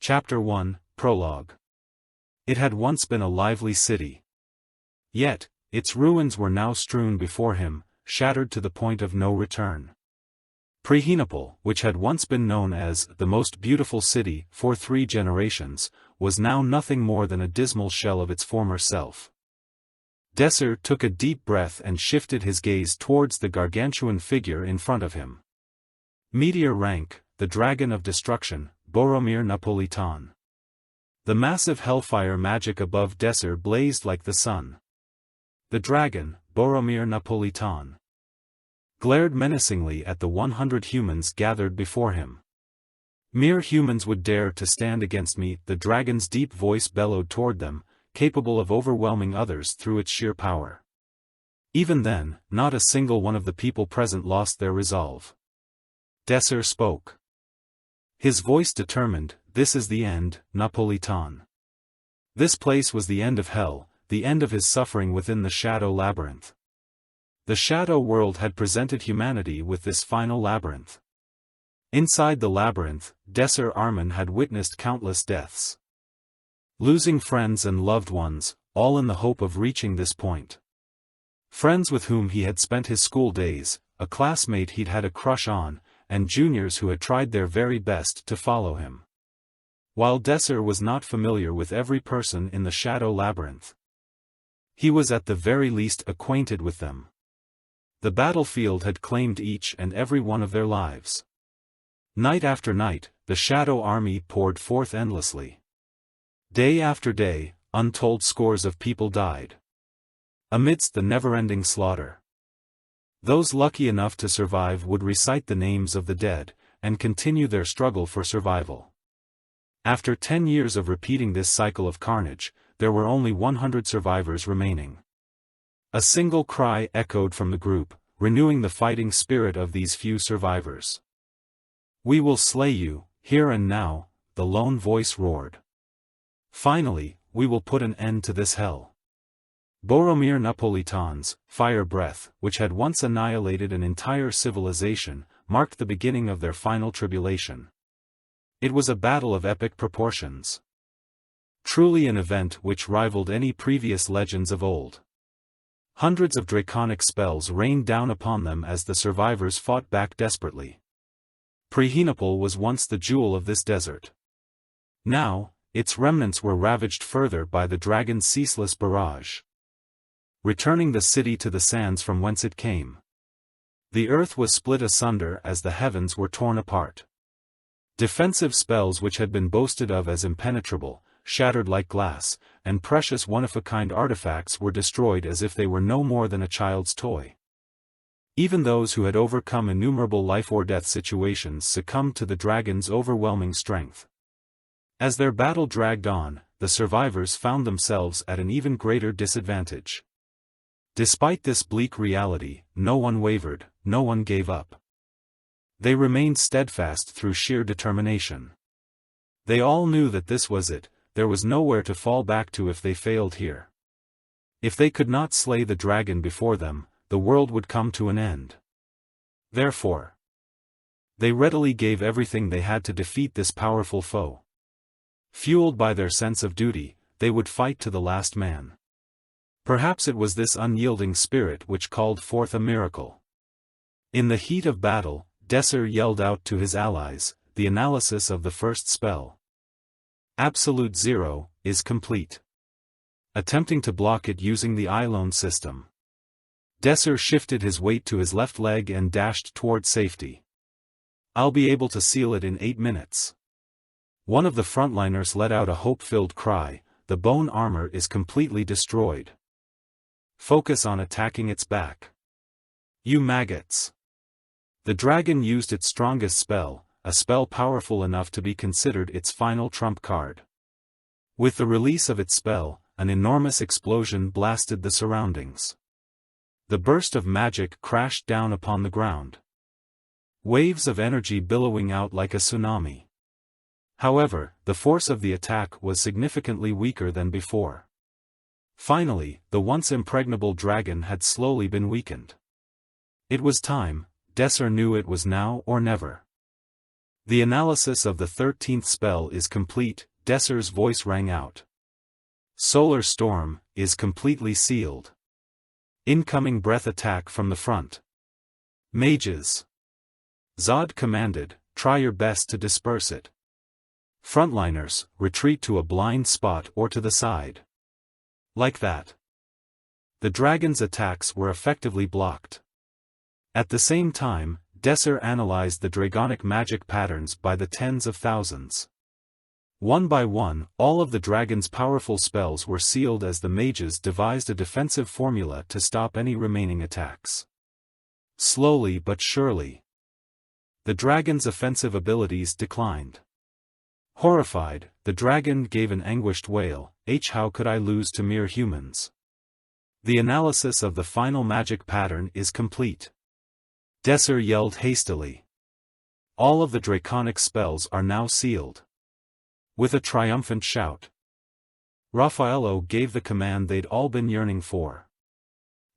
Chapter 1, Prologue. It had once been a lively city. Yet, its ruins were now strewn before him, shattered to the point of no return. Preinopole, which had once been known as the most beautiful city for 3 generations, was now nothing more than a dismal shell of its former self. Desser took a deep breath and shifted his gaze towards the gargantuan figure in front of him. Meteor rank, the dragon of destruction, Boromir Napolitan. The massive hellfire magic above Desser blazed like the sun. The dragon, Boromir Napolitan, glared menacingly at the 100 humans gathered before him. Mere humans would dare to stand against me, the dragon's deep voice bellowed toward them, capable of overwhelming others through its sheer power. Even then, not a single one of the people present lost their resolve. Desser spoke. His voice determined, "This is the end, Napolitan." This place was the end of hell, the end of his suffering within the Shadow Labyrinth. The Shadow World had presented humanity with this final labyrinth. Inside the labyrinth, Desser Armin had witnessed countless deaths. Losing friends and loved ones, all in the hope of reaching this point. Friends with whom he had spent his school days, a classmate he'd had a crush on, and juniors who had tried their very best to follow him. While Desser was not familiar with every person in the Shadow Labyrinth, he was at the very least acquainted with them. The battlefield had claimed each and every one of their lives. Night after night, the Shadow Army poured forth endlessly. Day after day, untold scores of people died. Amidst the never-ending slaughter, those lucky enough to survive would recite the names of the dead, and continue their struggle for survival. After 10 years of repeating this cycle of carnage, there were only 100 survivors remaining. A single cry echoed from the group, renewing the fighting spirit of these few survivors. "We will slay you, here and now," the lone voice roared. "Finally, we will put an end to this hell." Boromir Napolitan's fire breath, which had once annihilated an entire civilization, marked the beginning of their final tribulation. It was a battle of epic proportions. Truly an event which rivaled any previous legends of old. Hundreds of draconic spells rained down upon them as the survivors fought back desperately. Preinopole was once the jewel of this desert. Now, its remnants were ravaged further by the dragon's ceaseless barrage, returning the city to the sands from whence it came. The earth was split asunder as the heavens were torn apart. Defensive spells which had been boasted of as impenetrable, shattered like glass, and precious one-of-a-kind artifacts were destroyed as if they were no more than a child's toy. Even those who had overcome innumerable life-or-death situations succumbed to the dragon's overwhelming strength. As their battle dragged on, the survivors found themselves at an even greater disadvantage. Despite this bleak reality, no one wavered, no one gave up. They remained steadfast through sheer determination. They all knew that this was it, there was nowhere to fall back to if they failed here. If they could not slay the dragon before them, the world would come to an end. Therefore, they readily gave everything they had to defeat this powerful foe. Fueled by their sense of duty, they would fight to the last man. Perhaps it was this unyielding spirit which called forth a miracle. In the heat of battle, Desser yelled out to his allies, the analysis of the first spell, Absolute Zero, is complete. Attempting to block it using the Eilone system, Desser shifted his weight to his left leg and dashed toward safety. "I'll be able to seal it in 8 minutes. One of the frontliners let out a hope-filled cry, "The bone armor is completely destroyed. Focus on attacking its back. You maggots." The dragon used its strongest spell, a spell powerful enough to be considered its final trump card. With the release of its spell, an enormous explosion blasted the surroundings. The burst of magic crashed down upon the ground, waves of energy billowing out like a tsunami. However, the force of the attack was significantly weaker than before. Finally, the once impregnable dragon had slowly been weakened. It was time, Desser knew it was now or never. The analysis of the 13th spell is complete, Desser's voice rang out. Solar Storm is completely sealed. Incoming breath attack from the front. Mages. Zod commanded, try your best to disperse it. Frontliners, retreat to a blind spot or to the side. Like that. The dragon's attacks were effectively blocked. At the same time, Desser analyzed the dragonic magic patterns by the tens of thousands. One by one, all of the dragon's powerful spells were sealed as the mages devised a defensive formula to stop any remaining attacks. Slowly but surely, the dragon's offensive abilities declined. Horrified, the dragon gave an anguished wail, how could I lose to mere humans? The analysis of the final magic pattern is complete. Desser yelled hastily. All of the draconic spells are now sealed. With a triumphant shout, Raffaello gave the command they'd all been yearning for.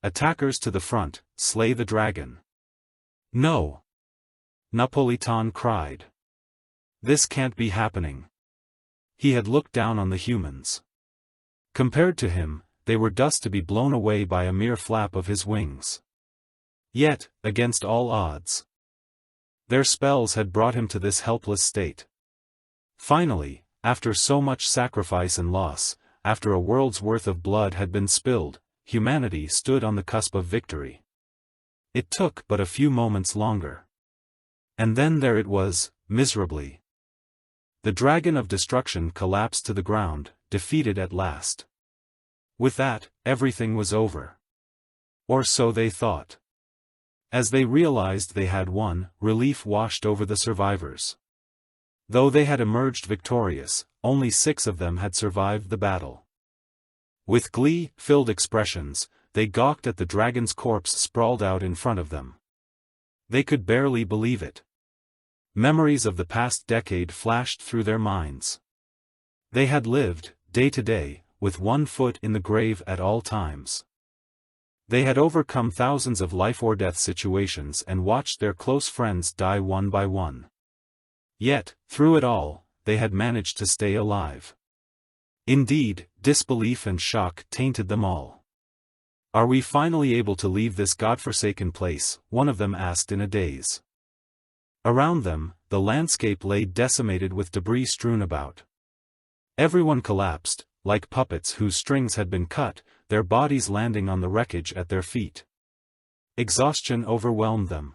Attackers to the front, slay the dragon. No! Napolitan cried. This can't be happening. He had looked down on the humans. Compared to him, they were dust to be blown away by a mere flap of his wings. Yet, against all odds, their spells had brought him to this helpless state. Finally, after so much sacrifice and loss, after a world's worth of blood had been spilled, humanity stood on the cusp of victory. It took but a few moments longer. And then there it was, miserably. The dragon of destruction collapsed to the ground, defeated at last. With that, everything was over. Or so they thought. As they realized they had won, relief washed over the survivors. Though they had emerged victorious, only 6 of them had survived the battle. With glee-filled expressions, they gawked at the dragon's corpse sprawled out in front of them. They could barely believe it. Memories of the past decade flashed through their minds. They had lived, day to day, with one foot in the grave at all times. They had overcome thousands of life-or-death situations and watched their close friends die one by one. Yet, through it all, they had managed to stay alive. Indeed, disbelief and shock tainted them all. Are we finally able to leave this godforsaken place? One of them asked in a daze. Around them, the landscape lay decimated with debris strewn about. Everyone collapsed, like puppets whose strings had been cut, their bodies landing on the wreckage at their feet. Exhaustion overwhelmed them.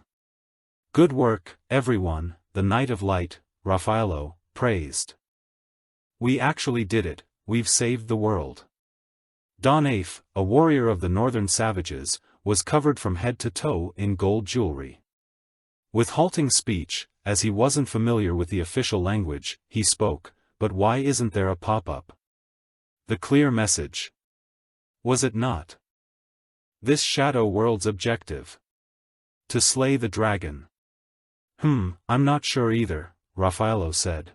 Good work, everyone, the Knight of Light, Raffaello, praised. We actually did it, we've saved the world. Don Afe, a warrior of the northern savages, was covered from head to toe in gold jewelry. With halting speech, as he wasn't familiar with the official language, he spoke, but why isn't there a pop-up? The clear message. Was it not? This shadow world's objective. To slay the dragon. I'm not sure either, Raffaello said.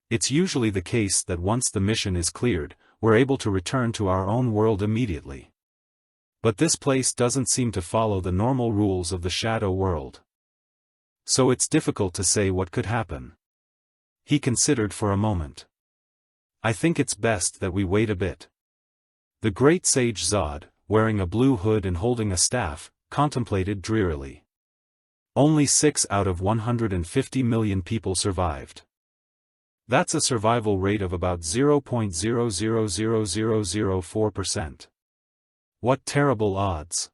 It's usually the case that once the mission is cleared, we're able to return to our own world immediately. But this place doesn't seem to follow the normal rules of the shadow world. So it's difficult to say what could happen. He considered for a moment. I think it's best that we wait a bit. The great sage Zod, wearing a blue hood and holding a staff, contemplated drearily. Only 6 out of 150 million people survived. That's a survival rate of about 0.000004%. What terrible odds.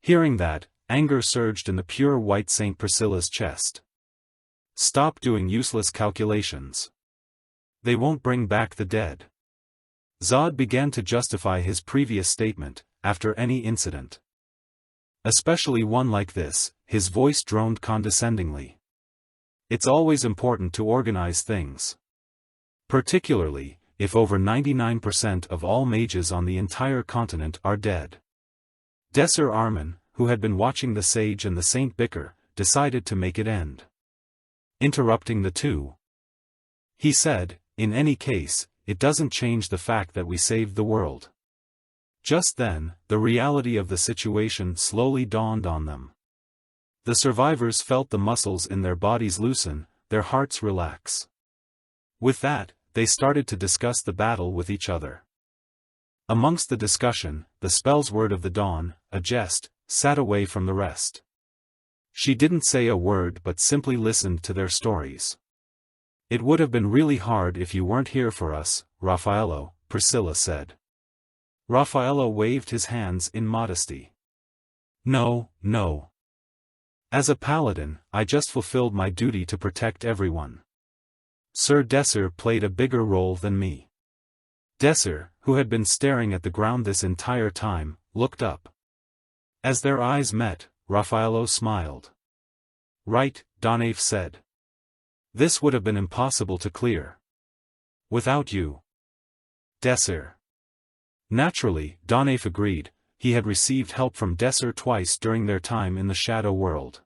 Hearing that, anger surged in the pure white St. Priscilla's chest. Stop doing useless calculations. They won't bring back the dead. Zod began to justify his previous statement, after any incident. Especially one like this, his voice droned condescendingly. It's always important to organize things. Particularly, if over 99% of all mages on the entire continent are dead. Desser Armin, who had been watching the sage and the saint bicker, decided to make it end. Interrupting the two. He said, in any case, it doesn't change the fact that we saved the world. Just then, the reality of the situation slowly dawned on them. The survivors felt the muscles in their bodies loosen, their hearts relax. With that, they started to discuss the battle with each other. Amongst the discussion, the spell's word of the dawn, a jest, sat away from the rest. She didn't say a word but simply listened to their stories. It would have been really hard if you weren't here for us, Raffaello, Priscilla said. Raffaello waved his hands in modesty. No, no. As a paladin, I just fulfilled my duty to protect everyone. Sir Desser played a bigger role than me. Desser, who had been staring at the ground this entire time, looked up. As their eyes met, Raffaello smiled. Right, Donave said. This would have been impossible to clear. Without you. Desser. Naturally, Donave agreed. He had received help from Desser twice during their time in the Shadow World.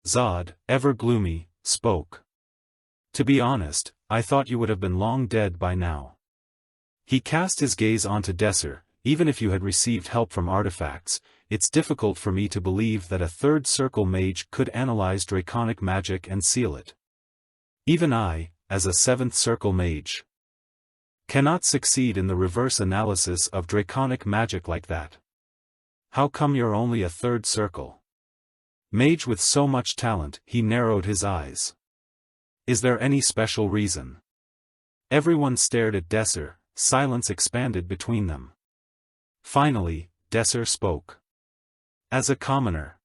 Zod, ever gloomy, spoke. To be honest, I thought you would have been long dead by now. He cast his gaze onto Desser. Even if you had received help from artifacts, it's difficult for me to believe that a third circle mage could analyze draconic magic and seal it. Even I, as a seventh circle mage, cannot succeed in the reverse analysis of draconic magic like that. How come you're only a third circle mage with so much talent? He narrowed his eyes. Is there any special reason? Everyone stared at Desser. Silence expanded between them. Finally, Desser spoke. As a commoner,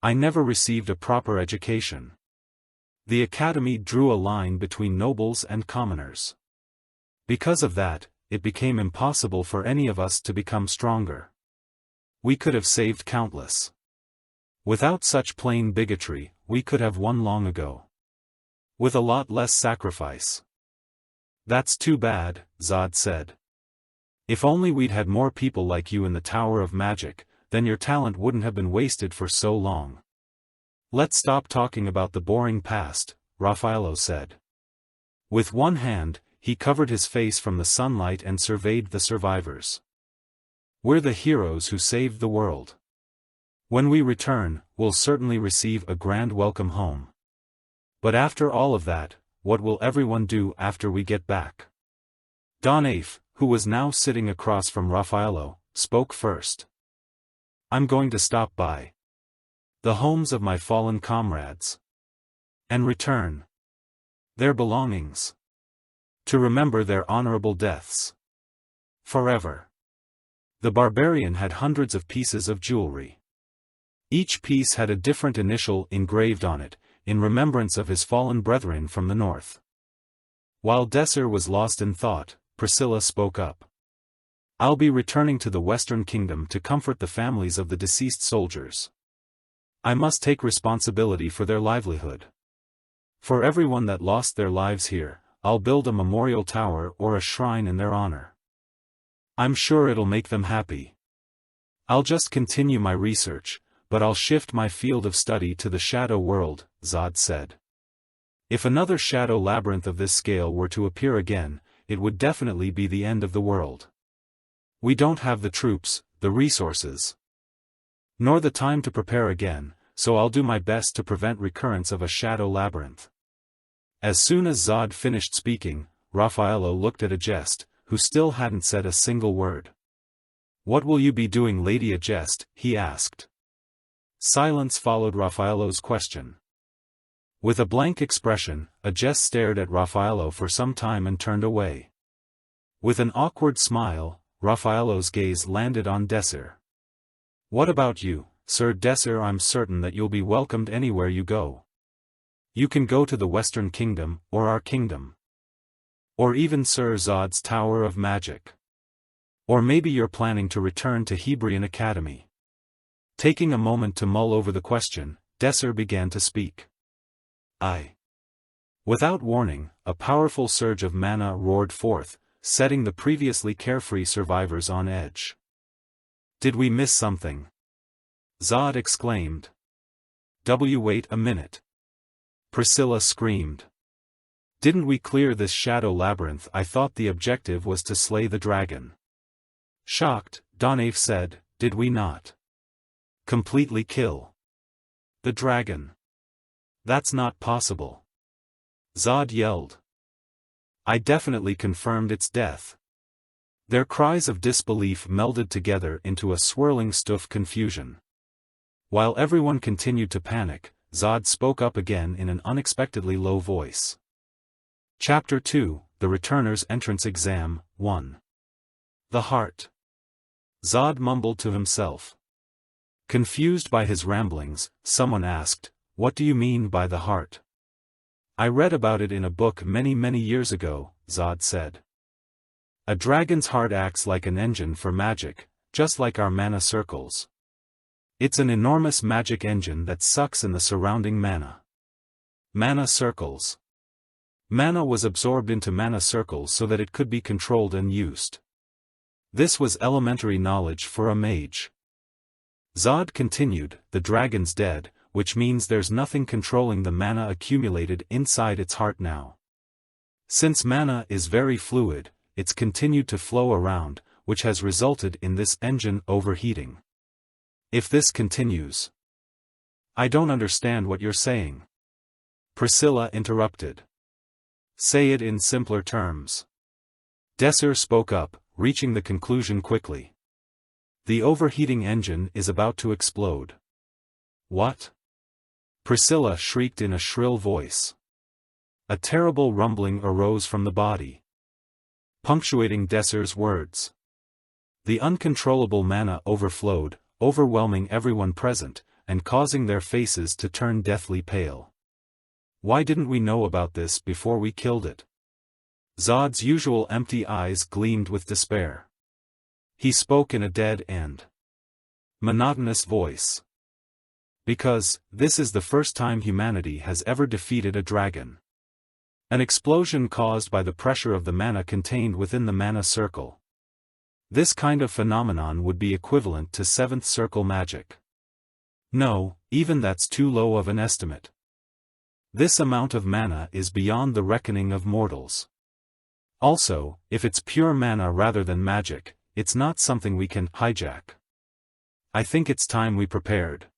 I never received a proper education. The academy drew a line between nobles and commoners. Because of that, it became impossible for any of us to become stronger. We could have saved countless. Without such plain bigotry, we could have won long ago. With a lot less sacrifice. That's too bad, Zod said. If only we'd had more people like you in the Tower of Magic, then your talent wouldn't have been wasted for so long. Let's stop talking about the boring past, Raffaello said. With one hand, he covered his face from the sunlight and surveyed the survivors. We're the heroes who saved the world. When we return, we'll certainly receive a grand welcome home. But after all of that, what will everyone do after we get back? Donave, who was now sitting across from Raffaello, spoke first. I'm going to stop by the homes of my fallen comrades and return their belongings to remember their honorable deaths forever. The barbarian had hundreds of pieces of jewelry. Each piece had a different initial engraved on it, in remembrance of his fallen brethren from the north. While Desser was lost in thought, Priscilla spoke up. I'll be returning to the Western Kingdom to comfort the families of the deceased soldiers. I must take responsibility for their livelihood. For everyone that lost their lives here, I'll build a memorial tower or a shrine in their honor. I'm sure it'll make them happy. I'll just continue my research, but I'll shift my field of study to the Shadow World, Zod said. If another Shadow Labyrinth of this scale were to appear again, it would definitely be the end of the world. We don't have the troops, the resources, nor the time to prepare again, so I'll do my best to prevent recurrence of a Shadow Labyrinth. As soon as Zod finished speaking, Raffaello looked at Agest, who still hadn't said a single word. What will you be doing, Lady Agest? He asked. Silence followed Raffaello's question. With a blank expression, Agest stared at Raffaello for some time and turned away. With an awkward smile, Raffaello's gaze landed on Desser. What about you, Sir Desser? I'm certain that you'll be welcomed anywhere you go. You can go to the Western Kingdom, or our kingdom. Or even Sir Zod's Tower of Magic. Or maybe you're planning to return to Hebrian Academy. Taking a moment to mull over the question, Desser began to speak. Without warning, a powerful surge of mana roared forth, setting the previously carefree survivors on edge. Did we miss something? Zod exclaimed. Wait a minute. Priscilla screamed. Didn't we clear this Shadow Labyrinth? I thought the objective was to slay the dragon. Shocked, Donave said, did we not completely kill the dragon? That's not possible. Zod yelled. I definitely confirmed its death. Their cries of disbelief melded together into a swirling stuff confusion. While everyone continued to panic, Zod spoke up again in an unexpectedly low voice. Chapter 2, The Returner's Entrance Exam, 1. The Heart. Zod mumbled to himself. Confused by his ramblings, someone asked, "What do you mean by the heart?" "I read about it in a book many years ago," Zod said. "A dragon's heart acts like an engine for magic, just like our mana circles. It's an enormous magic engine that sucks in the surrounding mana." Mana circles. Mana was absorbed into mana circles so that it could be controlled and used. This was elementary knowledge for a mage. Zod continued, "The dragon's dead, which means there's nothing controlling the mana accumulated inside its heart now. Since mana is very fluid, it's continued to flow around, which has resulted in this engine overheating. If this continues..." "I don't understand what you're saying." Priscilla interrupted. "Say it in simpler terms." Desser spoke up, reaching the conclusion quickly. "The overheating engine is about to explode." "What?" Priscilla shrieked in a shrill voice. A terrible rumbling arose from the body, punctuating Desser's words. The uncontrollable mana overflowed, overwhelming everyone present, and causing their faces to turn deathly pale. "Why didn't we know about this before we killed it?" Zod's usual empty eyes gleamed with despair. He spoke in a dead and monotonous voice. "Because, this is the first time humanity has ever defeated a dragon. An explosion caused by the pressure of the mana contained within the mana circle. This kind of phenomenon would be equivalent to seventh circle magic. No, even that's too low of an estimate. This amount of mana is beyond the reckoning of mortals. Also, if it's pure mana rather than magic, it's not something we can hijack. I think it's time we prepared."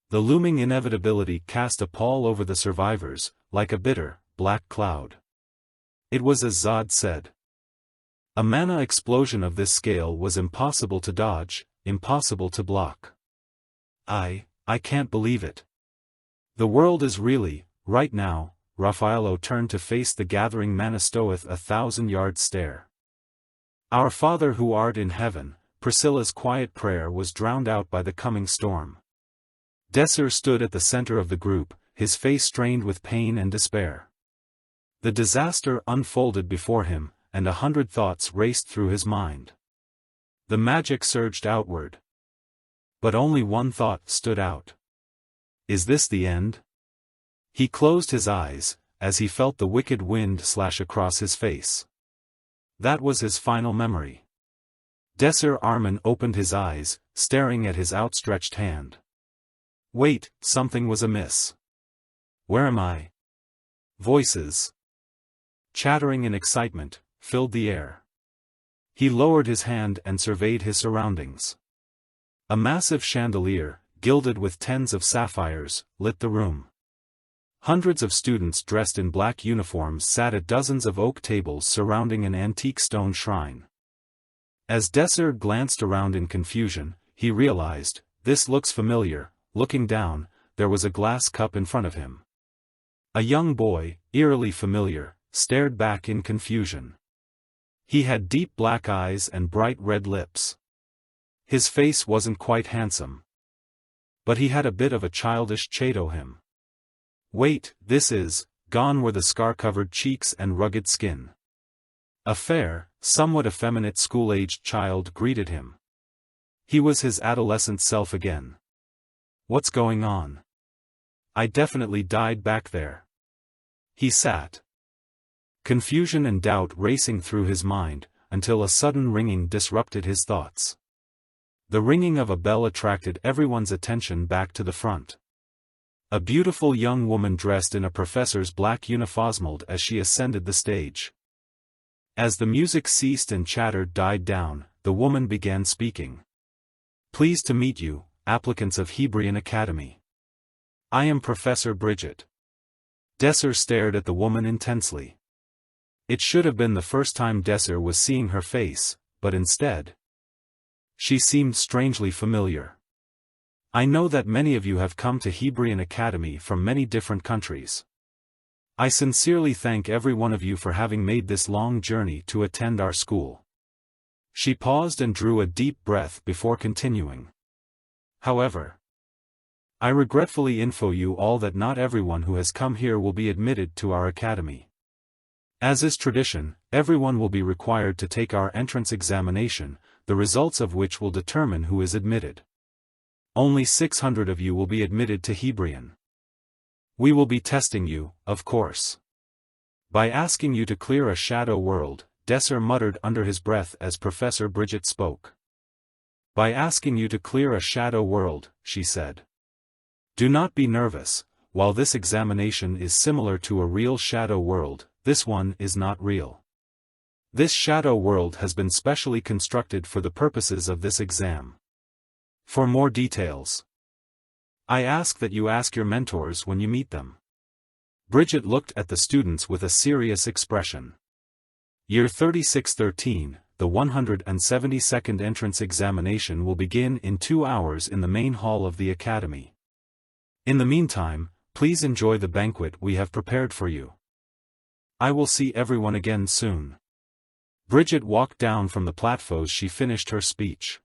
The looming inevitability cast a pall over the survivors, like a bitter, black cloud. It was as Zod said. A mana explosion of this scale was impossible to dodge, impossible to block. I can't believe it. The world is really, right now." Raffaello turned to face the gathering mana with a 1,000-yard stare. "Our Father who art in heaven," Priscilla's quiet prayer was drowned out by the coming storm. Desser stood at the center of the group, his face strained with pain and despair. The disaster unfolded before him, and 100 thoughts raced through his mind. The magic surged outward. But only one thought stood out. Is this the end? He closed his eyes, as he felt the wicked wind slash across his face. That was his final memory. Desser Armin opened his eyes, staring at his outstretched hand. Wait, something was amiss. Where am I? Voices, chattering in excitement, filled the air. He lowered his hand and surveyed his surroundings. A massive chandelier, gilded with tens of sapphires, lit the room. Hundreds of students dressed in black uniforms sat at dozens of oak tables surrounding an antique stone shrine. As Desser glanced around in confusion, he realized, this looks familiar. Looking down, there was a glass cup in front of him. A young boy, eerily familiar, stared back in confusion. He had deep black eyes and bright red lips. His face wasn't quite handsome, but he had a bit of a childish trait to him. Wait, this is, gone were the scar-covered cheeks and rugged skin. A fair, somewhat effeminate school-aged child greeted him. He was his adolescent self again. What's going on? I definitely died back there. He sat. Confusion and doubt racing through his mind, until a sudden ringing disrupted his thoughts. The ringing of a bell attracted everyone's attention back to the front. A beautiful young woman dressed in a professor's black uniform smiled as she ascended the stage. As the music ceased and chatter died down, the woman began speaking. Pleased to meet you, applicants of Hebrian Academy. I am Professor Bridget. Desser stared at the woman intensely. It should have been the first time Desser was seeing her face, but instead, she seemed strangely familiar. I know that many of you have come to Hebrian Academy from many different countries. I sincerely thank every one of you for having made this long journey to attend our school. She paused and drew a deep breath before continuing. However, I regretfully info you all that not everyone who has come here will be admitted to our academy. As is tradition, everyone will be required to take our entrance examination, the results of which will determine who is admitted. Only 600 of you will be admitted to Hebrian. We will be testing you, of course. By asking you to clear a shadow world, Desser muttered under his breath as Professor Bridget spoke. By asking you to clear a shadow world, she said. Do not be nervous, while this examination is similar to a real shadow world, this one is not real. This shadow world has been specially constructed for the purposes of this exam. For more details, I ask that you ask your mentors when you meet them. Bridget looked at the students with a serious expression. Year 3613, the 172nd entrance examination will begin in 2 hours in the main hall of the academy. In the meantime, please enjoy the banquet we have prepared for you. I will see everyone again soon. Bridget walked down from the platform as she finished her speech.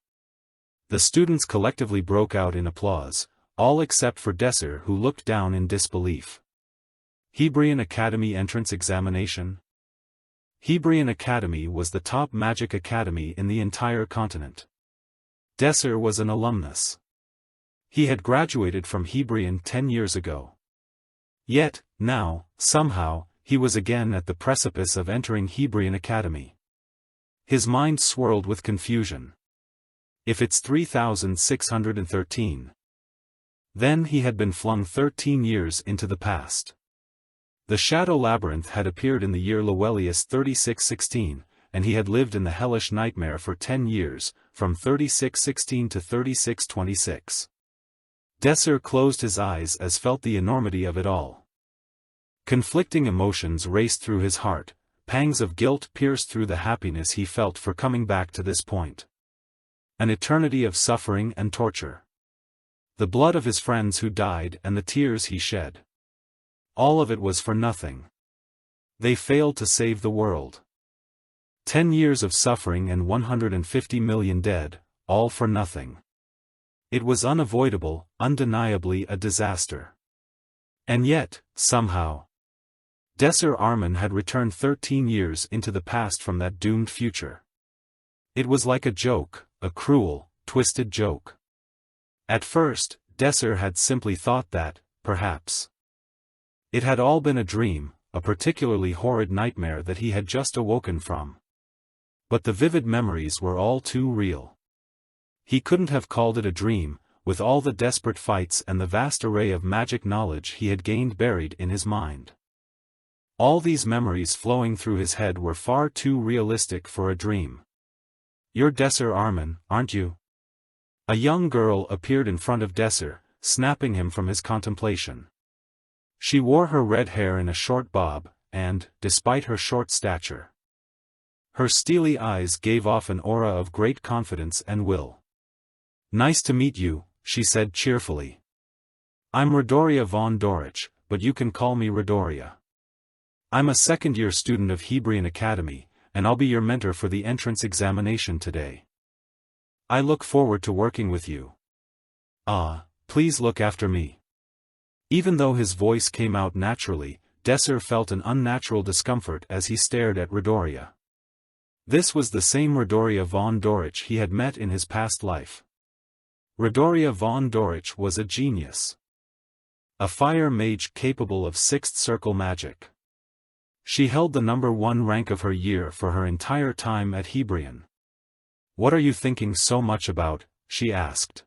The students collectively broke out in applause, all except for Desser, who looked down in disbelief. Hebrian Academy entrance examination? Hebrian Academy was the top magic academy in the entire continent. Desser was an alumnus. He had graduated from Hebrian 10 years ago. Yet, now, somehow, he was again at the precipice of entering Hebrian Academy. His mind swirled with confusion. If it's 3613. Then he had been flung 13 years into the past. The Shadow Labyrinth had appeared in the year Lowelius 3616, and he had lived in the hellish nightmare for 10 years, from 3616 to 3626. Desser closed his eyes as felt the enormity of it all. Conflicting emotions raced through his heart, pangs of guilt pierced through the happiness he felt for coming back to this point. An eternity of suffering and torture. The blood of his friends who died and the tears he shed. All of it was for nothing. They failed to save the world. 10 years of suffering and 150 million dead, all for nothing. It was unavoidable, undeniably a disaster. And yet, somehow, Desser Armin had returned 13 years into the past from that doomed future. It was like a joke, a cruel, twisted joke. At first, Desser had simply thought that, perhaps, it had all been a dream, a particularly horrid nightmare that he had just awoken from. But the vivid memories were all too real. He couldn't have called it a dream, with all the desperate fights and the vast array of magic knowledge he had gained buried in his mind. All these memories flowing through his head were far too realistic for a dream. You're Desser Armin, aren't you? A young girl appeared in front of Desser, snapping him from his contemplation. She wore her red hair in a short bob, and, despite her short stature, her steely eyes gave off an aura of great confidence and will. Nice to meet you, she said cheerfully. I'm Redoria von Dorich, but you can call me Redoria. I'm a second-year student of Hebrian Academy, and I'll be your mentor for the entrance examination today. I look forward to working with you. Please look after me. Even though his voice came out naturally, Desser felt an unnatural discomfort as he stared at Redoria. This was the same Redoria von Dorich he had met in his past life. Redoria von Dorich was a genius. A fire mage capable of sixth circle magic. She held the #1 rank of her year for her entire time at Hebrian. What are you thinking so much about? She asked.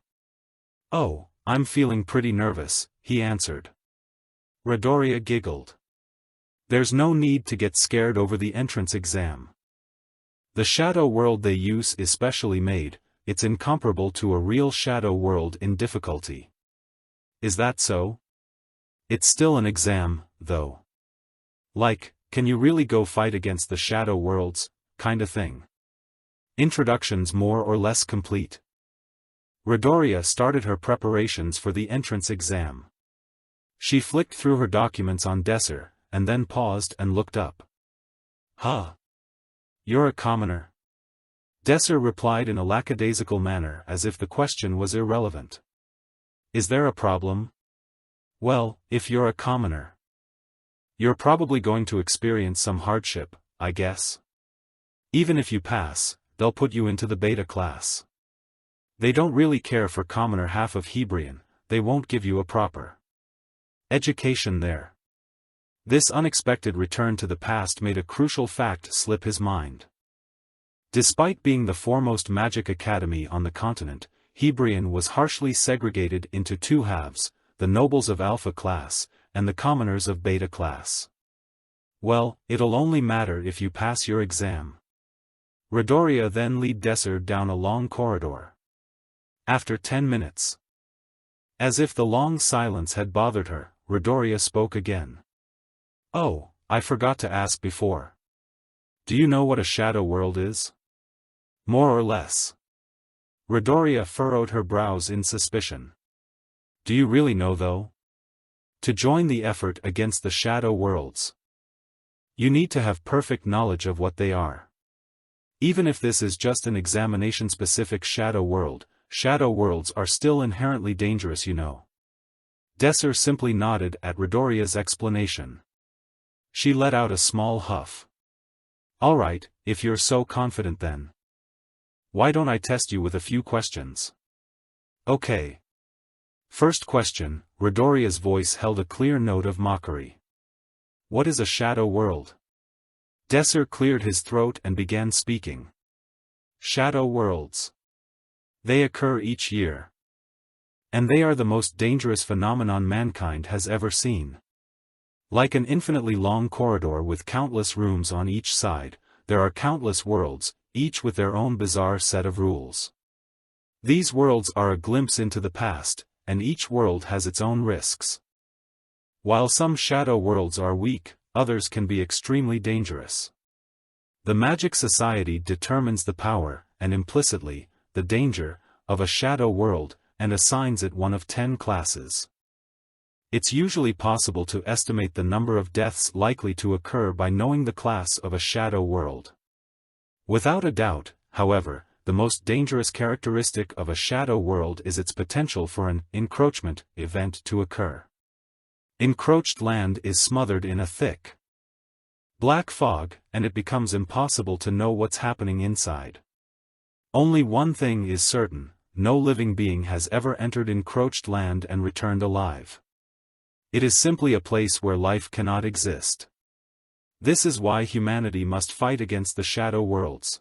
Oh, I'm feeling pretty nervous, he answered. Redoria giggled. There's no need to get scared over the entrance exam. The shadow world they use is specially made, it's incomparable to a real shadow world in difficulty. Is that so? It's still an exam, though. Like, can you really go fight against the shadow worlds, kinda thing. Introductions more or less complete. Midoriya started her preparations for the entrance exam. She flicked through her documents on Desser, and then paused and looked up. Huh? You're a commoner? Desser replied in a lackadaisical manner as if the question was irrelevant. Is there a problem? Well, if you're a commoner, you're probably going to experience some hardship, I guess. Even if you pass, they'll put you into the beta class. They don't really care for commoner half of Hebrian, they won't give you a proper education there. This unexpected return to the past made a crucial fact slip his mind. Despite being the foremost magic academy on the continent, Hebrian was harshly segregated into two halves, the nobles of Alpha class, and the commoners of Beta class. Well, it'll only matter if you pass your exam. Midoriya then led Desser down a long corridor. After 10 minutes. As if the long silence had bothered her, Midoriya spoke again. Oh, I forgot to ask before. Do you know what a shadow world is? More or less. Midoriya furrowed her brows in suspicion. Do you really know though? To join the effort against the shadow worlds, you need to have perfect knowledge of what they are. Even if this is just an examination-specific shadow world, shadow worlds are still inherently dangerous, you know. Desser simply nodded at Midoriya's explanation. She let out a small huff. Alright, if you're so confident then. Why don't I test you with a few questions? Okay. First question, Midoriya's voice held a clear note of mockery. What is a shadow world? Desser cleared his throat and began speaking. Shadow worlds. They occur each year. And they are the most dangerous phenomenon mankind has ever seen. Like an infinitely long corridor with countless rooms on each side, there are countless worlds, each with their own bizarre set of rules. These worlds are a glimpse into the past, and each world has its own risks. While some shadow worlds are weak, others can be extremely dangerous. The Magic Society determines the power, and implicitly, the danger, of a shadow world, and assigns it one of 10 classes. It's usually possible to estimate the number of deaths likely to occur by knowing the class of a shadow world. Without a doubt, however, the most dangerous characteristic of a shadow world is its potential for an encroachment event to occur. Encroached land is smothered in a thick black fog, and it becomes impossible to know what's happening inside. Only one thing is certain, no living being has ever entered encroached land and returned alive. It is simply a place where life cannot exist. This is why humanity must fight against the shadow worlds.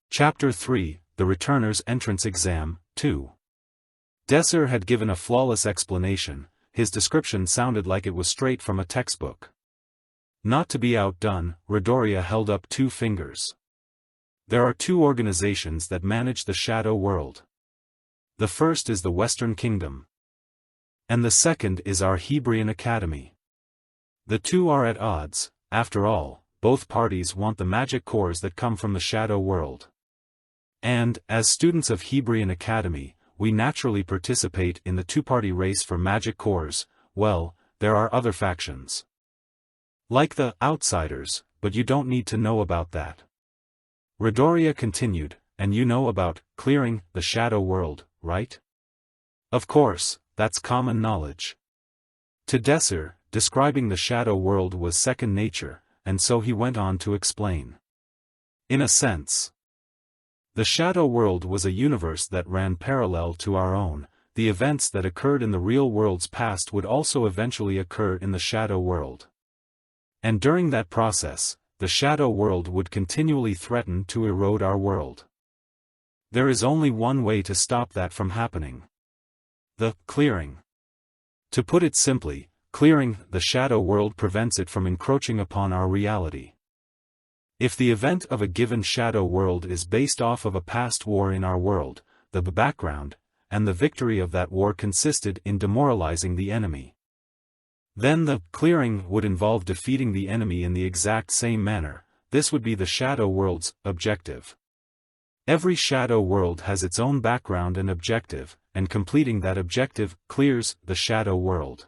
Chapter 3, The Returner's Entrance Exam, 2. Desser had given a flawless explanation, his description sounded like it was straight from a textbook. Not to be outdone, Midoriya held up 2 fingers. There are 2 organizations that manage the shadow world. The first is the Western Kingdom. And the second is our Hebrian Academy. The 2 are at odds, after all, both parties want the magic cores that come from the shadow world. And, as students of Hebrian Academy, we naturally participate in the 2-party race for magic cores. Well, there are other factions. Like the outsiders, but you don't need to know about that. Midoriya continued, and you know about clearing the shadow world, right? Of course, that's common knowledge. To Desser, describing the shadow world was second nature, and so he went on to explain. In a sense, the shadow world was a universe that ran parallel to our own. The events that occurred in the real world's past would also eventually occur in the shadow world. And during that process, the shadow world would continually threaten to erode our world. There is only one way to stop that from happening. The clearing. To put it simply, clearing the shadow world prevents it from encroaching upon our reality. If the event of a given shadow world is based off of a past war in our world, the background, and the victory of that war consisted in demoralizing the enemy. Then the clearing would involve defeating the enemy in the exact same manner. This would be the Shadow World's objective. Every Shadow World has its own background and objective, and completing that objective clears the Shadow World.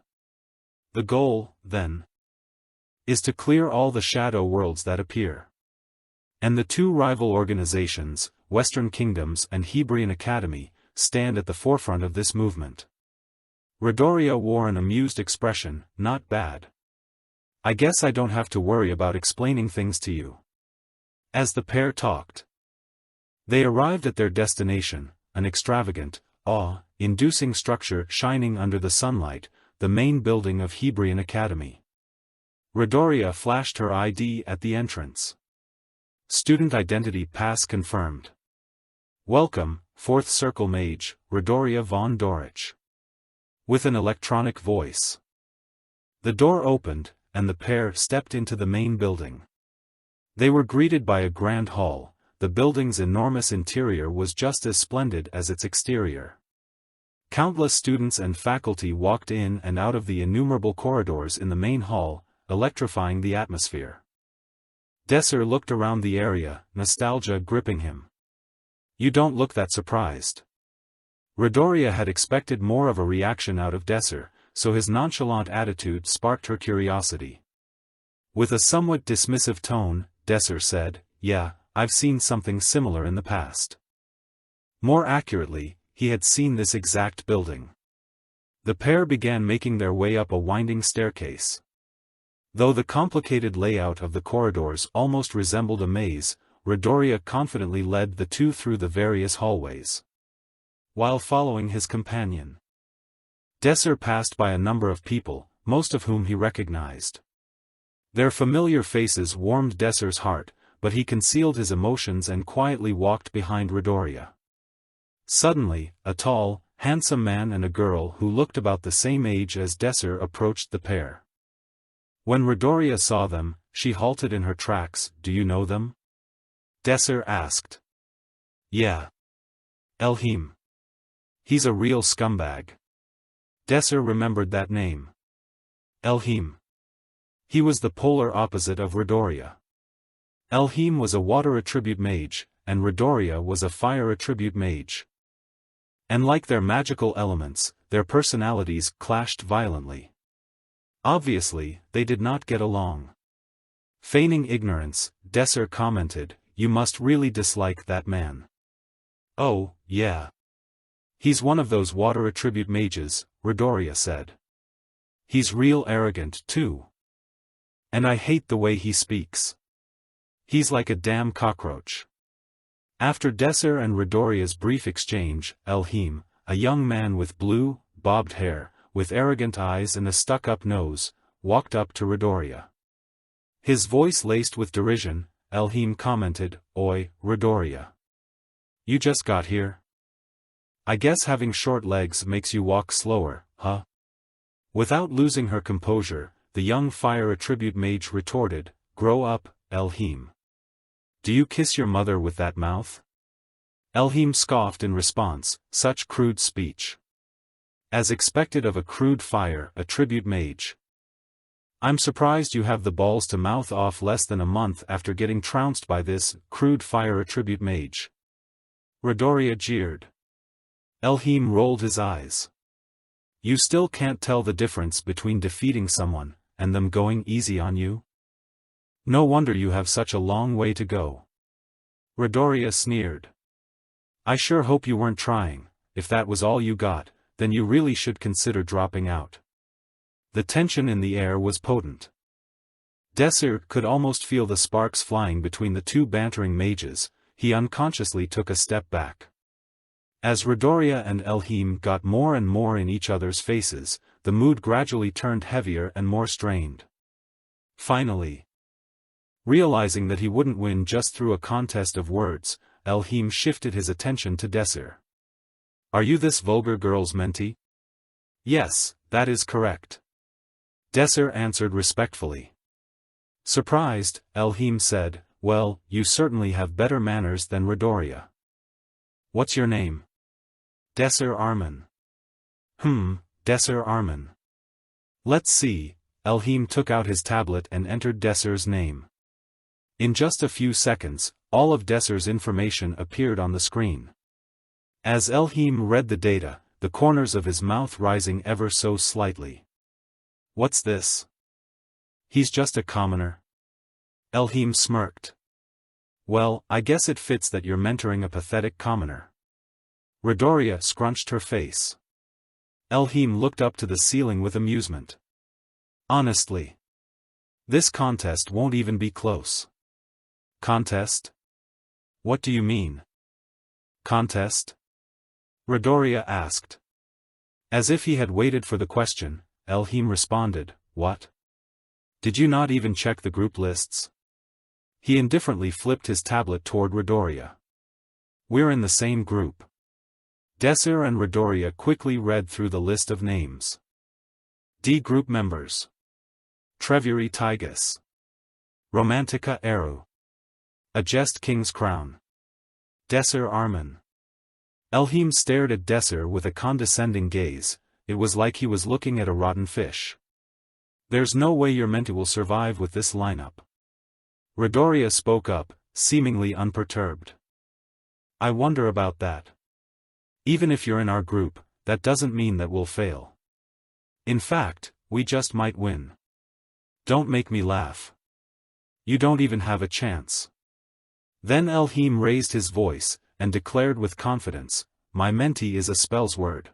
The goal, then, is to clear all the Shadow Worlds that appear. And the two rival organizations, Western Kingdoms and Hebrian Academy, stand at the forefront of this movement. Midoriya wore an amused expression. Not bad. I guess I don't have to worry about explaining things to you. As the pair talked, they arrived at their destination, an extravagant, awe-inducing structure shining under the sunlight, the main building of Hebrian Academy. Midoriya flashed her ID at the entrance. Student identity pass confirmed. Welcome, 4th Circle Mage, Midoriya von Dorich. With an electronic voice. The door opened, and the pair stepped into the main building. They were greeted by a grand hall. The building's enormous interior was just as splendid as its exterior. Countless students and faculty walked in and out of the innumerable corridors in the main hall, electrifying the atmosphere. Desser looked around the area, nostalgia gripping him. You don't look that surprised. Midoriya had expected more of a reaction out of Desser, so his nonchalant attitude sparked her curiosity. With a somewhat dismissive tone, Desser said, Yeah, I've seen something similar in the past. More accurately, he had seen this exact building. The pair began making their way up a winding staircase. Though the complicated layout of the corridors almost resembled a maze, Midoriya confidently led the two through the various hallways. While following his companion, Desser passed by a number of people, most of whom he recognized. Their familiar faces warmed Desser's heart, but he concealed his emotions and quietly walked behind Midoriya. Suddenly, a tall, handsome man and a girl who looked about the same age as Desser approached the pair. When Midoriya saw them, she halted in her tracks. Do you know them? Desser asked. Yeah. Elhim. He's a real scumbag. Desser remembered that name. Elhim. He was the polar opposite of Midoriya. Elhim was a water attribute mage, and Midoriya was a fire attribute mage. And like their magical elements, their personalities clashed violently. Obviously, they did not get along. Feigning ignorance, Desser commented, You must really dislike that man. Oh, yeah. He's one of those water attribute mages, Midoriya said. He's real arrogant, too. And I hate the way he speaks. He's like a damn cockroach. After Desser and Midoriya's brief exchange, Elhim, a young man with blue, bobbed hair, with arrogant eyes and a stuck-up nose, walked up to Midoriya. His voice laced with derision, Elhim commented, Oi, Midoriya. You just got here? I guess having short legs makes you walk slower, huh? Without losing her composure, the young fire attribute mage retorted, Grow up, Elhim. Do you kiss your mother with that mouth? Elhim scoffed in response, such crude speech. As expected of a crude fire attribute mage. I'm surprised you have the balls to mouth off less than a month after getting trounced by this crude fire attribute mage. Midoriya jeered. Elhim rolled his eyes. You still can't tell the difference between defeating someone, and them going easy on you? No wonder you have such a long way to go. Midoriya sneered. I sure hope you weren't trying. If that was all you got, then you really should consider dropping out. The tension in the air was potent. Desser could almost feel the sparks flying between the two bantering mages. He unconsciously took a step back. As Midoriya and Elhim got more and more in each other's faces, the mood gradually turned heavier and more strained. Finally, realizing that he wouldn't win just through a contest of words, Elhim shifted his attention to Desser. Are you this vulgar girl's mentee? Yes, that is correct. Desser answered respectfully. Surprised, Elhim said, Well, you certainly have better manners than Midoriya. What's your name? Desser Armin. Desser Armin. Let's see, Elhim took out his tablet and entered Desir's name. In just a few seconds, all of Desir's information appeared on the screen. As Elhim read the data, the corners of his mouth rising ever so slightly. What's this? He's just a commoner. Elhim smirked. Well, I guess it fits that you're mentoring a pathetic commoner. Redoria scrunched her face. Elhim looked up to the ceiling with amusement. Honestly. This contest won't even be close. Contest? What do you mean? Contest? Redoria asked. As if he had waited for the question, Elhim responded, What? Did you not even check the group lists? He indifferently flipped his tablet toward Redoria. We're in the same group. Desir and Redoria quickly read through the list of names. D group members. Trevuri Tigis. Romantica Eru. Agest King's Crown. Desir Arman. Elhim stared at Desir with a condescending gaze. It was like he was looking at a rotten fish. There's no way your mentee will survive with this lineup. Redoria spoke up, seemingly unperturbed. I wonder about that. Even if you're in our group, that doesn't mean that we'll fail. In fact, we just might win. Don't make me laugh. You don't even have a chance. Then Elhim raised his voice, and declared with confidence, My mentee is a spellsword.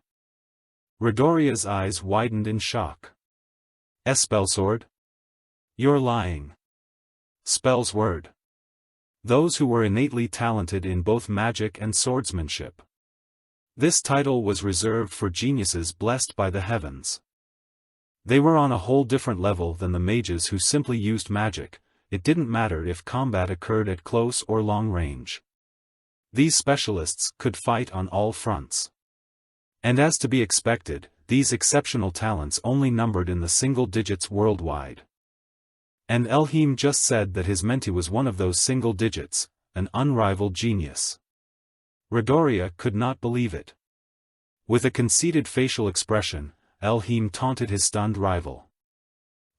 Redoria's eyes widened in shock. Spellsword? You're lying. Spellsword. Those who were innately talented in both magic and swordsmanship. This title was reserved for geniuses blessed by the heavens. They were on a whole different level than the mages who simply used magic. It didn't matter if combat occurred at close or long range. These specialists could fight on all fronts. And as to be expected, these exceptional talents only numbered in the single digits worldwide. And Elhim just said that his mentee was one of those single digits, an unrivaled genius. Redoria could not believe it. With a conceited facial expression, Elhim taunted his stunned rival.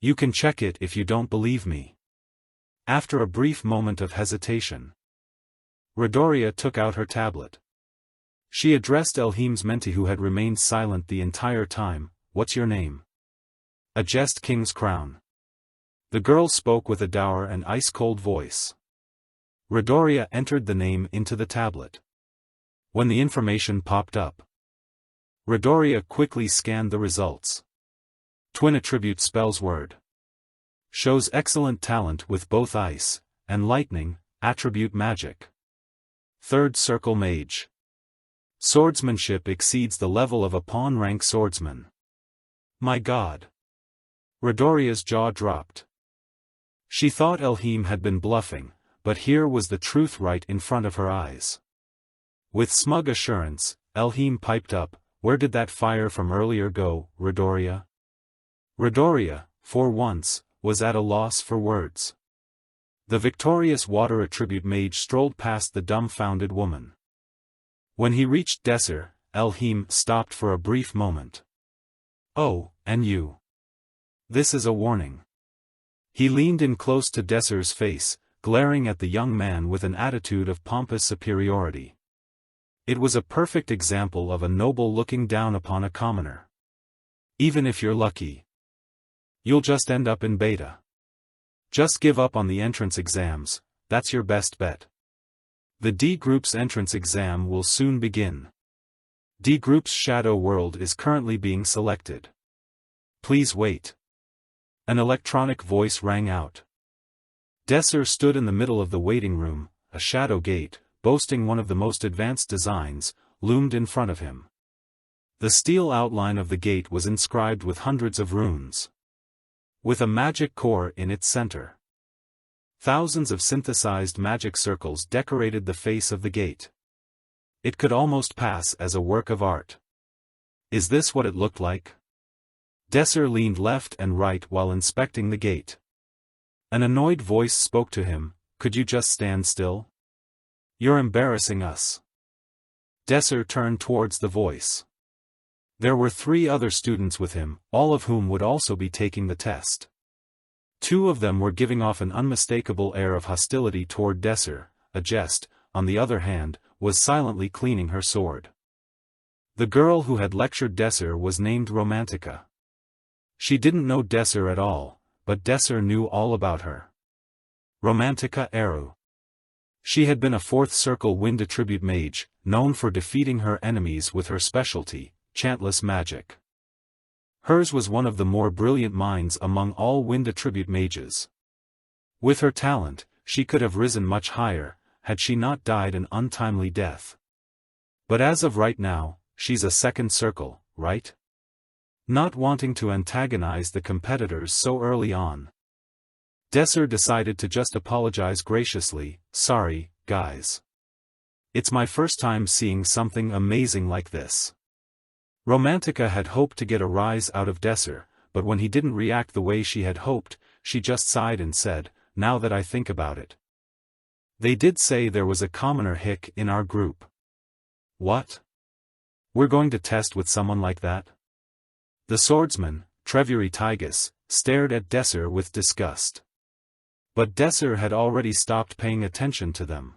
You can check it if you don't believe me. After a brief moment of hesitation, Redoria took out her tablet. She addressed Elhim's mentee who had remained silent the entire time. What's your name? Agest King's Crown. The girl spoke with a dour and ice-cold voice. Redoria entered the name into the tablet. When the information popped up, Redoria quickly scanned the results. Twin attribute spellsword. Shows excellent talent with both ice and lightning, attribute magic. Third circle mage. Swordsmanship exceeds the level of a pawn-rank swordsman. My God! Redoria's jaw dropped. She thought Elhim had been bluffing, but here was the truth right in front of her eyes. With smug assurance, Elhim piped up, Where did that fire from earlier go, Redoria? Redoria, for once, was at a loss for words. The victorious water attribute mage strolled past the dumbfounded woman. When he reached Desir, Elhim stopped for a brief moment. Oh, and you. This is a warning. He leaned in close to Desir's face, glaring at the young man with an attitude of pompous superiority. It was a perfect example of a noble looking down upon a commoner. Even if you're lucky, you'll just end up in beta. Just give up on the entrance exams, that's your best bet. The D Group's entrance exam will soon begin. D Group's Shadow World is currently being selected. Please wait. An electronic voice rang out. Desir stood in the middle of the waiting room. A shadow gate, boasting one of the most advanced designs, loomed in front of him. The steel outline of the gate was inscribed with hundreds of runes, with a magic core in its center. Thousands of synthesized magic circles decorated the face of the gate. It could almost pass as a work of art. Is this what it looked like? Desir leaned left and right while inspecting the gate. An annoyed voice spoke to him, Could you just stand still? You're embarrassing us. Desir turned towards the voice. There were 3 other students with him, all of whom would also be taking the test. 2 of them were giving off an unmistakable air of hostility toward Desser. A jest, on the other hand, was silently cleaning her sword. The girl who had lectured Desser was named Romantica. She didn't know Desser at all, but Desser knew all about her. Romantica Eru. She had been a 4th Circle Wind Attribute mage, known for defeating her enemies with her specialty, chantless magic. Hers was one of the more brilliant minds among all Wind Attribute mages. With her talent, she could have risen much higher, had she not died an untimely death. But as of right now, she's a 2nd Circle, right? Not wanting to antagonize the competitors so early on, Desser decided to just apologize graciously. Sorry, guys. It's my first time seeing something amazing like this. Romantica had hoped to get a rise out of Desser, but when he didn't react the way she had hoped, she just sighed and said, now that I think about it. They did say there was a commoner hick in our group. What? We're going to test with someone like that? The swordsman, Trevuri Tygus, stared at Desser with disgust. But Desser had already stopped paying attention to them.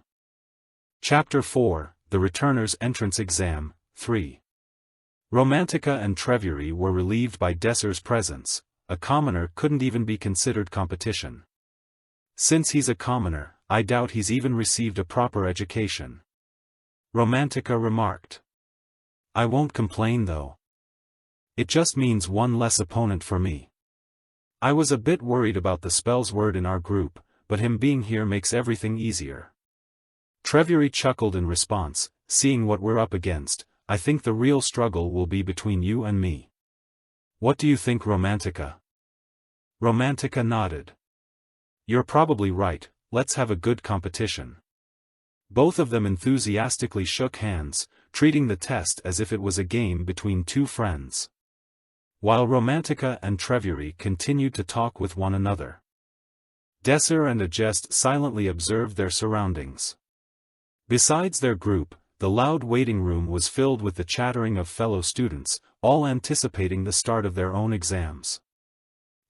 Chapter 4, The Returner's Entrance Exam, 3. Romantica and Trevuri were relieved by Desser's presence. A commoner couldn't even be considered competition. Since he's a commoner, I doubt he's even received a proper education. Romantica remarked. I won't complain though. It just means one less opponent for me. I was a bit worried about the spells word in our group, but him being here makes everything easier. Trevuri chuckled in response, seeing what we're up against, I think the real struggle will be between you and me. What do you think, Romantica? Romantica nodded. You're probably right, let's have a good competition. Both of them enthusiastically shook hands, treating the test as if it was a game between 2 friends. While Romantica and Trevuri continued to talk with one another, Desser and Agest silently observed their surroundings. Besides their group, the loud waiting room was filled with the chattering of fellow students, all anticipating the start of their own exams.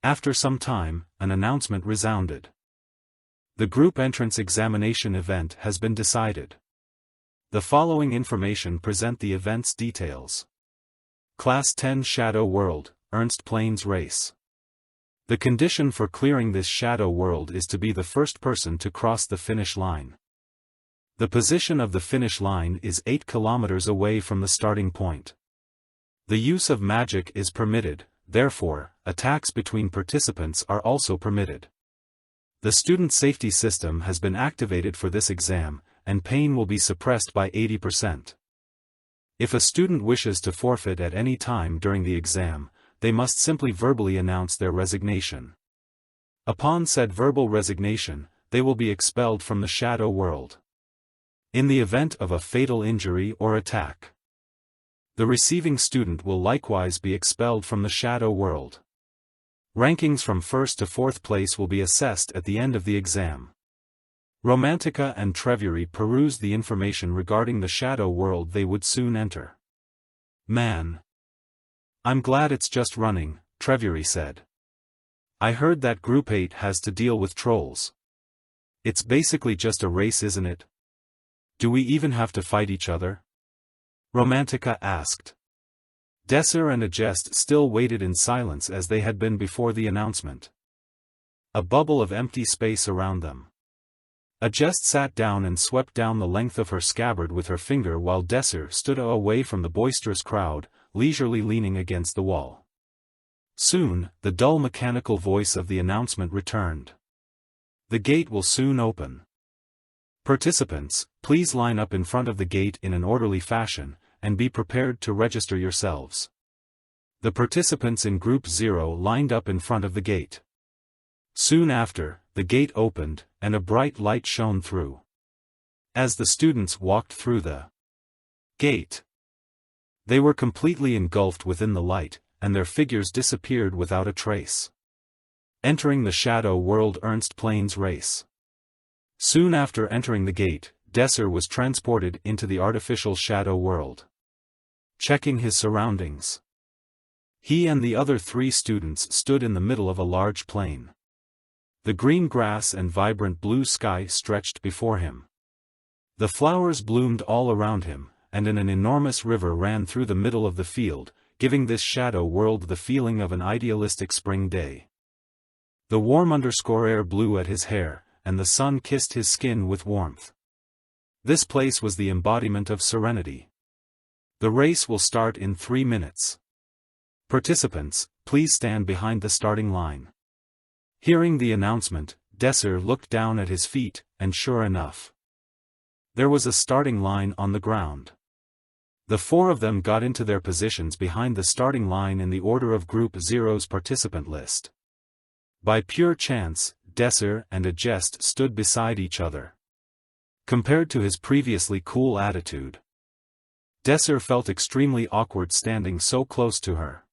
After some time, an announcement resounded. The group entrance examination event has been decided. The following information present the event's details. Class 10 Shadow World, Ernst Plains Race. The condition for clearing this Shadow World is to be the first person to cross the finish line. The position of the finish line is 8 kilometers away from the starting point. The use of magic is permitted, therefore, attacks between participants are also permitted. The student safety system has been activated for this exam, and pain will be suppressed by 80%. If a student wishes to forfeit at any time during the exam, they must simply verbally announce their resignation. Upon said verbal resignation, they will be expelled from the Shadow World. In the event of a fatal injury or attack, the receiving student will likewise be expelled from the Shadow World. Rankings from 1st to 4th place will be assessed at the end of the exam. Romantica and Trevuri perused the information regarding the Shadow World they would soon enter. Man. I'm glad it's just running, Trevuri said. I heard that Group 8 has to deal with trolls. It's basically just a race, isn't it? Do we even have to fight each other? Romantica asked. Desser and Agest still waited in silence as they had been before the announcement. A bubble of empty space around them. Agest sat down and swept down the length of her scabbard with her finger while Desser stood away from the boisterous crowd, leisurely leaning against the wall. Soon, the dull mechanical voice of the announcement returned. The gate will soon open. Participants, please line up in front of the gate in an orderly fashion, and be prepared to register yourselves. The participants in Group 0 lined up in front of the gate. Soon after, the gate opened, and a bright light shone through. As the students walked through the gate, they were completely engulfed within the light, and their figures disappeared without a trace. Entering the Shadow World Ernst Plains Race. Soon after entering the gate, Desser was transported into the artificial Shadow World. checking his surroundings. He and the other 3 students stood in the middle of a large plain. The green grass and vibrant blue sky stretched before him. The flowers bloomed all around him, and an enormous river ran through the middle of the field, giving this shadow world the feeling of an idealistic spring day. The warm air blew at his hair, and the sun kissed his skin with warmth. This place was the embodiment of serenity. The race will start in 3 minutes. Participants, please stand behind the starting line. Hearing the announcement, Desser looked down at his feet, and sure enough, there was a starting line on the ground. The 4 of them got into their positions behind the starting line in the order of Group Zero's participant list. By pure chance, Desser and Agest stood beside each other. Compared to his previously cool attitude, Desser felt extremely awkward standing so close to her.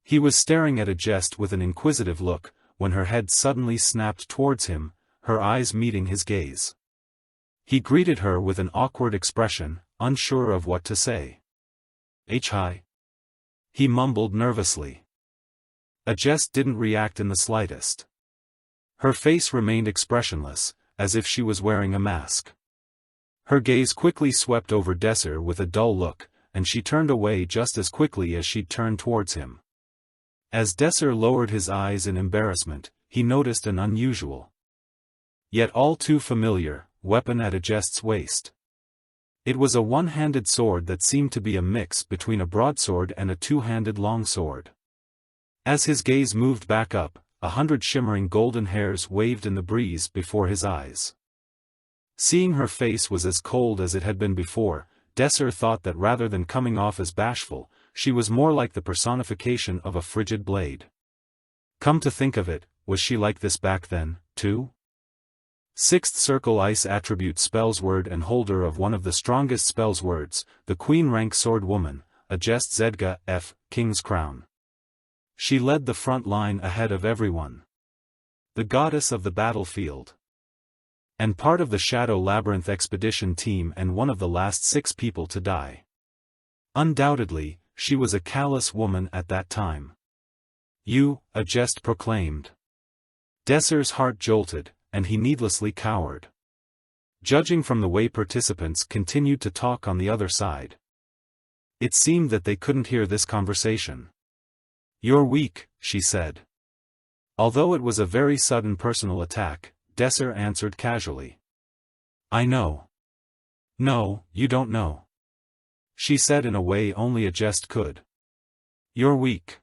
He was staring at Agest with an inquisitive look, when her head suddenly snapped towards him, her eyes meeting his gaze. He greeted her with an awkward expression, unsure of what to say. Hi. He mumbled nervously. Agest didn't react in the slightest. Her face remained expressionless, as if she was wearing a mask. Her gaze quickly swept over Desser with a dull look, and she turned away just as quickly as she'd turned towards him. As Desser lowered his eyes in embarrassment, he noticed an unusual, yet all too familiar, weapon at Agest's waist. It was a one-handed sword that seemed to be a mix between a broadsword and a two-handed longsword. As his gaze moved back up, 100 shimmering golden hairs waved in the breeze before his eyes. Seeing her face was as cold as it had been before, Desser thought that rather than coming off as bashful, she was more like the personification of a frigid blade. Come to think of it, was she like this back then, too? 6th Circle Ice Attribute Spells Word and holder of one of the strongest spells words, the Queen rank Sword Woman, Agest Zedga F. King's Crown. She led the front line ahead of everyone. The goddess of the battlefield. And part of the Shadow Labyrinth expedition team and one of the last 6 people to die. Undoubtedly, she was a callous woman at that time. You, Agest proclaimed. Desser's heart jolted, and he needlessly cowered. Judging from the way participants continued to talk on the other side, it seemed that they couldn't hear this conversation. You're weak, she said. Although it was a very sudden personal attack, Desser answered casually. I know. No, you don't know. She said in a way only Agest could. You're weak.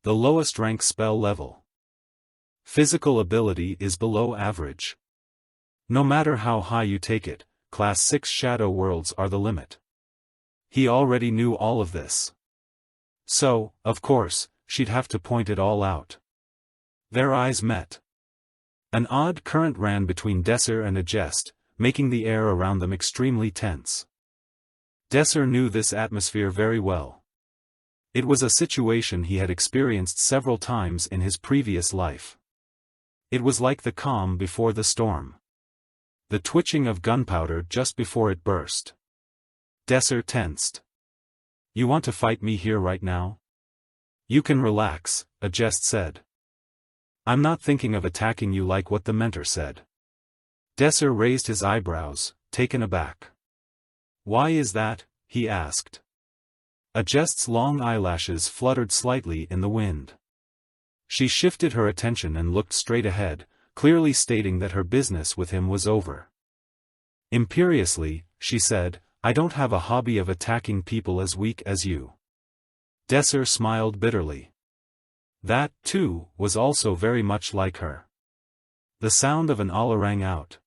The lowest rank spell level. Physical ability is below average. No matter how high you take it, Class 6 Shadow Worlds are the limit. He already knew all of this. So, of course, she'd have to point it all out. Their eyes met. An odd current ran between Desser and Agest, making the air around them extremely tense. Desser knew this atmosphere very well. It was a situation he had experienced several times in his previous life. It was like the calm before the storm. The twitching of gunpowder just before it burst. Desser tensed. You want to fight me here right now? You can relax, Agest said. I'm not thinking of attacking you like what the mentor said. Desser raised his eyebrows, taken aback. Why is that? He asked. Agest's long eyelashes fluttered slightly in the wind. She shifted her attention and looked straight ahead, clearly stating that her business with him was over. Imperiously, she said, I don't have a hobby of attacking people as weak as you. Desser smiled bitterly. That, too, was also very much like her. The sound of an Allah rang out.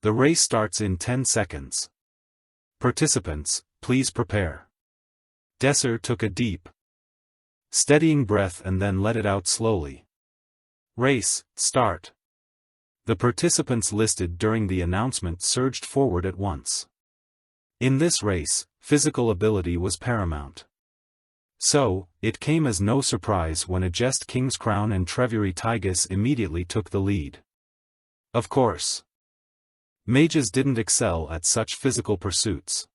The race starts in 10 seconds. Participants, please prepare. Desser took a deep, steadying breath and then let it out slowly. Race, start. The participants listed during the announcement surged forward at once. In this race, physical ability was paramount. So, it came as no surprise when Agest King's Crown and Trevuri Tigis immediately took the lead. Of course, mages didn't excel at such physical pursuits.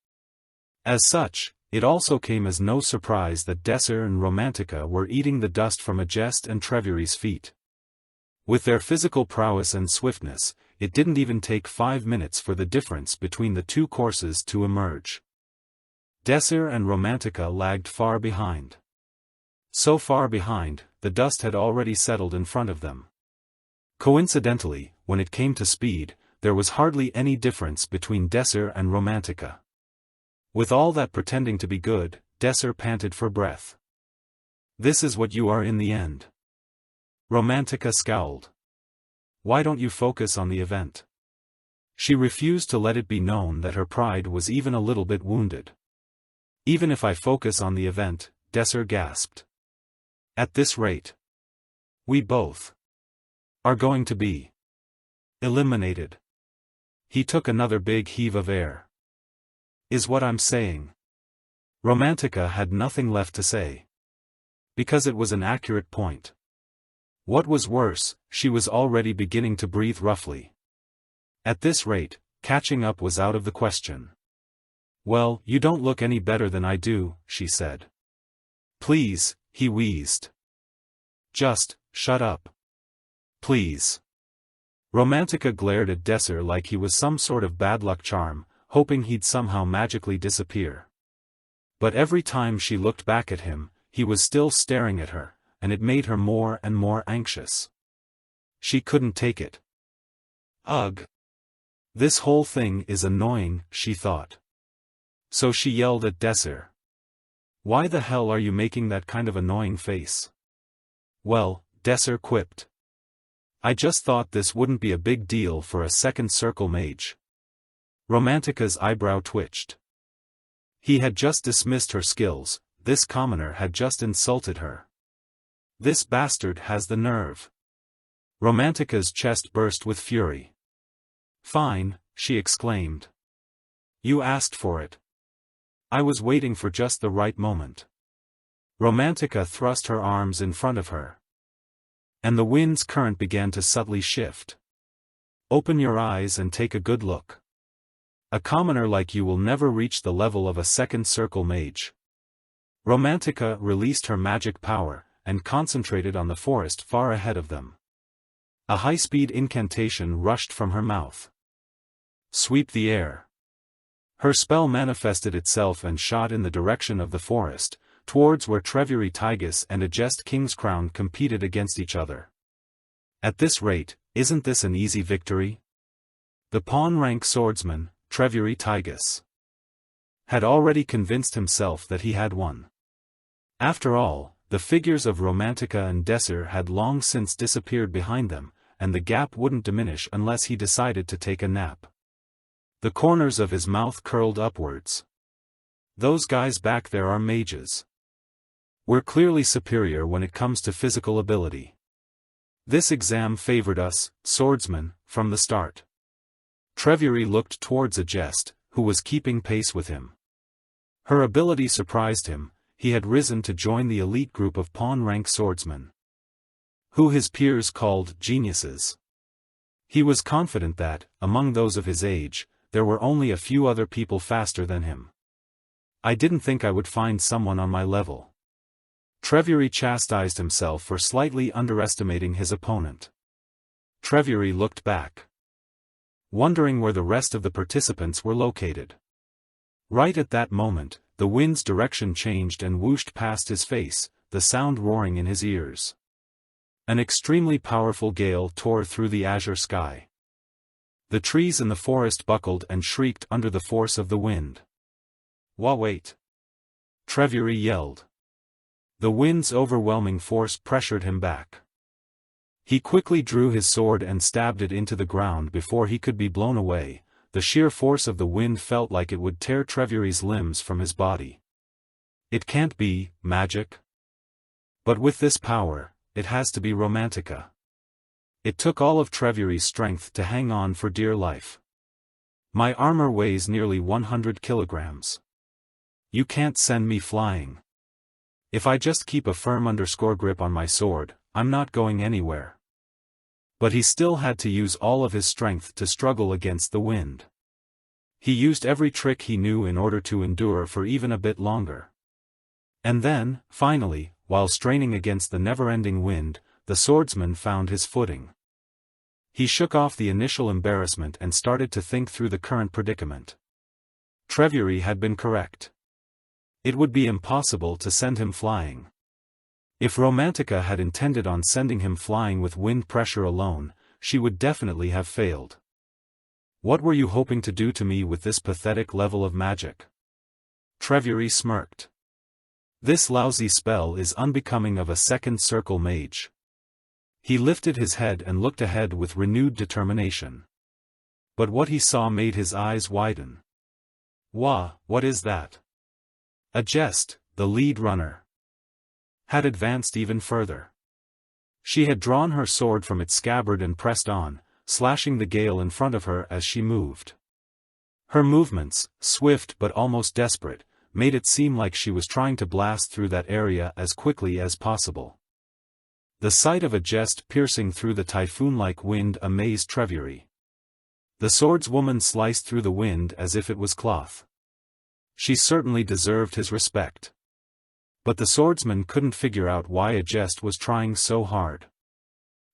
As such, It also came as no surprise that Desir and Romantica were eating the dust from Agest and Trevury's feet. With their physical prowess and swiftness, it didn't even take 5 minutes for the difference between the two courses to emerge. Desir and Romantica lagged far behind. So far behind, the dust had already settled in front of them. Coincidentally, when it came to speed, there was hardly any difference between Desir and Romantica. With all that pretending to be good, Desir panted for breath. "This is what you are in the end." Romantica scowled. "Why don't you focus on the event?" She refused to let it be known that her pride was even a little bit wounded. "Even if I focus on the event," Desir gasped. "At this rate, we both are going to be eliminated." He took another big heave of air. "Is what I'm saying." Romantica had nothing left to say. Because it was an accurate point. What was worse, she was already beginning to breathe roughly. At this rate, catching up was out of the question. "Well, you don't look any better than I do," she said. "Please," he wheezed. "Just, shut up. Please." Romantica glared at Desir like he was some sort of bad luck charm, hoping he'd somehow magically disappear. But every time she looked back at him, he was still staring at her, and it made her more and more anxious. She couldn't take it. Ugh. This whole thing is annoying, she thought. So she yelled at Desir. "Why the hell are you making that kind of annoying face?" "Well," Desir quipped. "I just thought this wouldn't be a big deal for a second circle mage." Romantica's eyebrow twitched. He had just dismissed her skills, this commoner had just insulted her. This bastard has the nerve. Romantica's chest burst with fury. "Fine," she exclaimed. "You asked for it. I was waiting for just the right moment." Romantica thrust her arms in front of her. And the wind's current began to subtly shift. "Open your eyes and take a good look. A commoner like you will never reach the level of a second circle mage." Romantica released her magic power, and concentrated on the forest far ahead of them. A high-speed incantation rushed from her mouth. "Sweep the air." Her spell manifested itself and shot in the direction of the forest, towards where Trevury Tigris and Agest Kingscrown competed against each other. At this rate, isn't this an easy victory? The pawn-rank swordsman, Trevury Tigris, had already convinced himself that he had won. After all, the figures of Romantica and Desir had long since disappeared behind them, and the gap wouldn't diminish unless he decided to take a nap. The corners of his mouth curled upwards. "Those guys back there are mages. We're clearly superior when it comes to physical ability. This exam favored us, swordsmen, from the start." Trevury looked towards Agest, who was keeping pace with him. Her ability surprised him. He had risen to join the elite group of pawn-rank swordsmen, who his peers called geniuses. He was confident that, among those of his age, there were only a few other people faster than him. "I didn't think I would find someone on my level." Trevury chastised himself for slightly underestimating his opponent. Trevury looked back, wondering where the rest of the participants were located. Right at that moment, the wind's direction changed and whooshed past his face, the sound roaring in his ears. An extremely powerful gale tore through the azure sky. The trees in the forest buckled and shrieked under the force of the wind. Wait! Trevury yelled. The wind's overwhelming force pressured him back. He quickly drew his sword and stabbed it into the ground before he could be blown away. The sheer force of the wind felt like it would tear Trevury's limbs from his body. It can't be magic. But with this power, it has to be Romantica. It took all of Trevury's strength to hang on for dear life. "My armor weighs nearly 100 kilograms. You can't send me flying. If I just keep a firm grip on my sword, I'm not going anywhere." But he still had to use all of his strength to struggle against the wind. He used every trick he knew in order to endure for even a bit longer. And then, finally, while straining against the never-ending wind, the swordsman found his footing. He shook off the initial embarrassment and started to think through the current predicament. Trevury had been correct. It would be impossible to send him flying. If Romantica had intended on sending him flying with wind pressure alone, she would definitely have failed. What were you hoping to do to me with this pathetic level of magic? Trevury smirked. This lousy spell is unbecoming of a second circle mage. He lifted his head and looked ahead with renewed determination. But what he saw made his eyes widen. Wah, what is that? A jest, the lead runner, had advanced even further. She had drawn her sword from its scabbard and pressed on, slashing the gale in front of her as she moved. Her movements, swift but almost desperate, made it seem like she was trying to blast through that area as quickly as possible. The sight of a jest piercing through the typhoon-like wind amazed Trevury. The swordswoman sliced through the wind as if it was cloth. She certainly deserved his respect. But the swordsman couldn't figure out why a jest was trying so hard.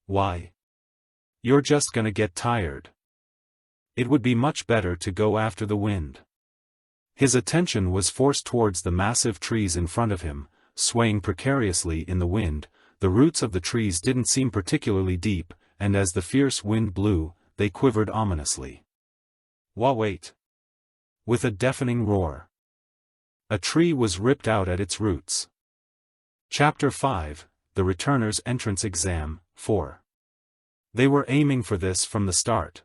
Why? You're just gonna get tired. It would be much better to go after the wind. His attention was forced towards the massive trees in front of him, swaying precariously in the wind. The roots of the trees didn't seem particularly deep, and as the fierce wind blew, they quivered ominously. Wait! With a deafening roar, a tree was ripped out at its roots. Chapter 5, The Returner's Entrance Exam, 4. They were aiming for this from the start.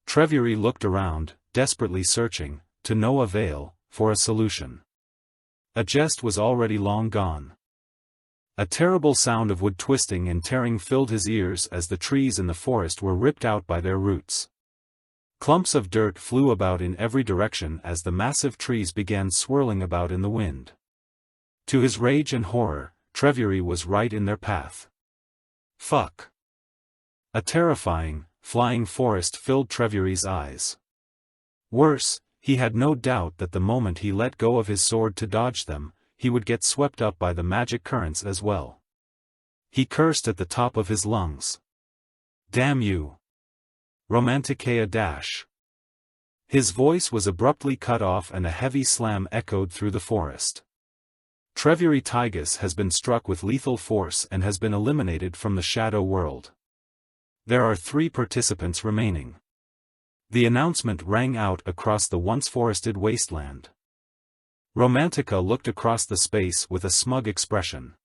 Trevury looked around, desperately searching, to no avail, for a solution. A jest was already long gone. A terrible sound of wood twisting and tearing filled his ears as the trees in the forest were ripped out by their roots. Clumps of dirt flew about in every direction as the massive trees began swirling about in the wind. To his rage and horror, Trevury was right in their path. Fuck! A terrifying, flying forest filled Trevury's eyes. Worse, he had no doubt that the moment he let go of his sword to dodge them, he would get swept up by the magic currents as well. He cursed at the top of his lungs. Damn you! Romantica dash! His voice was abruptly cut off and a heavy slam echoed through the forest. Trevury Tygus has been struck with lethal force and has been eliminated from the Shadow World. There are 3 participants remaining. The announcement rang out across the once forested wasteland. Romantica looked across the space with a smug expression.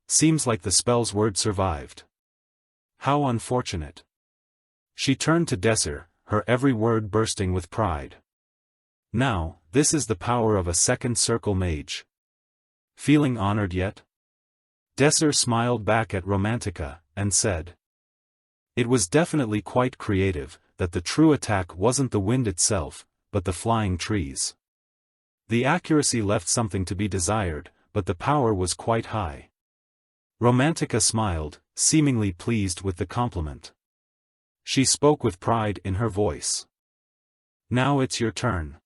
Seems like the spell's word survived. How unfortunate. She turned to Desser, her every word bursting with pride. Now, this is the power of a second circle mage. Feeling honored yet? Desser smiled back at Romantica, and said. It was definitely quite creative, that the true attack wasn't the wind itself, but the flying trees. The accuracy left something to be desired, but the power was quite high. Romantica smiled, seemingly pleased with the compliment. She spoke with pride in her voice. Now it's your turn.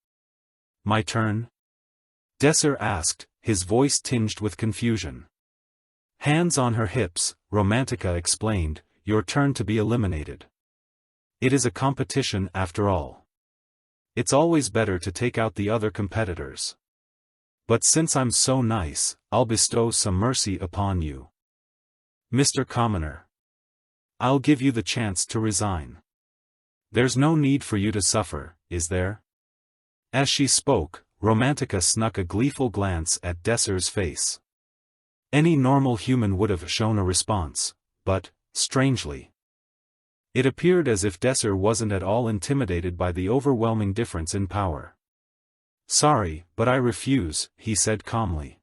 My turn? Desser asked, his voice tinged with confusion. Hands on her hips, Romantica explained, your turn to be eliminated. It is a competition after all. It's always better to take out the other competitors. But since I'm so nice, I'll bestow some mercy upon you. Mr. Commoner. I'll give you the chance to resign. There's no need for you to suffer, is there? As she spoke, Romantica snuck a gleeful glance at Desser's face. Any normal human would have shown a response, but, strangely, it appeared as if Desser wasn't at all intimidated by the overwhelming difference in power. Sorry, but I refuse, he said calmly.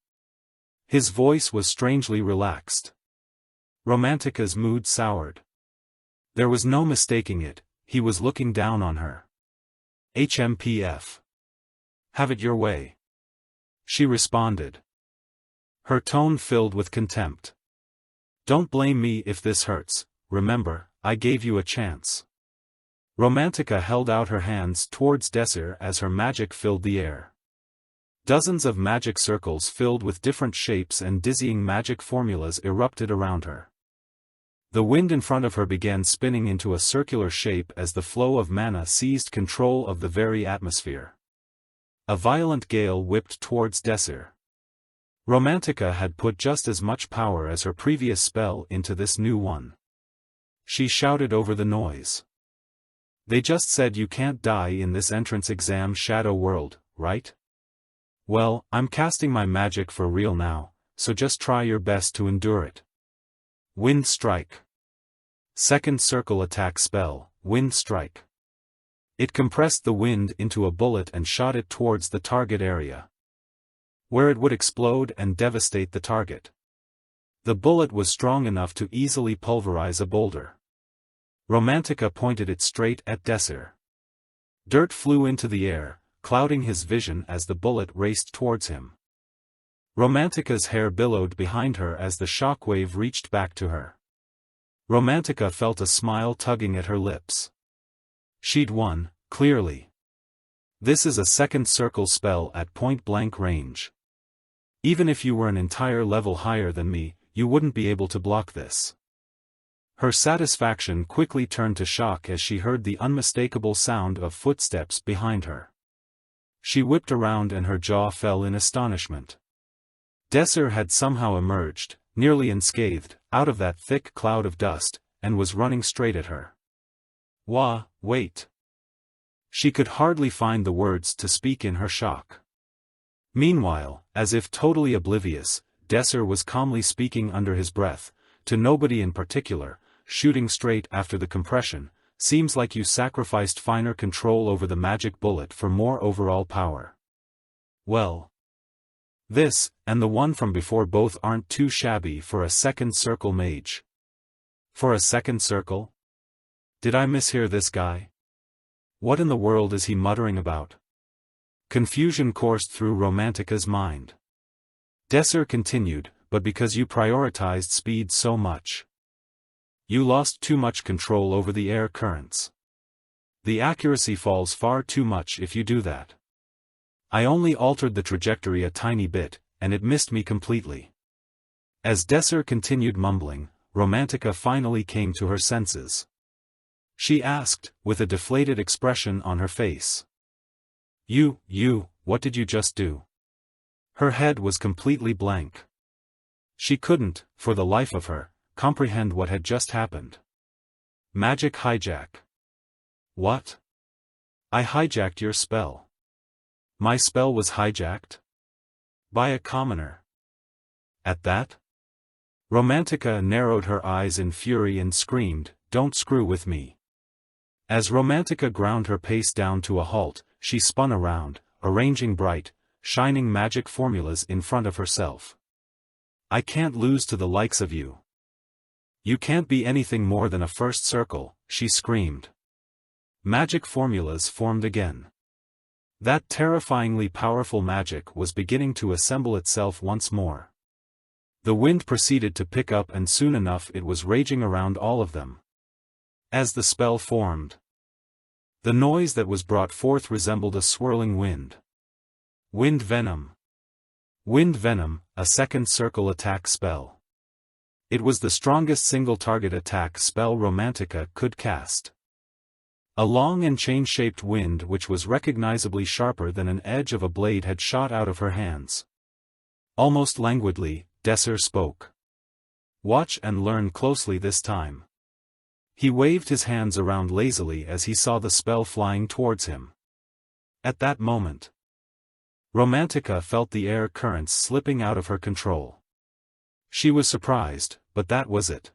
His voice was strangely relaxed. Romantica's mood soured. There was no mistaking it, he was looking down on her. HMPF. Have it your way. She responded. Her tone filled with contempt. Don't blame me if this hurts, remember, I gave you a chance. Romantica held out her hands towards Desir as her magic filled the air. Dozens of magic circles filled with different shapes and dizzying magic formulas erupted around her. The wind in front of her began spinning into a circular shape as the flow of mana seized control of the very atmosphere. A violent gale whipped towards Desir. Romantica had put just as much power as her previous spell into this new one. She shouted over the noise. "They just said you can't die in this entrance exam Shadow World, right? Well, I'm casting my magic for real now, so just try your best to endure it." Wind Strike. Second circle attack spell, Wind Strike. It compressed the wind into a bullet and shot it towards the target area, where it would explode and devastate the target. The bullet was strong enough to easily pulverize a boulder. Romantica pointed it straight at Desir. Dirt flew into the air, clouding his vision as the bullet raced towards him. Romantica's hair billowed behind her as the shockwave reached back to her. Romantica felt a smile tugging at her lips. She'd won, clearly. This is a second circle spell at point-blank range. Even if you were an entire level higher than me, you wouldn't be able to block this. Her satisfaction quickly turned to shock as she heard the unmistakable sound of footsteps behind her. She whipped around and her jaw fell in astonishment. Desir had somehow emerged, nearly unscathed, out of that thick cloud of dust, and was running straight at her. Wait. She could hardly find the words to speak in her shock. Meanwhile, as if totally oblivious, Desir was calmly speaking under his breath, to nobody in particular, shooting straight after the compression. Seems like you sacrificed finer control over the magic bullet for more overall power. Well, this, and the one from before both aren't too shabby for a second circle mage. For a second circle? Did I mishear this guy? What in the world is he muttering about? Confusion coursed through Romantica's mind. Desir continued, but because you prioritized speed so much. You lost too much control over the air currents. The accuracy falls far too much if you do that. I only altered the trajectory a tiny bit, and it missed me completely. As Desir continued mumbling, Romantica finally came to her senses. She asked, with a deflated expression on her face. What did you just do? Her head was completely blank. She couldn't, for the life of her, comprehend what had just happened. Magic hijack. What? I hijacked your spell. My spell was hijacked? By a commoner. At that? Romantica narrowed her eyes in fury and screamed, "Don't screw with me." As Romantica ground her pace down to a halt, she spun around, arranging bright, shining magic formulas in front of herself. I can't lose to the likes of you. You can't be anything more than a first circle, she screamed. Magic formulas formed again. That terrifyingly powerful magic was beginning to assemble itself once more. The wind proceeded to pick up and soon enough it was raging around all of them. As the spell formed, the noise that was brought forth resembled a swirling wind. Wind Venom. Wind Venom, a second circle attack spell. It was the strongest single-target attack spell Romantica could cast. A long and chain-shaped wind which was recognizably sharper than an edge of a blade had shot out of her hands. Almost languidly, Desir spoke. Watch and learn closely this time. He waved his hands around lazily as he saw the spell flying towards him. At that moment, Romantica felt the air currents slipping out of her control. She was surprised, but that was it.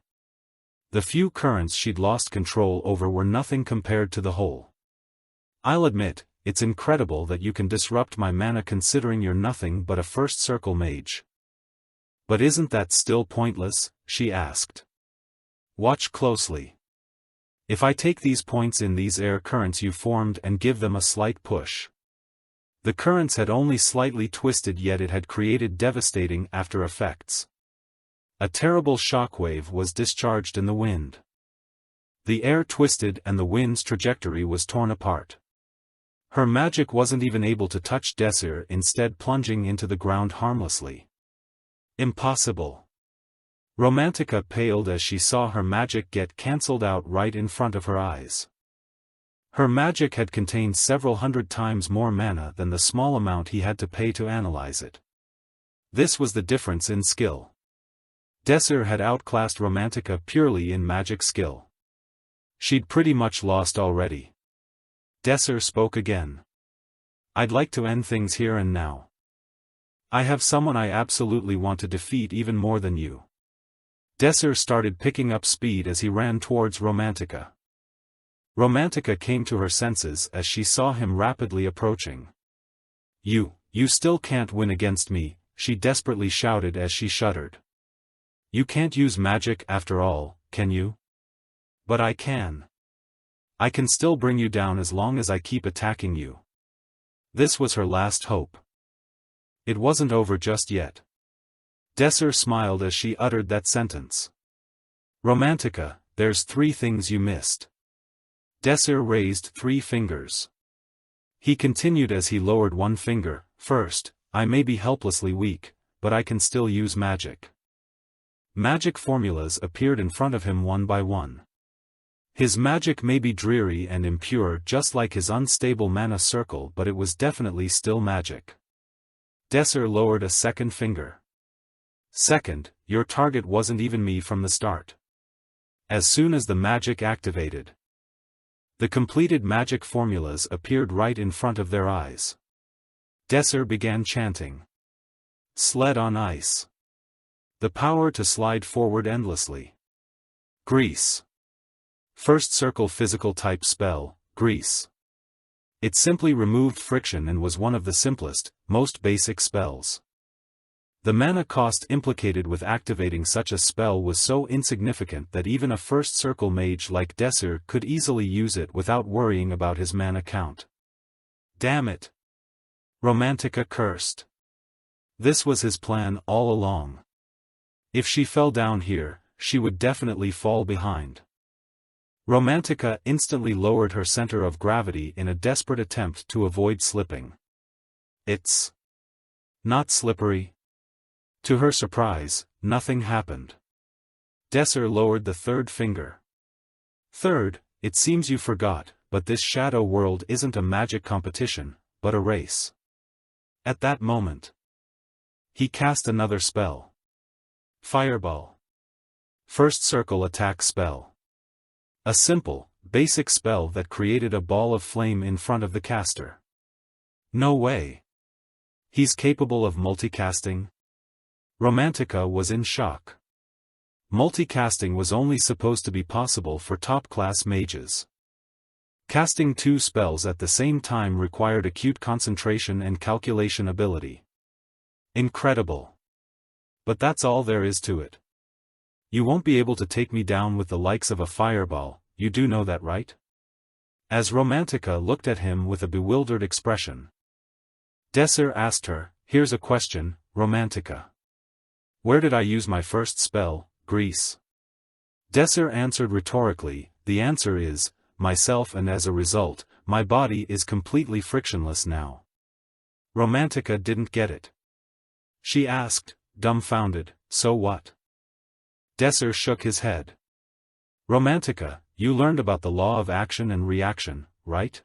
The few currents she'd lost control over were nothing compared to the whole. I'll admit, it's incredible that you can disrupt my mana considering you're nothing but a first circle mage. But isn't that still pointless? She asked. Watch closely. If I take these points in these air currents you formed and give them a slight push. The currents had only slightly twisted yet it had created devastating after effects. A terrible shockwave was discharged in the wind. The air twisted and the wind's trajectory was torn apart. Her magic wasn't even able to touch Desir, instead plunging into the ground harmlessly. Impossible. Romantica paled as she saw her magic get cancelled out right in front of her eyes. Her magic had contained several hundred times more mana than the small amount he had to pay to analyze it. This was the difference in skill. Desir had outclassed Romantica purely in magic skill. She'd pretty much lost already. Desir spoke again. I'd like to end things here and now. I have someone I absolutely want to defeat even more than you. Desir started picking up speed as he ran towards Romantica. Romantica came to her senses as she saw him rapidly approaching. You still can't win against me, she desperately shouted as she shuddered. You can't use magic after all, can you? But I can. I can still bring you down as long as I keep attacking you. This was her last hope. It wasn't over just yet. Desir smiled as she uttered that sentence. Romantica, there's 3 things you missed. Desir raised 3 fingers. He continued as he lowered one finger. First, I may be helplessly weak, but I can still use magic. Magic formulas appeared in front of him one by one. His magic may be dreary and impure just like his unstable mana circle, but it was definitely still magic. Desir lowered a second finger. Second, your target wasn't even me from the start. As soon as the magic activated, the completed magic formulas appeared right in front of their eyes. Desir began chanting. Sled on ice. The power to slide forward endlessly. Grease. First circle physical type spell, Grease. It simply removed friction and was one of the simplest, most basic spells. The mana cost implicated with activating such a spell was so insignificant that even a first circle mage like Desir could easily use it without worrying about his mana count. Damn it! Romantica cursed. This was his plan all along. If she fell down here, she would definitely fall behind. Romantica instantly lowered her center of gravity in a desperate attempt to avoid slipping. It's not slippery. To her surprise, nothing happened. Desir lowered the third finger. Third, it seems you forgot, but this shadow world isn't a magic competition, but a race. At that moment, he cast another spell. Fireball. First circle attack spell. A simple, basic spell that created a ball of flame in front of the caster. No way. He's capable of multicasting? Romantica was in shock. Multicasting was only supposed to be possible for top-class mages. Casting 2 spells at the same time required acute concentration and calculation ability. Incredible. But that's all there is to it. You won't be able to take me down with the likes of a fireball, you do know that, right? As Romantica looked at him with a bewildered expression, Desir asked her, here's a question, Romantica. Where did I use my first spell, Grease? Desir answered rhetorically, the answer is, myself, and as a result, my body is completely frictionless now. Romantica didn't get it. She asked, dumbfounded, so what? Desir shook his head. Romantica, you learned about the law of action and reaction, right?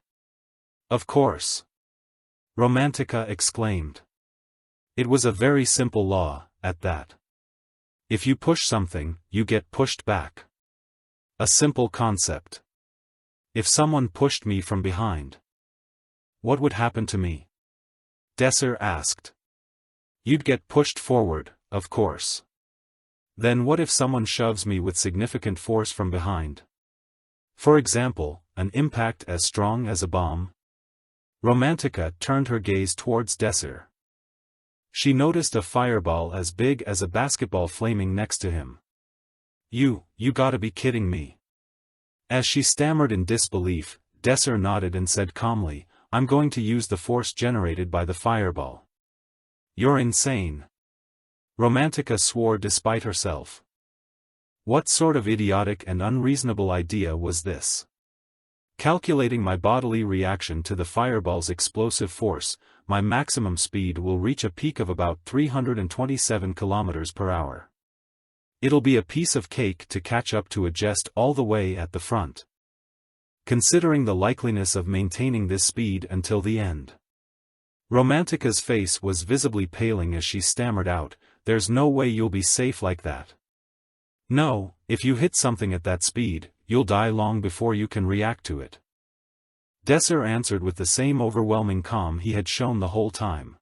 Of course. Romantica exclaimed. It was a very simple law, at that. If you push something, you get pushed back. A simple concept. If someone pushed me from behind, what would happen to me? Desir asked. You'd get pushed forward, of course. Then what if someone shoves me with significant force from behind? For example, an impact as strong as a bomb? Romantica turned her gaze towards Desir. She noticed a fireball as big as a basketball flaming next to him. You gotta be kidding me. As she stammered in disbelief, Desir nodded and said calmly, I'm going to use the force generated by the fireball. You're insane. Romantica swore despite herself. What sort of idiotic and unreasonable idea was this? Calculating my bodily reaction to the fireball's explosive force, my maximum speed will reach a peak of about 327 kilometers per hour. It'll be a piece of cake to catch up to a jest all the way at the front. Considering the likeliness of maintaining this speed until the end. Romantica's face was visibly paling as she stammered out, "There's no way you'll be safe like that." "No, if you hit something at that speed, you'll die long before you can react to it." Desser answered with the same overwhelming calm he had shown the whole time.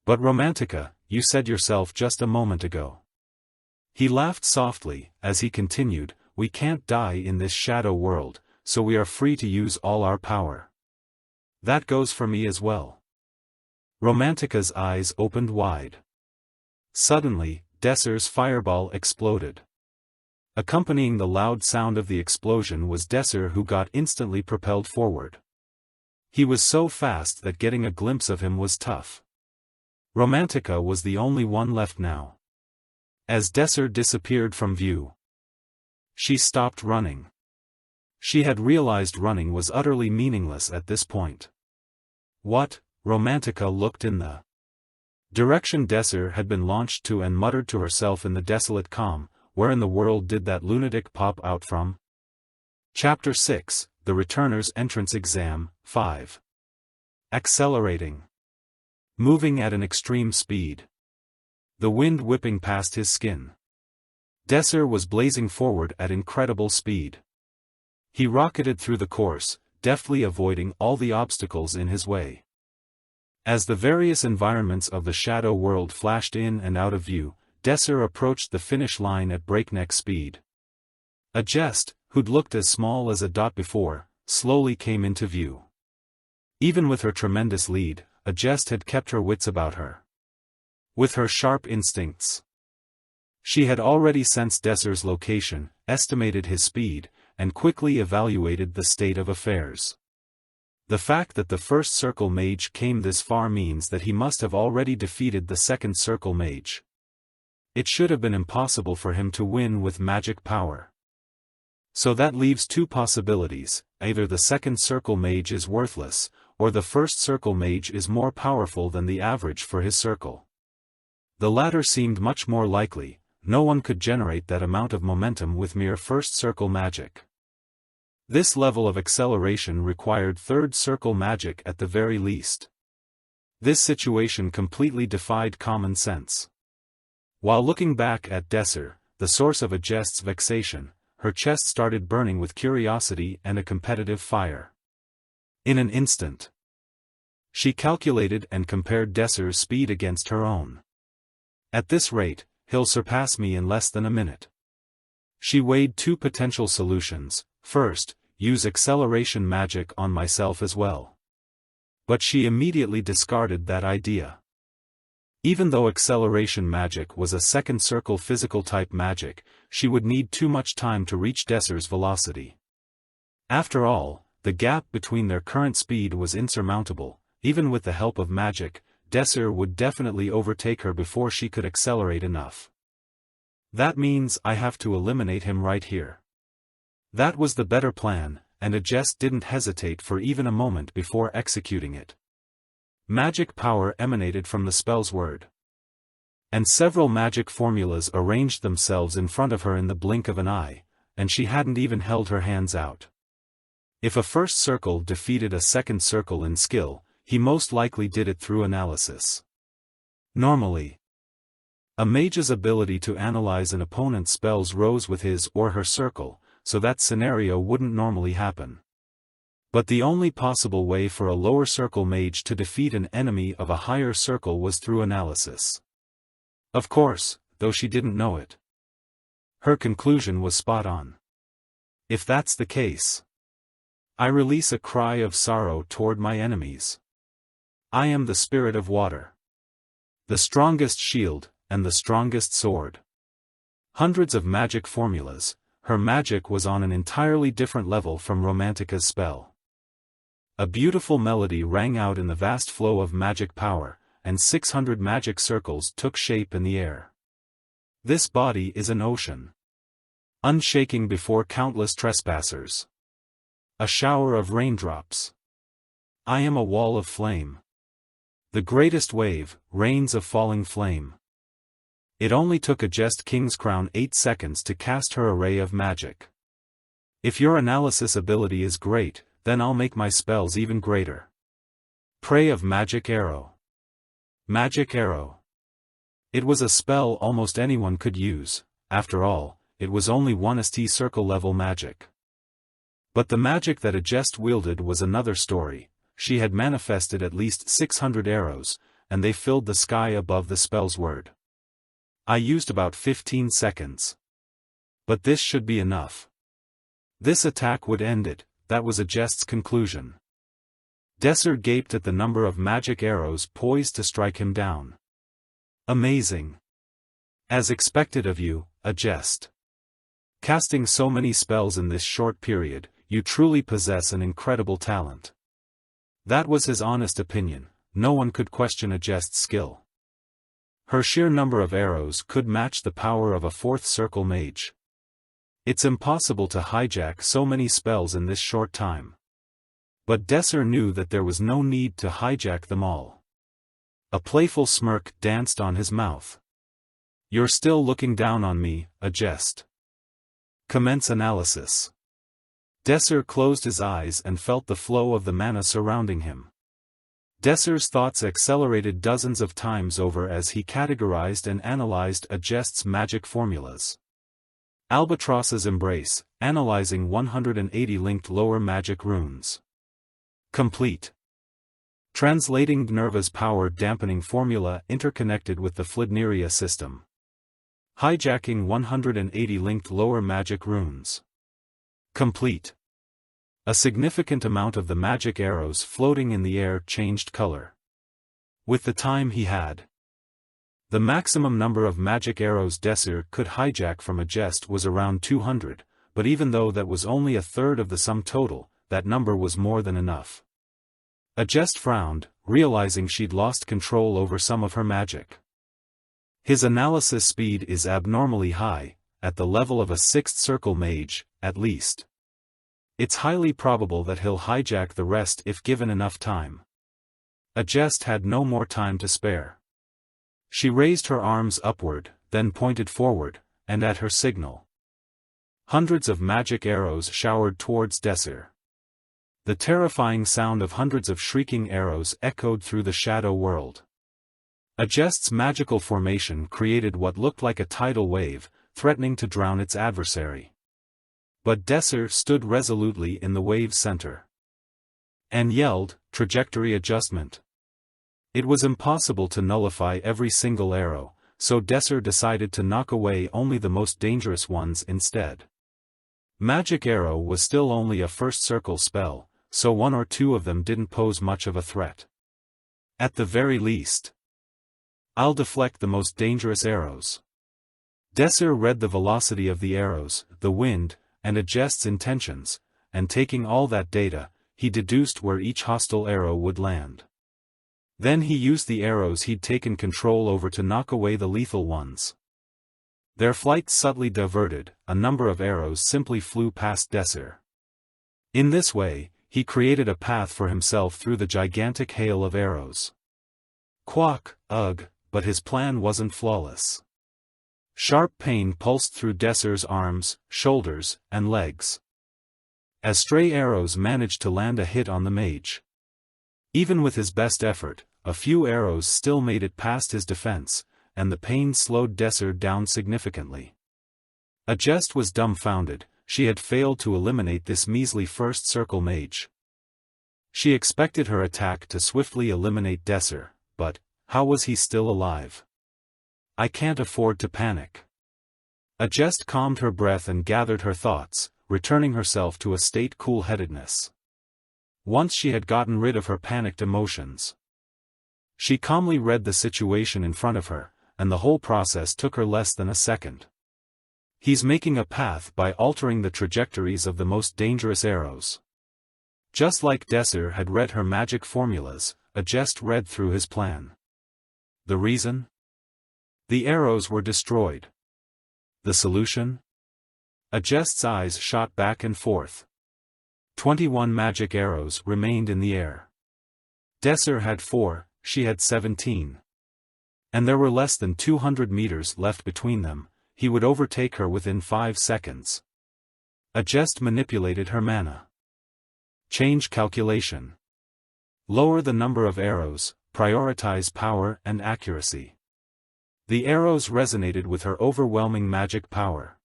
"But Romantica, you said yourself just a moment ago." He laughed softly, as he continued, "We can't die in this shadow world, so we are free to use all our power. That goes for me as well." Romantica's eyes opened wide. Suddenly, Desser's fireball exploded. Accompanying the loud sound of the explosion was Desser, who got instantly propelled forward. He was so fast that getting a glimpse of him was tough. Romantica was the only one left now. As Desser disappeared from view, she stopped running. She had realized running was utterly meaningless at this point. What? Romantica looked in the direction Desser had been launched to and muttered to herself in the desolate calm, "Where in the world did that lunatic pop out from?" Chapter 6, The Returner's Entrance Exam, 5. Accelerating. Moving at an extreme speed. The wind whipping past his skin. Desser was blazing forward at incredible speed. He rocketed through the course, deftly avoiding all the obstacles in his way. As the various environments of the shadow world flashed in and out of view, Desser approached the finish line at breakneck speed. A jest, who'd looked as small as a dot before, slowly came into view. Even with her tremendous lead, a jest had kept her wits about her. With her sharp instincts, she had already sensed Desser's location, estimated his speed, and quickly evaluated the state of affairs. The fact that the first circle mage came this far means that he must have already defeated the second circle mage. It should have been impossible for him to win with magic power. So that leaves two possibilities: either the second circle mage is worthless, or the first circle mage is more powerful than the average for his circle. The latter seemed much more likely. No one could generate that amount of momentum with mere first circle magic. This level of acceleration required third circle magic at the very least. This situation completely defied common sense. While looking back at Desser, the source of a jest's vexation, her chest started burning with curiosity and a competitive fire. In an instant, she calculated and compared Desser's speed against her own. At this rate, he'll surpass me in less than a minute. She weighed two potential solutions: first, use acceleration magic on myself as well. But she immediately discarded that idea. Even though acceleration magic was a second circle physical type magic, she would need too much time to reach Desser's velocity. After all, the gap between their current speed was insurmountable. Even with the help of magic, Desser would definitely overtake her before she could accelerate enough. That means I have to eliminate him right here. That was the better plan, and a jest didn't hesitate for even a moment before executing it. Magic power emanated from the spell's word. And several magic formulas arranged themselves in front of her in the blink of an eye, and she hadn't even held her hands out. If a first circle defeated a second circle in skill, he most likely did it through analysis. Normally, a mage's ability to analyze an opponent's spells rose with his or her circle, so that scenario wouldn't normally happen. But the only possible way for a lower circle mage to defeat an enemy of a higher circle was through analysis. Of course, though she didn't know it. Her conclusion was spot on. If that's the case, I release a cry of sorrow toward my enemies. I am the spirit of water. The strongest shield, and the strongest sword. Hundreds of magic formulas. Her magic was on an entirely different level from Romantica's spell. A beautiful melody rang out in the vast flow of magic power, and 600 magic circles took shape in the air. This body is an ocean. unshaking before countless trespassers. A shower of raindrops. I am a wall of flame. The greatest wave, rains of falling flame. It only took a Jest King's Crown 8 seconds to cast her array of magic. If your analysis ability is great, then I'll make my spells even greater. Prey of Magic Arrow. Magic Arrow. It was a spell almost anyone could use. After all, it was only 1st circle level magic. But the magic that a Jest wielded was another story. She had manifested at least 600 arrows, and they filled the sky above the spell's word. I used about 15 seconds. But this should be enough. This attack would end it, that was a Jest's conclusion. Desser gaped at the number of magic arrows poised to strike him down. Amazing. As expected of you, a Jest. Casting so many spells in this short period, you truly possess an incredible talent. That was his honest opinion. No one could question a Jest's skill. Her sheer number of arrows could match the power of a 4th circle mage. It's impossible to hijack so many spells in this short time. But Desser knew that there was no need to hijack them all. A playful smirk danced on his mouth. You're still looking down on me, a Jest. Commence analysis. Desser closed his eyes and felt the flow of the mana surrounding him. Desser's thoughts accelerated dozens of times over as he categorized and analyzed a Jest's magic formulas. Albatross's Embrace, analyzing 180 linked lower magic runes. Complete. Translating Gnerva's power dampening formula interconnected with the Flidneria system. Hijacking 180 linked lower magic runes. Complete. A significant amount of the magic arrows floating in the air changed color. With the time he had. The maximum number of magic arrows Desser could hijack from a Jest was around 200, but even though that was only a third of the sum total, that number was more than enough. A Jest frowned, realizing she'd lost control over some of her magic. His analysis speed is abnormally high, at the level of a 6th circle mage, at least. It's highly probable that he'll hijack the rest if given enough time. A Jest had no more time to spare. She raised her arms upward, then pointed forward, and at her signal. Hundreds of magic arrows showered towards Desser. The terrifying sound of hundreds of shrieking arrows echoed through the shadow world. A Jest's magical formation created what looked like a tidal wave, threatening to drown its adversary. But Desser stood resolutely in the wave's center. And yelled, "Trajectory adjustment." It was impossible to nullify every single arrow, so Desser decided to knock away only the most dangerous ones instead. Magic Arrow was still only a 1st circle spell, so 1 or 2 of them didn't pose much of a threat. At the very least, I'll deflect the most dangerous arrows. Desser read the velocity of the arrows, the wind, and a Jest's intentions, and taking all that data, he deduced where each hostile arrow would land. Then he used the arrows he'd taken control over to knock away the lethal ones. Their flight subtly diverted, a number of arrows simply flew past Desser. In this way, he created a path for himself through the gigantic hail of arrows. Quack, ugh, but his plan wasn't flawless. Sharp pain pulsed through Desser's arms, shoulders, and legs. As stray arrows managed to land a hit on the mage. Even with his best effort, a few arrows still made it past his defense, and the pain slowed Desser down significantly. A Jest was dumbfounded. She had failed to eliminate this measly 1st circle mage. She expected her attack to swiftly eliminate Desser, but how was he still alive? I can't afford to panic. A Jest calmed her breath and gathered her thoughts, returning herself to a state cool-headedness. Once she had gotten rid of her panicked emotions, she calmly read the situation in front of her, and the whole process took her less than a second. He's making a path by altering the trajectories of the most dangerous arrows. Just like Desser had read her magic formulas, a Jest read through his plan. The reason? The arrows were destroyed. The solution? A jest's eyes shot back and forth. 21 magic arrows remained in the air. Desser had 4, she had 17. And there were less than 200 meters left between them. He would overtake her within 5 seconds. A jest manipulated her mana. Change calculation. Lower the number of arrows, prioritize power and accuracy. The arrows resonated with her overwhelming magic power.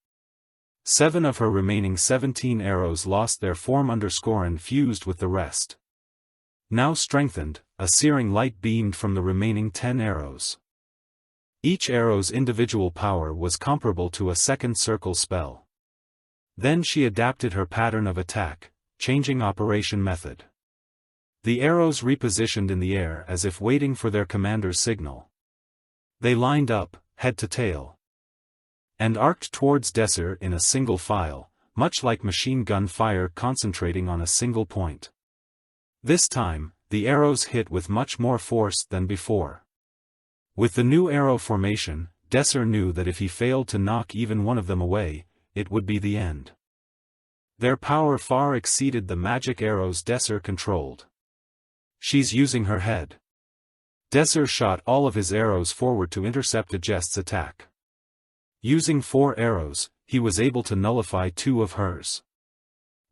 7 of her remaining 17 arrows lost their form and fused with the rest. Now strengthened, a searing light beamed from the remaining 10 arrows. Each arrow's individual power was comparable to a second circle spell. Then she adapted her pattern of attack, changing operation method. The arrows repositioned in the air as if waiting for their commander's signal. They lined up, head to tail, and arced towards Desser in a single file, much like machine gun fire concentrating on a single point. This time, the arrows hit with much more force than before. With the new arrow formation, Desser knew that if he failed to knock even one of them away, it would be the end. Their power far exceeded the magic arrows Desser controlled. She's using her head. Desser shot all of his arrows forward to intercept a jest's attack. Using 4 arrows, he was able to nullify 2 of hers.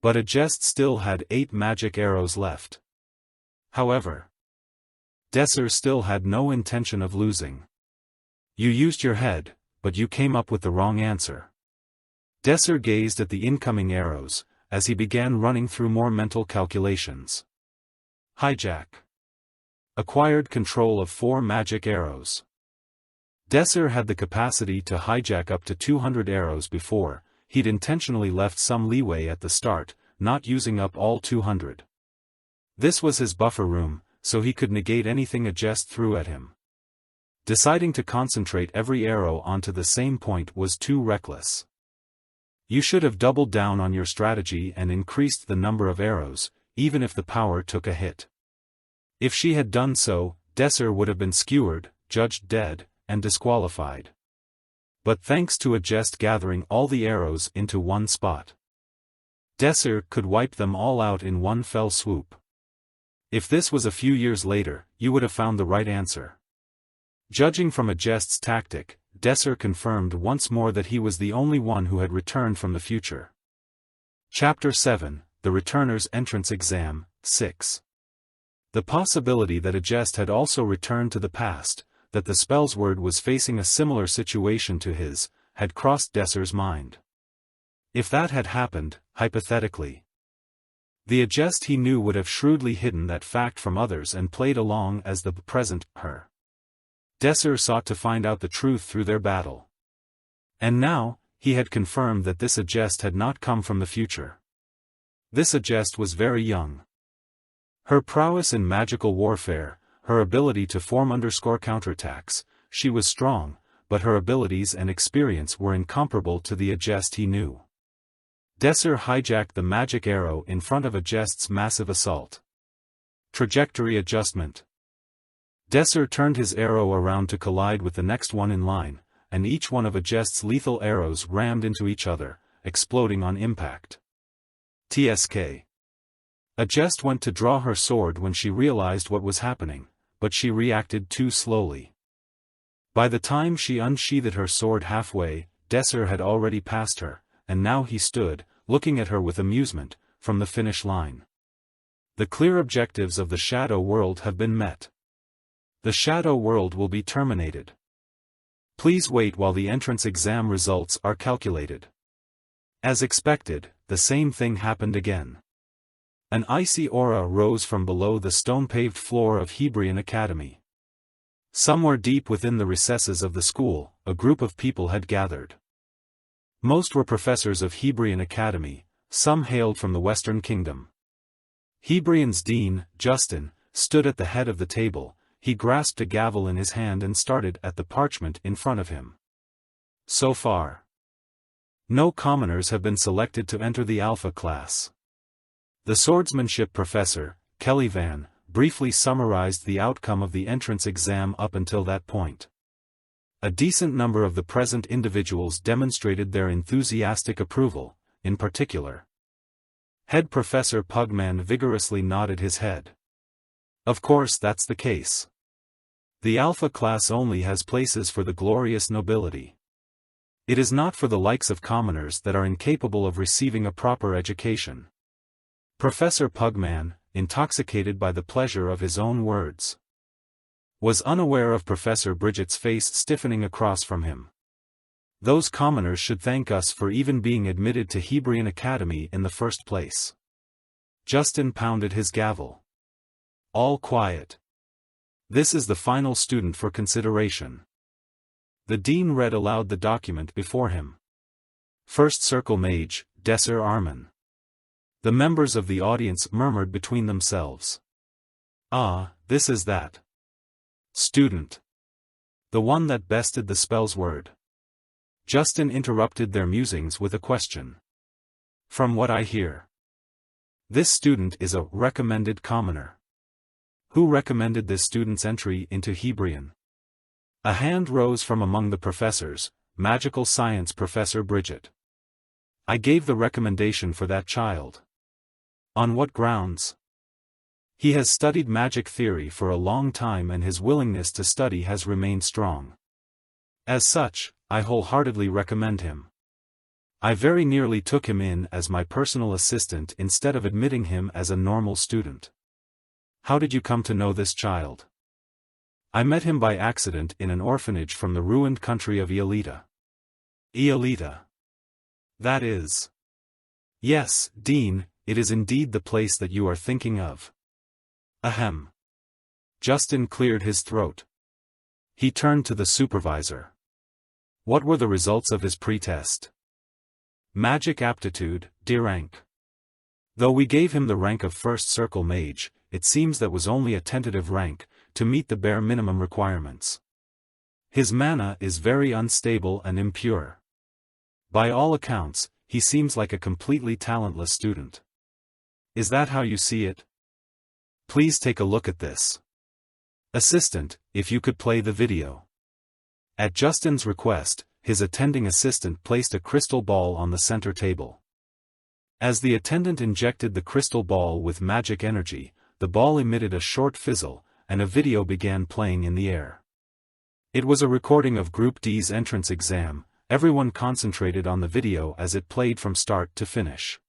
But a jest still had 8 magic arrows left. However, Desser still had no intention of losing. You used your head, but you came up with the wrong answer. Desser gazed at the incoming arrows, as he began running through more mental calculations. Hijack. Acquired control of 4 magic arrows. Desser had the capacity to hijack up to 200 arrows before. He'd intentionally left some leeway at the start, not using up all 200. This was his buffer room, so he could negate anything a jest threw at him. Deciding to concentrate every arrow onto the same point was too reckless. You should have doubled down on your strategy and increased the number of arrows, even if the power took a hit. If she had done so, Desser would have been skewered, judged dead, and disqualified. But thanks to a jest gathering all the arrows into one spot, Desser could wipe them all out in one fell swoop. If this was a few years later, you would have found the right answer. Judging from a jest's tactic, Desser confirmed once more that he was the only one who had returned from the future. Chapter 7, The Returner's Entrance Exam, 6. The possibility that a jest had also returned to the past, that the Spellsword was facing a similar situation to his, had crossed Desser's mind. If that had happened, hypothetically, the Agest he knew would have shrewdly hidden that fact from others and played along as the present her. Desser sought to find out the truth through their battle. And now, he had confirmed that this Agest had not come from the future. This Agest was very young. Her prowess in magical warfare, her ability to form counterattacks, she was strong, but her abilities and experience were incomparable to the Agest he knew. Desser hijacked the magic arrow in front of Agest's massive assault. Trajectory adjustment. Desser turned his arrow around to collide with the next one in line, and each one of Agest's lethal arrows rammed into each other, exploding on impact. TSK. Agest went to draw her sword when she realized what was happening, but she reacted too slowly. By the time she unsheathed her sword halfway, Desser had already passed her, and now he stood, looking at her with amusement, from the finish line. The clear objectives of the Shadow World have been met. The Shadow World will be terminated. Please wait while the entrance exam results are calculated. As expected, the same thing happened again. An icy aura rose from below the stone-paved floor of Hebrian Academy. Somewhere deep within the recesses of the school, a group of people had gathered. Most were professors of Hebrian Academy, some hailed from the Western Kingdom. Hebrian's dean, Justin, stood at the head of the table. He grasped a gavel in his hand and started at the parchment in front of him. So far, no commoners have been selected to enter the Alpha class. The swordsmanship professor, Kelly Van, briefly summarized the outcome of the entrance exam up until that point. A decent number of the present individuals demonstrated their enthusiastic approval, in particular. Head Professor Pugman vigorously nodded his head. Of course that's the case. The Alpha class only has places for the glorious nobility. It is not for the likes of commoners that are incapable of receiving a proper education. Professor Pugman, intoxicated by the pleasure of his own words, was unaware of Professor Bridget's face stiffening across from him. Those commoners should thank us for even being admitted to Hebrian Academy in the first place. Justin pounded his gavel. All quiet. This is the final student for consideration. The dean read aloud the document before him. First Circle Mage, Desser Armin. The members of the audience murmured between themselves. Ah, this is that student. The one that bested the spell's word. Justin interrupted their musings with a question. From what I hear, this student is a recommended commoner. Who recommended this student's entry into Hebrian? A hand rose from among the professors, Magical Science Professor Bridget. I gave the recommendation for that child. On what grounds? He has studied magic theory for a long time and his willingness to study has remained strong. As such, I wholeheartedly recommend him. I very nearly took him in as my personal assistant instead of admitting him as a normal student. How did you come to know this child? I met him by accident in an orphanage from the ruined country of Iolita. Iolita. That is. Yes, Dean, it is indeed the place that you are thinking of. Ahem. Justin cleared his throat. He turned to the supervisor. What were the results of his pretest? Magic aptitude, D rank. Though we gave him the rank of First Circle Mage, it seems that was only a tentative rank, to meet the bare minimum requirements. His mana is very unstable and impure. By all accounts, he seems like a completely talentless student. Is that how you see it? Please take a look at this. Assistant, if you could play the video. At Justin's request, his attending assistant placed a crystal ball on the center table. As the attendant injected the crystal ball with magic energy, the ball emitted a short fizzle, and a video began playing in the air. It was a recording of Group D's entrance exam. Everyone concentrated on the video as it played from start to finish.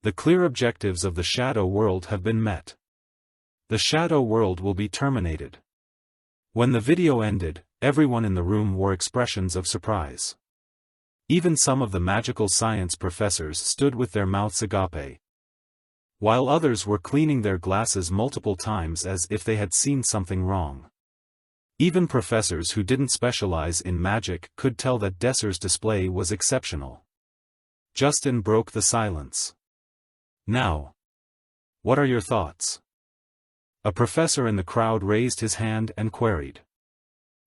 The clear objectives of the Shadow World have been met. The Shadow World will be terminated. When the video ended, everyone in the room wore expressions of surprise. Even some of the magical science professors stood with their mouths agape, while others were cleaning their glasses multiple times as if they had seen something wrong. Even professors who didn't specialize in magic could tell that Desser's display was exceptional. Justin broke the silence. Now, what are your thoughts? A professor in the crowd raised his hand and queried.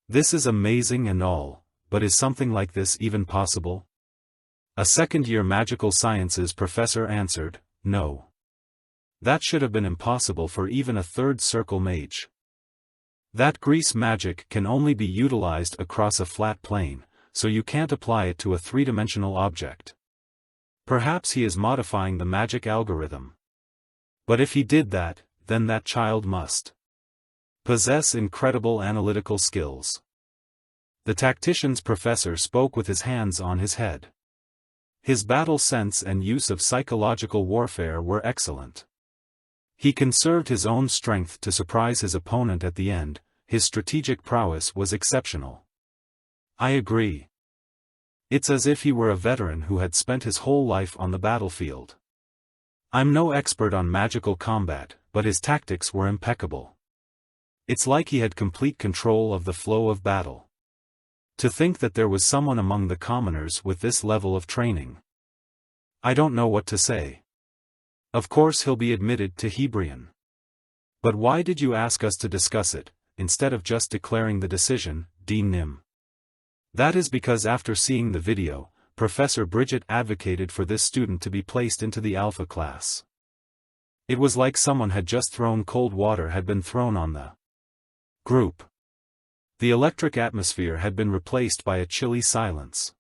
This is amazing and all, but is something like this even possible? A second-year magical sciences professor answered, no. That should have been impossible for even a third circle mage. That grease magic can only be utilized across a flat plane, so you can't apply it to a three-dimensional object. Perhaps he is modifying the magic algorithm. But if he did that, then that child must possess incredible analytical skills. The tactician's professor spoke with his hands on his head. His battle sense and use of psychological warfare were excellent. He conserved his own strength to surprise his opponent at the end. His strategic prowess was exceptional. I agree. It's as if he were a veteran who had spent his whole life on the battlefield. I'm no expert on magical combat, but his tactics were impeccable. It's like he had complete control of the flow of battle. To think that there was someone among the commoners with this level of training. I don't know what to say. Of course he'll be admitted to Hebrian. But why did you ask us to discuss it, instead of just declaring the decision, Dean Nim? That is because after seeing the video, Professor Bridget advocated for this student to be placed into the Alpha class. It was like someone had just thrown cold water had been thrown on the group. The electric atmosphere had been replaced by a chilly silence.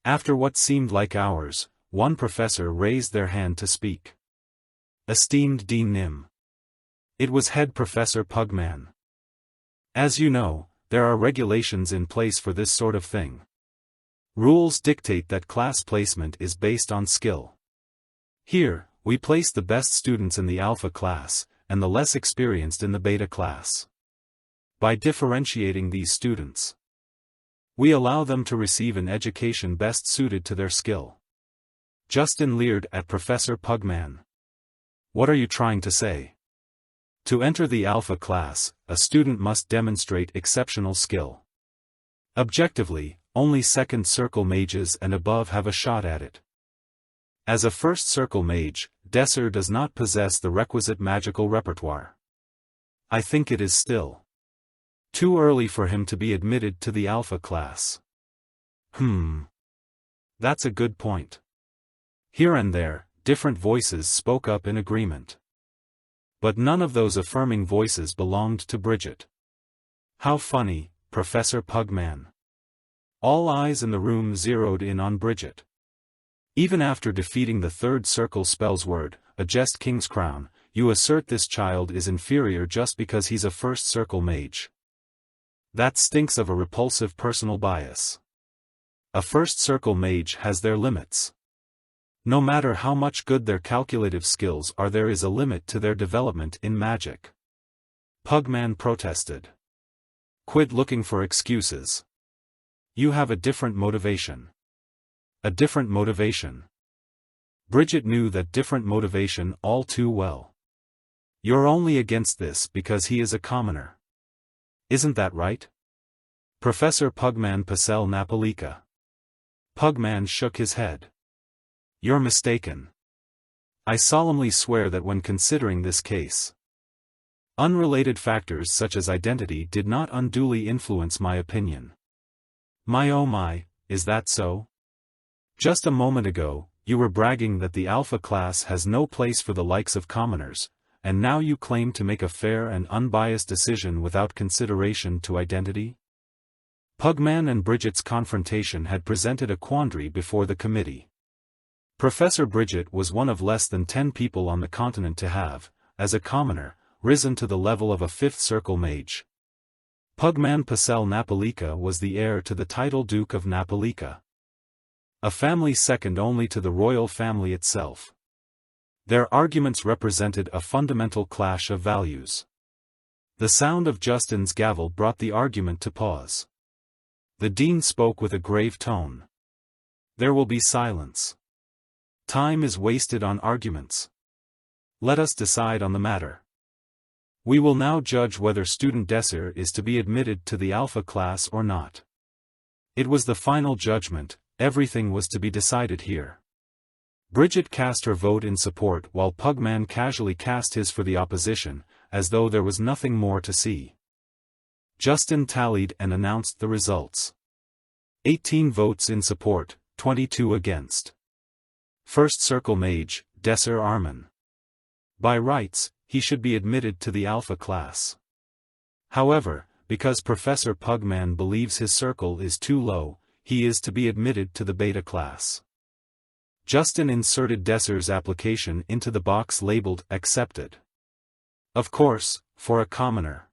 After what seemed like hours, one professor raised their hand to speak. Esteemed Dean Nim. It was Head Professor Pugman. As you know, there are regulations in place for this sort of thing. Rules dictate that class placement is based on skill. Here, we place the best students in the alpha class, and the less experienced in the beta class. By differentiating these students, we allow them to receive an education best suited to their skill. Justin leered at Professor Pugman. What are you trying to say? To enter the alpha class, a student must demonstrate exceptional skill. Objectively, only second circle mages and above have a shot at it. As a first circle mage, Desser does not possess the requisite magical repertoire. I think it is still too early for him to be admitted to the alpha class. That's a good point. Here and there, different voices spoke up in agreement. But none of those affirming voices belonged to Bridget. How funny, Professor Pugman. All eyes in the room zeroed in on Bridget. Even after defeating the third circle spell's word, a jest king's crown, you assert this child is inferior just because he's a first circle mage. That stinks of a repulsive personal bias. A first circle mage has their limits. No matter how much good their calculative skills are, there is a limit to their development in magic. Pugman protested. Quit looking for excuses. You have a different motivation. A different motivation. Bridget knew that different motivation all too well. You're only against this because he is a commoner. Isn't that right? Professor Pugman Pasel Napalika. Pugman shook his head. You're mistaken. I solemnly swear that when considering this case, unrelated factors such as identity did not unduly influence my opinion. My oh my, is that so? Just a moment ago, you were bragging that the alpha class has no place for the likes of commoners, and now you claim to make a fair and unbiased decision without consideration to identity? Pugman and Bridget's confrontation had presented a quandary before the committee. Professor Bridget was one of less than 10 people on the continent to have, as a commoner, risen to the level of a fifth circle mage. Pugman Pasel Napalika was the heir to the title Duke of Napalika. A family second only to the royal family itself. Their arguments represented a fundamental clash of values. The sound of Justin's gavel brought the argument to pause. The dean spoke with a grave tone. There will be silence. Time is wasted on arguments. Let us decide on the matter. We will now judge whether student Desser is to be admitted to the alpha class or not. It was the final judgment, everything was to be decided here. Bridget cast her vote in support while Pugman casually cast his for the opposition, as though there was nothing more to see. Justin tallied and announced the results. 18 votes in support, 22 against. First circle mage, Desser Arman. By rights, he should be admitted to the alpha class. However, because Professor Pugman believes his circle is too low, he is to be admitted to the beta class. Justin inserted Desser's application into the box labeled Accepted. Of course, for a commoner.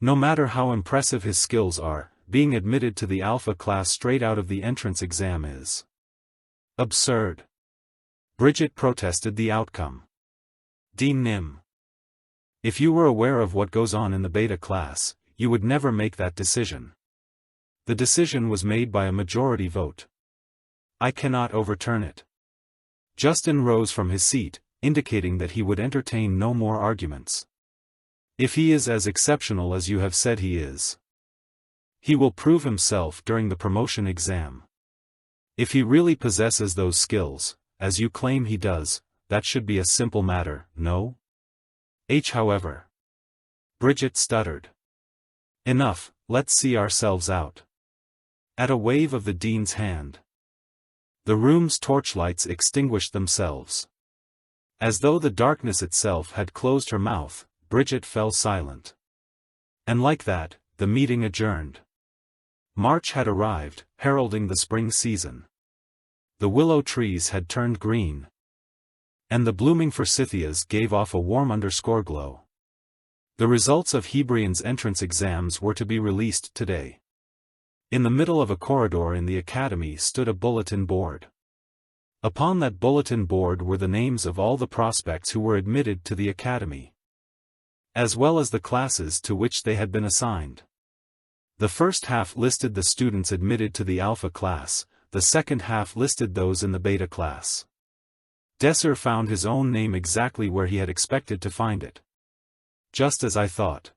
No matter how impressive his skills are, being admitted to the alpha class straight out of the entrance exam is absurd. Bridget protested the outcome. Dean Nim. If you were aware of what goes on in the beta class, you would never make that decision. The decision was made by a majority vote. I cannot overturn it. Justin rose from his seat, indicating that he would entertain no more arguments. If he is as exceptional as you have said he is, he will prove himself during the promotion exam. If he really possesses those skills, as you claim he does, that should be a simple matter, no? However. Bridget stuttered. Enough, let's see ourselves out. At a wave of the dean's hand, the room's torchlights extinguished themselves. As though the darkness itself had closed her mouth, Bridget fell silent. And like that, the meeting adjourned. March had arrived, heralding the spring season. The willow trees had turned green, and the blooming forsythias gave off a warm glow. The results of Hebrion's entrance exams were to be released today. In the middle of a corridor in the academy stood a bulletin board. Upon that bulletin board were the names of all the prospects who were admitted to the academy, as well as the classes to which they had been assigned. The first half listed the students admitted to the Alpha class, the second half listed those in the Beta class. Desser found his own name exactly where he had expected to find it. Just as I thought.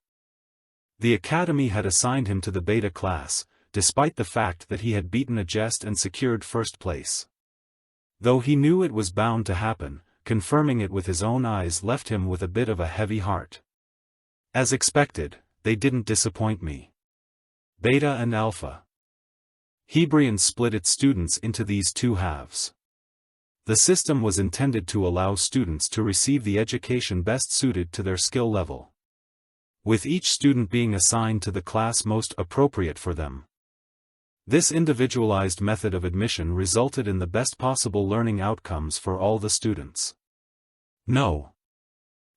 The academy had assigned him to the Beta class, despite the fact that he had beaten a jest and secured first place. Though he knew it was bound to happen, confirming it with his own eyes left him with a bit of a heavy heart. As expected, they didn't disappoint me. Beta and Alpha. Hebrion split its students into these two halves. The system was intended to allow students to receive the education best suited to their skill level, with each student being assigned to the class most appropriate for them. This individualized method of admission resulted in the best possible learning outcomes for all the students. No.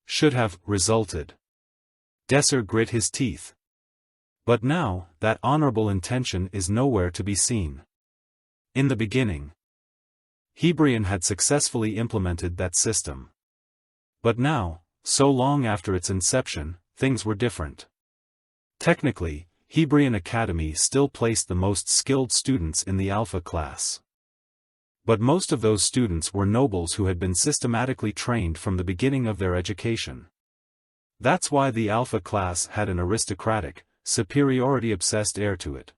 Should have resulted. Desser grit his teeth. But now, that honorable intention is nowhere to be seen. In the beginning, Hebrion had successfully implemented that system. But now, so long after its inception, things were different. Technically, Hebrion Academy still placed the most skilled students in the Alpha class. But most of those students were nobles who had been systematically trained from the beginning of their education. That's why the Alpha class had an aristocratic, superiority-obsessed air to it.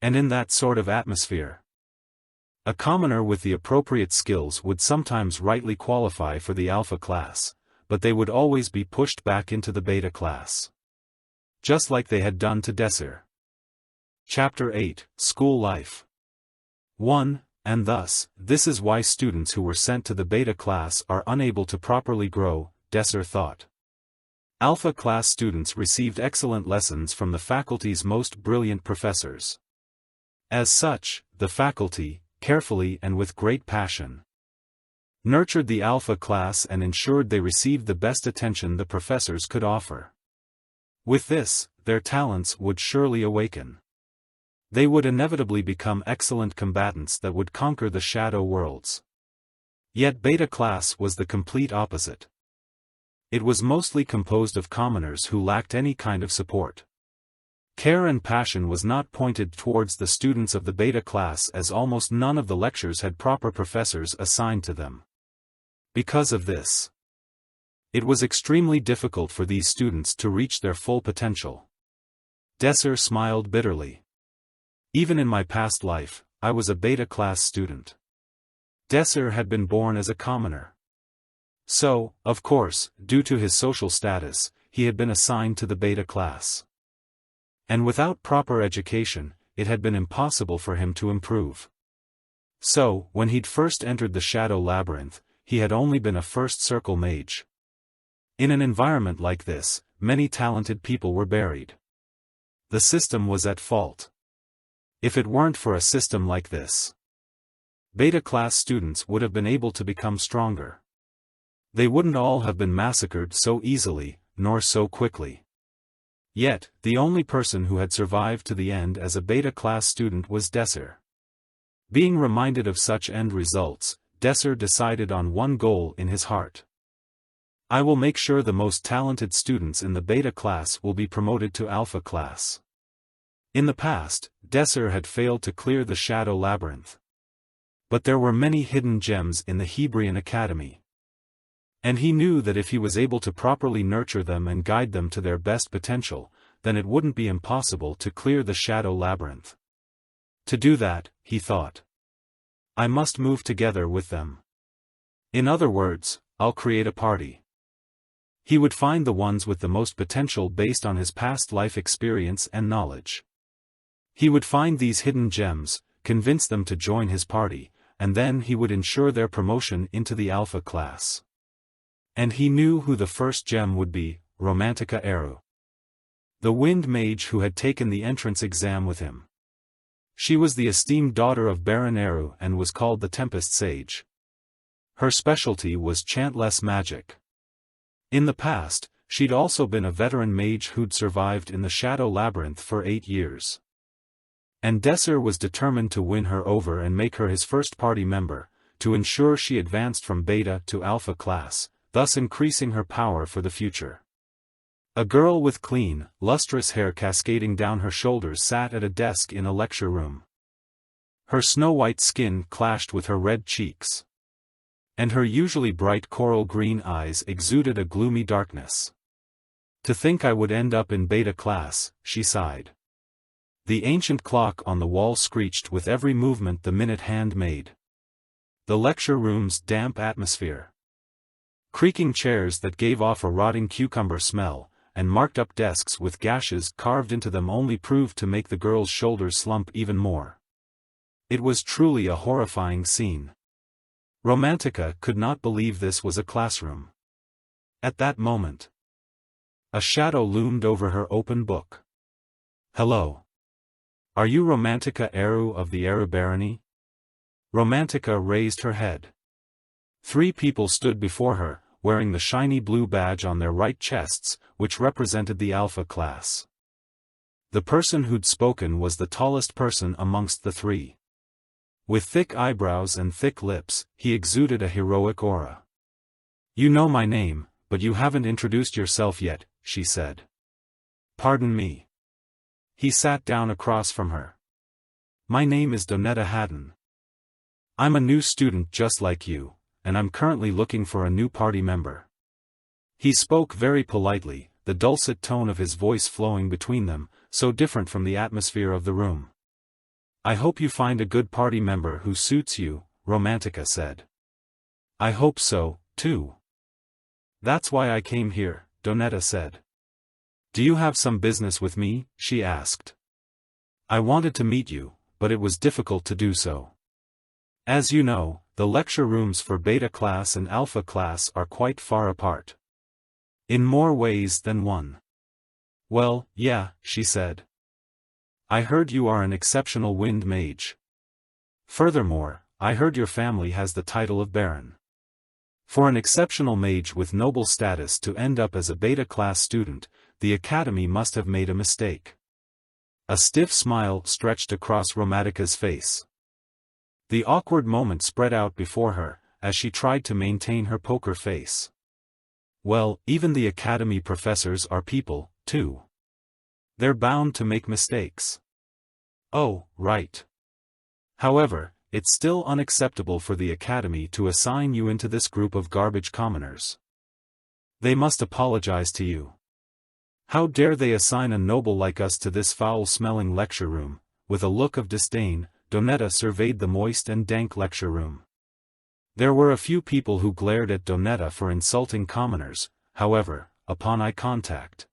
And in that sort of atmosphere, a commoner with the appropriate skills would sometimes rightly qualify for the Alpha class, but they would always be pushed back into the Beta class. Just like they had done to Desser. Chapter 8, School Life 1. And thus, this is why students who were sent to the Beta class are unable to properly grow, Desser thought. Alpha class students received excellent lessons from the faculty's most brilliant professors. As such, the faculty, carefully and with great passion, nurtured the Alpha class and ensured they received the best attention the professors could offer. With this, their talents would surely awaken. They would inevitably become excellent combatants that would conquer the shadow worlds. Yet Beta class was the complete opposite. It was mostly composed of commoners who lacked any kind of support. Care and passion was not pointed towards the students of the Beta class, as almost none of the lectures had proper professors assigned to them. Because of this, it was extremely difficult for these students to reach their full potential. Desser smiled bitterly. Even in my past life, I was a Beta class student. Desser had been born as a commoner. So, of course, due to his social status, he had been assigned to the Beta class. And without proper education, it had been impossible for him to improve. So, when he'd first entered the Shadow Labyrinth, he had only been a first circle mage. In an environment like this, many talented people were buried. The system was at fault. If it weren't for a system like this, Beta class students would have been able to become stronger. They wouldn't all have been massacred so easily, nor so quickly. Yet, the only person who had survived to the end as a Beta class student was Desser. Being reminded of such end results, Desser decided on one goal in his heart. I will make sure the most talented students in the Beta class will be promoted to Alpha class. In the past, Desser had failed to clear the Shadow Labyrinth. But there were many hidden gems in the Hebrion Academy. And he knew that if he was able to properly nurture them and guide them to their best potential, then it wouldn't be impossible to clear the Shadow Labyrinth. To do that, he thought, I must move together with them. In other words, I'll create a party. He would find the ones with the most potential based on his past life experience and knowledge. He would find these hidden gems, convince them to join his party, and then he would ensure their promotion into the Alpha class. And he knew who the first gem would be, Romantica Eru. the wind mage who had taken the entrance exam with him. She was the esteemed daughter of Baron Eru and was called the Tempest Sage. Her specialty was chantless magic. In the past, she'd also been a veteran mage who'd survived in the Shadow Labyrinth for 8 years. And Desser was determined to win her over and make her his first party member, to ensure she advanced from beta to alpha class, thus increasing her power for the future. A girl with clean, lustrous hair cascading down her shoulders sat at a desk in a lecture room. Her snow-white skin clashed with her red cheeks, and her usually bright coral green eyes exuded a gloomy darkness. To think I would end up in beta class, she sighed. The ancient clock on the wall screeched with every movement the minute hand made. The lecture room's damp atmosphere, creaking chairs that gave off a rotting cucumber smell, and marked-up desks with gashes carved into them only proved to make the girl's shoulders slump even more. It was truly a horrifying scene. Romantica could not believe this was a classroom. At that moment, a shadow loomed over her open book. "Hello. Are you Romantica Eru of the Eru Barony?" Romantica raised her head. 3 people stood before her, wearing the shiny blue badge on their right chests, which represented the Alpha class. The person who'd spoken was the tallest person amongst the 3. With thick eyebrows and thick lips, he exuded a heroic aura. "You know my name, but you haven't introduced yourself yet," she said. "Pardon me." He sat down across from her. "My name is Donetta Haddon. I'm a new student just like you, and I'm currently looking for a new party member." He spoke very politely, the dulcet tone of his voice flowing between them, so different from the atmosphere of the room. "I hope you find a good party member who suits you," Romantica said. "I hope so, too. That's why I came here," Donetta said. "Do you have some business with me?" she asked. "I wanted to meet you, but it was difficult to do so. As you know, the lecture rooms for beta class and alpha class are quite far apart. In more ways than one." "Well, yeah," she said. "I heard you are an exceptional wind mage. Furthermore, I heard your family has the title of Baron. For an exceptional mage with noble status to end up as a beta class student, the academy must have made a mistake." A stiff smile stretched across Romantica's face. The awkward moment spread out before her, as she tried to maintain her poker face. "Well, even the academy professors are people, too. They're bound to make mistakes." "Oh, right. However, it's still unacceptable for the academy to assign you into this group of garbage commoners. They must apologize to you. How dare they assign a noble like us to this foul-smelling lecture room?" With a look of disdain, Donetta surveyed the moist and dank lecture room. There were a few people who glared at Donetta for insulting commoners, however, upon eye contact,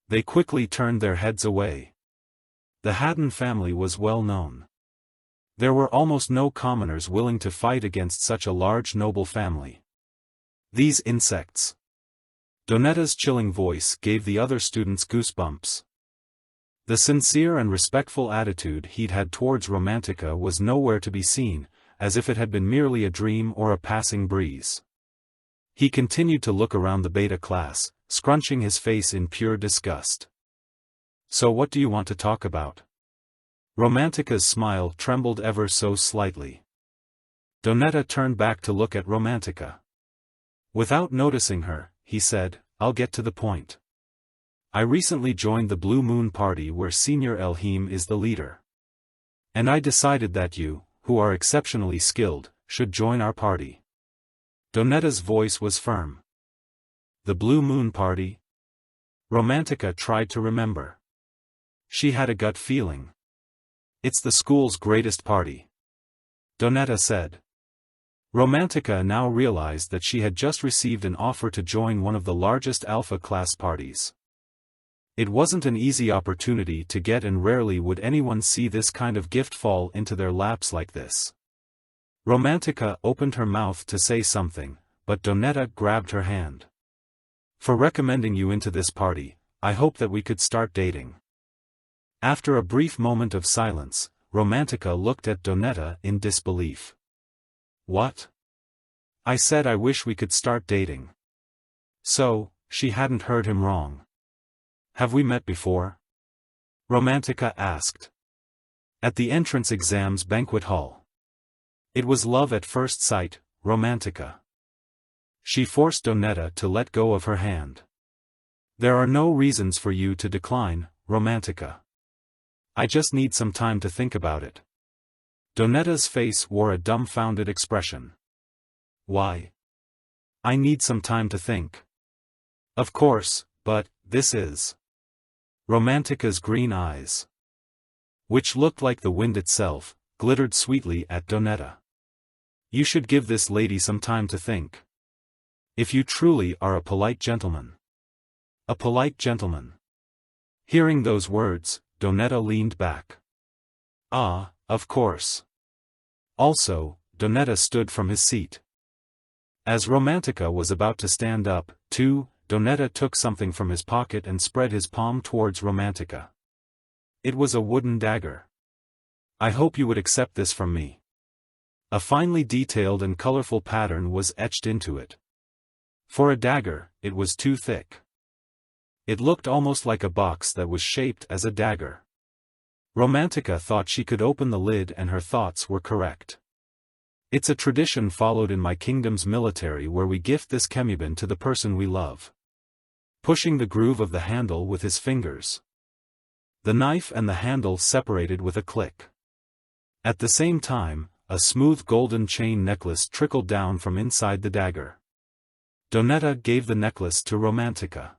they quickly turned their heads away. The Haddon family was well known. There were almost no commoners willing to fight against such a large noble family. "These insects." Donetta's chilling voice gave the other students goosebumps. The sincere and respectful attitude he'd had towards Romantica was nowhere to be seen, as if it had been merely a dream or a passing breeze. He continued to look around the beta class, scrunching his face in pure disgust. "So what do you want to talk about?" Romantica's smile trembled ever so slightly. Donetta turned back to look at Romantica. Without noticing her, he said, "I'll get to the point. I recently joined the Blue Moon Party where Senior Elhim is the leader. And I decided that you, who are exceptionally skilled, should join our party." Donetta's voice was firm. "The Blue Moon Party?" Romantica tried to remember. She had a gut feeling. "It's the school's greatest party," Donetta said. Romantica now realized that she had just received an offer to join one of the largest alpha class parties. It wasn't an easy opportunity to get, and rarely would anyone see this kind of gift fall into their laps like this. Romantica opened her mouth to say something, but Donetta grabbed her hand. "For recommending you into this party, I hope that we could start dating. After a brief moment of silence, Romantica looked at Donetta in disbelief. What? I said I wish we could start dating. So, she hadn't heard him wrong. Have we met before? Romantica asked. At the entrance exams banquet hall. It was love at first sight, Romantica. She forced Donetta to let go of her hand. There are no reasons for you to decline, Romantica. I just need some time to think about it. Donetta's face wore a dumbfounded expression. Why? I need some time to think. Of course, but, this is. Romantica's green eyes, which looked like the wind itself, glittered sweetly at Donetta. You should give this lady some time to think. If you truly are a polite gentleman. A polite gentleman. Hearing those words, Donetta leaned back. Ah, of course. Also, Donetta stood from his seat. As Romantica was about to stand up, too, Donetta took something from his pocket and spread his palm towards Romantica. It was a wooden dagger. I hope you would accept this from me. A finely detailed and colorful pattern was etched into it. For a dagger, it was too thick. It looked almost like a box that was shaped as a dagger. Romantica thought she could open the lid, and her thoughts were correct. It's a tradition followed in my kingdom's military where we gift this chemibin to the person we love. Pushing the groove of the handle with his fingers. The knife and the handle separated with a click. At the same time, a smooth golden chain necklace trickled down from inside the dagger. Donetta gave the necklace to Romantica.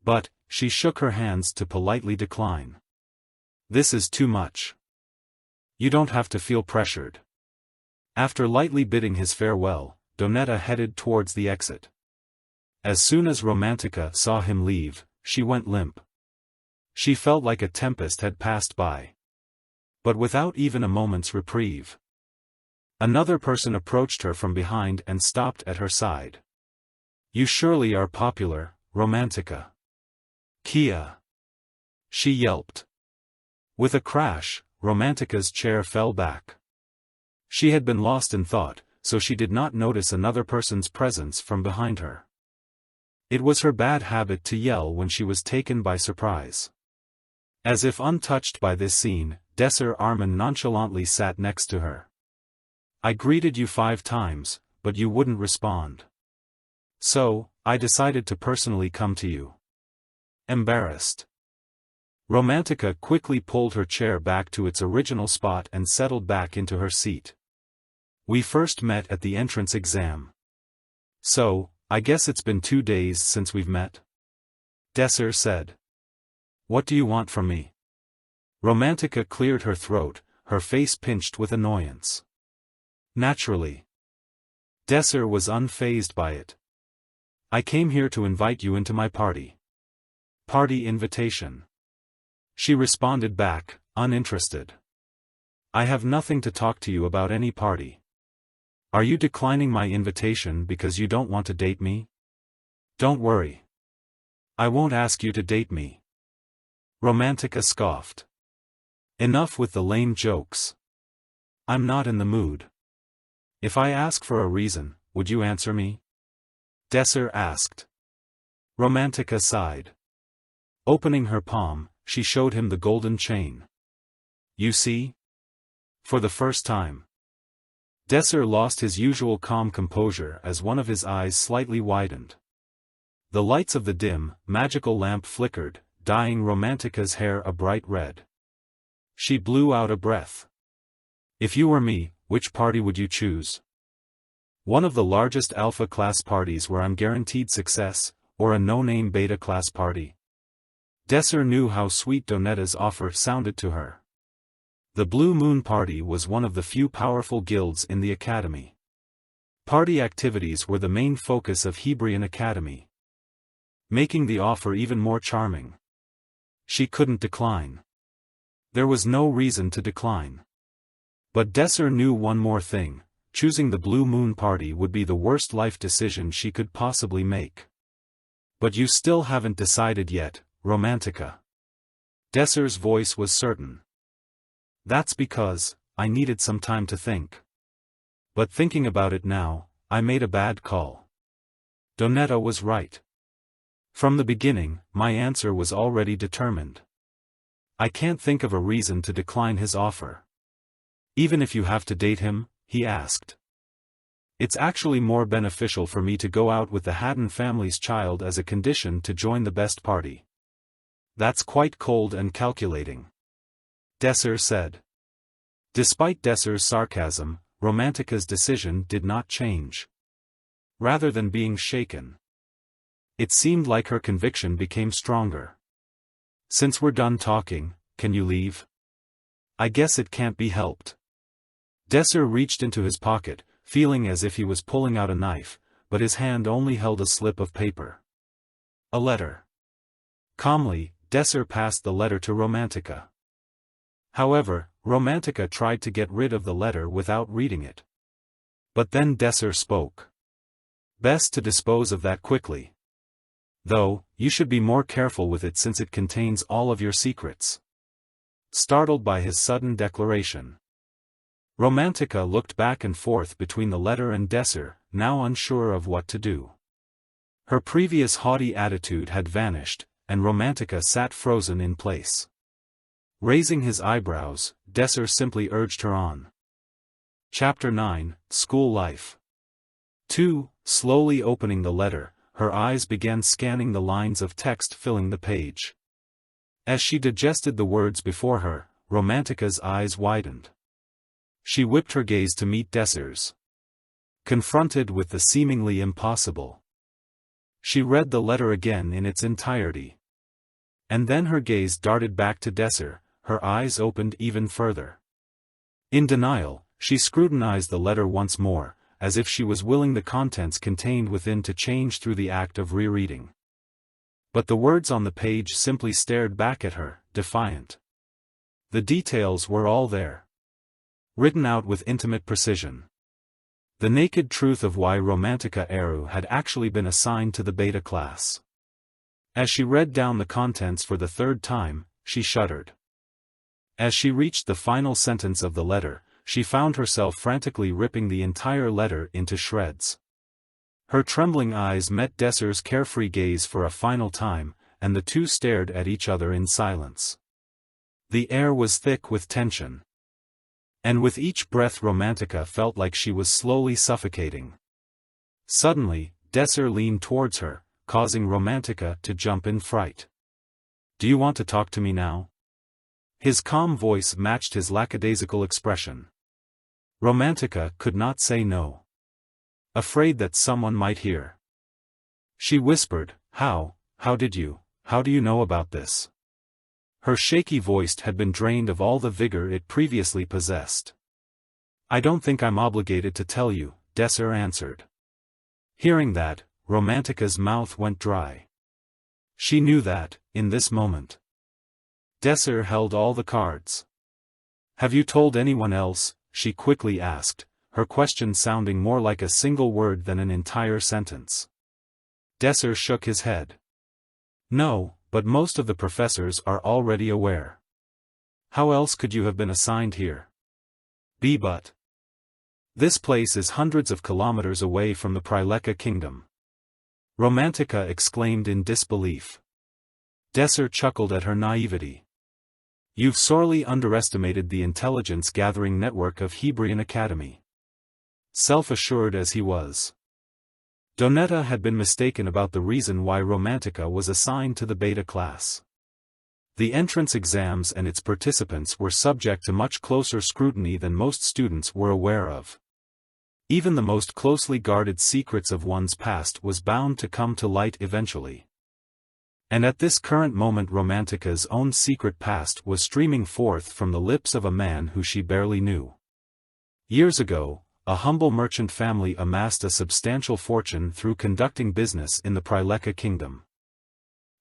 But, she shook her hands to politely decline. This is too much. You don't have to feel pressured. After lightly bidding his farewell, Donetta headed towards the exit. As soon as Romantica saw him leave, she went limp. She felt like a tempest had passed by. But without even a moment's reprieve. Another person approached her from behind and stopped at her side. You surely are popular, Romantica. Kia! She yelped. With a crash, Romantica's chair fell back. She had been lost in thought, so she did not notice another person's presence from behind her. It was her bad habit to yell when she was taken by surprise. As if untouched by this scene, Desser Armin nonchalantly sat next to her. I greeted you 5 times, but you wouldn't respond. So, I decided to personally come to you. Embarrassed. Romantica quickly pulled her chair back to its original spot and settled back into her seat. We first met at the entrance exam. So, I guess it's been 2 days since we've met? Desser said. What do you want from me? Romantica cleared her throat, her face pinched with annoyance. Naturally. Desser was unfazed by it. I came here to invite you into my party. Party invitation. She responded back, uninterested. I have nothing to talk to you about any party. Are you declining my invitation because you don't want to date me? Don't worry. I won't ask you to date me. Romantica scoffed. Enough with the lame jokes. I'm not in the mood. If I ask for a reason, would you answer me? Desser asked. Romantica sighed. Opening her palm, she showed him the golden chain. You see? For the first time. Desser lost his usual calm composure as one of his eyes slightly widened. The lights of the dim, magical lamp flickered, dyeing Romantica's hair a bright red. She blew out a breath. If you were me, which party would you choose? One of the largest alpha-class parties where I'm guaranteed success, or a no-name beta-class party? Desser knew how sweet Donetta's offer sounded to her. The Blue Moon Party was one of the few powerful guilds in the academy. Party activities were the main focus of Hebrian Academy, making the offer even more charming. She couldn't decline. There was no reason to decline. But Desser knew one more thing: choosing the Blue Moon Party would be the worst life decision she could possibly make. But you still haven't decided yet, Romantica. Desser's voice was certain. That's because, I needed some time to think. But thinking about it now, I made a bad call. Donetta was right. From the beginning, my answer was already determined. I can't think of a reason to decline his offer. Even if you have to date him, he asked. It's actually more beneficial for me to go out with the Haddon family's child as a condition to join the best party. That's quite cold and calculating. Desser said. Despite Desser's sarcasm, Romantica's decision did not change. Rather than being shaken, it seemed like her conviction became stronger. Since we're done talking, can you leave? I guess it can't be helped. Desser reached into his pocket, feeling as if he was pulling out a knife, but his hand only held a slip of paper. A letter. Calmly, Desser passed the letter to Romantica. However, Romantica tried to get rid of the letter without reading it. But then Desser spoke. Best to dispose of that quickly. Though, you should be more careful with it since it contains all of your secrets. Startled by his sudden declaration, Romantica looked back and forth between the letter and Desser, now unsure of what to do. Her previous haughty attitude had vanished, and Romantica sat frozen in place. Raising his eyebrows, Desser simply urged her on. Chapter 9, School Life. 2. Slowly opening the letter, her eyes began scanning the lines of text filling the page. As she digested the words before her, Romantica's eyes widened. She whipped her gaze to meet Desser's. Confronted with the seemingly impossible, she read the letter again in its entirety. And then her gaze darted back to Desser, her eyes opened even further. In denial, she scrutinized the letter once more, as if she was willing the contents contained within to change through the act of rereading. But the words on the page simply stared back at her, defiant. The details were all there, written out with intimate precision. The naked truth of why Romantica Eru had actually been assigned to the beta class. As she read down the contents for the third time, she shuddered. As she reached the final sentence of the letter, she found herself frantically ripping the entire letter into shreds. Her trembling eyes met Desser's carefree gaze for a final time, and the two stared at each other in silence. The air was thick with tension. And with each breath Romantica felt like she was slowly suffocating. Suddenly, Desser leaned towards her, causing Romantica to jump in fright. Do you want to talk to me now? His calm voice matched his lackadaisical expression. Romantica could not say no. Afraid that someone might hear, she whispered, how do you know about this? Her shaky voice had been drained of all the vigor it previously possessed. I don't think I'm obligated to tell you, Desser answered. Hearing that, Romantica's mouth went dry. She knew that, in this moment, Desser held all the cards. Have you told anyone else? She quickly asked, her question sounding more like a single word than an entire sentence. Desser shook his head. No, but most of the professors are already aware. How else could you have been assigned here? But this place is hundreds of kilometers away from the Prileka kingdom. Romantica exclaimed in disbelief. Desser chuckled at her naivety. You've sorely underestimated the intelligence-gathering network of Hebrian Academy. Self-assured as he was, Donetta had been mistaken about the reason why Romantica was assigned to the beta class. The entrance exams and its participants were subject to much closer scrutiny than most students were aware of. Even the most closely guarded secrets of one's past was bound to come to light eventually. And at this current moment Romantica's own secret past was streaming forth from the lips of a man who she barely knew. Years ago, a humble merchant family amassed a substantial fortune through conducting business in the Prileka kingdom.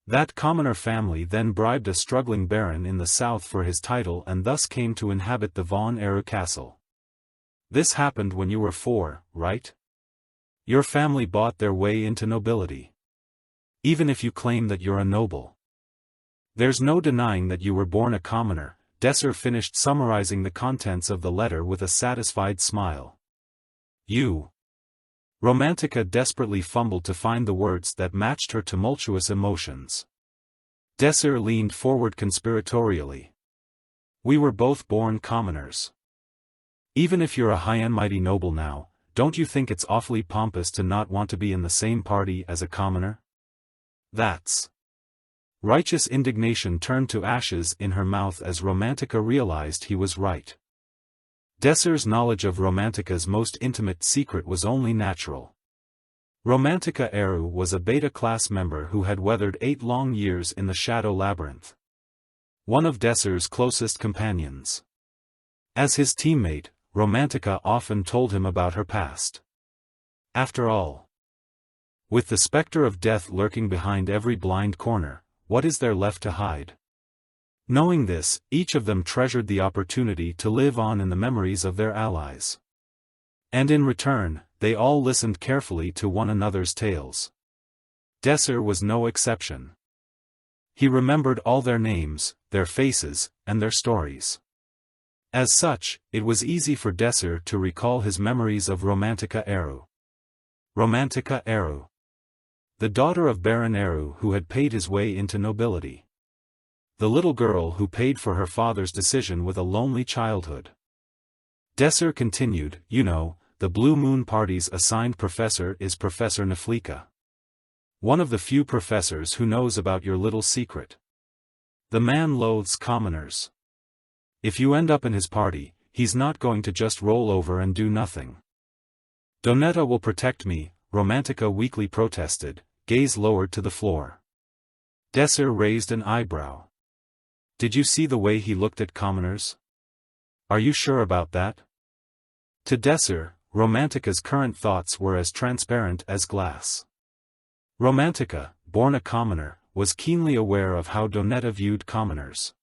That commoner family then bribed a struggling baron in the south for his title and thus came to inhabit the Von Eru castle. This happened when you were 4, right? Your family bought their way into nobility. Even if you claim that you're a noble. There's no denying that you were born a commoner. Desser finished summarizing the contents of the letter with a satisfied smile. You. Romantica desperately fumbled to find the words that matched her tumultuous emotions. Desser leaned forward conspiratorially. We were both born commoners. Even if you're a high and mighty noble now, don't you think it's awfully pompous to not want to be in the same party as a commoner? That's... Righteous indignation turned to ashes in her mouth as Romantica realized he was right. Desser's knowledge of Romantica's most intimate secret was only natural. Romantica Eru was a Beta-class member who had weathered 8 long years in the Shadow Labyrinth. One of Desser's closest companions. As his teammate, Romantica often told him about her past. After all, with the specter of death lurking behind every blind corner, what is there left to hide? Knowing this, each of them treasured the opportunity to live on in the memories of their allies. And in return, they all listened carefully to one another's tales. Desser was no exception. He remembered all their names, their faces, and their stories. As such, it was easy for Desser to recall his memories of Romantica Eru. Romantica Eru. The daughter of Baron Eru who had paid his way into nobility. The little girl who paid for her father's decision with a lonely childhood. Desser continued, you know, the Blue Moon Party's assigned professor is Professor Neflika. One of the few professors who knows about your little secret. The man loathes commoners. If you end up in his party, he's not going to just roll over and do nothing. Donetta will protect me, Romantica weakly protested, gaze lowered to the floor. Desser raised an eyebrow. Did you see the way he looked at commoners? Are you sure about that? To Desser, Romantica's current thoughts were as transparent as glass. Romantica, born a commoner, was keenly aware of how Donetta viewed commoners.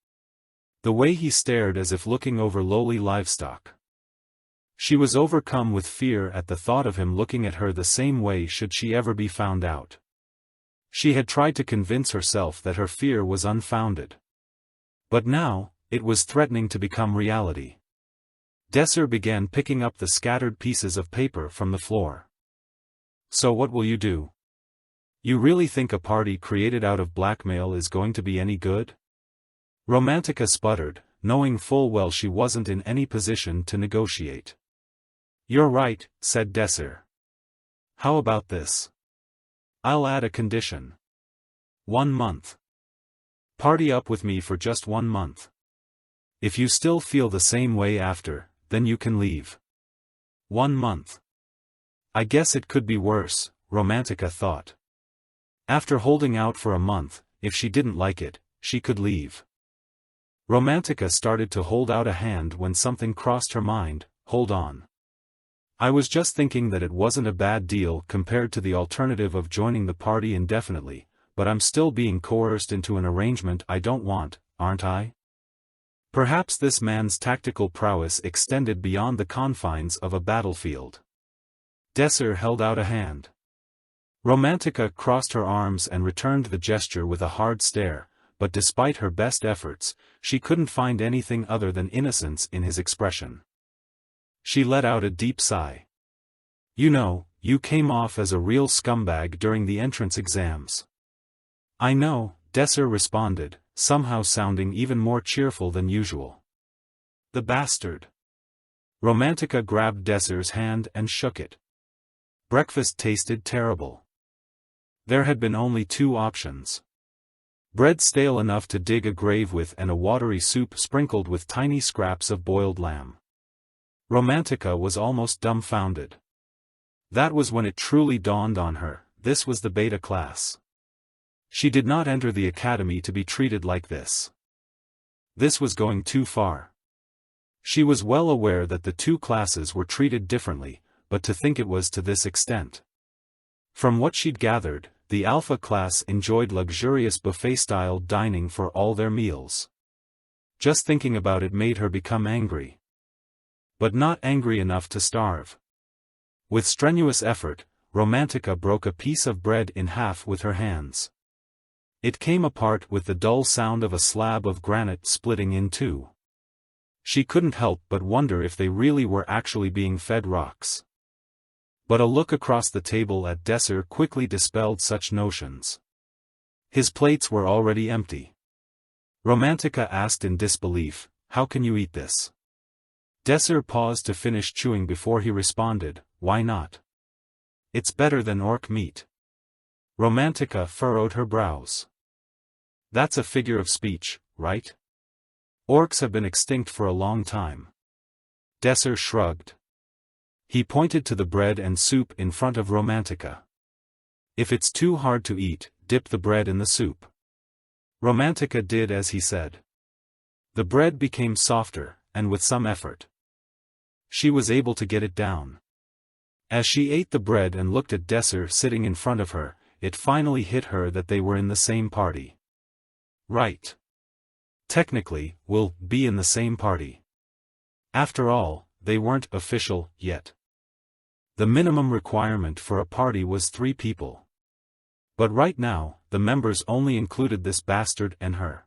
The way he stared as if looking over lowly livestock. She was overcome with fear at the thought of him looking at her the same way should she ever be found out. She had tried to convince herself that her fear was unfounded. But now, it was threatening to become reality. Desser began picking up the scattered pieces of paper from the floor. So what will you do? You really think a party created out of blackmail is going to be any good? Romantica sputtered, knowing full well she wasn't in any position to negotiate. You're right, said Desser. How about this? I'll add a condition. 1 month. Party up with me for just 1 month. If you still feel the same way after, then you can leave. 1 month. I guess it could be worse, Romantica thought. After holding out for a month, if she didn't like it, she could leave. Romantica started to hold out a hand when something crossed her mind, hold on. I was just thinking that it wasn't a bad deal compared to the alternative of joining the party indefinitely, but I'm still being coerced into an arrangement I don't want, aren't I? Perhaps this man's tactical prowess extended beyond the confines of a battlefield. Desser held out a hand. Romantica crossed her arms and returned the gesture with a hard stare, but despite her best efforts, she couldn't find anything other than innocence in his expression. She let out a deep sigh. You know, you came off as a real scumbag during the entrance exams. I know, Desser responded, somehow sounding even more cheerful than usual. The bastard. Romantica grabbed Desser's hand and shook it. Breakfast tasted terrible. There had been only 2 options. Bread stale enough to dig a grave with and a watery soup sprinkled with tiny scraps of boiled lamb. Romantica was almost dumbfounded. That was when it truly dawned on her, this was the beta class. She did not enter the academy to be treated like this. This was going too far. She was well aware that the 2 classes were treated differently, but to think it was to this extent. From what she'd gathered, the Alpha class enjoyed luxurious buffet-style dining for all their meals. Just thinking about it made her become angry. But not angry enough to starve. With strenuous effort, Romantica broke a piece of bread in half with her hands. It came apart with the dull sound of a slab of granite splitting in two. She couldn't help but wonder if they really were actually being fed rocks. But a look across the table at Desser quickly dispelled such notions. His plates were already empty. Romantica asked in disbelief, "How can you eat this?" Desser paused to finish chewing before he responded, "Why not? It's better than orc meat." Romantica furrowed her brows. "That's a figure of speech, right? Orcs have been extinct for a long time." Desser shrugged. He pointed to the bread and soup in front of Romantica. "If it's too hard to eat, dip the bread in the soup." Romantica did as he said. The bread became softer, and with some effort, she was able to get it down. As she ate the bread and looked at Desser sitting in front of her, it finally hit her that they were in the same party. Right. Technically, we'll be in the same party. After all, they weren't official yet. The minimum requirement for a party was 3 people. But right now, the members only included this bastard and her.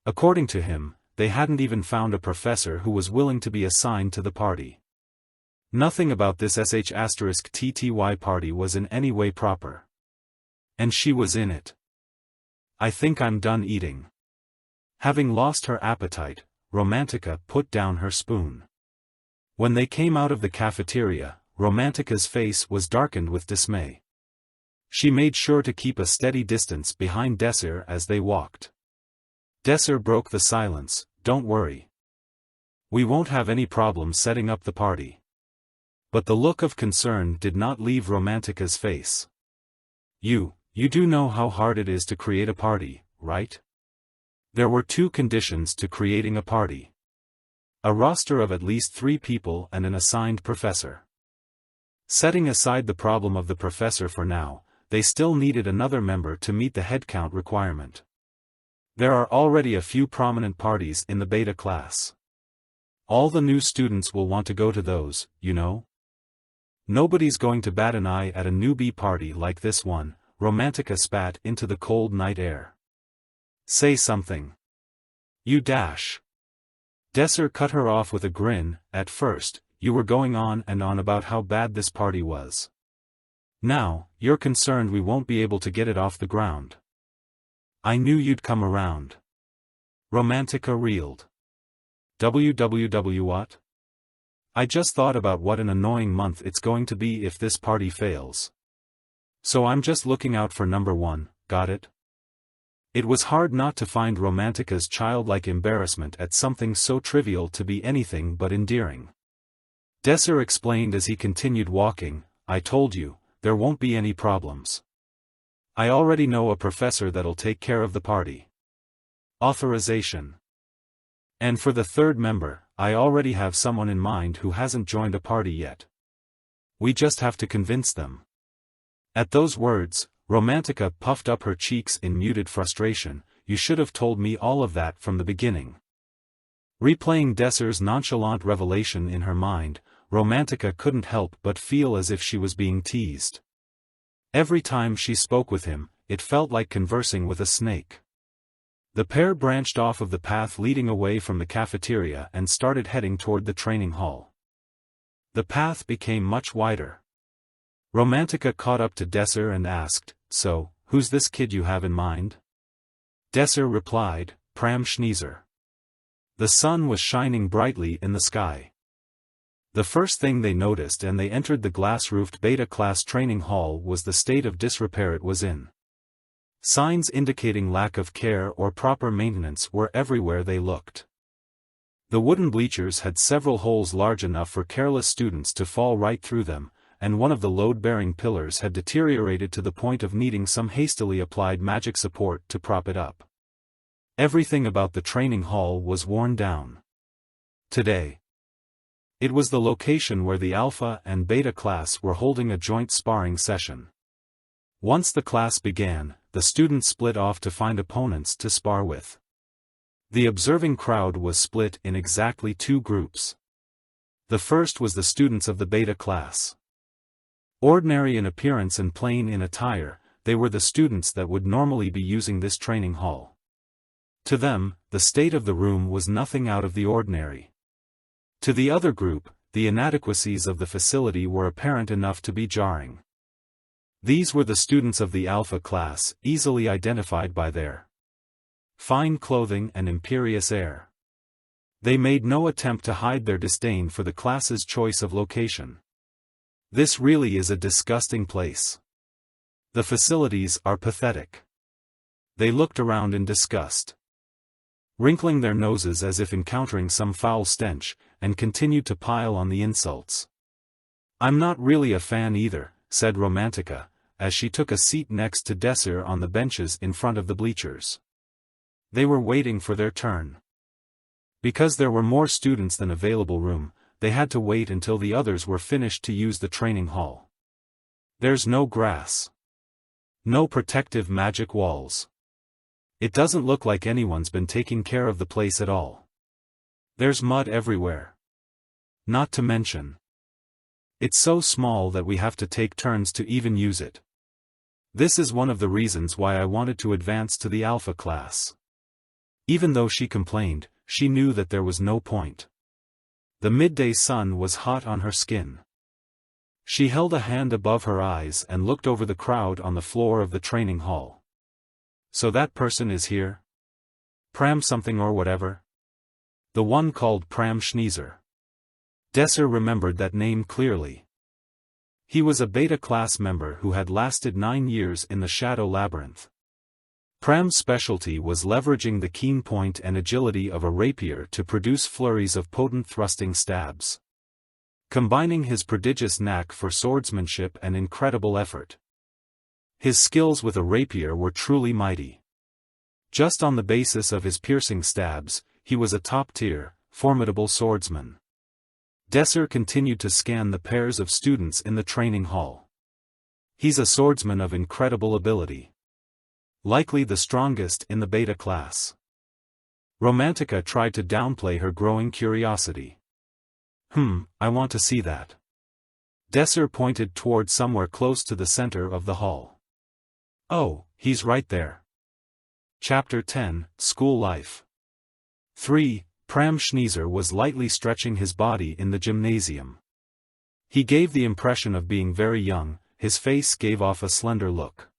According to him, they hadn't even found a professor who was willing to be assigned to the party. Nothing about this *TTY party was in any way proper. And she was in it. "I think I'm done eating." Having lost her appetite, Romantica put down her spoon. When they came out of the cafeteria, Romantica's face was darkened with dismay. She made sure to keep a steady distance behind Desser as they walked. Desser broke the silence, "Don't worry. We won't have any problem setting up the party." But the look of concern did not leave Romantica's face. You do know how hard it is to create a party, right?" There were 2 conditions to creating a party. A roster of at least 3 people and an assigned professor. Setting aside the problem of the professor for now, they still needed another member to meet the headcount requirement. There are already a few prominent parties in the beta class. All the new students will want to go to those, you know? Nobody's going to bat an eye at a newbie party like this one. Romantica spat into the cold night air. "Say something. You dash." Desser cut her off with a grin. "At first, you were going on and on about how bad this party was. Now, you're concerned we won't be able to get it off the ground." "I knew you'd come around." Romantica reeled. "WWW what? I just thought about what an annoying month it's going to be if this party fails. So I'm just looking out for number 1, got it?" It was hard not to find Romantica's childlike embarrassment at something so trivial to be anything but endearing. Desser explained as he continued walking, "I told you, there won't be any problems. I already know a professor that'll take care of the party. Authorization. And for the 3rd member, I already have someone in mind who hasn't joined a party yet. We just have to convince them." At those words, Romantica puffed up her cheeks in muted frustration. "You should have told me all of that from the beginning." Replaying Desser's nonchalant revelation in her mind, Romantica couldn't help but feel as if she was being teased. Every time she spoke with him, it felt like conversing with a snake. The pair branched off of the path leading away from the cafeteria and started heading toward the training hall. The path became much wider. Romantica caught up to Desser and asked, "So, who's this kid you have in mind?" Desser replied, "Pram Schneezer." The sun was shining brightly in the sky. The first thing they noticed and they entered the glass-roofed beta-class training hall was the state of disrepair it was in. Signs indicating lack of care or proper maintenance were everywhere they looked. The wooden bleachers had several holes large enough for careless students to fall right through them, and one of the load-bearing pillars had deteriorated to the point of needing some hastily applied magic support to prop it up. Everything about the training hall was worn down. Today, it was the location where the Alpha and Beta class were holding a joint sparring session. Once the class began, the students split off to find opponents to spar with. The observing crowd was split in exactly 2 groups. The first was the students of the Beta class. Ordinary in appearance and plain in attire, they were the students that would normally be using this training hall. To them, the state of the room was nothing out of the ordinary. To the other group, the inadequacies of the facility were apparent enough to be jarring. These were the students of the Alpha class, easily identified by their fine clothing and imperious air. They made no attempt to hide their disdain for the class's choice of location. This really is a disgusting place. The facilities are pathetic. They looked around in disgust, wrinkling their noses as if encountering some foul stench, and continued to pile on the insults. "I'm not really a fan either," said Romantica, as she took a seat next to Desir on the benches in front of the bleachers. They were waiting for their turn. Because there were more students than available room, they had to wait until the others were finished to use the training hall. There's no grass. No protective magic walls. It doesn't look like anyone's been taking care of the place at all. There's mud everywhere. Not to mention, it's so small that we have to take turns to even use it. This is one of the reasons why I wanted to advance to the Alpha class. Even though she complained, she knew that there was no point. The midday sun was hot on her skin. She held a hand above her eyes and looked over the crowd on the floor of the training hall. So that person is here? Pram something or whatever? The one called Pram Schneezer. Desir remembered that name clearly. He was a Beta class member who had lasted 9 years in the Shadow Labyrinth. Pram's specialty was leveraging the keen point and agility of a rapier to produce flurries of potent thrusting stabs, combining his prodigious knack for swordsmanship and incredible effort. His skills with a rapier were truly mighty. Just on the basis of his piercing stabs, he was a top-tier, formidable swordsman. Desir continued to scan the pairs of students in the training hall. He's a swordsman of incredible ability. Likely the strongest in the Beta class. Romantica tried to downplay her growing curiosity. I want to see that. Desir pointed toward somewhere close to the center of the hall. Oh, he's right there. Chapter 10, School Life. 3. Pram Schneezer was lightly stretching his body in the gymnasium. He gave the impression of being very young, his face gave off a slender look.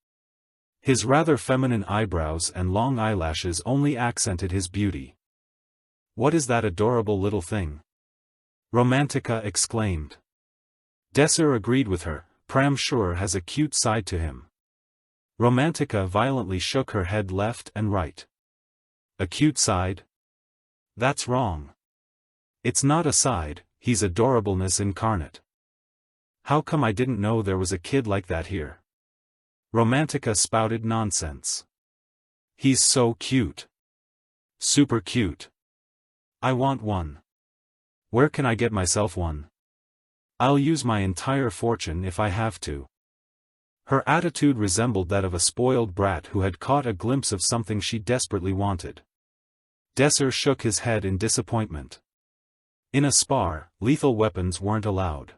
His rather feminine eyebrows and long eyelashes only accented his beauty. "What is that adorable little thing?" Romantica exclaimed. Desir agreed with her, "Pram sure has a cute side to him." Romantica violently shook her head left and right. "A cute side? That's wrong. It's not a side, he's adorableness incarnate. How come I didn't know there was a kid like that here?" Romantica spouted nonsense. "He's so cute. Super cute. I want one. Where can I get myself one? I'll use my entire fortune if I have to." Her attitude resembled that of a spoiled brat who had caught a glimpse of something she desperately wanted. Desir shook his head in disappointment. In a spar, lethal weapons weren't allowed.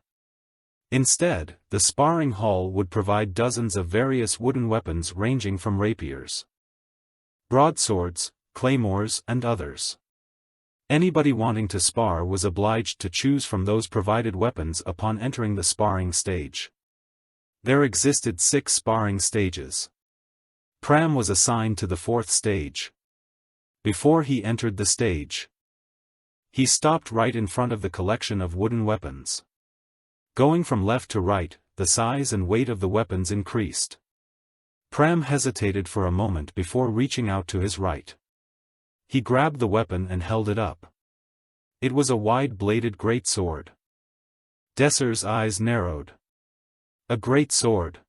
Instead, the sparring hall would provide dozens of various wooden weapons ranging from rapiers, broadswords, claymores and others. Anybody wanting to spar was obliged to choose from those provided weapons upon entering the sparring stage. There existed 6 sparring stages. Pram was assigned to the 4th stage. Before he entered the stage, he stopped right in front of the collection of wooden weapons. Going from left to right, the size and weight of the weapons increased. Pram hesitated for a moment before reaching out to his right. He grabbed the weapon and held it up. It was a wide-bladed greatsword. Desir's eyes narrowed. "A great sword."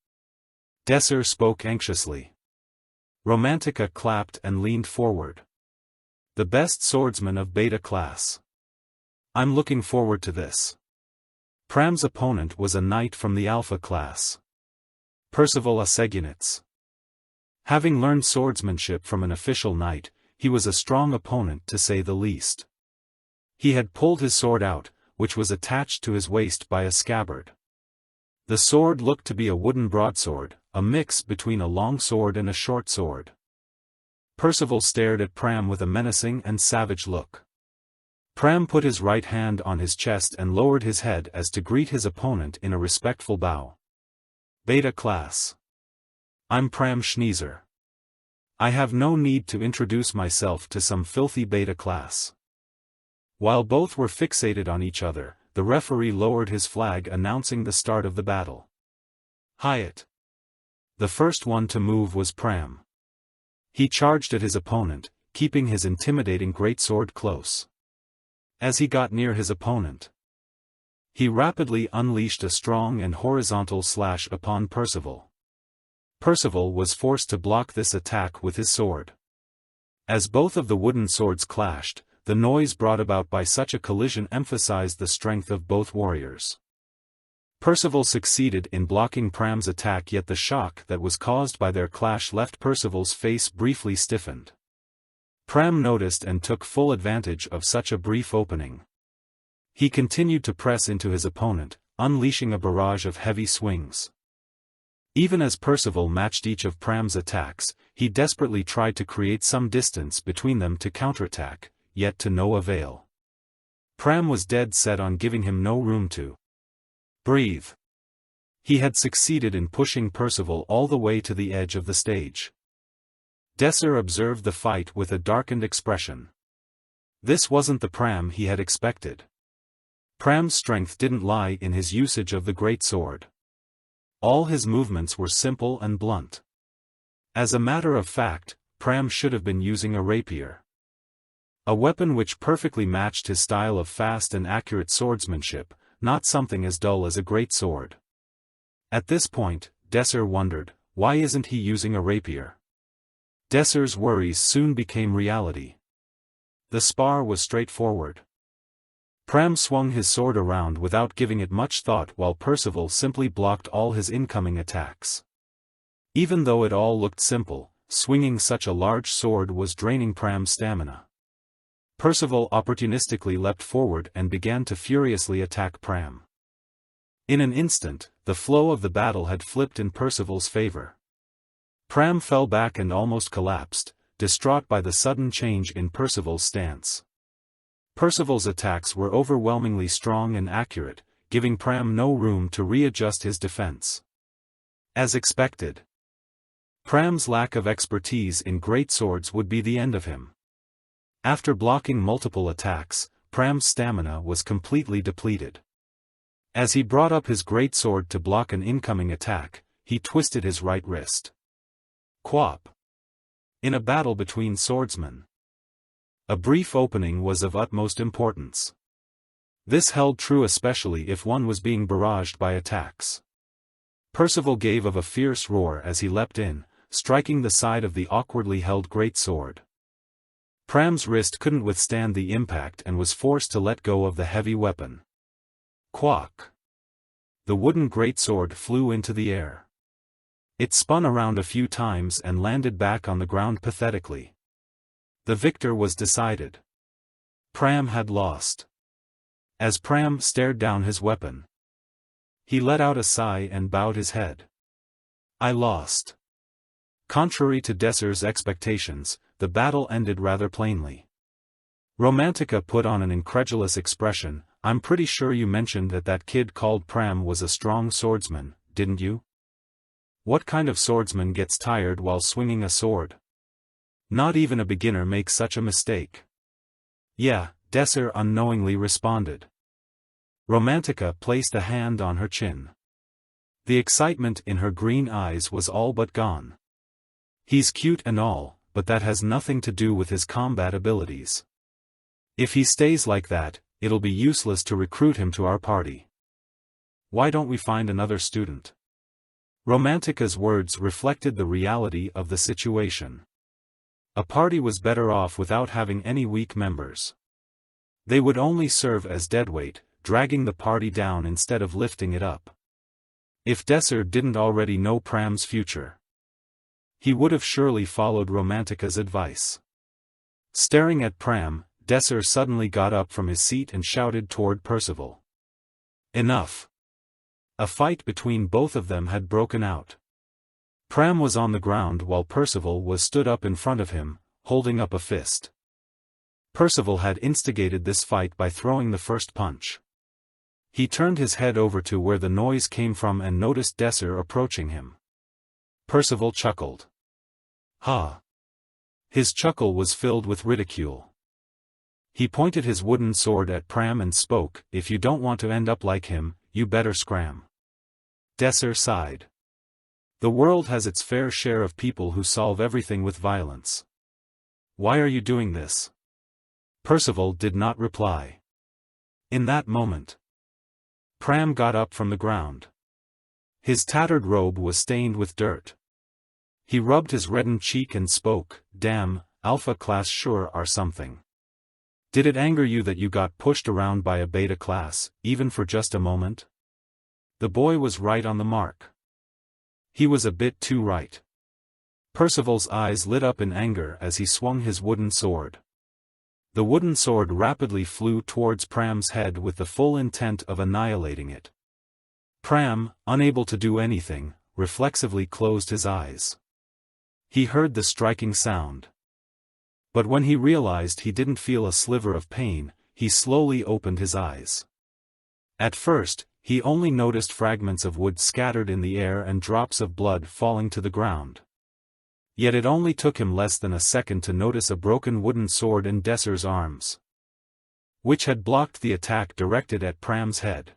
Desir spoke anxiously. Romantica clapped and leaned forward. "The best swordsman of Beta class. I'm looking forward to this." Pram's opponent was a knight from the Alpha class, Percival Asegunitz. Having learned swordsmanship from an official knight, he was a strong opponent to say the least. He had pulled his sword out, which was attached to his waist by a scabbard. The sword looked to be a wooden broadsword, a mix between a long sword and a short sword. Percival stared at Pram with a menacing and savage look. Pram put his right hand on his chest and lowered his head as to greet his opponent in a respectful bow. Beta class. I'm Pram Schneezer. I have no need to introduce myself to some filthy beta class. While both were fixated on each other, the referee lowered his flag announcing the start of the battle. Hyatt. The first one to move was Pram. He charged at his opponent, keeping his intimidating greatsword close. As he got near his opponent, he rapidly unleashed a strong and horizontal slash upon Percival. Percival was forced to block this attack with his sword. As both of the wooden swords clashed, the noise brought about by such a collision emphasized the strength of both warriors. Percival succeeded in blocking Pram's attack, yet the shock that was caused by their clash left Percival's face briefly stiffened. Pram noticed and took full advantage of such a brief opening. He continued to press into his opponent, unleashing a barrage of heavy swings. Even as Percival matched each of Pram's attacks, he desperately tried to create some distance between them to counterattack, yet to no avail. Pram was dead set on giving him no room to breathe. He had succeeded in pushing Percival all the way to the edge of the stage. Desser observed the fight with a darkened expression. This wasn't the Pram he had expected. Pram's strength didn't lie in his usage of the great sword. All his movements were simple and blunt. As a matter of fact, Pram should have been using a rapier. A weapon which perfectly matched his style of fast and accurate swordsmanship, not something as dull as a great sword. At this point, Desser wondered, why isn't he using a rapier? Desser's worries soon became reality. The spar was straightforward. Pram swung his sword around without giving it much thought while Percival simply blocked all his incoming attacks. Even though it all looked simple, swinging such a large sword was draining Pram's stamina. Percival opportunistically leapt forward and began to furiously attack Pram. In an instant, the flow of the battle had flipped in Percival's favor. Pram fell back and almost collapsed, distraught by the sudden change in Percival's stance. Percival's attacks were overwhelmingly strong and accurate, giving Pram no room to readjust his defense. As expected, Pram's lack of expertise in greatswords would be the end of him. After blocking multiple attacks, Pram's stamina was completely depleted. As he brought up his greatsword to block an incoming attack, he twisted his right wrist. Quap. In a battle between swordsmen, a brief opening was of utmost importance. This held true especially if one was being barraged by attacks. Percival gave of a fierce roar as he leapt in, striking the side of the awkwardly held greatsword. Pram's wrist couldn't withstand the impact and was forced to let go of the heavy weapon. Quack! The wooden greatsword flew into the air. It spun around a few times and landed back on the ground pathetically. The victor was decided. Pram had lost. As Pram stared down his weapon, he let out a sigh and bowed his head. I lost. Contrary to Desser's expectations, the battle ended rather plainly. Romantica put on an incredulous expression. I'm pretty sure you mentioned that kid called Pram was a strong swordsman, didn't you? What kind of swordsman gets tired while swinging a sword? Not even a beginner makes such a mistake. Yeah, Desser unknowingly responded. Romantica placed a hand on her chin. The excitement in her green eyes was all but gone. He's cute and all, but that has nothing to do with his combat abilities. If he stays like that, it'll be useless to recruit him to our party. Why don't we find another student? Romantica's words reflected the reality of the situation. A party was better off without having any weak members. They would only serve as deadweight, dragging the party down instead of lifting it up. If Desser didn't already know Pram's future, he would have surely followed Romantica's advice. Staring at Pram, Desser suddenly got up from his seat and shouted toward Percival. Enough. A fight between both of them had broken out. Pram was on the ground while Percival was stood up in front of him, holding up a fist. Percival had instigated this fight by throwing the first punch. He turned his head over to where the noise came from and noticed Desser approaching him. Percival chuckled. Ha! His chuckle was filled with ridicule. He pointed his wooden sword at Pram and spoke, "If you don't want to end up like him, you better scram." Desser sighed. The world has its fair share of people who solve everything with violence. Why are you doing this? Percival did not reply. In that moment, Pram got up from the ground. His tattered robe was stained with dirt. He rubbed his reddened cheek and spoke, "Damn, Alpha class sure are something. Did it anger you that you got pushed around by a Beta class, even for just a moment?" The boy was right on the mark. He was a bit too right. Percival's eyes lit up in anger as he swung his wooden sword. The wooden sword rapidly flew towards Pram's head with the full intent of annihilating it. Pram, unable to do anything, reflexively closed his eyes. He heard the striking sound. But when he realized he didn't feel a sliver of pain, he slowly opened his eyes. At first, he only noticed fragments of wood scattered in the air and drops of blood falling to the ground. Yet it only took him less than a second to notice a broken wooden sword in Desser's arms, which had blocked the attack directed at Pram's head.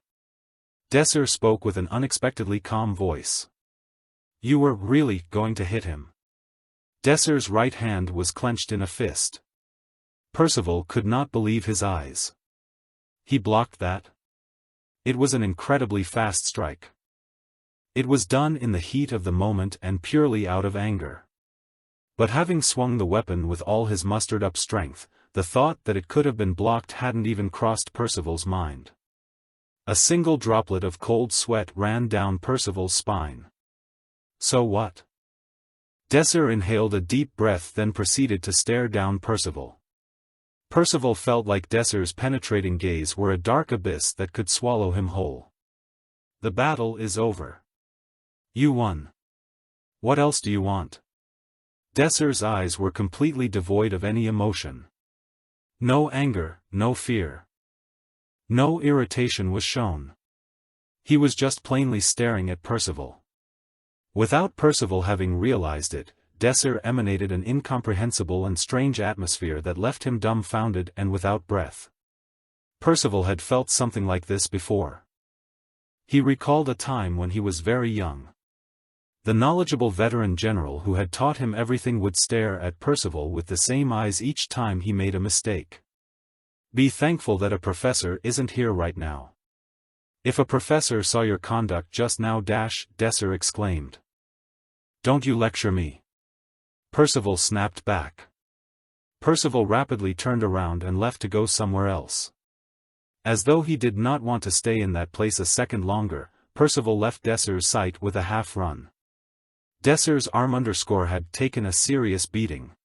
Desser spoke with an unexpectedly calm voice. "You were really going to hit him?" Desser's right hand was clenched in a fist. Percival could not believe his eyes. He blocked that? It was an incredibly fast strike. It was done in the heat of the moment and purely out of anger. But having swung the weapon with all his mustered-up strength, the thought that it could have been blocked hadn't even crossed Percival's mind. A single droplet of cold sweat ran down Percival's spine. So what? Desser inhaled a deep breath, then proceeded to stare down Percival. Percival felt like Desser's penetrating gaze were a dark abyss that could swallow him whole. "The battle is over. You won. What else do you want?" Desser's eyes were completely devoid of any emotion. No anger, no fear. No irritation was shown. He was just plainly staring at Percival. Without Percival having realized it, Desser emanated an incomprehensible and strange atmosphere that left him dumbfounded and without breath. Percival had felt something like this before. He recalled a time when he was very young. The knowledgeable veteran general who had taught him everything would stare at Percival with the same eyes each time he made a mistake. Be thankful that a professor isn't here right now. If a professor saw your conduct just now, Desser exclaimed. "Don't you lecture me." Percival snapped back. Percival rapidly turned around and left to go somewhere else. As though he did not want to stay in that place a second longer, Percival left Desser's sight with a half-run. Desser's arm had taken a serious beating.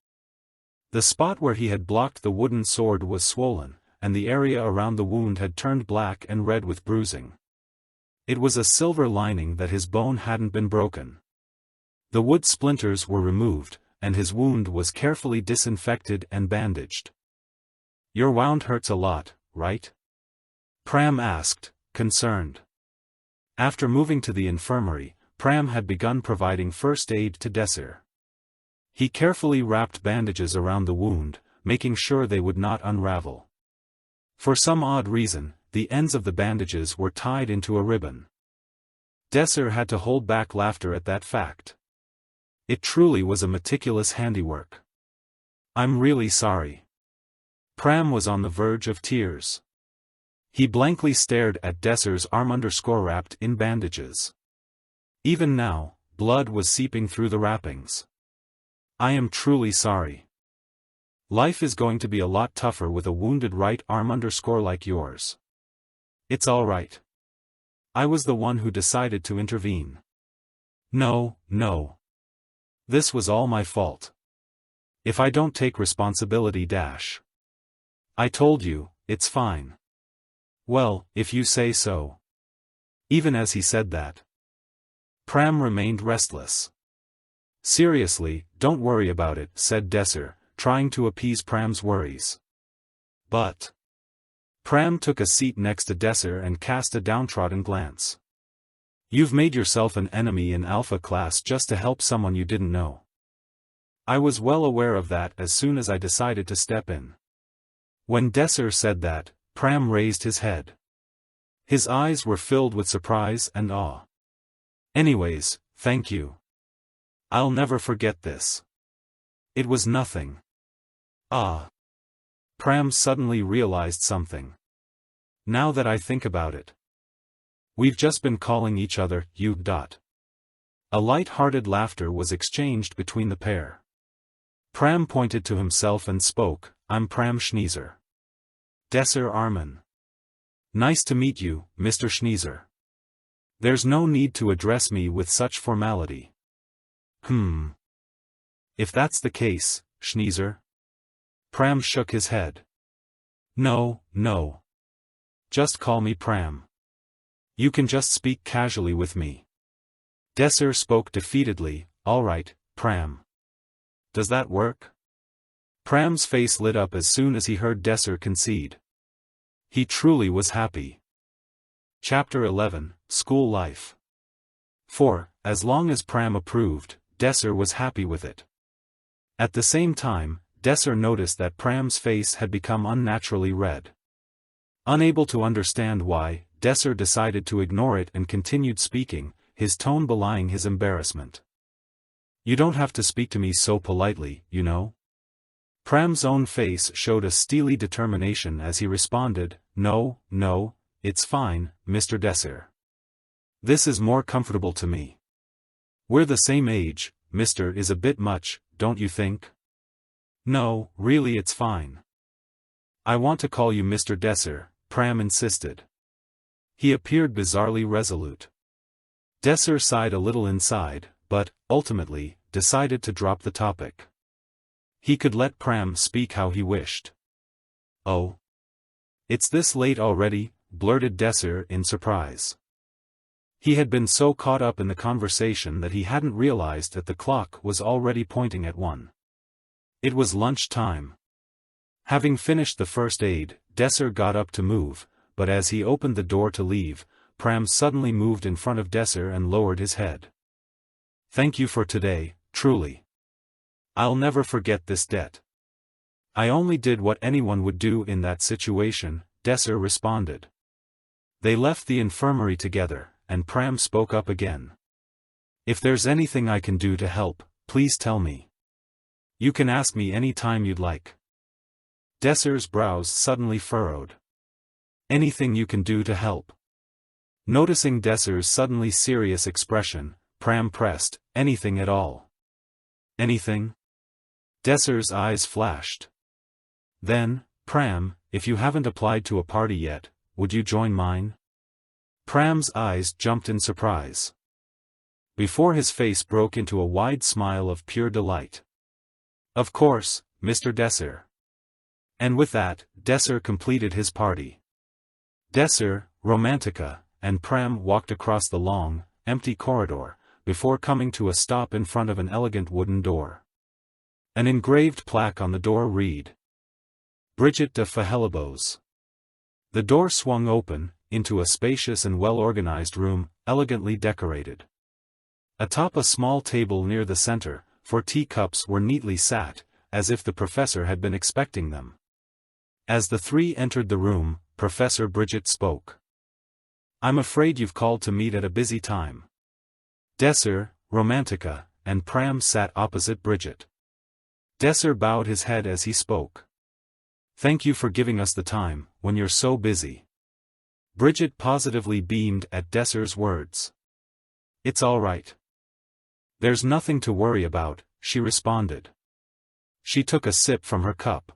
The spot where he had blocked the wooden sword was swollen, and the area around the wound had turned black and red with bruising. It was a silver lining that his bone hadn't been broken. The wood splinters were removed, and his wound was carefully disinfected and bandaged. "Your wound hurts a lot, right?" Pram asked, concerned. After moving to the infirmary, Pram had begun providing first aid to Desser. He carefully wrapped bandages around the wound, making sure they would not unravel. For some odd reason, the ends of the bandages were tied into a ribbon. Desser had to hold back laughter at that fact. It truly was a meticulous handiwork. "I'm really sorry." Pram was on the verge of tears. He blankly stared at Desser's arm wrapped in bandages. Even now, blood was seeping through the wrappings. "I am truly sorry. Life is going to be a lot tougher with a wounded right arm like yours." "It's all right. I was the one who decided to intervene." No. This was all my fault. If I don't take responsibility. I told you, it's fine." "Well, if you say so." Even as he said that, Pram remained restless. Seriously, don't worry about it, said Desser, trying to appease Pram's worries. But Pram took a seat next to Desser and cast a downtrodden glance. You've made yourself an enemy in Alpha class just to help someone you didn't know. I was well aware of that as soon as I decided to step in. When Desser said that, Pram raised his head. His eyes were filled with surprise and awe. Anyways, thank you. I'll never forget this. It was nothing. Ah. Pram suddenly realized something. Now that I think about it. We've just been calling each other, you. A light-hearted laughter was exchanged between the pair. Pram pointed to himself and spoke, I'm Pram Schneezer. Desser Arman. Nice to meet you, Mr. Schneezer. There's no need to address me with such formality. If that's the case, Schneezer. Pram shook his head. No. Just call me Pram. You can just speak casually with me. Desser spoke defeatedly, all right, Pram. Does that work? Pram's face lit up as soon as he heard Desser concede. He truly was happy. Chapter 11, School Life. For, as long as Pram approved, Desser was happy with it. At the same time, Desser noticed that Pram's face had become unnaturally red. Unable to understand why, Desser decided to ignore it and continued speaking, his tone belying his embarrassment. You don't have to speak to me so politely, you know? Pram's own face showed a steely determination as he responded, No, it's fine, Mr. Desser. This is more comfortable to me. We're the same age, Mr. is a bit much, don't you think? No, really it's fine. I want to call you Mr. Desser, Pram insisted. He appeared bizarrely resolute. Desser sighed a little inside, but, ultimately, decided to drop the topic. He could let Pram speak how he wished. Oh. It's this late already, blurted Desser in surprise. He had been so caught up in the conversation that he hadn't realized that the clock was already pointing at 1. It was lunch time. Having finished the first aid, Desser got up to move, but as he opened the door to leave, Pram suddenly moved in front of Desser and lowered his head. Thank you for today, truly. I'll never forget this debt. I only did what anyone would do in that situation, Desser responded. They left the infirmary together, and Pram spoke up again. If there's anything I can do to help, please tell me. You can ask me any time you'd like. Desser's brows suddenly furrowed. Anything you can do to help. Noticing Desser's suddenly serious expression, Pram pressed, anything at all. Anything? Desser's eyes flashed. Then, Pram, if you haven't applied to a party yet, would you join mine? Pram's eyes jumped in surprise. Before his face broke into a wide smile of pure delight. Of course, Mr. Desser. And with that, Desser completed his party. Desser, Romantica, and Pram walked across the long, empty corridor, before coming to a stop in front of an elegant wooden door. An engraved plaque on the door read, Brigitte de Fahelibos. The door swung open, into a spacious and well-organized room, elegantly decorated. Atop a small table near the center, 4 teacups were neatly sat, as if the professor had been expecting them. As the 3 entered the room, Professor Brigitte spoke. I'm afraid you've called to meet at a busy time. Desser, Romantica, and Pram sat opposite Brigitte. Desser bowed his head as he spoke. Thank you for giving us the time, when you're so busy. Brigitte positively beamed at Desser's words. It's all right. There's nothing to worry about, she responded. She took a sip from her cup.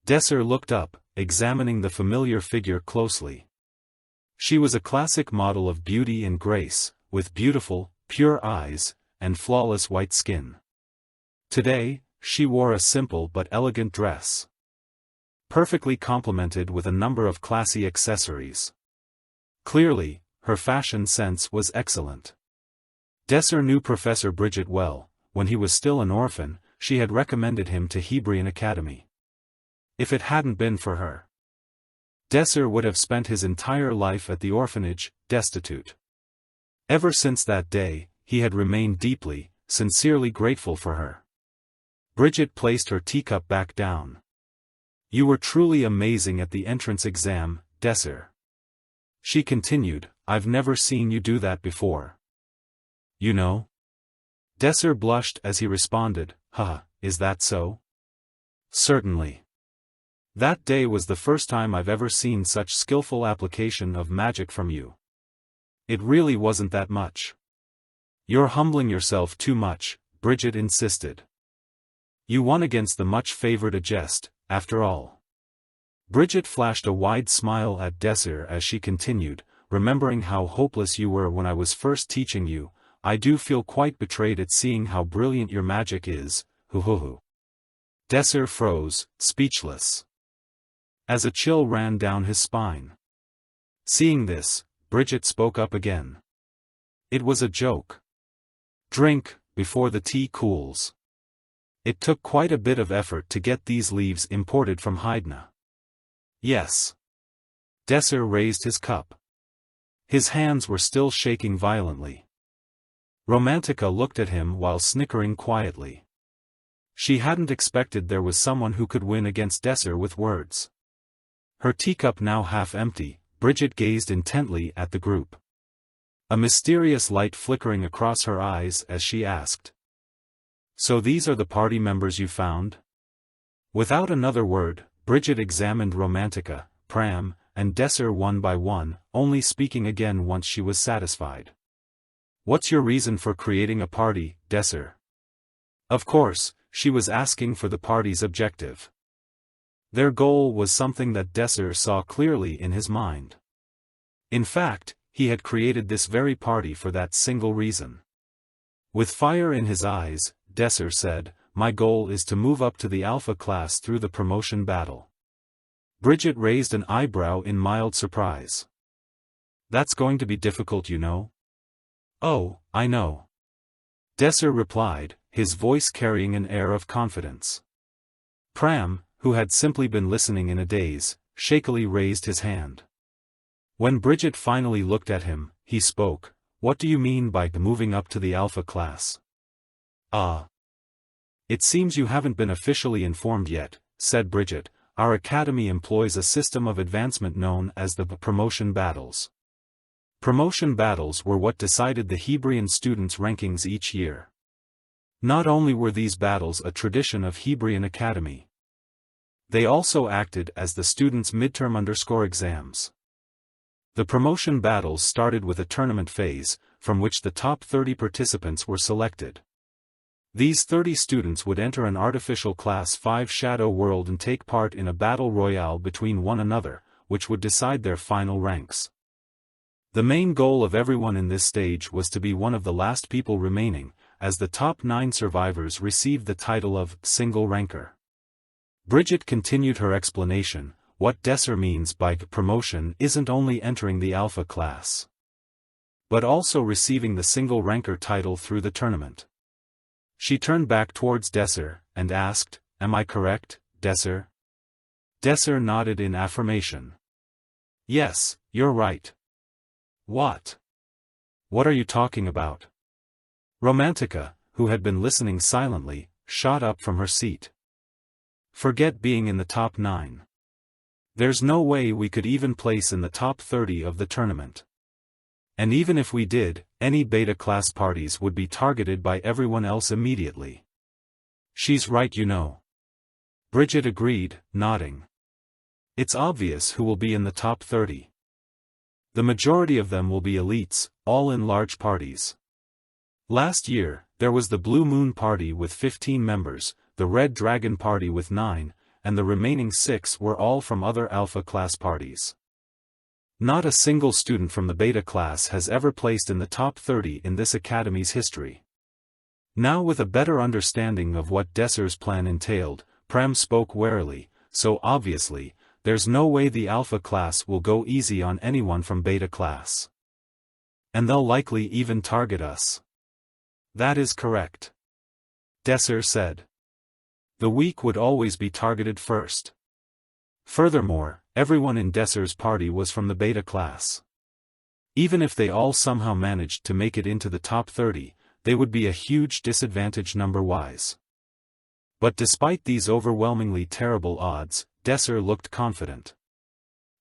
Desser looked up, examining the familiar figure closely. She was a classic model of beauty and grace, with beautiful, pure eyes, and flawless white skin. Today, she wore a simple but elegant dress, perfectly complemented with a number of classy accessories. Clearly, her fashion sense was excellent. Desser knew Professor Bridget well. When he was still an orphan, she had recommended him to Hebrian Academy. If it hadn't been for her, Desser would have spent his entire life at the orphanage, destitute. Ever since that day, he had remained deeply, sincerely grateful for her. Bridget placed her teacup back down. "You were truly amazing at the entrance exam, Desser," she continued. "I've never seen you do that before. You know?" Desser blushed as he responded, "Haha, is that so?" "Certainly. That day was the first time I've ever seen such skillful application of magic from you. It really wasn't that much." "You're humbling yourself too much," Bridget insisted. "You won against the much-favored Agest, after all." Bridget flashed a wide smile at Desser as she continued, "Remembering how hopeless you were when I was first teaching you, I do feel quite betrayed at seeing how brilliant your magic is, hoo. Desser froze, speechless, as a chill ran down his spine. Seeing this, Bridget spoke up again. "It was a joke. Drink, before the tea cools. It took quite a bit of effort to get these leaves imported from Hydna." "Yes." Desser raised his cup. His hands were still shaking violently. Romantica looked at him while snickering quietly. She hadn't expected there was someone who could win against Desser with words. Her teacup now half empty, Bridget gazed intently at the group. A mysterious light flickering across her eyes as she asked, "So these are the party members you found?" Without another word, Bridget examined Romantica, Pram, and Desser one by one, only speaking again once she was satisfied. "What's your reason for creating a party, Desser?" Of course, she was asking for the party's objective. Their goal was something that Desser saw clearly in his mind. In fact, he had created this very party for that single reason. With fire in his eyes, Desser said, "My goal is to move up to the Alpha class through the promotion battle." Bridget raised an eyebrow in mild surprise. "That's going to be difficult, you know." "Oh, I know," Desser replied, his voice carrying an air of confidence. Pram, who had simply been listening in a daze, shakily raised his hand. When Bridget finally looked at him, he spoke, "What do you mean by moving up to the Alpha class?" "Ah. It seems you haven't been officially informed yet," said Bridget. "Our academy employs a system of advancement known as the promotion battles." Promotion battles were what decided the Hebrian students' rankings each year. Not only were these battles a tradition of Hebrian Academy, they also acted as the students' midterm underscore exams. The promotion battles started with a tournament phase, from which the top 30 participants were selected. These 30 students would enter an artificial Class 5 Shadow World and take part in a battle royale between one another, which would decide their final ranks. The main goal of everyone in this stage was to be one of the last people remaining, as the top 9 survivors received the title of single ranker. Bridget continued her explanation. What Desser means by promotion isn't only entering the Alpha class, but also receiving the single ranker title through the tournament. She turned back towards Desser, and asked, "Am I correct, Desser?" Desser nodded in affirmation. "Yes, you're right." "What? What are you talking about?" Romantica, who had been listening silently, shot up from her seat. "Forget being in the top 9. There's no way we could even place in the top 30 of the tournament. And even if we did, any beta class parties would be targeted by everyone else immediately." "She's right, you know." Bridget agreed, nodding. "It's obvious who will be in the top 30. The majority of them will be elites, all in large parties. Last year, there was the Blue Moon Party with 15 members, the Red Dragon Party with 9, and the remaining 6 were all from other Alpha class parties. Not a single student from the Beta class has ever placed in the top 30 in this academy's history." Now, with a better understanding of what Desser's plan entailed, Pram spoke warily, "So obviously, there's no way the Alpha class will go easy on anyone from Beta class." And they'll likely even target us. That is correct. Desser said. The weak would always be targeted first. Furthermore, everyone in Desser's party was from the beta class. Even if they all somehow managed to make it into the top 30, they would be a huge disadvantage number-wise. But despite these overwhelmingly terrible odds, Desser looked confident.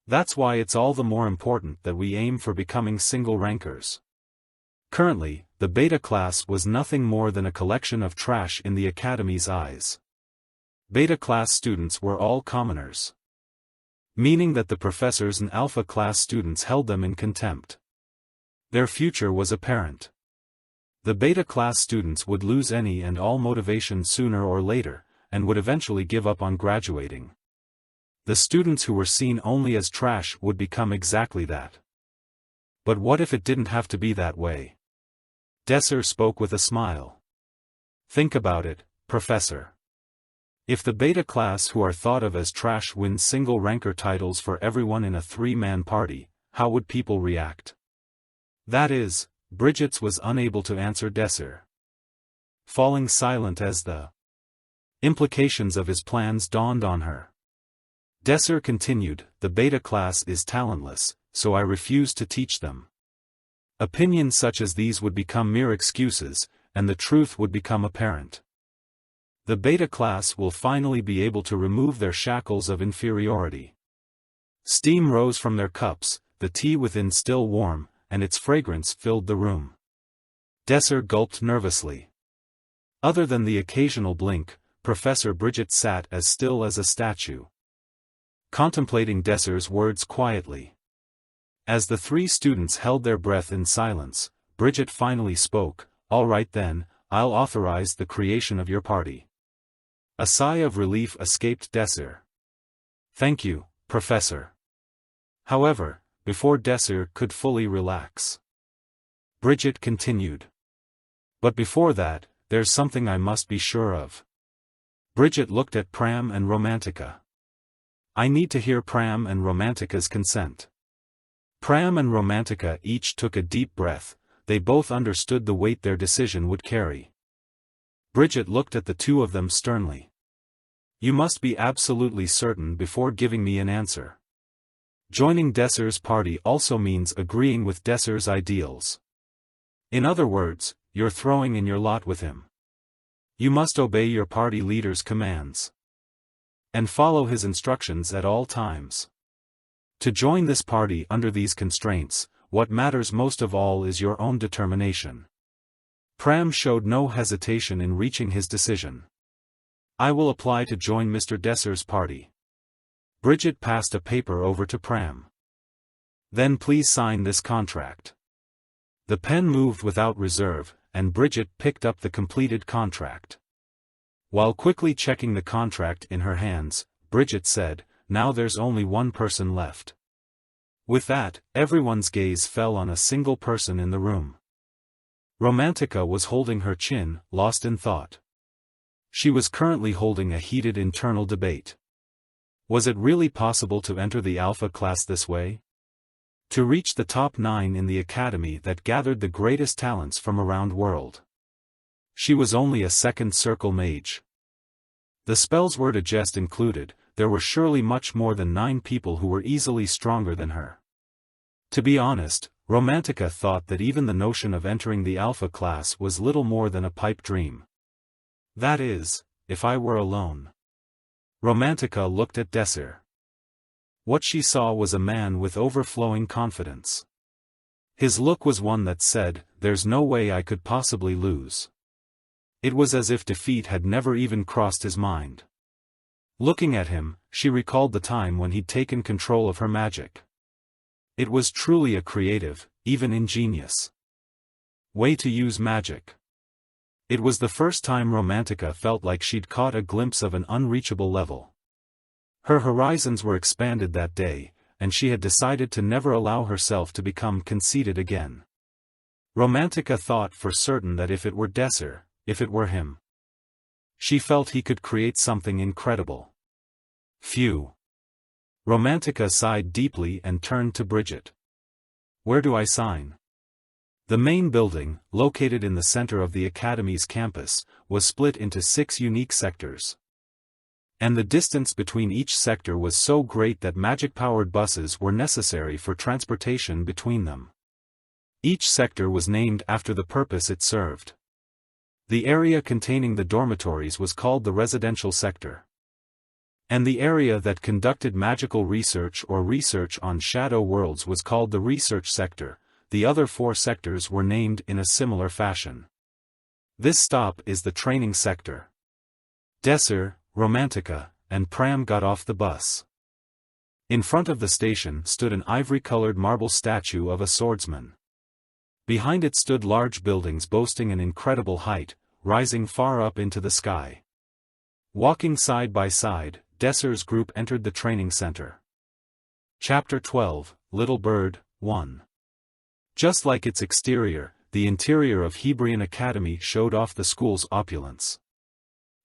That's why it's all the more important that we aim for becoming single rankers. Currently, the beta class was nothing more than a collection of trash in the Academy's eyes. Beta class students were all commoners. Meaning that the professors and alpha class students held them in contempt. Their future was apparent. The beta class students would lose any and all motivation sooner or later, and would eventually give up on graduating. The students who were seen only as trash would become exactly that. But what if it didn't have to be that way? Desser spoke with a smile. Think about it, Professor. If the beta class who are thought of as trash win single ranker titles for everyone in a three-man party, how would people react? That is, Bridget's was unable to answer Desser. Falling silent as the implications of his plans dawned on her. Desser continued, the beta class is talentless, so I refuse to teach them. Opinions such as these would become mere excuses, and the truth would become apparent. The beta class will finally be able to remove their shackles of inferiority. Steam rose from their cups, the tea within still warm, and its fragrance filled the room. Desser gulped nervously. Other than the occasional blink, Professor Bridget sat as still as a statue, contemplating Desser's words quietly. As the three students held their breath in silence, Bridget finally spoke, "All right then, I'll authorize the creation of your party." A sigh of relief escaped Desser. "Thank you, Professor." However, before Desser could fully relax, Bridget continued. "But before that, there's something I must be sure of." Bridget looked at Pram and Romantica. "I need to hear Pram and Romantica's consent." Pram and Romantica each took a deep breath, they both understood the weight their decision would carry. Bridget looked at the two of them sternly. "You must be absolutely certain before giving me an answer. Joining Desser's party also means agreeing with Desser's ideals. In other words, you're throwing in your lot with him. You must obey your party leader's commands and follow his instructions at all times. To join this party under these constraints, what matters most of all is your own determination." Pram showed no hesitation in reaching his decision. "I will apply to join Mr. Desser's party." Bridget passed a paper over to Pram. "Then please sign this contract." The pen moved without reserve, and Bridget picked up the completed contract. While quickly checking the contract in her hands, Bridget said, "Now there's only one person left." With that, everyone's gaze fell on a single person in the room. Romantica was holding her chin, lost in thought. She was currently holding a heated internal debate. Was it really possible to enter the Alpha class this way? To reach the top 9 in the academy that gathered the greatest talents from around world? She was only a second circle mage. The spells were just included, there were surely much more than 9 people who were easily stronger than her. To be honest, Romantica thought that even the notion of entering the Alpha class was little more than a pipe dream. That is, if I were alone. Romantica looked at Desser. What she saw was a man with overflowing confidence. His look was one that said, "There's no way I could possibly lose." It was as if defeat had never even crossed his mind. Looking at him, she recalled the time when he'd taken control of her magic. It was truly a creative, even ingenious way to use magic. It was the first time Romantica felt like she'd caught a glimpse of an unreachable level. Her horizons were expanded that day, and she had decided to never allow herself to become conceited again. Romantica thought for certain that if it were Desser, if it were him, she felt he could create something incredible. Phew. Romantica sighed deeply and turned to Bridget. "Where do I sign?" The main building, located in the center of the Academy's campus, was split into 6 unique sectors. And the distance between each sector was so great that magic-powered buses were necessary for transportation between them. Each sector was named after the purpose it served. The area containing the dormitories was called the residential sector. And the area that conducted magical research or research on shadow worlds was called the research sector. The other 4 sectors were named in a similar fashion. This stop is the training sector. Desser, Romantica, and Pram got off the bus. In front of the station stood an ivory-colored marble statue of a swordsman. Behind it stood large buildings boasting an incredible height, rising far up into the sky. Walking side by side, Desser's group entered the training center. Chapter 12, Little Bird, 1. Just like its exterior, the interior of Hebrian Academy showed off the school's opulence.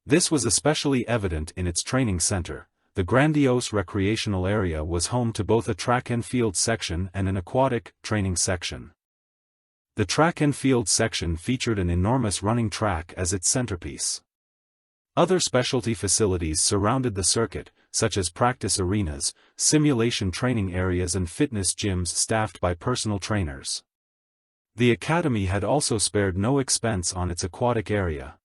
This was especially evident in its training center. The grandiose recreational area was home to both a track and field section and an aquatic training section. The track and field section featured an enormous running track as its centerpiece. Other specialty facilities surrounded the circuit, such as practice arenas, simulation training areas and fitness gyms staffed by personal trainers. The academy had also spared no expense on its aquatic area,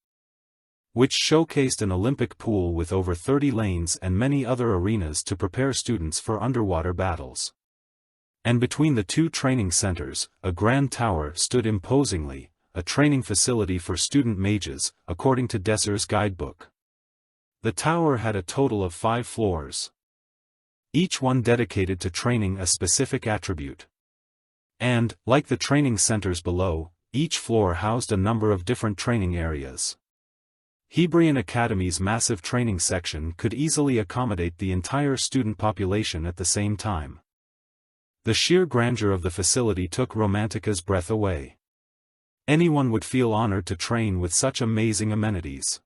which showcased an Olympic pool with over 30 lanes and many other arenas to prepare students for underwater battles. And between the 2 training centers, a grand tower stood imposingly, a training facility for student mages, according to Desser's guidebook. The tower had a total of 5 floors, each one dedicated to training a specific attribute. And, like the training centers below, each floor housed a number of different training areas. Hebrian Academy's massive training section could easily accommodate the entire student population at the same time. The sheer grandeur of the facility took Romantica's breath away. Anyone would feel honored to train with such amazing amenities.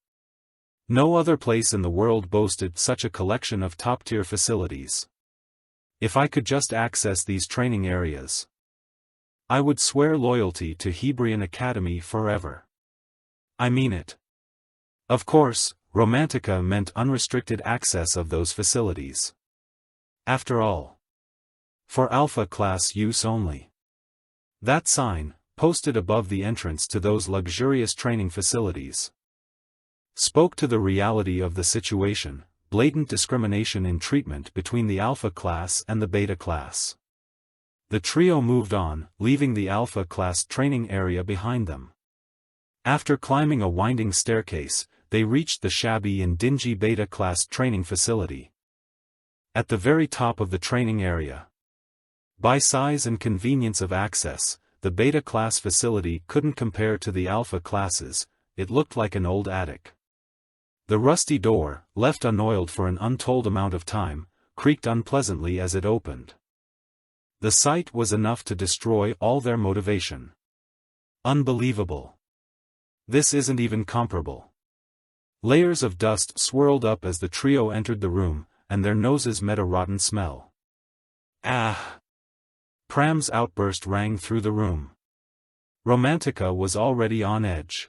No other place in the world boasted such a collection of top-tier facilities. If I could just access these training areas, I would swear loyalty to Hebrian Academy forever. I mean it. Of course, Romantica meant unrestricted access of those facilities. After all, for Alpha class use only. That sign, posted above the entrance to those luxurious training facilities, spoke to the reality of the situation: blatant discrimination in treatment between the Alpha class and the Beta class. The trio moved on, leaving the Alpha class training area behind them. After climbing a winding staircase, they reached the shabby and dingy Beta class training facility. At the very top of the training area, by size and convenience of access, the Beta class facility couldn't compare to the Alpha classes. It looked like an old attic. The rusty door, left unoiled for an untold amount of time, creaked unpleasantly as it opened. The sight was enough to destroy all their motivation. Unbelievable. This isn't even comparable. Layers of dust swirled up as the trio entered the room, and their noses met a rotten smell. Ah! Pram's outburst rang through the room. Romantica was already on edge,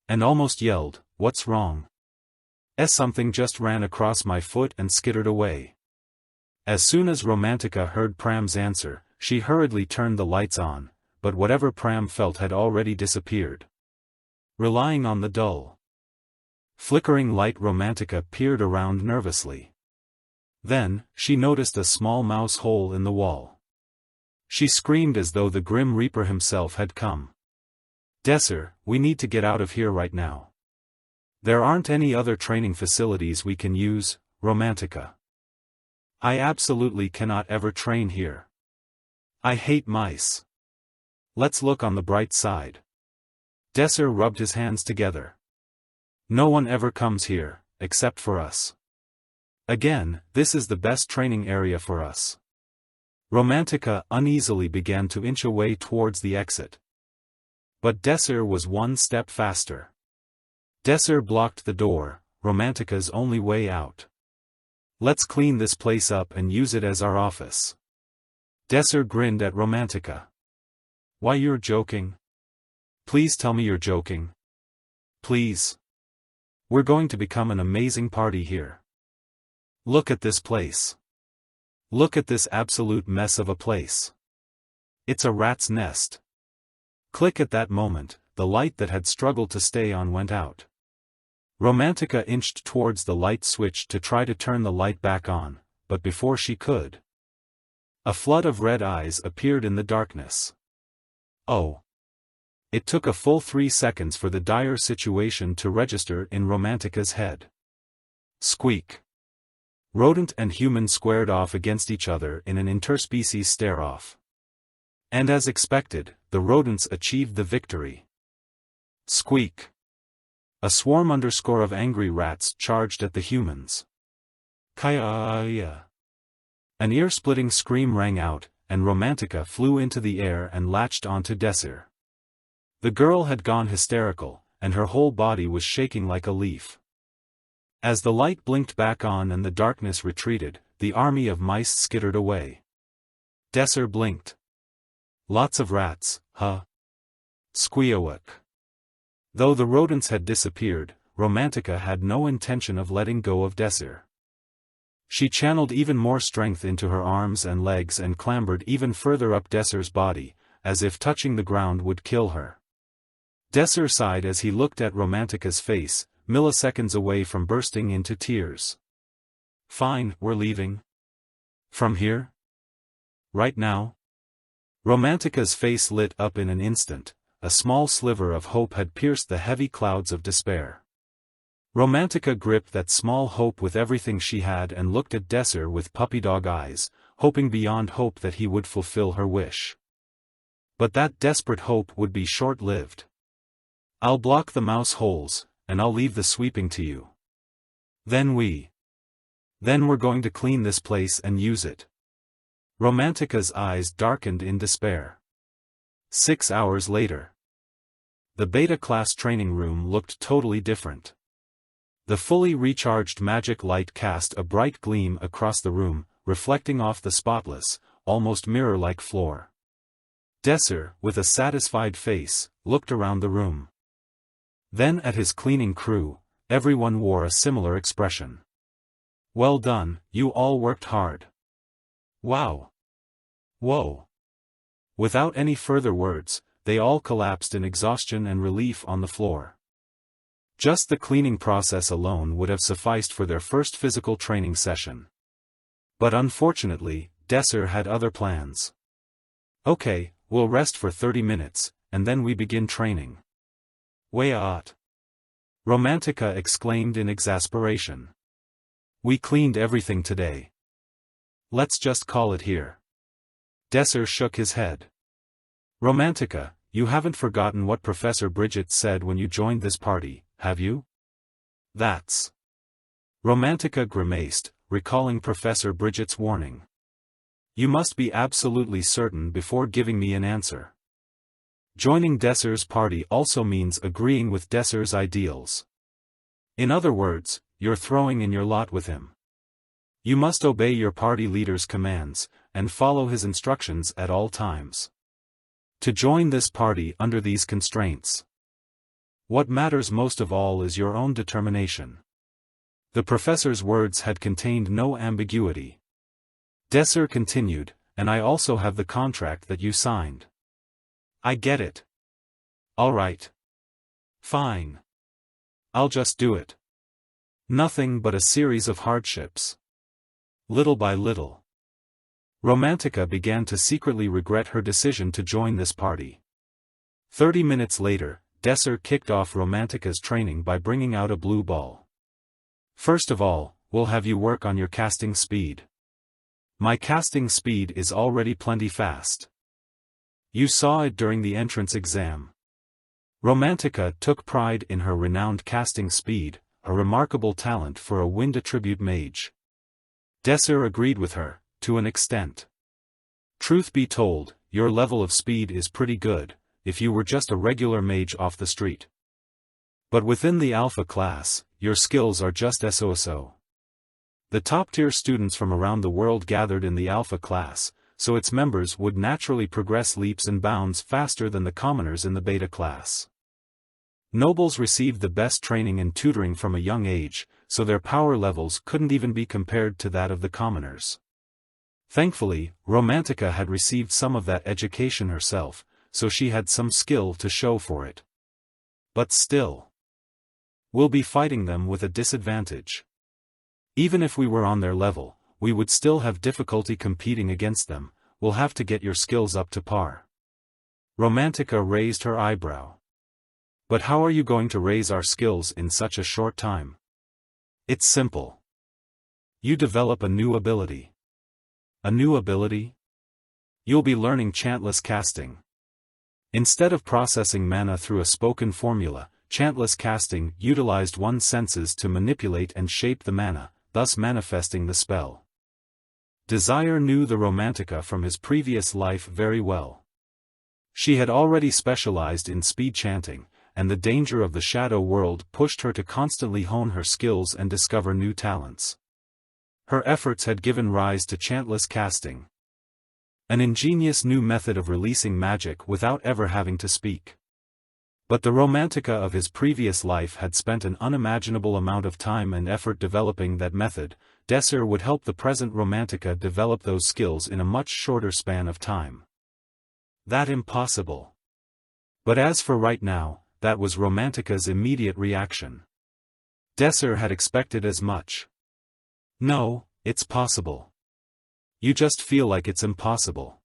and almost yelled, "What's wrong?" Something just ran across my foot and skittered away. As soon as Romantica heard Pram's answer, she hurriedly turned the lights on, but whatever Pram felt had already disappeared. Relying on the dull, flickering light, Romantica peered around nervously. Then, she noticed a small mouse hole in the wall. She screamed as though the Grim Reaper himself had come. "Desser, we need to get out of here right now. There aren't any other training facilities we can use, Romantica. I absolutely cannot ever train here. I hate mice. Let's look on the bright side." Desser rubbed his hands together. "No one ever comes here, except for us. Again, this is the best training area for us." Romantica uneasily began to inch away towards the exit. But Desser was one step faster. Desser blocked the door, Romantica's only way out. "Let's clean this place up and use it as our office." Desser grinned at Romantica. Why, you're joking? Please tell me you're joking. Please. We're going to become an amazing party here. Look at this place. Look at this absolute mess of a place. It's a rat's nest. Click. At that moment, the light that had struggled to stay on went out. Romantica inched towards the light switch to try to turn the light back on, but before she could, a flood of red eyes appeared in the darkness. Oh! It took a full 3 seconds for the dire situation to register in Romantica's head. Squeak! Rodent and human squared off against each other in an interspecies stare-off. And as expected, the rodents achieved the victory. Squeak! A swarm of angry rats charged at the humans. Kaya! An ear-splitting scream rang out, and Romantica flew into the air and latched onto Desir. The girl had gone hysterical, and her whole body was shaking like a leaf. As the light blinked back on and the darkness retreated, the army of mice skittered away. Desir blinked. Lots of rats, huh? Squeawak. Though the rodents had disappeared, Romantica had no intention of letting go of Desir. She channeled even more strength into her arms and legs and clambered even further up Desir's body, as if touching the ground would kill her. Desir sighed as he looked at Romantica's face, milliseconds away from bursting into tears. Fine, we're leaving. From here? Right now? Romantica's face lit up in an instant. A small sliver of hope had pierced the heavy clouds of despair. Romantica gripped that small hope with everything she had and looked at Desir with puppy-dog eyes, hoping beyond hope that he would fulfill her wish. But that desperate hope would be short-lived. I'll block the mouse holes, and I'll leave the sweeping to you. Then we're going to clean this place and use it. Romantica's eyes darkened in despair. 6 hours later. The beta-class training room looked totally different. The fully recharged magic light cast a bright gleam across the room, reflecting off the spotless, almost mirror-like floor. Desir, with a satisfied face, looked around the room. Then at his cleaning crew, everyone wore a similar expression. Well done, you all worked hard. Wow! Whoa! Without any further words, they all collapsed in exhaustion and relief on the floor. Just the cleaning process alone would have sufficed for their first physical training session. But unfortunately, Desir had other plans. Okay, we'll rest for 30 minutes, and then we begin training. Wait! Romantica exclaimed in exasperation. We cleaned everything today. Let's just call it here. Desir shook his head. Romantica, you haven't forgotten what Professor Bridget said when you joined this party, have you? That's... Romantica grimaced, recalling Professor Bridget's warning. You must be absolutely certain before giving me an answer. Joining Desir's party also means agreeing with Desir's ideals. In other words, you're throwing in your lot with him. You must obey your party leader's commands, and follow his instructions at all times. To join this party under these constraints. What matters most of all is your own determination. The professor's words had contained no ambiguity. Desir continued, and I also have the contract that you signed. I get it. All right. Fine. I'll just do it. Nothing but a series of hardships. Little by little. Romantica began to secretly regret her decision to join this party. 30 minutes later, Desir kicked off Romantica's training by bringing out a blue ball. First of all, we'll have you work on your casting speed. My casting speed is already plenty fast. You saw it during the entrance exam. Romantica took pride in her renowned casting speed, a remarkable talent for a wind attribute mage. Desir agreed with her, to an extent. Truth be told, your level of speed is pretty good, if you were just a regular mage off the street. But within the alpha class, your skills are just so-so. The top-tier students from around the world gathered in the alpha class, so its members would naturally progress leaps and bounds faster than the commoners in the beta class. Nobles received the best training and tutoring from a young age, so their power levels couldn't even be compared to that of the commoners. Thankfully, Romantica had received some of that education herself, so she had some skill to show for it. But still, we'll be fighting them with a disadvantage. Even if we were on their level, we would still have difficulty competing against them. We'll have to get your skills up to par. Romantica raised her eyebrow. But how are you going to raise our skills in such a short time? It's simple. You develop a new ability. A new ability? You'll be learning chantless casting. Instead of processing mana through a spoken formula, chantless casting utilized one's senses to manipulate and shape the mana, thus manifesting the spell. Desire knew the Romantica from his previous life very well. She had already specialized in speed chanting, and the danger of the shadow world pushed her to constantly hone her skills and discover new talents. Her efforts had given rise to chantless casting, an ingenious new method of releasing magic without ever having to speak. But the Romantica of his previous life had spent an unimaginable amount of time and effort developing that method. Desser would help the present Romantica develop those skills in a much shorter span of time. That impossible. But as for right now, that was Romantica's immediate reaction. Desser had expected as much. No, it's possible. You just feel like it's impossible.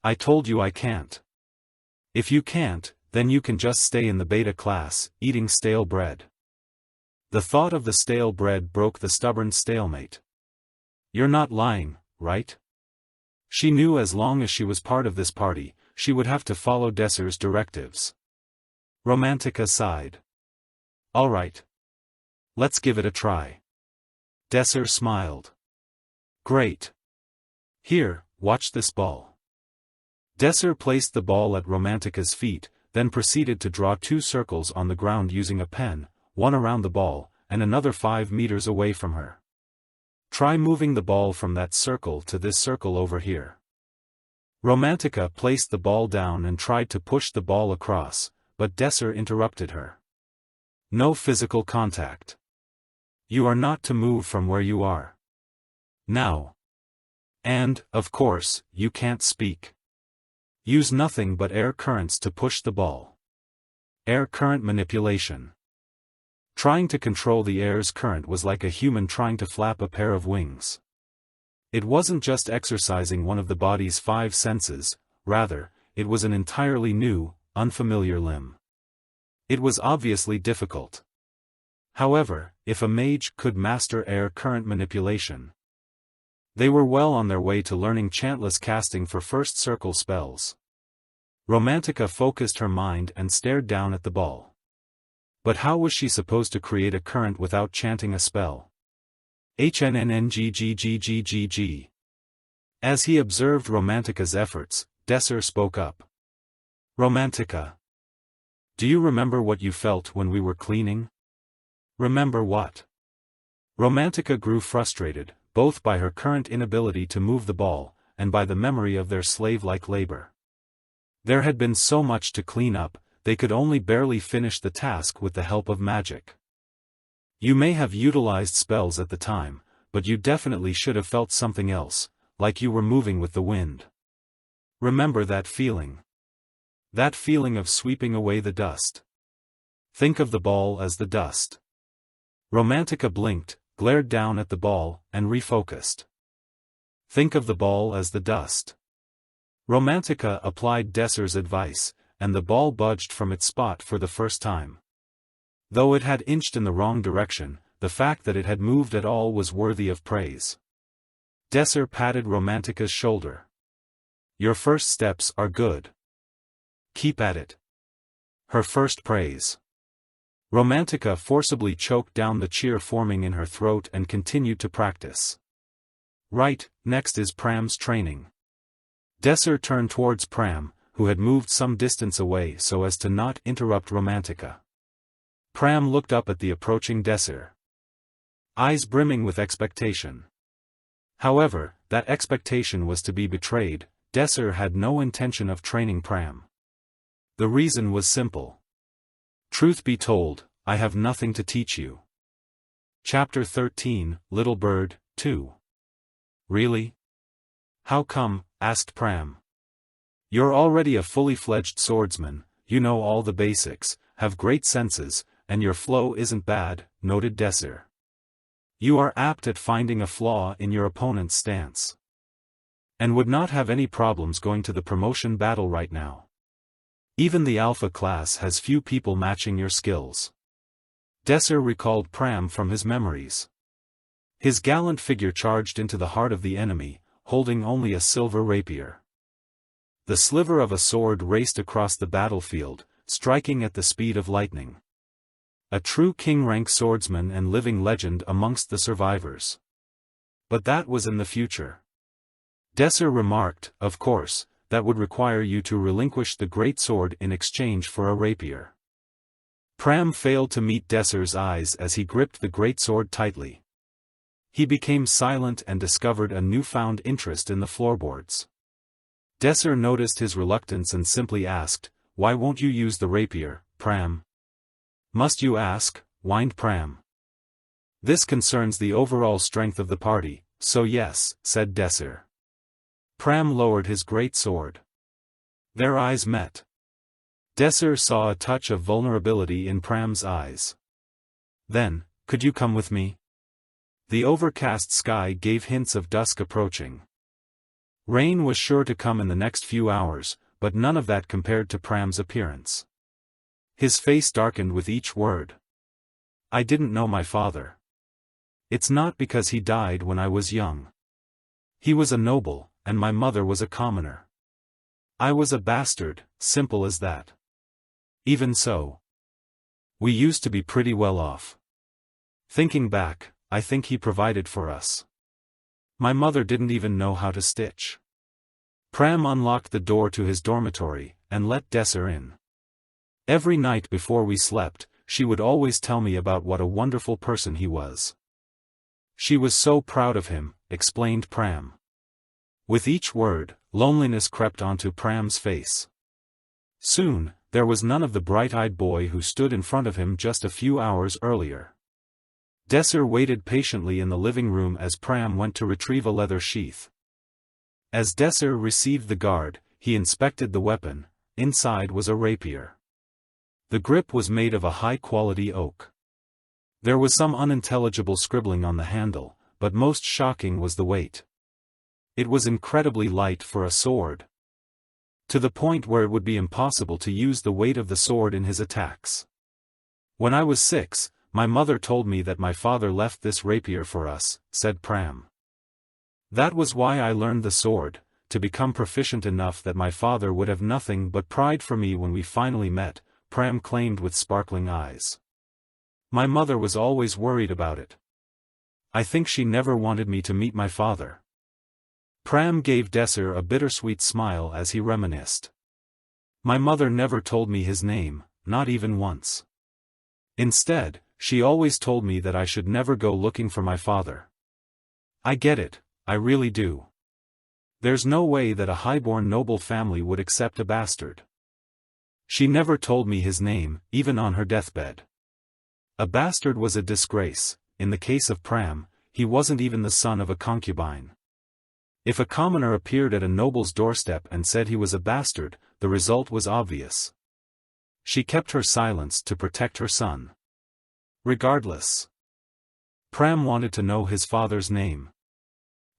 I told you I can't. If you can't, then you can just stay in the beta class, eating stale bread. The thought of the stale bread broke the stubborn stalemate. You're not lying, right? She knew as long as she was part of this party, she would have to follow Desser's directives. Romantica sighed. All right. Let's give it a try. Desser smiled. Great. Here, watch this ball. Desser placed the ball at Romantica's feet, then proceeded to draw 2 circles on the ground using a pen, one around the ball, and another 5 meters away from her. Try moving the ball from that circle to this circle over here. Romantica placed the ball down and tried to push the ball across, but Desser interrupted her. No physical contact. You are not to move from where you are. Now. And, of course, you can't speak. Use nothing but air currents to push the ball. Air current manipulation. Trying to control the air's current was like a human trying to flap a pair of wings. It wasn't just exercising one of the body's 5 senses, rather, it was an entirely new, unfamiliar limb. It was obviously difficult. However, if a mage could master air current manipulation, they were well on their way to learning chantless casting for first circle spells. Romantica focused her mind and stared down at the ball. But how was she supposed to create a current without chanting a spell? HNNNGGGGGG. As he observed Romantica's efforts, Desser spoke up. Romantica. Do you remember what you felt when we were cleaning? Remember what? Romantica grew frustrated, both by her current inability to move the ball, and by the memory of their slave-like labor. There had been so much to clean up, they could only barely finish the task with the help of magic. You may have utilized spells at the time, but you definitely should have felt something else, like you were moving with the wind. Remember that feeling. That feeling of sweeping away the dust. Think of the ball as the dust. Romantica blinked, glared down at the ball, and refocused. Think of the ball as the dust. Romantica applied Desser's advice, and the ball budged from its spot for the first time. Though it had inched in the wrong direction, the fact that it had moved at all was worthy of praise. Desser patted Romantica's shoulder. Your first steps are good. Keep at it. Her first praise. Romantica forcibly choked down the cheer forming in her throat and continued to practice. Right, next is Pram's training. Desser turned towards Pram, who had moved some distance away so as to not interrupt Romantica. Pram looked up at the approaching Desser, eyes brimming with expectation. However, that expectation was to be betrayed. Desser had no intention of training Pram. The reason was simple. Truth be told, I have nothing to teach you. Chapter 13, Little Bird, 2. Really? How come? Asked Pram. You're already a fully fledged swordsman, you know all the basics, have great senses, and your flow isn't bad, noted Desser. You are apt at finding a flaw in your opponent's stance. And would not have any problems going to the promotion battle right now. Even the Alpha class has few people matching your skills. Desser recalled Pram from his memories. His gallant figure charged into the heart of the enemy, holding only a silver rapier. The sliver of a sword raced across the battlefield, striking at the speed of lightning. A true king-rank swordsman and living legend amongst the survivors. But that was in the future. Desser remarked, of course, that would require you to relinquish the great sword in exchange for a rapier. Pram failed to meet Desser's eyes as he gripped the great sword tightly. He became silent and discovered a newfound interest in the floorboards. Desser noticed his reluctance and simply asked, "Why won't you use the rapier, Pram?" "Must you ask?" whined Pram. "This concerns the overall strength of the party, so yes," said Desser. Pram lowered his great sword. Their eyes met. Desser saw a touch of vulnerability in Pram's eyes. "Then, could you come with me?" The overcast sky gave hints of dusk approaching. Rain was sure to come in the next few hours, but none of that compared to Pram's appearance. His face darkened with each word. "I didn't know my father. It's not because he died when I was young. He was a noble, and my mother was a commoner. I was a bastard, simple as that. Even so, we used to be pretty well off. Thinking back, I think he provided for us. My mother didn't even know how to stitch." Pram unlocked the door to his dormitory, and let Desser in. "Every night before we slept, she would always tell me about what a wonderful person he was. She was so proud of him," explained Pram. With each word, loneliness crept onto Pram's face. Soon, there was none of the bright-eyed boy who stood in front of him just a few hours earlier. Desser waited patiently in the living room as Pram went to retrieve a leather sheath. As Desser received the guard, he inspected the weapon. Inside was a rapier. The grip was made of a high-quality oak. There was some unintelligible scribbling on the handle, but most shocking was the weight. It was incredibly light for a sword. To the point where it would be impossible to use the weight of the sword in his attacks. "When I was 6, my mother told me that my father left this rapier for us," said Pram. "That was why I learned the sword, to become proficient enough that my father would have nothing but pride for me when we finally met," Pram claimed with sparkling eyes. "My mother was always worried about it. I think she never wanted me to meet my father." Pram gave Desser a bittersweet smile as he reminisced. "My mother never told me his name, not even once. Instead, she always told me that I should never go looking for my father. I get it, I really do. There's no way that a highborn noble family would accept a bastard. She never told me his name, even on her deathbed. A bastard was a disgrace. In the case of Pram, he wasn't even the son of a concubine. If a commoner appeared at a noble's doorstep and said he was a bastard, the result was obvious. She kept her silence to protect her son. Regardless, Pram wanted to know his father's name.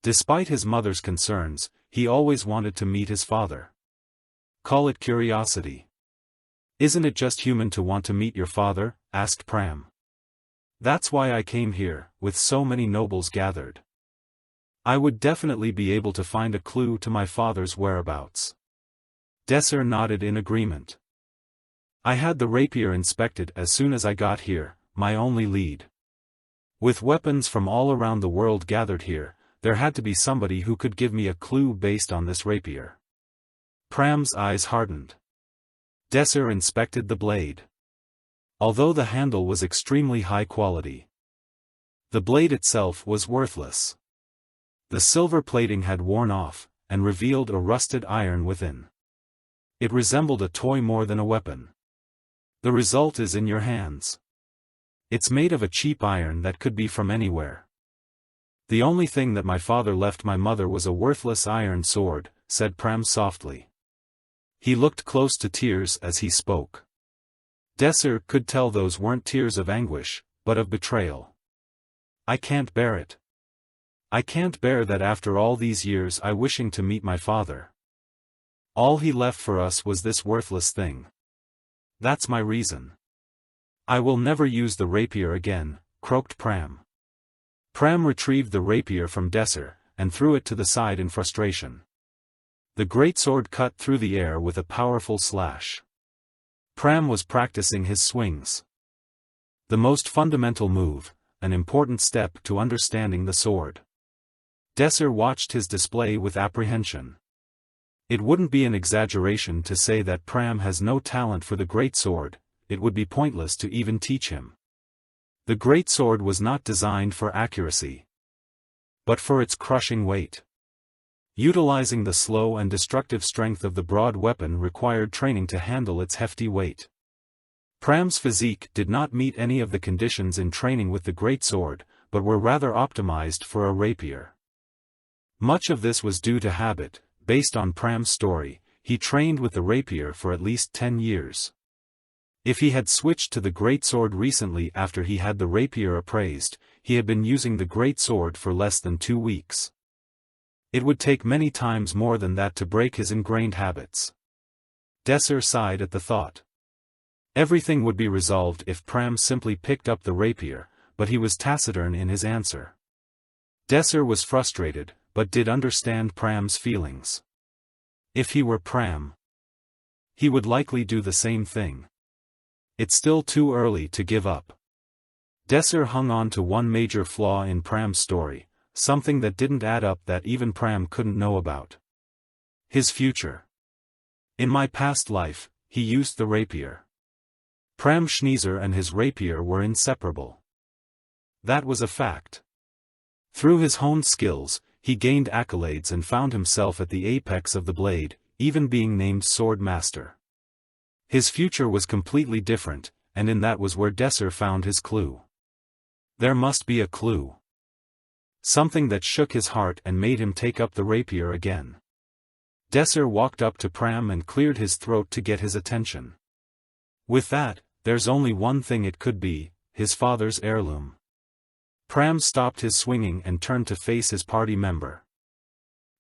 Despite his mother's concerns, he always wanted to meet his father. Call it curiosity. "Isn't it just human to want to meet your father?" asked Pram. "That's why I came here, with so many nobles gathered. I would definitely be able to find a clue to my father's whereabouts." Desser nodded in agreement. "I had the rapier inspected as soon as I got here, my only lead. With weapons from all around the world gathered here, there had to be somebody who could give me a clue based on this rapier." Pram's eyes hardened. Desser inspected the blade. Although the handle was extremely high quality, the blade itself was worthless. The silver plating had worn off, and revealed a rusted iron within. It resembled a toy more than a weapon. The result is in your hands. It's made of a cheap iron that could be from anywhere. The only thing that my father left my mother was a worthless iron sword, said Pram softly. He looked close to tears as he spoke. Desser could tell those weren't tears of anguish, but of betrayal. I can't bear it. I can't bear that after all these years I wishing to meet my father. All he left for us was this worthless thing. That's my reason. I will never use the rapier again, croaked Pram. Pram retrieved the rapier from Desser, and threw it to the side in frustration. The great sword cut through the air with a powerful slash. Pram was practicing his swings. The most fundamental move, an important step to understanding the sword. Desser watched his display with apprehension. It wouldn't be an exaggeration to say that Pram has no talent for the great sword. It would be pointless to even teach him. The great sword was not designed for accuracy, but for its crushing weight. Utilizing the slow and destructive strength of the broad weapon required training to handle its hefty weight. Pram's physique did not meet any of the conditions in training with the great sword, but were rather optimized for a rapier. Much of this was due to habit. Based on Pram's story, he trained with the rapier for at least 10 years. If he had switched to the great sword recently after he had the rapier appraised, he had been using the great sword for less than 2 weeks. It would take many times more than that to break his ingrained habits. Desser sighed at the thought. Everything would be resolved if Pram simply picked up the rapier, but he was taciturn in his answer. Desser was frustrated, but did understand Pram's feelings. If he were Pram, he would likely do the same thing. It's still too early to give up. Desser hung on to one major flaw in Pram's story, something that didn't add up that even Pram couldn't know about. His future. In my past life, he used the rapier. Pram Schneezer and his rapier were inseparable. That was a fact. Through his honed skills, he gained accolades and found himself at the apex of the blade, even being named Sword Master. His future was completely different, and in that was where Desser found his clue. There must be a clue. Something that shook his heart and made him take up the rapier again. Desser walked up to Pram and cleared his throat to get his attention. With that, there's only one thing it could be, his father's heirloom. Pram stopped his swinging and turned to face his party member.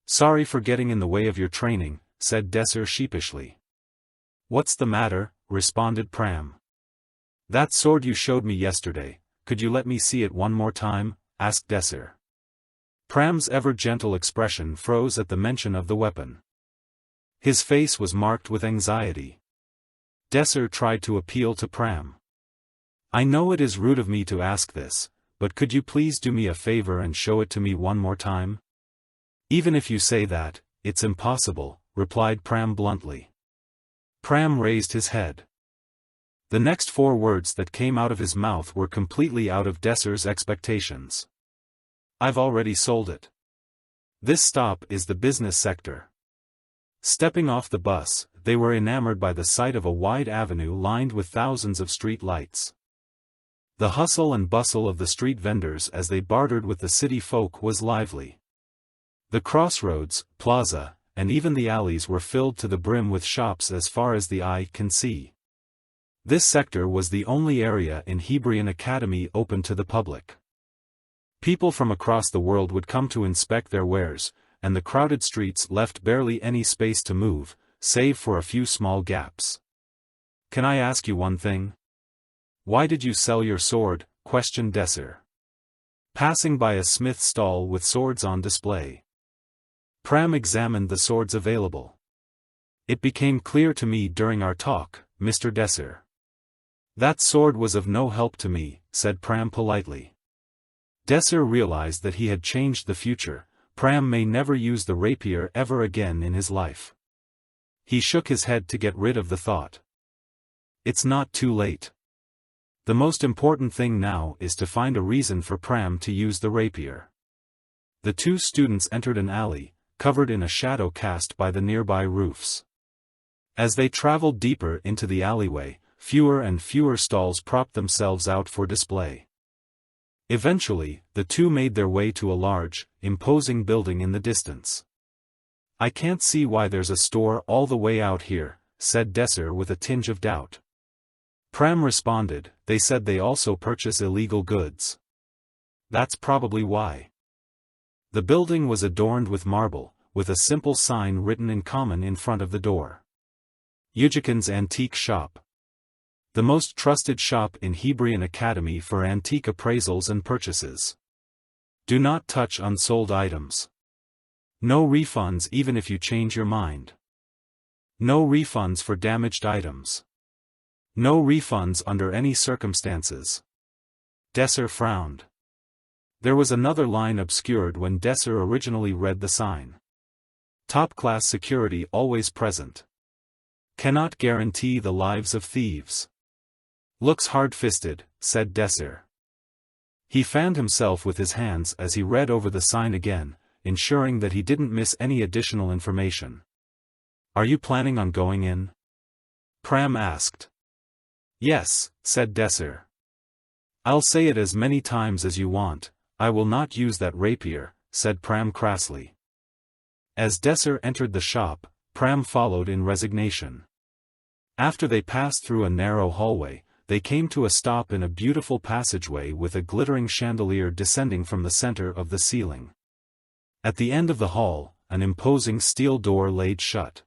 Sorry for getting in the way of your training, said Desser sheepishly. What's the matter? Responded Pram. That sword you showed me yesterday, could you let me see it one more time? Asked Desser. Pram's ever-gentle expression froze at the mention of the weapon. His face was marked with anxiety. Desser tried to appeal to Pram. I know it is rude of me to ask this, but could you please do me a favor and show it to me one more time? Even if you say that, it's impossible, replied Pram bluntly. Pram raised his head. The next 4 words that came out of his mouth were completely out of Desser's expectations. I've already sold it. This stop is the business sector. Stepping off the bus, they were enamored by the sight of a wide avenue lined with thousands of street lights. The hustle and bustle of the street vendors as they bartered with the city folk was lively. The crossroads, plaza, and even the alleys were filled to the brim with shops as far as the eye can see. This sector was the only area in Hebrian Academy open to the public. People from across the world would come to inspect their wares, and the crowded streets left barely any space to move, save for a few small gaps. Can I ask you one thing? Why did you sell your sword? Questioned Desser. Passing by a smith's stall with swords on display. Pram examined the swords available. It became clear to me during our talk, Mr. Desser. That sword was of no help to me, said Pram politely. Desser realized that he had changed the future. Pram may never use the rapier ever again in his life. He shook his head to get rid of the thought. It's not too late. The most important thing now is to find a reason for Pram to use the rapier. The two students entered an alley, covered in a shadow cast by the nearby roofs. As they traveled deeper into the alleyway, fewer and fewer stalls propped themselves out for display. Eventually, the two made their way to a large, imposing building in the distance. "I can't see why there's a store all the way out here," said Desser with a tinge of doubt. Pram responded, "They said they also purchase illegal goods. That's probably why." The building was adorned with marble, with a simple sign written in common in front of the door. Yujikin's Antique Shop. The most trusted shop in Hebrian Academy for antique appraisals and purchases. Do not touch unsold items. No refunds even if you change your mind. No refunds for damaged items. No refunds under any circumstances. Desser frowned. There was another line obscured when Desser originally read the sign. Top-class security always present. Cannot guarantee the lives of thieves. Looks hard-fisted, said Desser. He fanned himself with his hands as he read over the sign again, ensuring that he didn't miss any additional information. Are you planning on going in? Pram asked. Yes, said Desser. I'll say it as many times as you want, I will not use that rapier, said Pram crassly. As Desser entered the shop, Pram followed in resignation. After they passed through a narrow hallway, they came to a stop in a beautiful passageway with a glittering chandelier descending from the center of the ceiling. At the end of the hall, an imposing steel door laid shut.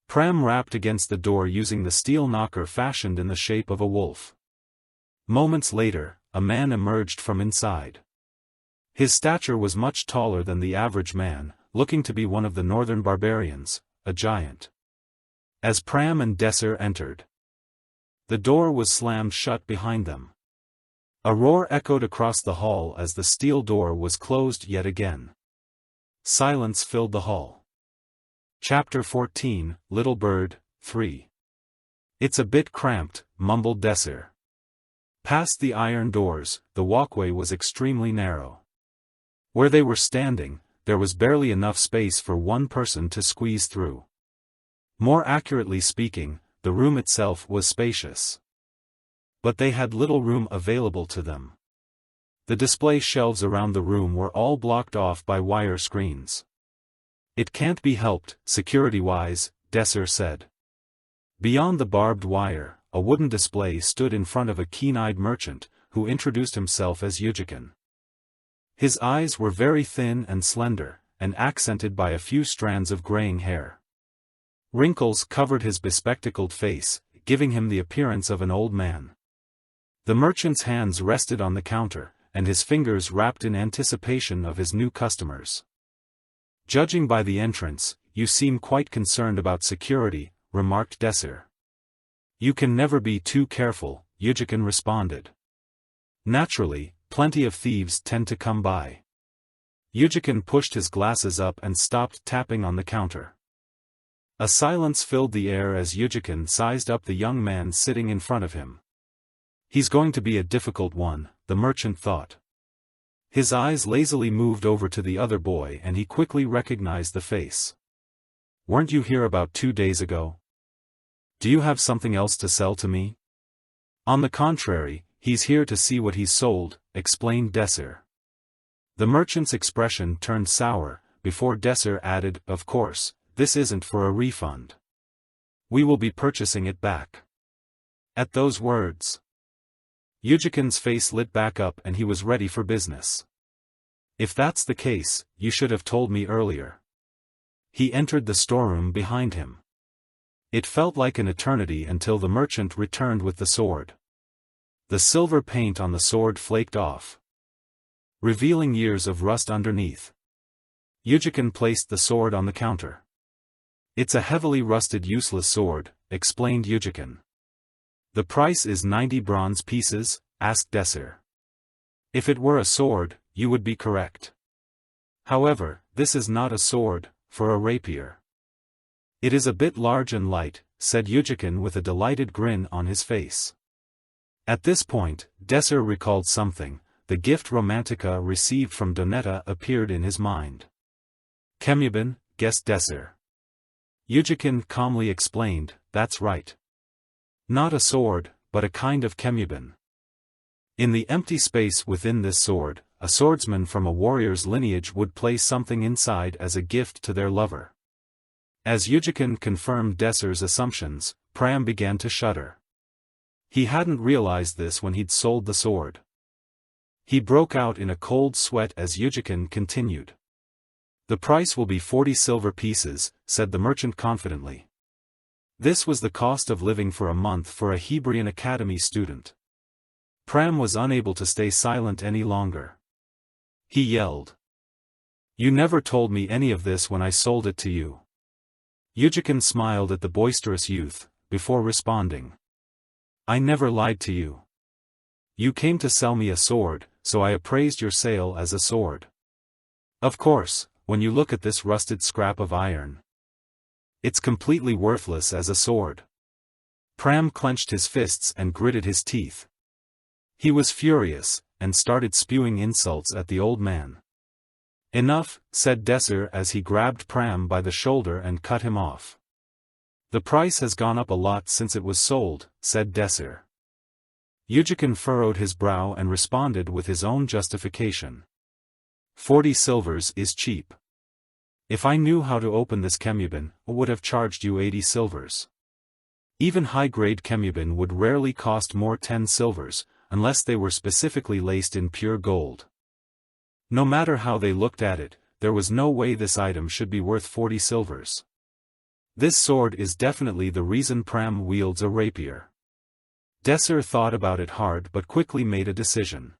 Pram rapped against the door using the steel knocker fashioned in the shape of a wolf. Moments later, a man emerged from inside. His stature was much taller than the average man, looking to be one of the northern barbarians, a giant. As Pram and Desser entered, the door was slammed shut behind them. A roar echoed across the hall as the steel door was closed yet again. Silence filled the hall. Chapter 14, Little Bird, 3. It's a bit cramped, mumbled Desser. Past the iron doors, the walkway was extremely narrow. Where they were standing, there was barely enough space for one person to squeeze through. More accurately speaking, the room itself was spacious. But they had little room available to them. The display shelves around the room were all blocked off by wire screens. It can't be helped, security-wise, Desser said. Beyond the barbed wire, a wooden display stood in front of a keen-eyed merchant, who introduced himself as Yujikin. His eyes were very thin and slender, and accented by a few strands of graying hair. Wrinkles covered his bespectacled face, giving him the appearance of an old man. The merchant's hands rested on the counter, and his fingers rapped in anticipation of his new customers. Judging by the entrance, you seem quite concerned about security, remarked Desser. You can never be too careful, Yujikin responded. Naturally, plenty of thieves tend to come by. Yujikin pushed his glasses up and stopped tapping on the counter. A silence filled the air as Yujikin sized up the young man sitting in front of him. He's going to be a difficult one, the merchant thought. His eyes lazily moved over to the other boy and he quickly recognized the face. Weren't you here about 2 days ago? Do you have something else to sell to me? On the contrary, he's here to see what he's sold, explained Desser. The merchant's expression turned sour, before Desser added, of course, this isn't for a refund. We will be purchasing it back. At those words, Yujikin's face lit back up and he was ready for business. If that's the case, you should have told me earlier. He entered the storeroom behind him. It felt like an eternity until the merchant returned with the sword. The silver paint on the sword flaked off, revealing years of rust underneath. Yujikin placed the sword on the counter. It's a heavily rusted useless sword, explained Yujikin. The price is 90 bronze pieces, asked Desser. If it were a sword, you would be correct. However, this is not a sword, for a rapier. It is a bit large and light, said Yujikin with a delighted grin on his face. At this point, Desser recalled something. the gift Romantica received from Donetta appeared in his mind. Kemubin, guessed Desser. Yujikin calmly explained, that's right. Not a sword, but a kind of Kemubin. In the empty space within this sword, a swordsman from a warrior's lineage would place something inside as a gift to their lover. As Yujikin confirmed Desser's assumptions, Pram began to shudder. He hadn't realized this when he'd sold the sword. He broke out in a cold sweat as Yujikin continued. The price will be 40 silver pieces, said the merchant confidently. This was the cost of living for a month for a Hebrian Academy student. Pram was unable to stay silent any longer. He yelled. You never told me any of this when I sold it to you. Yujikin smiled at the boisterous youth, before responding. I never lied to you. You came to sell me a sword, so I appraised your sale as a sword. Of course, when you look at this rusted scrap of iron, it's completely worthless as a sword. Pram clenched his fists and gritted his teeth. He was furious, and started spewing insults at the old man. Enough, said Desser as he grabbed Pram by the shoulder and cut him off. The price has gone up a lot since it was sold, said Desser. Yujikin furrowed his brow and responded with his own justification. 40 silvers is cheap. If I knew how to open this Kemubin, I would have charged you 80 silvers. Even high-grade Kemubin would rarely cost more 10 silvers, unless they were specifically laced in pure gold. No matter how they looked at it, there was no way this item should be worth 40 silvers. This sword is definitely the reason Pram wields a rapier. Desser thought about it hard but quickly made a decision.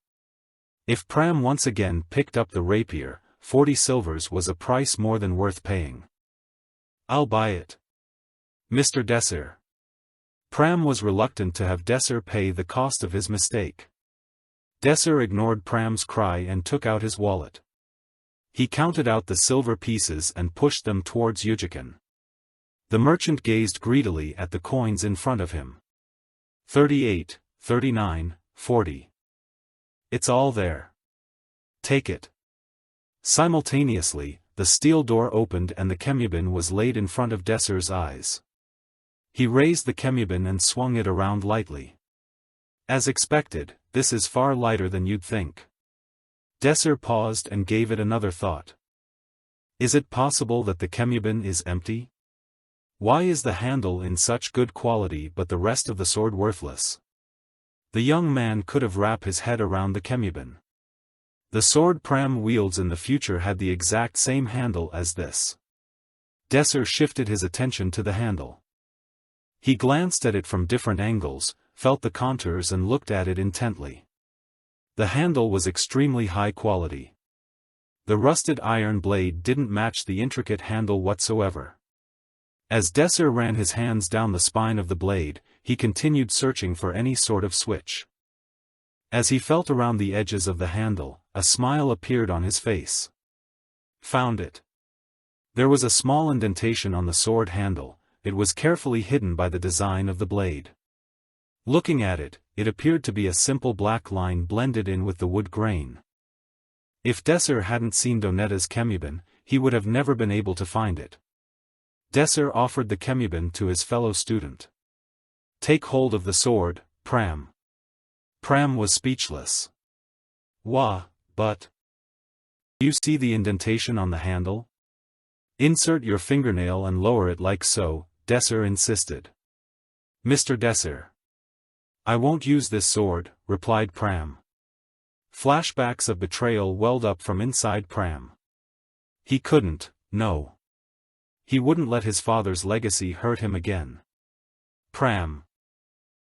If Pram once again picked up the rapier, 40 silvers was a price more than worth paying. I'll buy it. Mr. Desser. Pram was reluctant to have Desser pay the cost of his mistake. Desser ignored Pram's cry and took out his wallet. He counted out the silver pieces and pushed them towards Yujikin. The merchant gazed greedily at the coins in front of him. 38, 39, 40. It's all there. Take it. Simultaneously, the steel door opened and the Kemubin was laid in front of Desser's eyes. He raised the Kemubin and swung it around lightly. As expected, this is far lighter than you'd think. Desser paused and gave it another thought. Is it possible that the Kemubin is empty? Why is the handle in such good quality but the rest of the sword worthless? The young man could have wrapped his head around the Kemubin. The sword Pram wields in the future had the exact same handle as this. Desser shifted his attention to the handle. He glanced at it from different angles, felt the contours and looked at it intently. The handle was extremely high quality. The rusted iron blade didn't match the intricate handle whatsoever. As Desser ran his hands down the spine of the blade, he continued searching for any sort of switch. As he felt around the edges of the handle, a smile appeared on his face. Found it. There was a small indentation on the sword handle. It was carefully hidden by the design of the blade. Looking at it, it appeared to be a simple black line blended in with the wood grain. If Desser hadn't seen Donetta's Kemubin, he would have never been able to find it. Desser offered the Kemubin to his fellow student. Take hold of the sword, Pram. Pram was speechless. Wah, but... Do you see the indentation on the handle? Insert your fingernail and lower it like so, Desser insisted. Mr. Desser. I won't use this sword, replied Pram. Flashbacks of betrayal welled up from inside Pram. He couldn't, no. He wouldn't let his father's legacy hurt him again. Pram.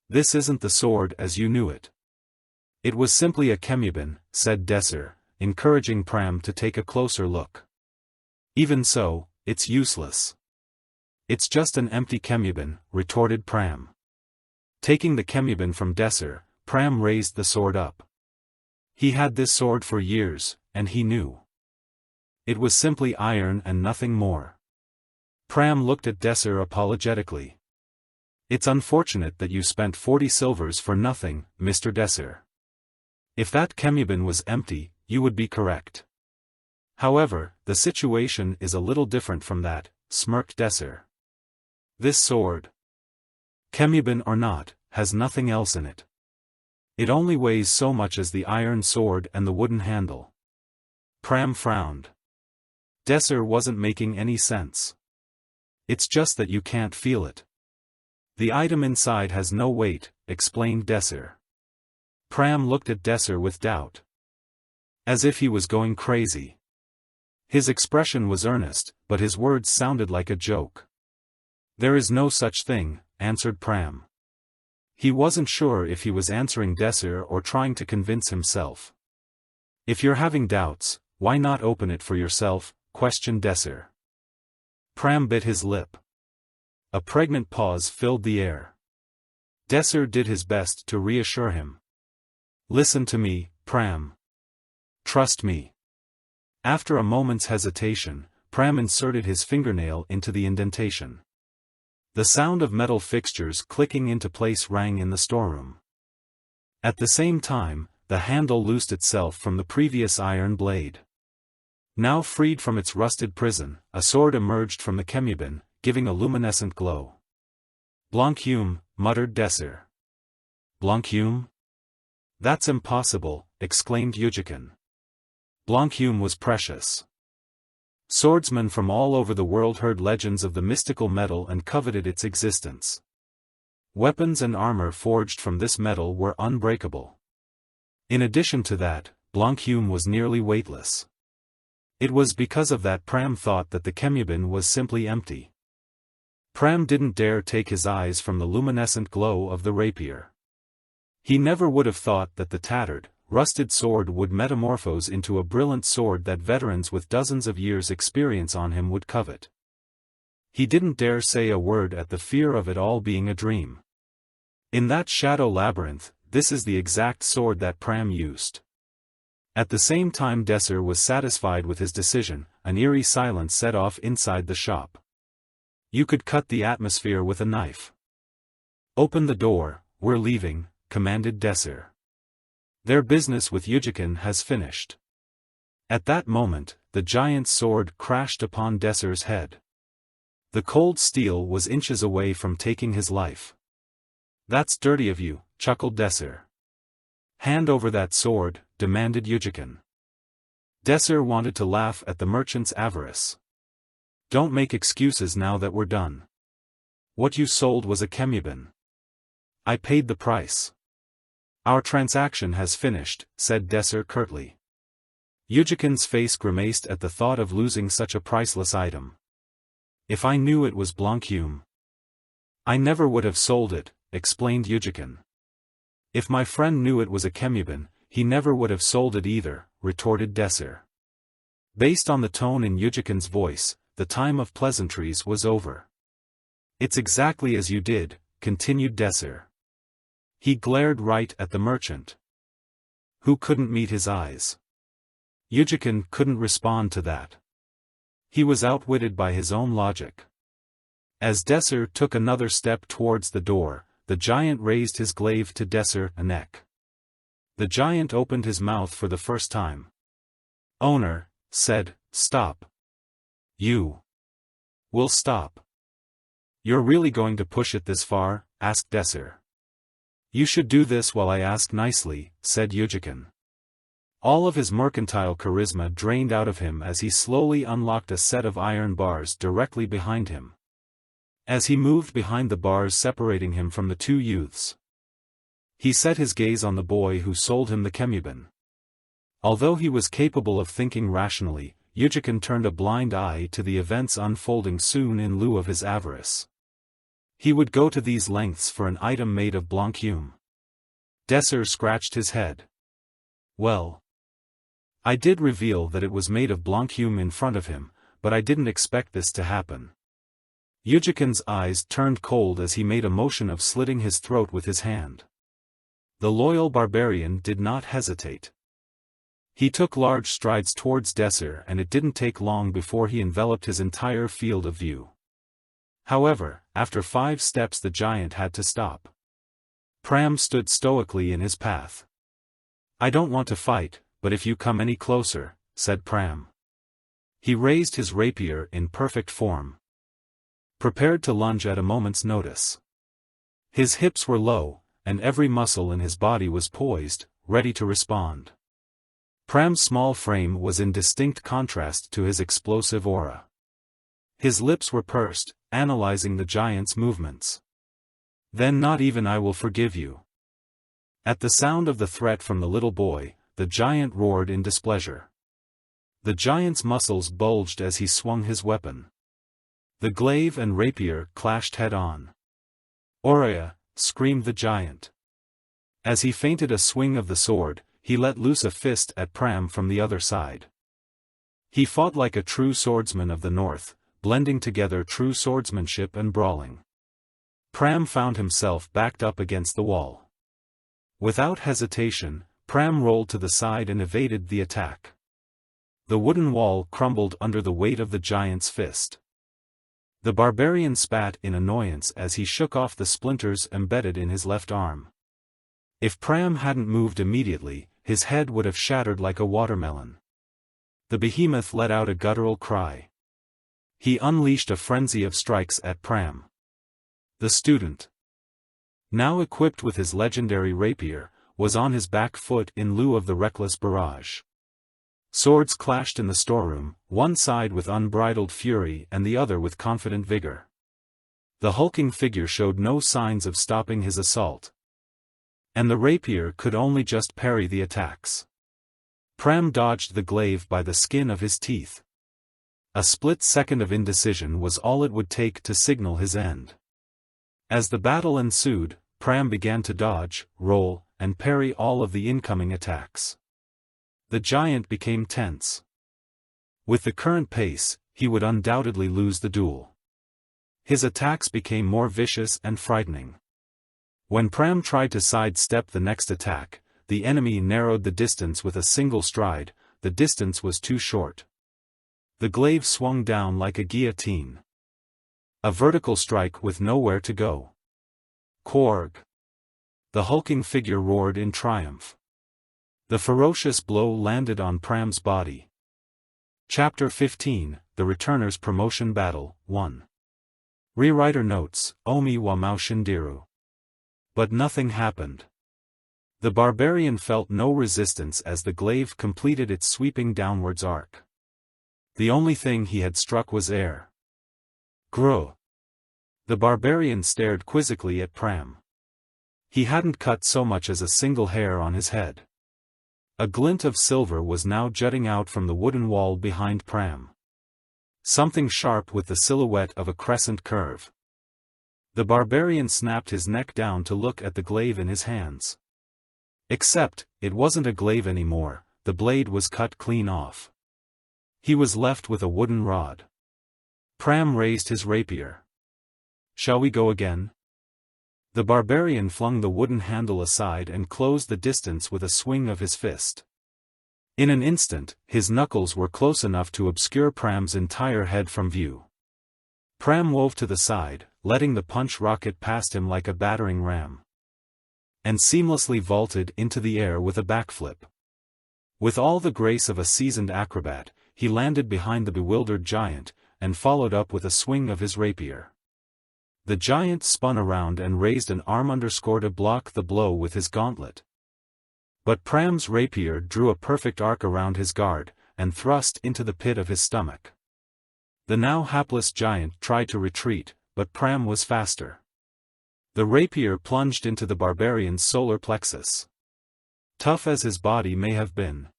This isn't the sword as you knew it. It was simply a Kemubin, said Desser, encouraging Pram to take a closer look. Even so, it's useless. It's just an empty Kemubin, retorted Pram. Taking the Kemubin from Desser, Pram raised the sword up. He had this sword for years, and he knew. It was simply iron and nothing more. Pram looked at Desser apologetically. It's unfortunate that you spent 40 silvers for nothing, Mr. Desser. If that chemibin was empty, you would be correct. However, the situation is a little different from that, smirked Desser. This sword, chemibin or not, has nothing else in it. It only weighs so much as the iron sword and the wooden handle. Pram frowned. Desser wasn't making any sense. It's just that you can't feel it. The item inside has no weight, explained Desser. Pram looked at Desser with doubt. As if he was going crazy. His expression was earnest, but his words sounded like a joke. There is no such thing, answered Pram. He wasn't sure if he was answering Desser or trying to convince himself. If you're having doubts, why not open it for yourself, questioned Desser. Pram bit his lip. A pregnant pause filled the air. Desser did his best to reassure him. Listen to me, Pram. Trust me. After a moment's hesitation, Pram inserted his fingernail into the indentation. The sound of metal fixtures clicking into place rang in the storeroom. At the same time, the handle loosed itself from the previous iron blade. Now freed from its rusted prison, a sword emerged from the chemibin, giving a luminescent glow. Blanchume, muttered Desser. Blanchume? That's impossible, exclaimed Yujikin. Blanchume was precious. Swordsmen from all over the world heard legends of the mystical metal and coveted its existence. Weapons and armor forged from this metal were unbreakable. In addition to that, Blanchume was nearly weightless. It was because of that Pram thought that the chemibin was simply empty. Pram didn't dare take his eyes from the luminescent glow of the rapier. He never would have thought that the tattered, rusted sword would metamorphose into a brilliant sword that veterans with dozens of years' experience on him would covet. He didn't dare say a word at the fear of it all being a dream. In that Shadow Labyrinth, this is the exact sword that Pram used. At the same time Desser was satisfied with his decision, an eerie silence set off inside the shop. You could cut the atmosphere with a knife. Open the door, we're leaving, commanded Desser. Their business with Yujikin has finished. At that moment, the giant sword crashed upon Desser's head. The cold steel was inches away from taking his life. That's dirty of you, chuckled Desser. Hand over that sword, demanded Yujikin. Desser wanted to laugh at the merchant's avarice. Don't make excuses now that we're done. What you sold was a chemibin. I paid the price. Our transaction has finished, said Desser curtly. Yujikin's face grimaced at the thought of losing such a priceless item. If I knew it was Blanchume, I never would have sold it, explained Yujikin. If my friend knew it was a chemibin, he never would have sold it either, retorted Desser. Based on the tone in Yujikin's voice, the time of pleasantries was over. It's exactly as you did, continued Desser. He glared right at the merchant, who couldn't meet his eyes. Yujikin couldn't respond to that. He was outwitted by his own logic. As Desser took another step towards the door, the giant raised his glaive to Desser neck. The giant opened his mouth for the first time. Owner, said, stop. You will stop. You're really going to push it this far? Asked Desser. You should do this while I ask nicely, said Yujikin. All of his mercantile charisma drained out of him as he slowly unlocked a set of iron bars directly behind him. As he moved behind the bars separating him from the two youths, he set his gaze on the boy who sold him the chemibin. Although he was capable of thinking rationally, Yujikin turned a blind eye to the events unfolding soon in lieu of his avarice. He would go to these lengths for an item made of Blanchume. Desser scratched his head. Well, I did reveal that it was made of Blanchume in front of him, but I didn't expect this to happen. Yujikin's eyes turned cold as he made a motion of slitting his throat with his hand. The loyal barbarian did not hesitate. He took large strides towards Desser and it didn't take long before he enveloped his entire field of view. However, after 5 steps the giant had to stop. Pram stood stoically in his path. I don't want to fight, but if you come any closer, said Pram. He raised his rapier in perfect form, prepared to lunge at a moment's notice. His hips were low, and every muscle in his body was poised, ready to respond. Pram's small frame was in distinct contrast to his explosive aura. His lips were pursed, analyzing the giant's movements. Then not even I will forgive you. At the sound of the threat from the little boy, the giant roared in displeasure. The giant's muscles bulged as he swung his weapon. The glaive and rapier clashed head-on. "Oria!" screamed the giant. As he feinted a swing of the sword, he let loose a fist at Pram from the other side. He fought like a true swordsman of the north, blending together true swordsmanship and brawling. Pram found himself backed up against the wall. Without hesitation, Pram rolled to the side and evaded the attack. The wooden wall crumbled under the weight of the giant's fist. The barbarian spat in annoyance as he shook off the splinters embedded in his left arm. If Pram hadn't moved immediately, his head would have shattered like a watermelon. The behemoth let out a guttural cry. He unleashed a frenzy of strikes at Pram. The student, now equipped with his legendary rapier, was on his back foot in lieu of the reckless barrage. Swords clashed in the storeroom, one side with unbridled fury and the other with confident vigor. The hulking figure showed no signs of stopping his assault. And the rapier could only just parry the attacks. Pram dodged the glaive by the skin of his teeth. A split second of indecision was all it would take to signal his end. As the battle ensued, Pram began to dodge, roll, and parry all of the incoming attacks. The giant became tense. With the current pace, he would undoubtedly lose the duel. His attacks became more vicious and frightening. When Pram tried to sidestep the next attack, the enemy narrowed the distance with a single stride. The distance was too short. The glaive swung down like a guillotine. A vertical strike with nowhere to go. Korg! The hulking figure roared in triumph. The ferocious blow landed on Pram's body. Chapter 15, The Returner's Promotion Battle, 1. Rewriter notes, Omi wa Mao Shindiru. But nothing happened. The barbarian felt no resistance as the glaive completed its sweeping downwards arc. The only thing he had struck was air. Gro! The barbarian stared quizzically at Pram. He hadn't cut so much as a single hair on his head. A glint of silver was now jutting out from the wooden wall behind Pram. Something sharp with the silhouette of a crescent curve. The barbarian snapped his neck down to look at the glaive in his hands. Except, it wasn't a glaive anymore, the blade was cut clean off. He was left with a wooden rod. Pram raised his rapier. Shall we go again? The barbarian flung the wooden handle aside and closed the distance with a swing of his fist. In an instant, his knuckles were close enough to obscure Pram's entire head from view. Pram wove to the side, letting the punch rocket past him like a battering ram. And seamlessly vaulted into the air with a backflip. With all the grace of a seasoned acrobat, he landed behind the bewildered giant, and followed up with a swing of his rapier. The giant spun around and raised an arm to block the blow with his gauntlet. But Pram's rapier drew a perfect arc around his guard, and thrust into the pit of his stomach. The now hapless giant tried to retreat, but Pram was faster. The rapier plunged into the barbarian's solar plexus. Tough as his body may have been,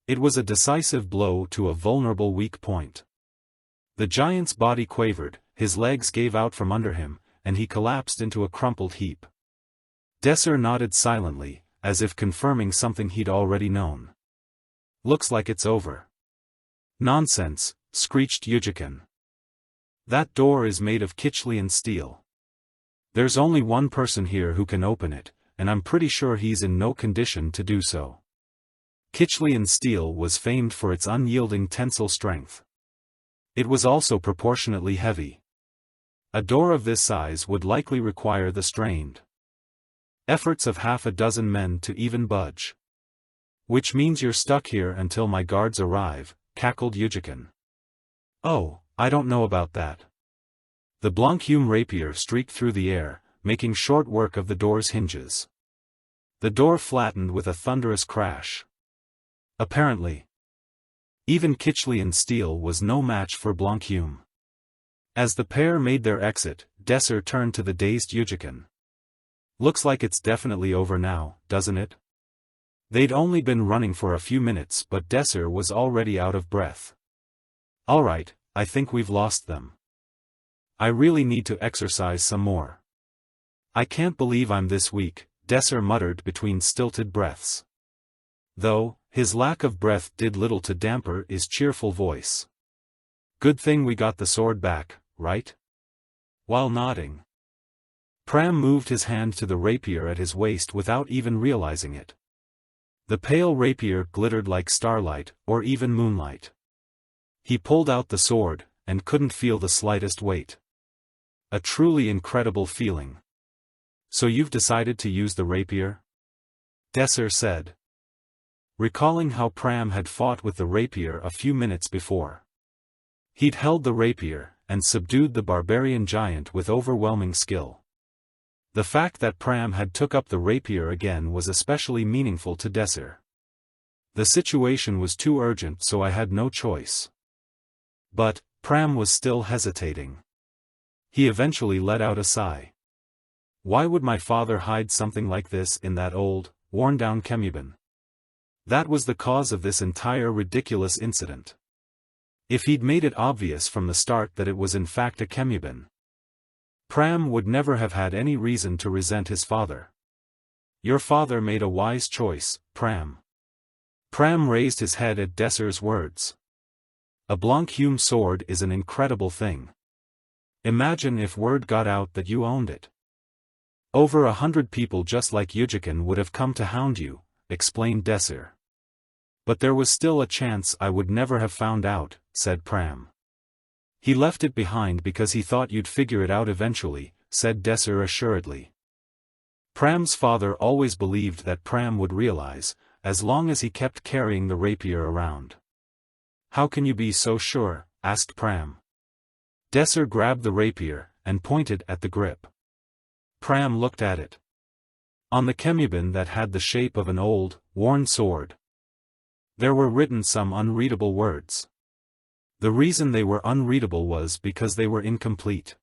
it was a decisive blow to a vulnerable weak point. The giant's body quavered, his legs gave out from under him, and he collapsed into a crumpled heap. Desser nodded silently, as if confirming something he'd already known. Looks like it's over. Nonsense, screeched Yujikin. That door is made of Kichlian steel. There's only one person here who can open it, and I'm pretty sure he's in no condition to do so. Kichlian steel was famed for its unyielding tensile strength. It was also proportionately heavy. A door of this size would likely require the strained efforts of half a dozen men to even budge. Which means you're stuck here until my guards arrive, cackled Yujikin. Oh, I don't know about that. The Blanchume rapier streaked through the air, making short work of the door's hinges. The door flattened with a thunderous crash. Apparently, even Kichlian steel was no match for Blanchume. As the pair made their exit, Desser turned to the dazed Yujikin. Looks like it's definitely over now, doesn't it? They'd only been running for a few minutes but Desser was already out of breath. Alright, I think we've lost them. I really need to exercise some more. I can't believe I'm this weak, Desser muttered between stilted breaths. Though, his lack of breath did little to damper his cheerful voice. Good thing we got the sword back, right? While nodding, Pram moved his hand to the rapier at his waist without even realizing it. The pale rapier glittered like starlight, or even moonlight. He pulled out the sword, and couldn't feel the slightest weight. A truly incredible feeling. So you've decided to use the rapier? Desser said, recalling how Pram had fought with the rapier a few minutes before. He'd held the rapier, and subdued the barbarian giant with overwhelming skill. The fact that Pram had took up the rapier again was especially meaningful to Desser. The situation was too urgent so I had no choice. But, Pram was still hesitating. He eventually let out a sigh. Why would my father hide something like this in that old, worn-down Kemubin? That was the cause of this entire ridiculous incident. If he'd made it obvious from the start that it was in fact a Kemubin, Pram would never have had any reason to resent his father. Your father made a wise choice, Pram. Pram raised his head at Desser's words. A Blanchume sword is an incredible thing. Imagine if word got out that you owned it. Over 100 people just like Yujikin would have come to hound you, explained Desser. But there was still a chance I would never have found out, said Pram. He left it behind because he thought you'd figure it out eventually, said Desser assuredly. Pram's father always believed that Pram would realize, as long as he kept carrying the rapier around. How can you be so sure? Asked Pram. Desser grabbed the rapier, and pointed at the grip. Pram looked at it. On the Kemubin that had the shape of an old, worn sword, there were written some unreadable words. The reason they were unreadable was because they were incomplete.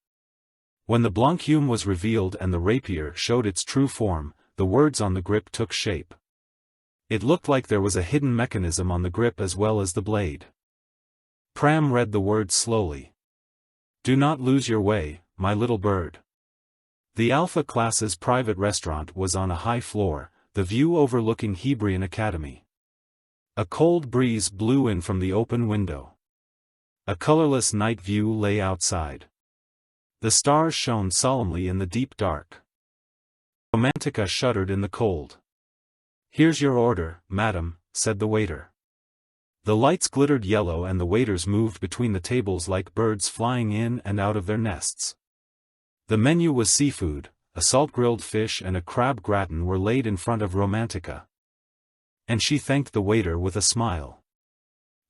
When the Blanchume was revealed and the rapier showed its true form, the words on the grip took shape. It looked like there was a hidden mechanism on the grip as well as the blade. Pram read the words slowly. Do not lose your way, my little bird. The Alpha class's private restaurant was on a high floor, the view overlooking Hebrian Academy. A cold breeze blew in from the open window. A colorless night view lay outside. The stars shone solemnly in the deep dark. Romantica shuddered in the cold. Here's your order, madam, said the waiter. The lights glittered yellow and the waiters moved between the tables like birds flying in and out of their nests. The menu was seafood, a salt-grilled fish and a crab gratin were laid in front of Romantica. And she thanked the waiter with a smile.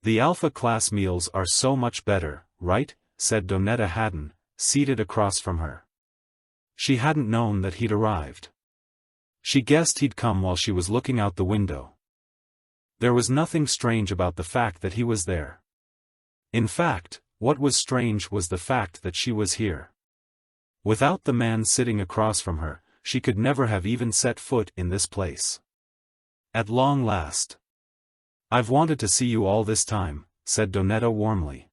The Alpha class meals are so much better, right? Said Donetta Haddon, seated across from her. She hadn't known that he'd arrived. She guessed he'd come while she was looking out the window. There was nothing strange about the fact that he was there. In fact, what was strange was the fact that she was here. Without the man sitting across from her, she could never have even set foot in this place. At long last. I've wanted to see you all this time, said Donetta warmly.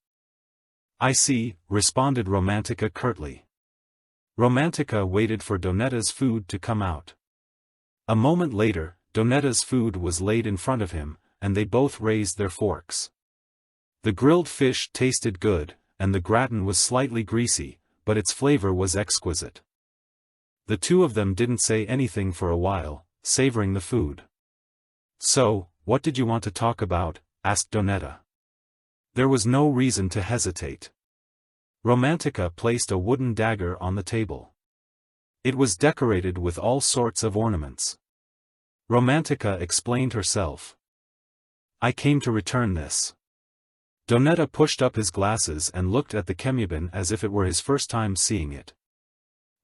I see, responded Romantica curtly. Romantica waited for Donetta's food to come out. A moment later, Donetta's food was laid in front of him, and they both raised their forks. The grilled fish tasted good, and the gratin was slightly greasy, but its flavor was exquisite. The two of them didn't say anything for a while, savoring the food. So, what did you want to talk about? Asked Donetta. There was no reason to hesitate. Romantica placed a wooden dagger on the table. It was decorated with all sorts of ornaments. Romantica explained herself. I came to return this. Donetta pushed up his glasses and looked at the chemubin as if it were his first time seeing it.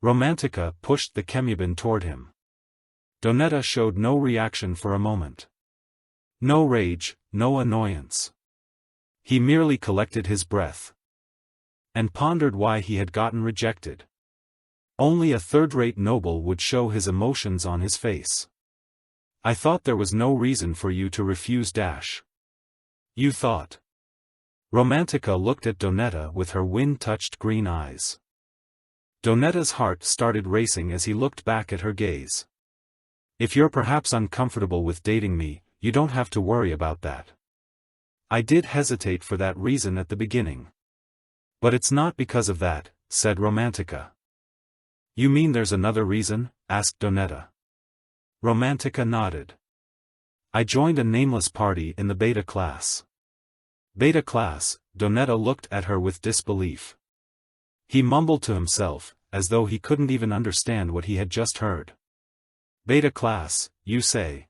Romantica pushed the chemubin toward him. Donetta showed no reaction for a moment. No rage, no annoyance. He merely collected his breath. And pondered why he had gotten rejected. Only a third-rate noble would show his emotions on his face. I thought there was no reason for you to refuse Dash. You thought. Romantica looked at Donetta with her wind-touched green eyes. Donetta's heart started racing as he looked back at her gaze. If you're perhaps uncomfortable with dating me, you don't have to worry about that. I did hesitate for that reason at the beginning. But it's not because of that, said Romantica. You mean there's another reason? Asked Donetta. Romantica nodded. I joined a nameless party in the beta class. Beta class, Donetta looked at her with disbelief. He mumbled to himself, as though he couldn't even understand what he had just heard. Beta class, you say?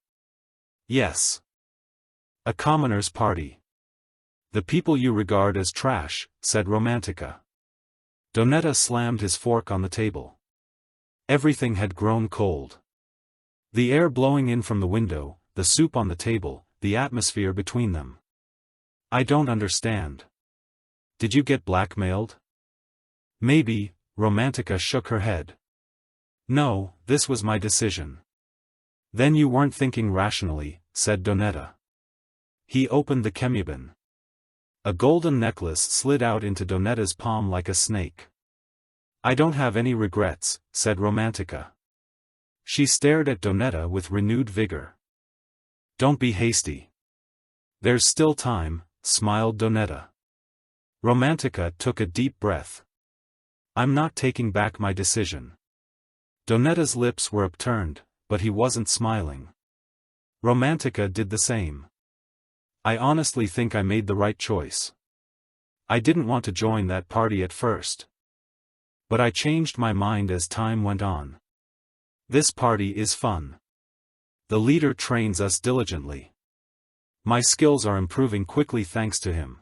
Yes. A commoner's party. The people you regard as trash, said Romantica. Donetta slammed his fork on the table. Everything had grown cold. The air blowing in from the window, the soup on the table, the atmosphere between them. I don't understand. Did you get blackmailed? Maybe, Romantica shook her head. No, this was my decision. Then you weren't thinking rationally, said Donetta. He opened the chemubin. A golden necklace slid out into Donetta's palm like a snake. I don't have any regrets, said Romantica. She stared at Donetta with renewed vigor. Don't be hasty. There's still time, smiled Donetta. Romantica took a deep breath. I'm not taking back my decision. Donetta's lips were upturned, but he wasn't smiling. Romantica did the same. I honestly think I made the right choice. I didn't want to join that party at first. But I changed my mind as time went on. This party is fun. The leader trains us diligently. My skills are improving quickly thanks to him.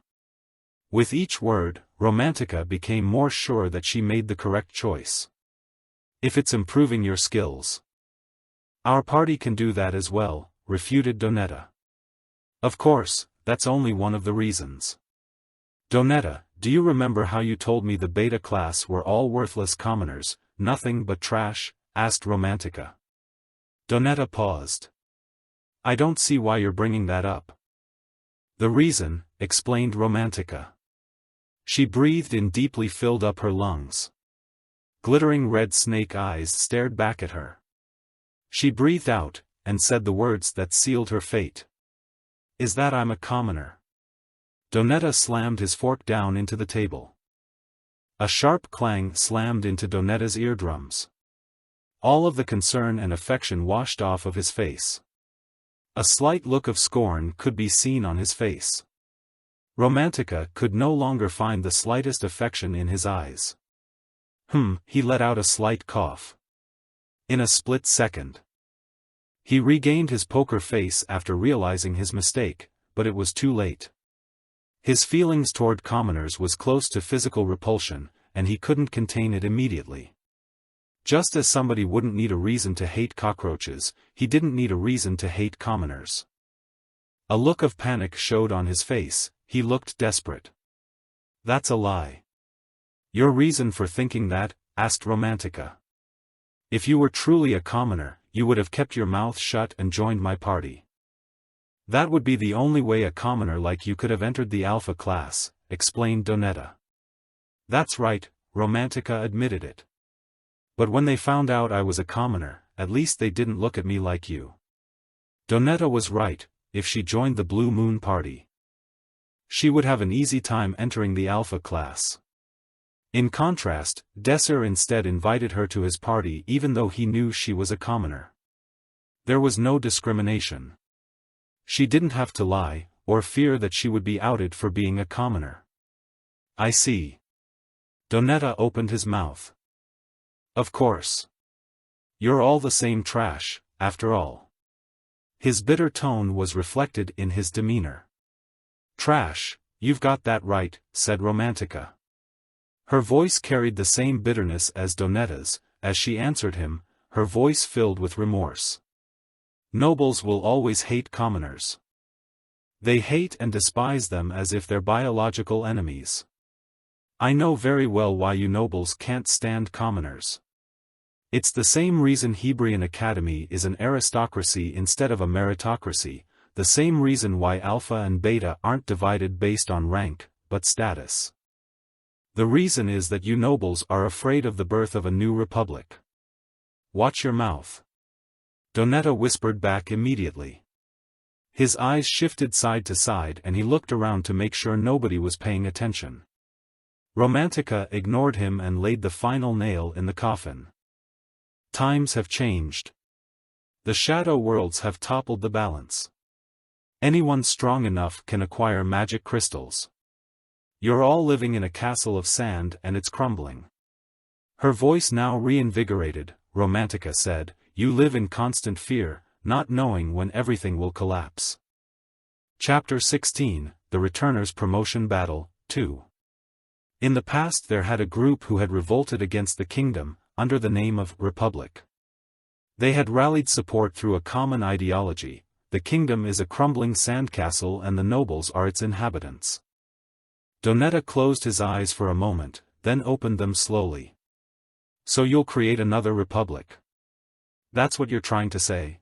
With each word, Romantica became more sure that she made the correct choice. If it's improving your skills. Our party can do that as well, refuted Donetta. Of course, that's only one of the reasons. Donetta, do you remember how you told me the beta class were all worthless commoners, nothing but trash? Asked Romantica. Donetta paused. I don't see why you're bringing that up. The reason, explained Romantica. She breathed in deeply, filled up her lungs. Glittering red snake eyes stared back at her. She breathed out, and said the words that sealed her fate. Is that I'm a commoner? Donetta slammed his fork down into the table. A sharp clang slammed into Donetta's eardrums. All of the concern and affection washed off of his face. A slight look of scorn could be seen on his face. Romantica could no longer find the slightest affection in his eyes. He let out a slight cough. In a split second. He regained his poker face after realizing his mistake, but it was too late. His feelings toward commoners was close to physical repulsion, and he couldn't contain it immediately. Just as somebody wouldn't need a reason to hate cockroaches, he didn't need a reason to hate commoners. A look of panic showed on his face, he looked desperate. That's a lie. Your reason for thinking that? Asked Romantica. If you were truly a commoner, you would have kept your mouth shut and joined my party. That would be the only way a commoner like you could have entered the alpha class, explained Donetta. That's right, Romantica admitted it. But when they found out I was a commoner, at least they didn't look at me like you. Donetta was right, if she joined the Blue Moon Party. She would have an easy time entering the alpha class. In contrast, Desser instead invited her to his party even though he knew she was a commoner. There was no discrimination. She didn't have to lie, or fear that she would be outed for being a commoner. I see. Donetta opened his mouth. Of course. You're all the same trash, after all. His bitter tone was reflected in his demeanor. "Trash, you've got that right," said Romantica. Her voice carried the same bitterness as Donetta's. As she answered him, her voice filled with remorse. "Nobles will always hate commoners. They hate and despise them as if they're biological enemies. I know very well why you nobles can't stand commoners. It's the same reason Hebrian Academy is an aristocracy instead of a meritocracy, the same reason why Alpha and Beta aren't divided based on rank, but status. The reason is that you nobles are afraid of the birth of a new republic. Watch your mouth." Donetta whispered back immediately. His eyes shifted side to side and he looked around to make sure nobody was paying attention. Romantica ignored him and laid the final nail in the coffin. Times have changed. The shadow worlds have toppled the balance. Anyone strong enough can acquire magic crystals. You're all living in a castle of sand and it's crumbling. Her voice now reinvigorated. Romantica said, "You live in constant fear, not knowing when everything will collapse." Chapter 16, The Returners Promotion Battle, 2. In the past there had a group who had revolted against the kingdom, under the name of Republic. They had rallied support through a common ideology: the kingdom is a crumbling sandcastle and the nobles are its inhabitants. Donetta closed his eyes for a moment, then opened them slowly. "So you'll create another republic? That's what you're trying to say?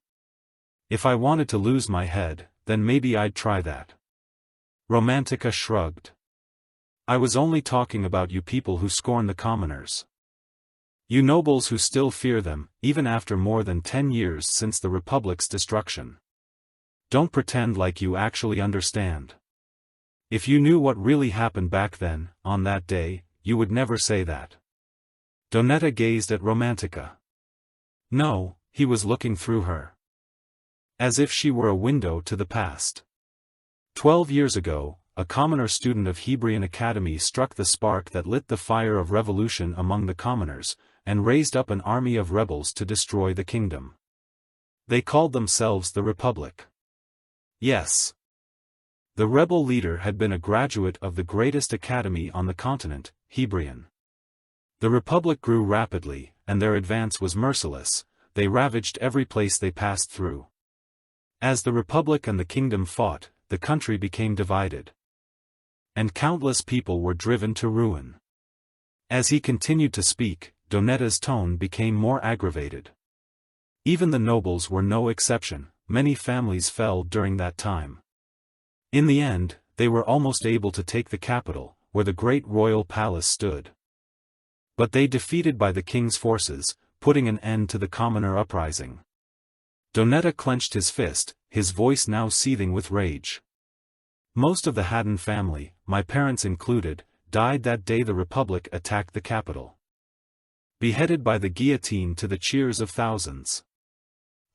If I wanted to lose my head, then maybe I'd try that." Romantica shrugged. "I was only talking about you people who scorn the commoners. You nobles who still fear them, even after more than 10 years since the Republic's destruction. Don't pretend like you actually understand. If you knew what really happened back then, on that day, you would never say that." Donetta gazed at Romantica. No, he was looking through her. As if she were a window to the past. 12 years ago, a commoner student of Hebrian Academy struck the spark that lit the fire of revolution among the commoners, and raised up an army of rebels to destroy the kingdom. They called themselves the Republic. Yes. The rebel leader had been a graduate of the greatest academy on the continent, Hebrian. The Republic grew rapidly, and their advance was merciless. They ravaged every place they passed through. As the Republic and the kingdom fought, the country became divided. And countless people were driven to ruin. As he continued to speak, Donetta's tone became more aggravated. Even the nobles were no exception. Many families fell during that time. In the end, they were almost able to take the capital, where the great royal palace stood. But they defeated by the king's forces, putting an end to the commoner uprising. Donetta clenched his fist, his voice now seething with rage. Most of the Haddon family, my parents included, died that day the Republic attacked the capital. Beheaded by the guillotine to the cheers of thousands.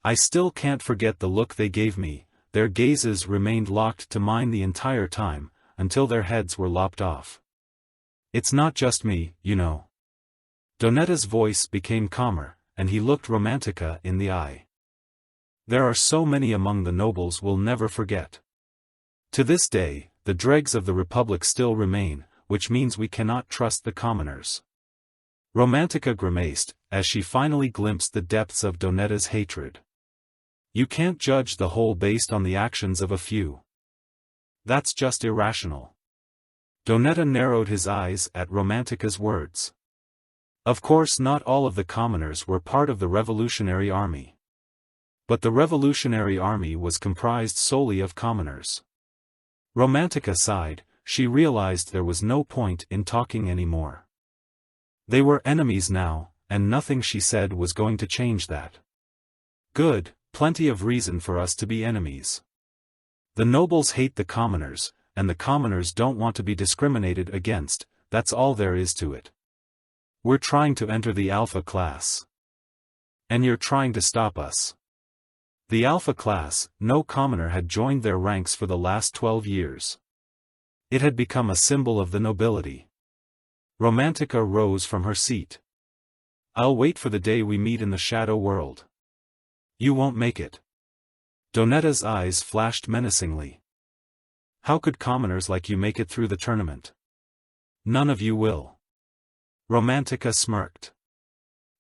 I still can't forget the look they gave me. Their gazes remained locked to mine the entire time, until their heads were lopped off. It's not just me, you know. Donetta's voice became calmer, and he looked Romantica in the eye. There are so many among the nobles we'll never forget. To this day, the dregs of the Republic still remain, which means we cannot trust the commoners. Romantica grimaced, as she finally glimpsed the depths of Donetta's hatred. You can't judge the whole based on the actions of a few. That's just irrational. Donetta narrowed his eyes at Romantica's words. Of course not all of the commoners were part of the Revolutionary Army. But the Revolutionary Army was comprised solely of commoners. Romantica sighed. She realized there was no point in talking anymore. They were enemies now, and nothing she said was going to change that. Good. Plenty of reason for us to be enemies. The nobles hate the commoners, and the commoners don't want to be discriminated against. That's all there is to it. We're trying to enter the Alpha class. And you're trying to stop us. The Alpha class, no commoner had joined their ranks for the last 12 years. It had become a symbol of the nobility. Romantica rose from her seat. I'll wait for the day we meet in the shadow world. You won't make it. Donetta's eyes flashed menacingly. How could commoners like you make it through the tournament? None of you will. Romantica smirked.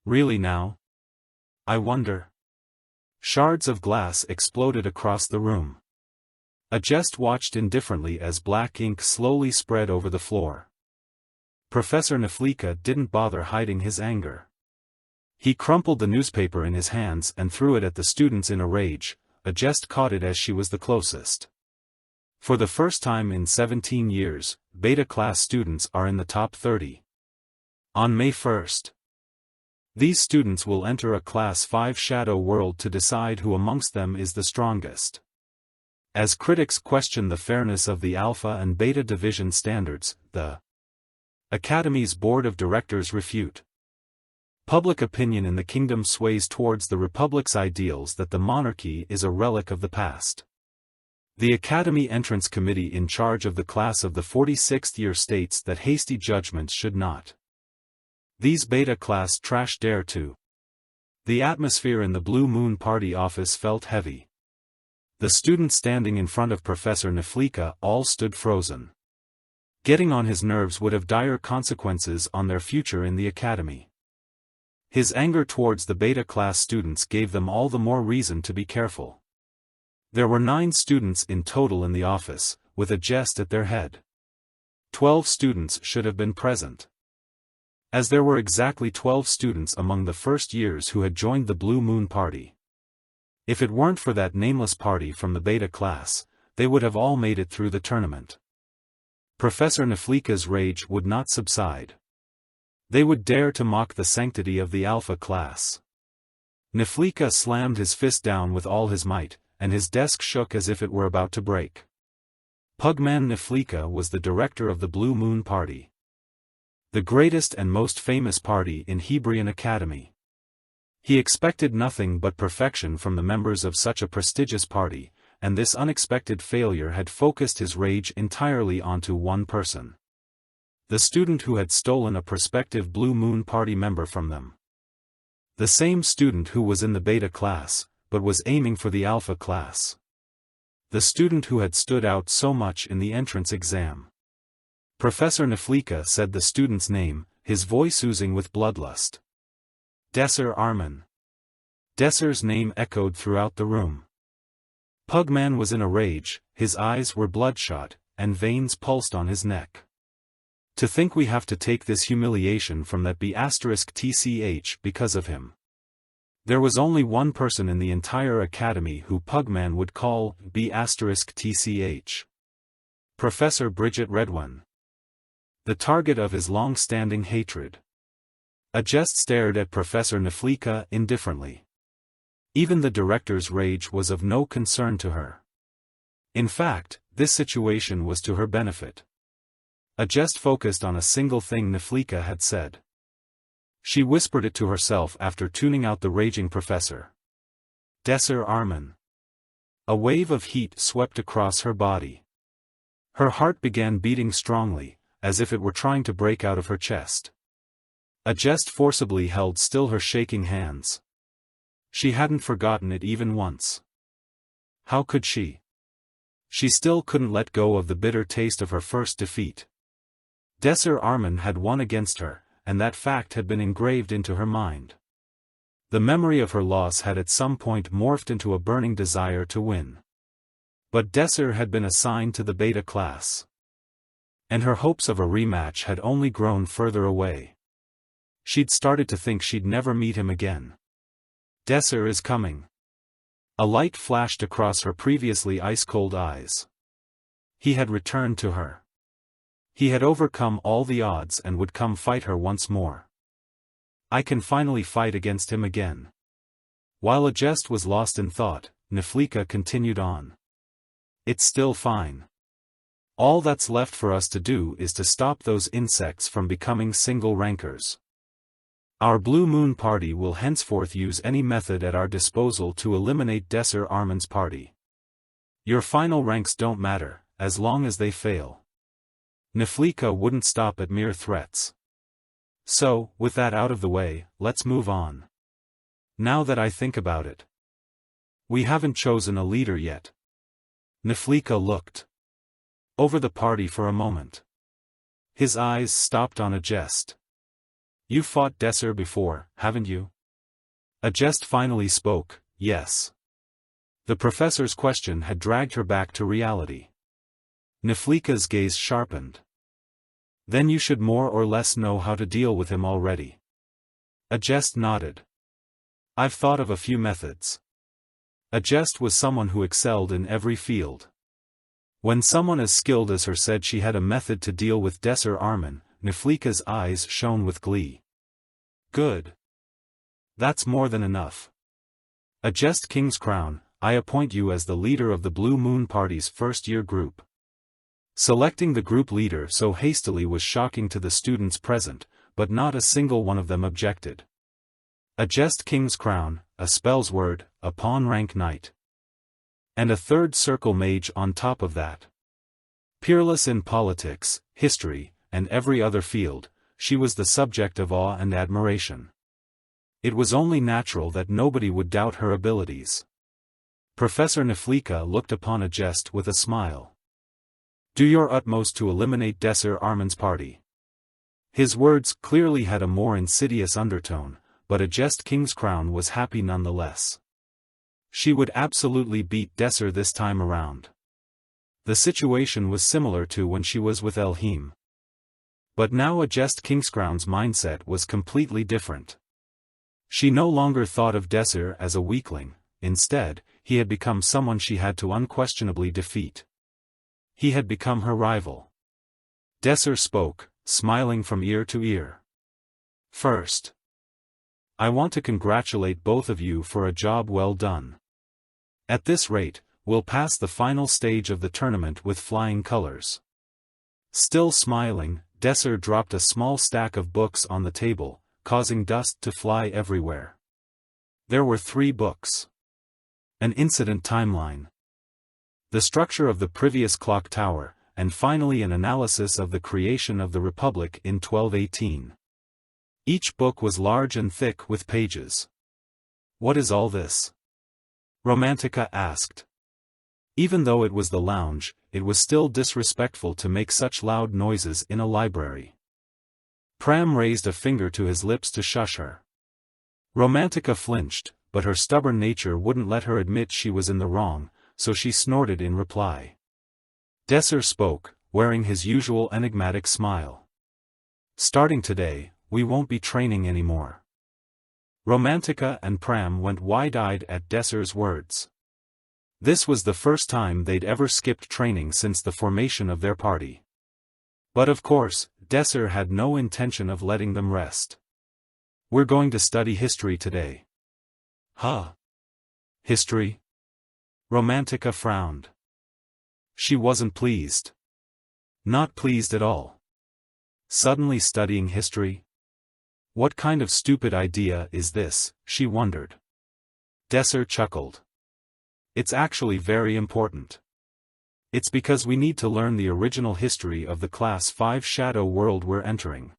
Really now? I wonder. Shards of glass exploded across the room. Ajest watched indifferently as black ink slowly spread over the floor. Professor Neflika didn't bother hiding his anger. He crumpled the newspaper in his hands and threw it at the students in a rage. Ajest caught it as she was the closest. For the first time in 17 years, beta class students are in the top 30. On May 1st. These students will enter a Class 5 Shadow World to decide who amongst them is the strongest. As critics question the fairness of the Alpha and Beta Division standards, the Academy's Board of Directors refute. Public opinion in the kingdom sways towards the Republic's ideals that the monarchy is a relic of the past. The Academy Entrance Committee in charge of the class of the 46th year states that hasty judgments should not. These beta class trash dare to. The atmosphere in the Blue Moon Party office felt heavy. The students standing in front of Professor Neflika all stood frozen. Getting on his nerves would have dire consequences on their future in the academy. His anger towards the beta class students gave them all the more reason to be careful. There were 9 students in total in the office, with Ajest at their head. 12 students should have been present. As there were exactly 12 students among the first years who had joined the Blue Moon Party. If it weren't for that nameless party from the beta class, they would have all made it through the tournament. Professor Neflika's rage would not subside. They would dare to mock the sanctity of the Alpha class. Neflika slammed his fist down with all his might, and his desk shook as if it were about to break. Pugman Neflika was the director of the Blue Moon Party. The greatest and most famous party in Hebrian Academy. He expected nothing but perfection from the members of such a prestigious party, and this unexpected failure had focused his rage entirely onto one person. The student who had stolen a prospective Blue Moon Party member from them. The same student who was in the beta class, but was aiming for the alpha class. The student who had stood out so much in the entrance exam. Professor Neflika said the student's name, his voice oozing with bloodlust. Desser Arman. Desser's name echoed throughout the room. Pugman was in a rage, his eyes were bloodshot, and veins pulsed on his neck. To think we have to take this humiliation from that B*TCH because of him. There was only one person in the entire academy who Pugman would call B*TCH. Professor Bridget Redwin. The target of his long-standing hatred. Ajest stared at Professor Neflika indifferently. Even the director's rage was of no concern to her. In fact, this situation was to her benefit. Ajest focused on a single thing Neflika had said. She whispered it to herself after tuning out the raging professor. Desser Arman. A wave of heat swept across her body. Her heart began beating strongly, as if it were trying to break out of her chest. Ajest forcibly held still her shaking hands. She hadn't forgotten it even once. How could she? She still couldn't let go of the bitter taste of her first defeat. Desser Arman had won against her, and that fact had been engraved into her mind. The memory of her loss had at some point morphed into a burning desire to win. But Desser had been assigned to the beta class. And her hopes of a rematch had only grown further away. She'd started to think she'd never meet him again. Desser is coming. A light flashed across her previously ice-cold eyes. He had returned to her. He had overcome all the odds and would come fight her once more. I can finally fight against him again. While Ajest was lost in thought, Neflika continued on. It's still fine. All that's left for us to do is to stop those insects from becoming single rankers. Our Blue Moon Party will henceforth use any method at our disposal to eliminate Desser Arman's party. Your final ranks don't matter, as long as they fail. Neflika wouldn't stop at mere threats. So, with that out of the way, let's move on. Now that I think about it. We haven't chosen a leader yet. Niflika looked over the party for a moment. His eyes stopped on Agest. You fought Desser before, haven't you? Agest finally spoke, yes. The professor's question had dragged her back to reality. Niflika's gaze sharpened. Then you should more or less know how to deal with him already. Agest nodded. I've thought of a few methods. Agest was someone who excelled in every field. When someone as skilled as her said she had a method to deal with Desser Armin, Niflika's eyes shone with glee. Good. That's more than enough. Agest King's Crown, I appoint you as the leader of the Blue Moon Party's first-year group. Selecting the group leader so hastily was shocking to the students present, but not a single one of them objected. Agest King's Crown, a spell's word, a pawn rank knight. And a third circle mage on top of that. Peerless in politics, history, and every other field, she was the subject of awe and admiration. It was only natural that nobody would doubt her abilities. Professor Niflika looked upon Agest with a smile. Do your utmost to eliminate Desser Armin's party. His words clearly had a more insidious undertone, but Agest King's Crown was happy nonetheless. She would absolutely beat Desser this time around. The situation was similar to when she was with Elhim. But now Agest King's Crown's mindset was completely different. She no longer thought of Desser as a weakling, instead, he had become someone she had to unquestionably defeat. He had become her rival. Desser spoke, smiling from ear to ear. First, I want to congratulate both of you for a job well done. At this rate, we'll pass the final stage of the tournament with flying colors. Still smiling, Desser dropped a small stack of books on the table, causing dust to fly everywhere. There were 3 books. An incident timeline. The structure of the previous clock tower, and finally an analysis of the creation of the Republic in 1218. Each book was large and thick with pages. What is all this? Romantica asked. Even though it was the lounge, it was still disrespectful to make such loud noises in a library. Pram raised a finger to his lips to shush her. Romantica flinched, but her stubborn nature wouldn't let her admit she was in the wrong, so she snorted in reply. Desser spoke, wearing his usual enigmatic smile. Starting today, we won't be training anymore. Romantica and Pram went wide-eyed at Desser's words. This was the first time they'd ever skipped training since the formation of their party. But of course, Desser had no intention of letting them rest. We're going to study history today. Huh? History? Romantica frowned. She wasn't pleased. Not pleased at all. Suddenly studying history? What kind of stupid idea is this, she wondered. Desser chuckled. It's actually very important. It's because we need to learn the original history of the Class 5 Shadow World we're entering.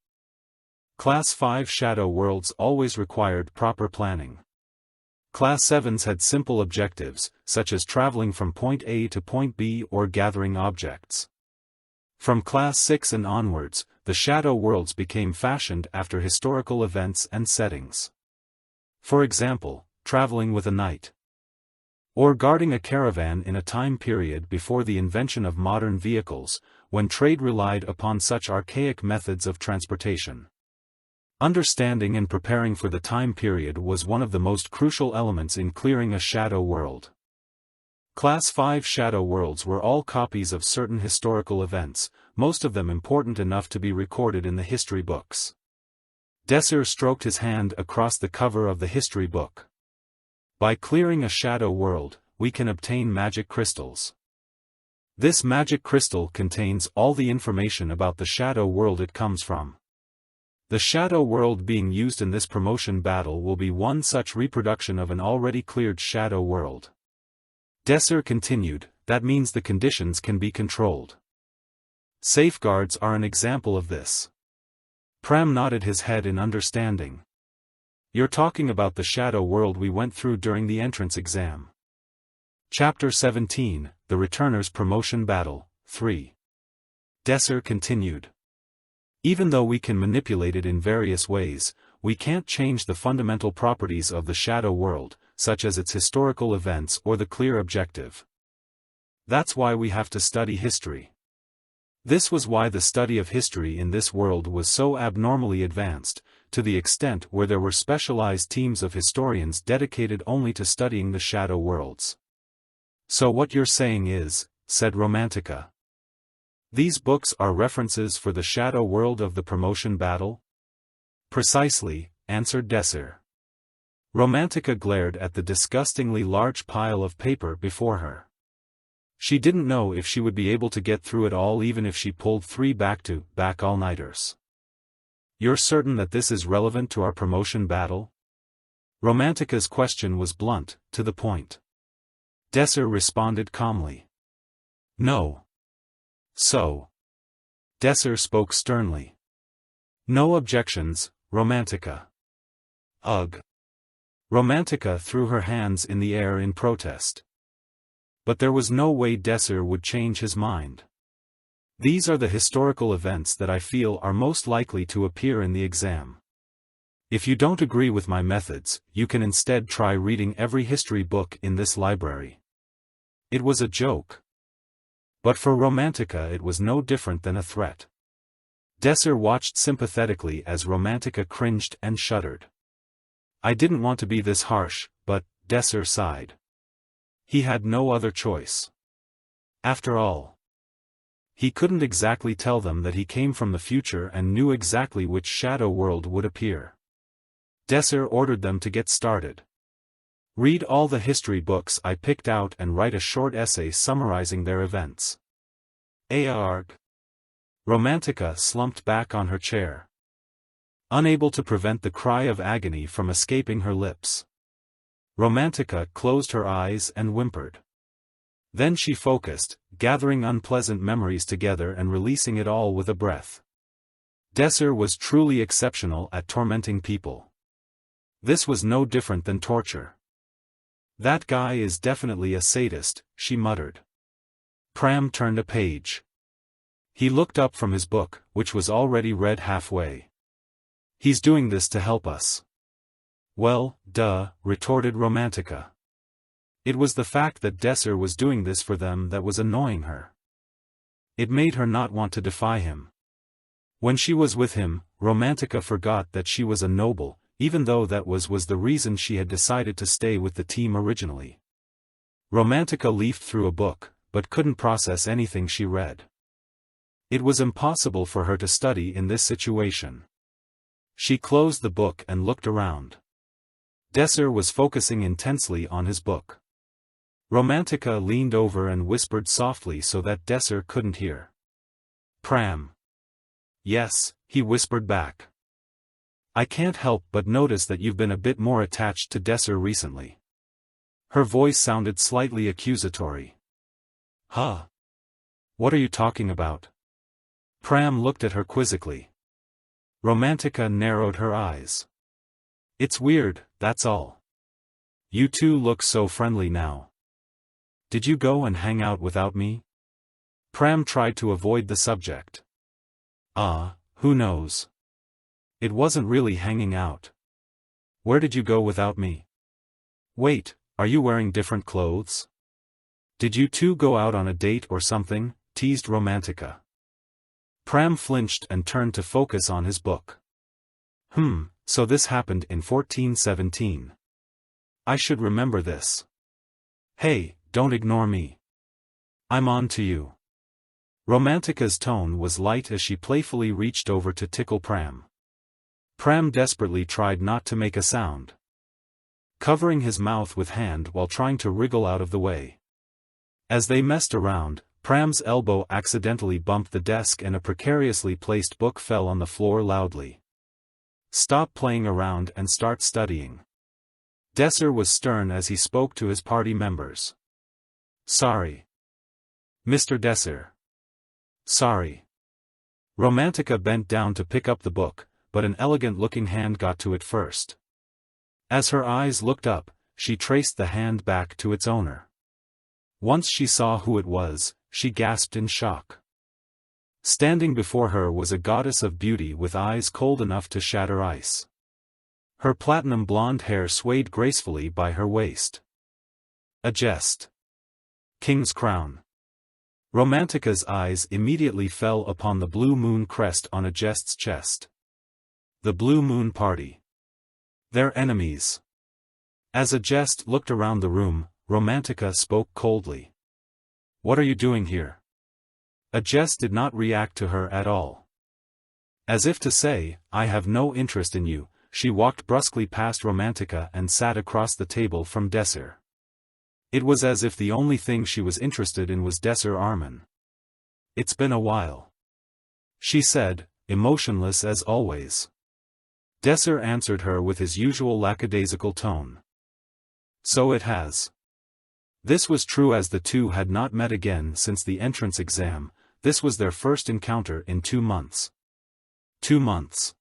Class 5 Shadow Worlds always required proper planning. Class 7s had simple objectives, such as traveling from point A to point B or gathering objects. From Class 6 and onwards, the Shadow Worlds became fashioned after historical events and settings. For example, traveling with a knight. Or guarding a caravan in a time period before the invention of modern vehicles, when trade relied upon such archaic methods of transportation. Understanding and preparing for the time period was one of the most crucial elements in clearing a shadow world. Class 5 shadow worlds were all copies of certain historical events, most of them important enough to be recorded in the history books. Desser stroked his hand across the cover of the history book. By clearing a shadow world, we can obtain magic crystals. This magic crystal contains all the information about the shadow world it comes from. The shadow world being used in this promotion battle will be one such reproduction of an already cleared shadow world. Desser continued, that means the conditions can be controlled. Safeguards are an example of this. Pram nodded his head in understanding. You're talking about the shadow world we went through during the entrance exam. Chapter 17, The Returners Promotion Battle, 3. Desser continued. Even though we can manipulate it in various ways, we can't change the fundamental properties of the shadow world, such as its historical events or the clear objective. That's why we have to study history. This was why the study of history in this world was so abnormally advanced, to the extent where there were specialized teams of historians dedicated only to studying the shadow worlds. So what you're saying is, said Romantica. These books are references for the shadow world of the promotion battle? Precisely, answered Desser. Romantica glared at the disgustingly large pile of paper before her. She didn't know if she would be able to get through it all even if she pulled 3 back-to-back all-nighters. You're certain that this is relevant to our promotion battle? Romantica's question was blunt, to the point. Desser responded calmly. No. So. Desser spoke sternly. No objections, Romantica. Ugh. Romantica threw her hands in the air in protest. But there was no way Desser would change his mind. These are the historical events that I feel are most likely to appear in the exam. If you don't agree with my methods, you can instead try reading every history book in this library. It was a joke. But for Romantica it was no different than a threat. Desser watched sympathetically as Romantica cringed and shuddered. I didn't want to be this harsh, but, Desser sighed. He had no other choice. After all, he couldn't exactly tell them that he came from the future and knew exactly which shadow world would appear. Desser ordered them to get started. Read all the history books I picked out and write a short essay summarizing their events. Arg. Romantica slumped back on her chair, unable to prevent the cry of agony from escaping her lips. Romantica closed her eyes and whimpered. Then she focused, gathering unpleasant memories together and releasing it all with a breath. Desser was truly exceptional at tormenting people. This was no different than torture. That guy is definitely a sadist, she muttered. Pram turned a page. He looked up from his book, which was already read halfway. He's doing this to help us. Well, duh, retorted Romantica. It was the fact that Desser was doing this for them that was annoying her. It made her not want to defy him. When she was with him, Romantica forgot that she was a noble, even though that was the reason she had decided to stay with the team originally. Romantica leafed through a book, but couldn't process anything she read. It was impossible for her to study in this situation. She closed the book and looked around. Desser was focusing intensely on his book. Romantica leaned over and whispered softly so that Desser couldn't hear. Pram. Yes, he whispered back. I can't help but notice that you've been a bit more attached to Desser recently. Her voice sounded slightly accusatory. Huh? What are you talking about? Pram looked at her quizzically. Romantica narrowed her eyes. It's weird, that's all. You two look so friendly now. Did you go and hang out without me? Pram tried to avoid the subject. Who knows? It wasn't really hanging out. Where did you go without me? Wait, are you wearing different clothes? Did you two go out on a date or something? Teased Romantica. Pram flinched and turned to focus on his book. So this happened in 1417. I should remember this. Hey, don't ignore me. I'm on to you. Romantica's tone was light as she playfully reached over to tickle Pram. Pram desperately tried not to make a sound, covering his mouth with hand while trying to wriggle out of the way. As they messed around, Pram's elbow accidentally bumped the desk and a precariously placed book fell on the floor loudly. Stop playing around and start studying. Desser was stern as he spoke to his party members. Sorry. Mr. Desser. Sorry. Romantica bent down to pick up the book, but an elegant-looking hand got to it first. As her eyes looked up, she traced the hand back to its owner. Once she saw who it was, she gasped in shock. Standing before her was a goddess of beauty with eyes cold enough to shatter ice. Her platinum blonde hair swayed gracefully by her waist. A jest. King's crown. Romantica's eyes immediately fell upon the blue moon crest on a jest's chest. The Blue Moon Party. Their enemies. As a jest looked around the room, Romantica spoke coldly. What are you doing here? A jest did not react to her at all. As if to say, I have no interest in you, she walked brusquely past Romantica and sat across the table from Desir. It was as if the only thing she was interested in was Desir Armin. It's been a while, she said, emotionless as always. Desir answered her with his usual lackadaisical tone. So it has. This was true as the two had not met again since the entrance exam. This was their first encounter in 2 months. 2 months.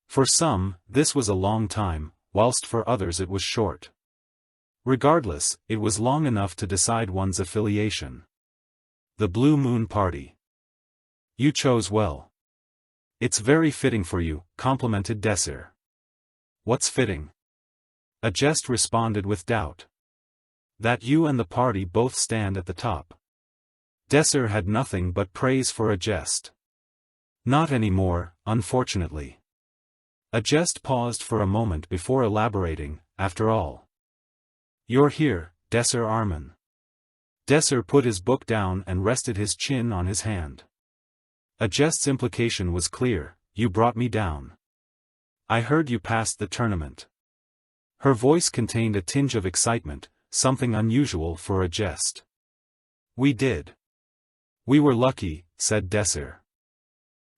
For some, this was a long time, whilst for others it was short. Regardless, it was long enough to decide one's affiliation. The Blue Moon Party. You chose well. It's very fitting for you, complimented Desir. What's fitting? A jest responded with doubt. That you and the party both stand at the top. Desir had nothing but praise for a jest. Not anymore, unfortunately. A jest paused for a moment before elaborating, after all. You're here, Desir Armin. Desir put his book down and rested his chin on his hand. A jest's implication was clear, you brought me down. I heard you passed the tournament. Her voice contained a tinge of excitement, something unusual for a jest. We did. We were lucky, said Desir.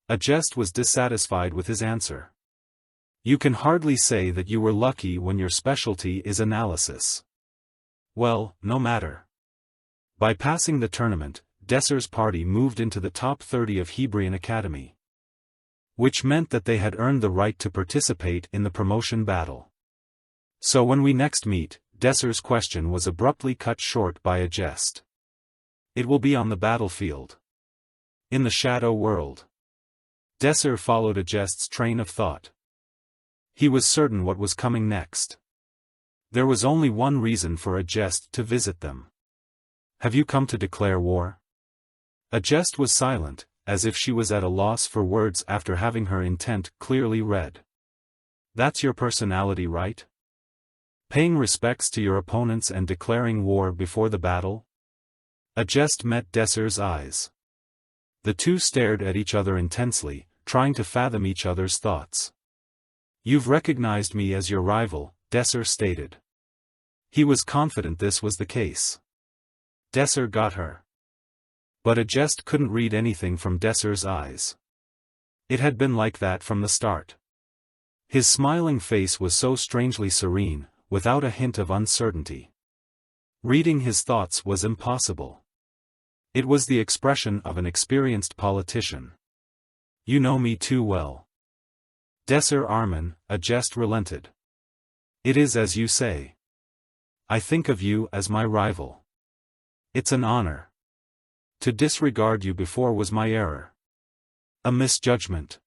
A jest was dissatisfied with his answer. You can hardly say that you were lucky when your specialty is analysis. Well, no matter. By passing the tournament, Desir's party moved into the top 30 of Hebrian Academy. Which meant that they had earned the right to participate in the promotion battle. So when we next meet, Desir's question was abruptly cut short by a jest. It will be on the battlefield. In the shadow world. Desir followed a jest's train of thought. He was certain what was coming next. There was only one reason for a jest to visit them. Have you come to declare war? A jest was silent, as if she was at a loss for words after having her intent clearly read. That's your personality, right? Paying respects to your opponents and declaring war before the battle? A jest met Desir's eyes. The two stared at each other intensely, trying to fathom each other's thoughts. You've recognized me as your rival, Desir stated. He was confident this was the case. Desir got her. But a jest couldn't read anything from Desir's eyes. It had been like that from the start. His smiling face was so strangely serene, without a hint of uncertainty. Reading his thoughts was impossible. It was the expression of an experienced politician. You know me too well. Desir Armin, a jest relented. It is as you say. I think of you as my rival. It's an honor. To disregard you before was my error. A misjudgment.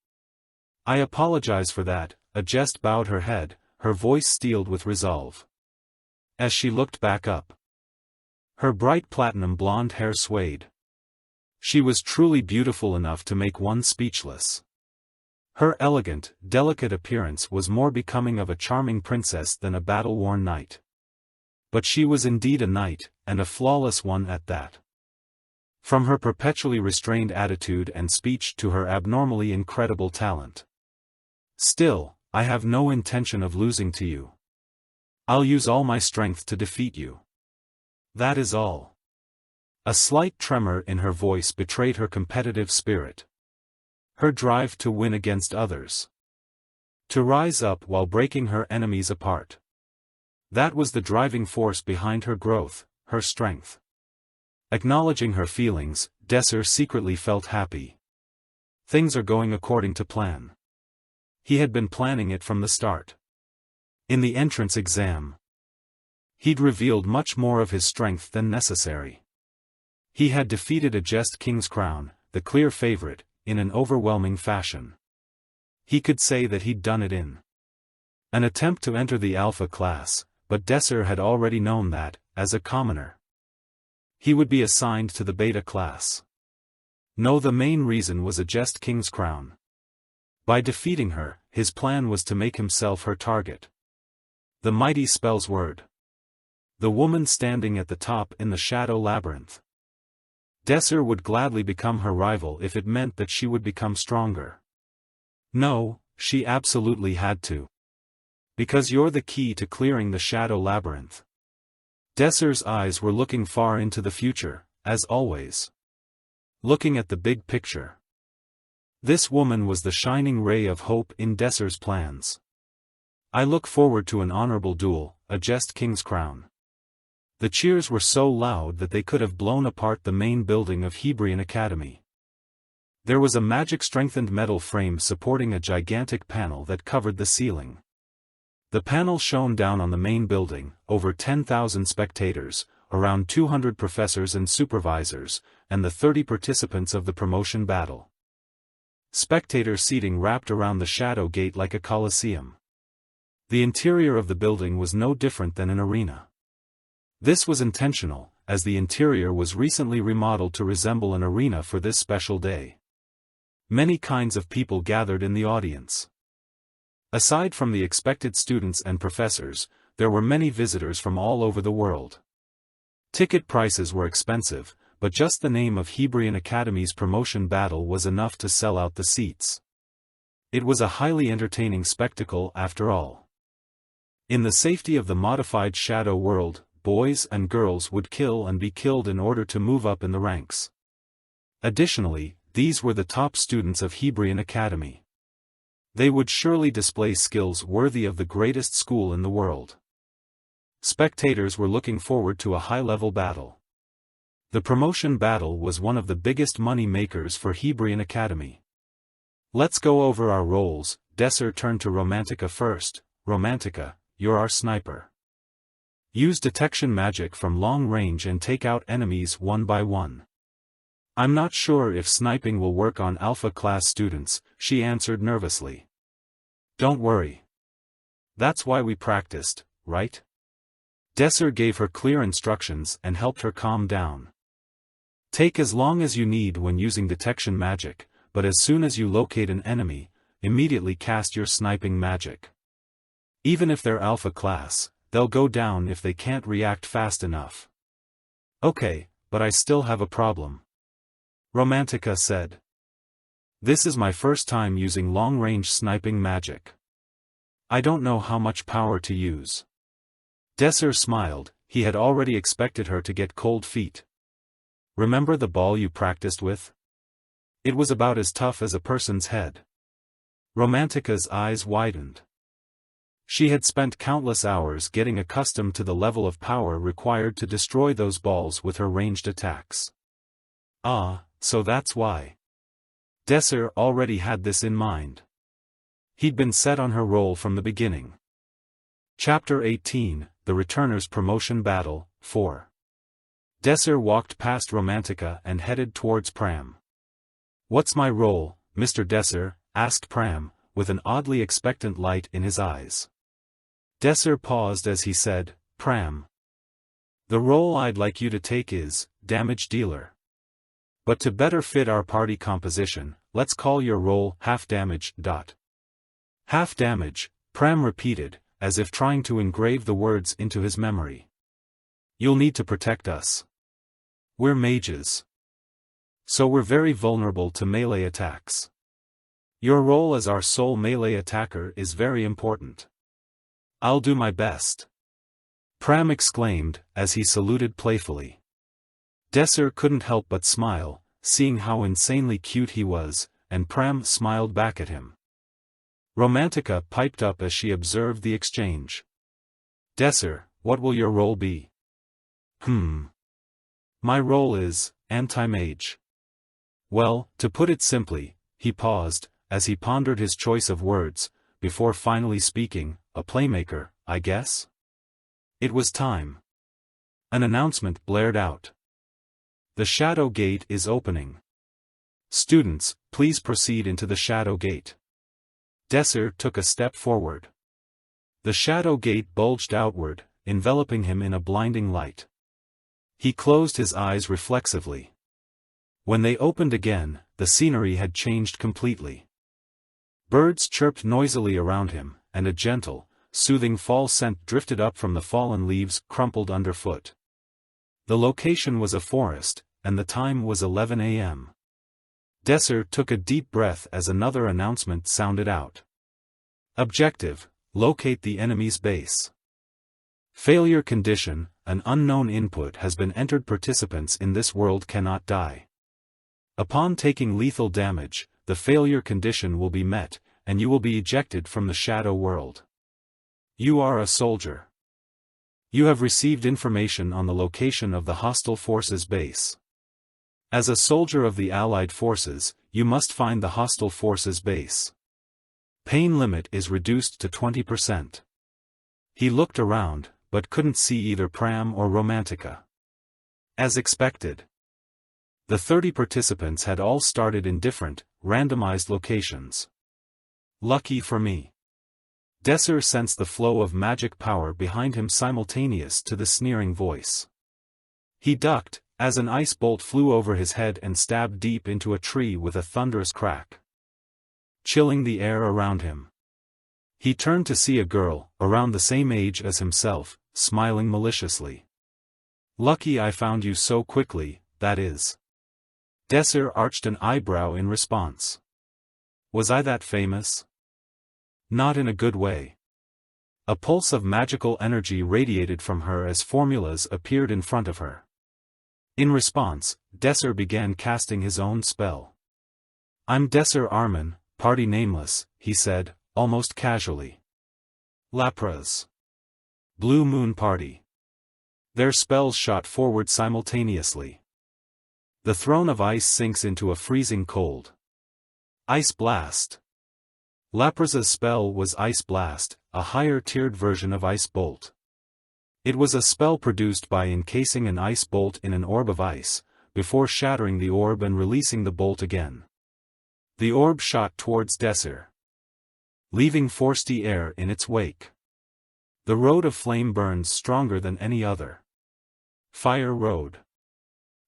I apologize for that. A jest bowed her head, her voice steeled with resolve. As she looked back up, her bright platinum blonde hair swayed. She was truly beautiful enough to make one speechless. Her elegant, delicate appearance was more becoming of a charming princess than a battle-worn knight. But she was indeed a knight, and a flawless one at that. From her perpetually restrained attitude and speech to her abnormally incredible talent. Still, I have no intention of losing to you. I'll use all my strength to defeat you. That is all. A slight tremor in her voice betrayed her competitive spirit. Her drive to win against others. To rise up while breaking her enemies apart. That was the driving force behind her growth, her strength. Acknowledging her feelings, Desir secretly felt happy. Things are going according to plan. He had been planning it from the start. In the entrance exam. He'd revealed much more of his strength than necessary. He had defeated a Jest King's Crown, the clear favorite, in an overwhelming fashion. He could say that he'd done it in an attempt to enter the Alpha class, but Desser had already known that, as a commoner, he would be assigned to the Beta class. No, the main reason was a Jest King's Crown. By defeating her, his plan was to make himself her target. The mighty spell's word. The woman standing at the top in the Shadow Labyrinth. Desser would gladly become her rival if it meant that she would become stronger. No, she absolutely had to. Because you're the key to clearing the Shadow Labyrinth. Desser's eyes were looking far into the future, as always. Looking at the big picture. This woman was the shining ray of hope in Desser's plans. I look forward to an honorable duel, a Jest King's Crown. The cheers were so loud that they could have blown apart the main building of Hebrian Academy. There was a magic-strengthened metal frame supporting a gigantic panel that covered the ceiling. The panel shone down on the main building, over 10,000 spectators, around 200 professors and supervisors, and the 30 participants of the promotion battle. Spectator seating wrapped around the Shadow Gate like a coliseum. The interior of the building was no different than an arena. This was intentional, as the interior was recently remodeled to resemble an arena for this special day. Many kinds of people gathered in the audience. Aside from the expected students and professors, there were many visitors from all over the world. Ticket prices were expensive, but just the name of Hebrian Academy's promotion battle was enough to sell out the seats. It was a highly entertaining spectacle after all. In the safety of the modified Shadow world, boys and girls would kill and be killed in order to move up in the ranks. Additionally, these were the top students of Hebrian Academy. They would surely display skills worthy of the greatest school in the world. Spectators were looking forward to a high-level battle. The promotion battle was one of the biggest money makers for Hebrian Academy. Let's go over our roles. Desser turned to Romantica first. Romantica, you're our sniper. Use detection magic from long range and take out enemies one by one. I'm not sure if sniping will work on Alpha class students, she answered nervously. Don't worry. That's why we practiced, right? Desser gave her clear instructions and helped her calm down. Take as long as you need when using detection magic, but as soon as you locate an enemy, immediately cast your sniping magic. Even if they're Alpha class, they'll go down if they can't react fast enough. Okay, but I still have a problem. Romantica said. This is my first time using long-range sniping magic. I don't know how much power to use. Desser smiled, he had already expected her to get cold feet. Remember the ball you practiced with? It was about as tough as a person's head. Romantica's eyes widened. She had spent countless hours getting accustomed to the level of power required to destroy those balls with her ranged attacks. Ah, so that's why. Desser already had this in mind. He'd been set on her role from the beginning. Chapter 18, The Returners Promotion Battle, 4. Desser walked past Romantica and headed towards Pram. What's my role, Mr. Desser? Asked Pram, with an oddly expectant light in his eyes. Desser paused as he said, Pram. The role I'd like you to take is, damage dealer. But to better fit our party composition, let's call your role half damage. Half damage, Pram repeated, as if trying to engrave the words into his memory. You'll need to protect us. We're mages. So we're very vulnerable to melee attacks. Your role as our sole melee attacker is very important. I'll do my best. Pram exclaimed, as he saluted playfully. Desser couldn't help but smile, seeing how insanely cute he was, and Pram smiled back at him. Romantica piped up as she observed the exchange. Desser, what will your role be? My role is, anti-mage. Well, to put it simply, he paused, as he pondered his choice of words, before finally speaking, a playmaker, I guess? It was time. An announcement blared out. The Shadow Gate is opening. Students, please proceed into the Shadow Gate. Desser took a step forward. The Shadow Gate bulged outward, enveloping him in a blinding light. He closed his eyes reflexively. When they opened again, the scenery had changed completely. Birds chirped noisily around him, and a gentle, soothing fall scent drifted up from the fallen leaves crumpled underfoot. The location was a forest, and the time was 11 a.m. Desser took a deep breath as another announcement sounded out. Objective: locate the enemy's base. Failure condition: an unknown input has been entered. Participants in this world cannot die. Upon taking lethal damage, the failure condition will be met, and you will be ejected from the shadow world. You are a soldier. You have received information on the location of the hostile forces base. As a soldier of the Allied forces, you must find the hostile forces base. Pain limit is reduced to 20%. He looked around, but couldn't see either Pram or Romantica. As expected, the 30 participants had all started in different, randomized locations. Lucky for me. Desser sensed the flow of magic power behind him simultaneous to the sneering voice. He ducked, as an ice bolt flew over his head and stabbed deep into a tree with a thunderous crack, chilling the air around him. He turned to see a girl, around the same age as himself, smiling maliciously. Lucky I found you so quickly, that is. Desser arched an eyebrow in response. Was I that famous? Not in a good way. A pulse of magical energy radiated from her as formulas appeared in front of her. In response, Desser began casting his own spell. I'm Desser Armin, party nameless, he said, almost casually. Lapras. Blue Moon Party. Their spells shot forward simultaneously. The throne of ice sinks into a freezing cold. Ice Blast. Lapra's spell was Ice Blast, a higher-tiered version of Ice Bolt. It was a spell produced by encasing an ice bolt in an orb of ice, before shattering the orb and releasing the bolt again. The orb shot towards Desser, leaving foresty air in its wake. The road of flame burned stronger than any other. Fire Road.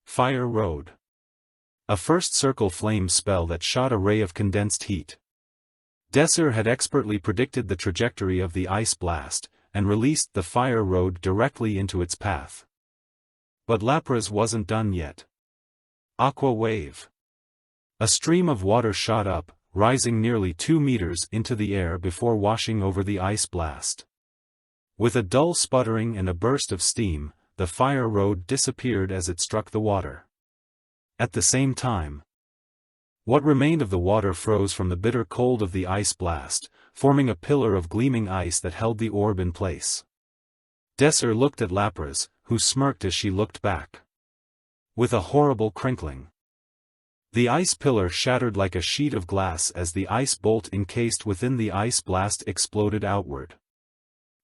Fire Road. A first circle flame spell that shot a ray of condensed heat. Desser had expertly predicted the trajectory of the ice blast, and released the fire road directly into its path. But Lapras wasn't done yet. Aqua Wave. A stream of water shot up, rising nearly 2 meters into the air before washing over the ice blast. With a dull sputtering and a burst of steam, the fire road disappeared as it struck the water. At the same time, what remained of the water froze from the bitter cold of the ice blast, forming a pillar of gleaming ice that held the orb in place. Desser looked at Lapras, who smirked as she looked back. With a horrible crinkling, the ice pillar shattered like a sheet of glass as the ice bolt encased within the ice blast exploded outward.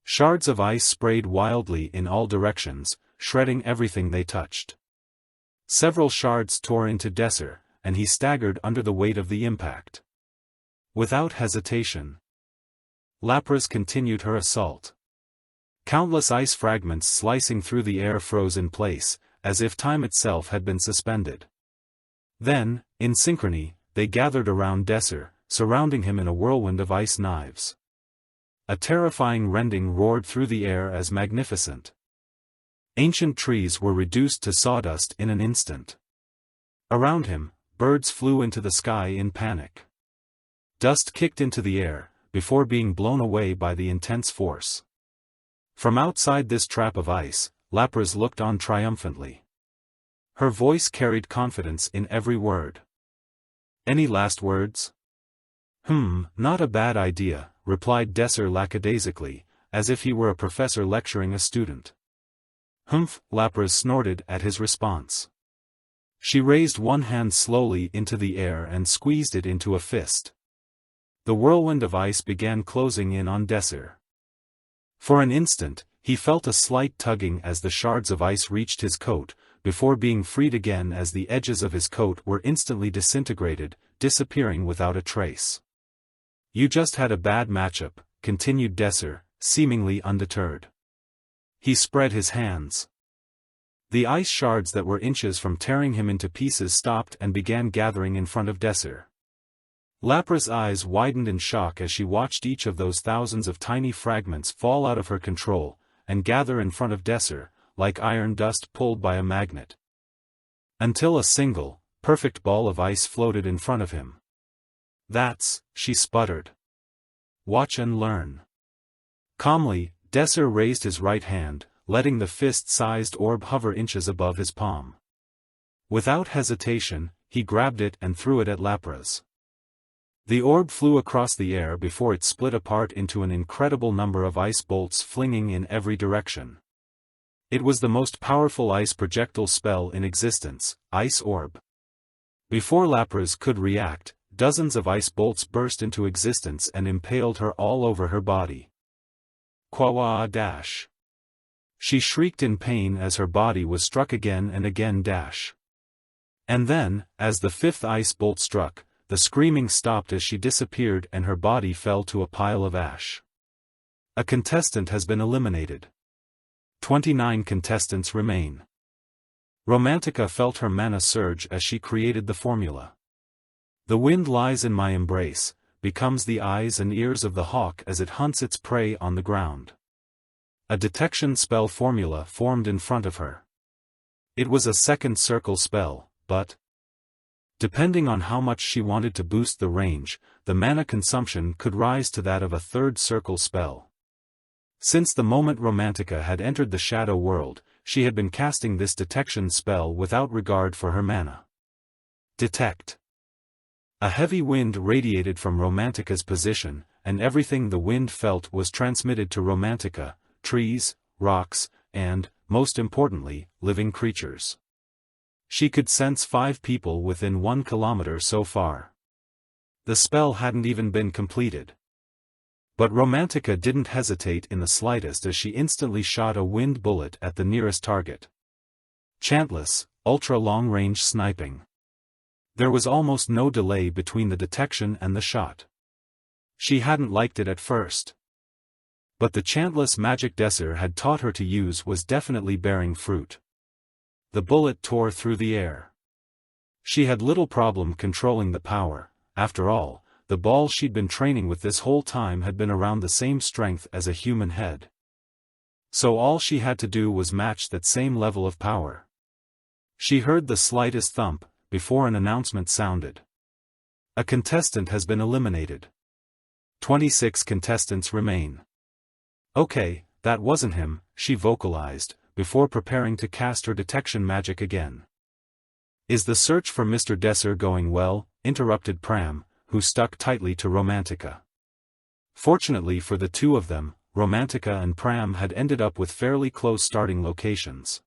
Shards of ice sprayed wildly in all directions, shredding everything they touched. Several shards tore into Desser, and he staggered under the weight of the impact. Without hesitation, Lapras continued her assault. Countless ice fragments slicing through the air froze in place, as if time itself had been suspended. Then, in synchrony, they gathered around Desser, surrounding him in a whirlwind of ice knives. A terrifying rending roared through the air as magnificent. Ancient trees were reduced to sawdust in an instant. Around him, birds flew into the sky in panic. Dust kicked into the air, before being blown away by the intense force. From outside this trap of ice, Lapras looked on triumphantly. Her voice carried confidence in every word. Any last words? Not a bad idea, replied Desser lackadaisically, as if he were a professor lecturing a student. Humph, Lapras snorted at his response. She raised one hand slowly into the air and squeezed it into a fist. The whirlwind of ice began closing in on Desser. For an instant, He felt a slight tugging as the shards of ice reached his coat, before being freed again as the edges of his coat were instantly disintegrated, disappearing without a trace. "You just had a bad matchup," continued Desser, seemingly undeterred. He spread his hands. The ice shards that were inches from tearing him into pieces stopped and began gathering in front of Desser. Lapra's eyes widened in shock as she watched each of those thousands of tiny fragments fall out of her control, and gather in front of Desser, like iron dust pulled by a magnet. Until a single, perfect ball of ice floated in front of him. "That's," she sputtered. "Watch and learn." Calmly, Desser raised his right hand, letting the fist-sized orb hover inches above his palm. Without hesitation, he grabbed it and threw it at Lapra's. The orb flew across the air before it split apart into an incredible number of ice bolts flinging in every direction. It was the most powerful ice projectile spell in existence, Ice Orb. Before Lapras could react, dozens of ice bolts burst into existence and impaled her all over her body. Kwawa dash. She shrieked in pain as her body was struck again and again dash. And then, as the fifth ice bolt struck, the screaming stopped as she disappeared and her body fell to a pile of ash. A contestant has been eliminated. 29 contestants remain. Romantica felt her mana surge as she created the formula. "The wind lies in my embrace," becomes the eyes and ears of the hawk as it hunts its prey on the ground. A detection spell formula formed in front of her. It was a second circle spell, but depending on how much she wanted to boost the range, the mana consumption could rise to that of a third circle spell. Since the moment Romantica had entered the Shadow World, she had been casting this detection spell without regard for her mana. Detect. A heavy wind radiated from Romantica's position, and everything the wind felt was transmitted to Romantica: trees, rocks, and, most importantly, living creatures. She could sense 5 people within 1 kilometer so far. The spell hadn't even been completed. But Romantica didn't hesitate in the slightest as she instantly shot a wind bullet at the nearest target. Chantless, ultra-long-range sniping. There was almost no delay between the detection and the shot. She hadn't liked it at first. But the chantless magic Desser had taught her to use was definitely bearing fruit. The bullet tore through the air. She had little problem controlling the power. After all, the ball she'd been training with this whole time had been around the same strength as a human head. So all she had to do was match that same level of power. She heard the slightest thump, before an announcement sounded. A contestant has been eliminated. 26 contestants remain. "Okay, that wasn't him," she vocalized, before preparing to cast her detection magic again. "Is the search for Mr. Desser going well?" interrupted Pram, who stuck tightly to Romantica. Fortunately for the two of them, Romantica and Pram had ended up with fairly close starting locations.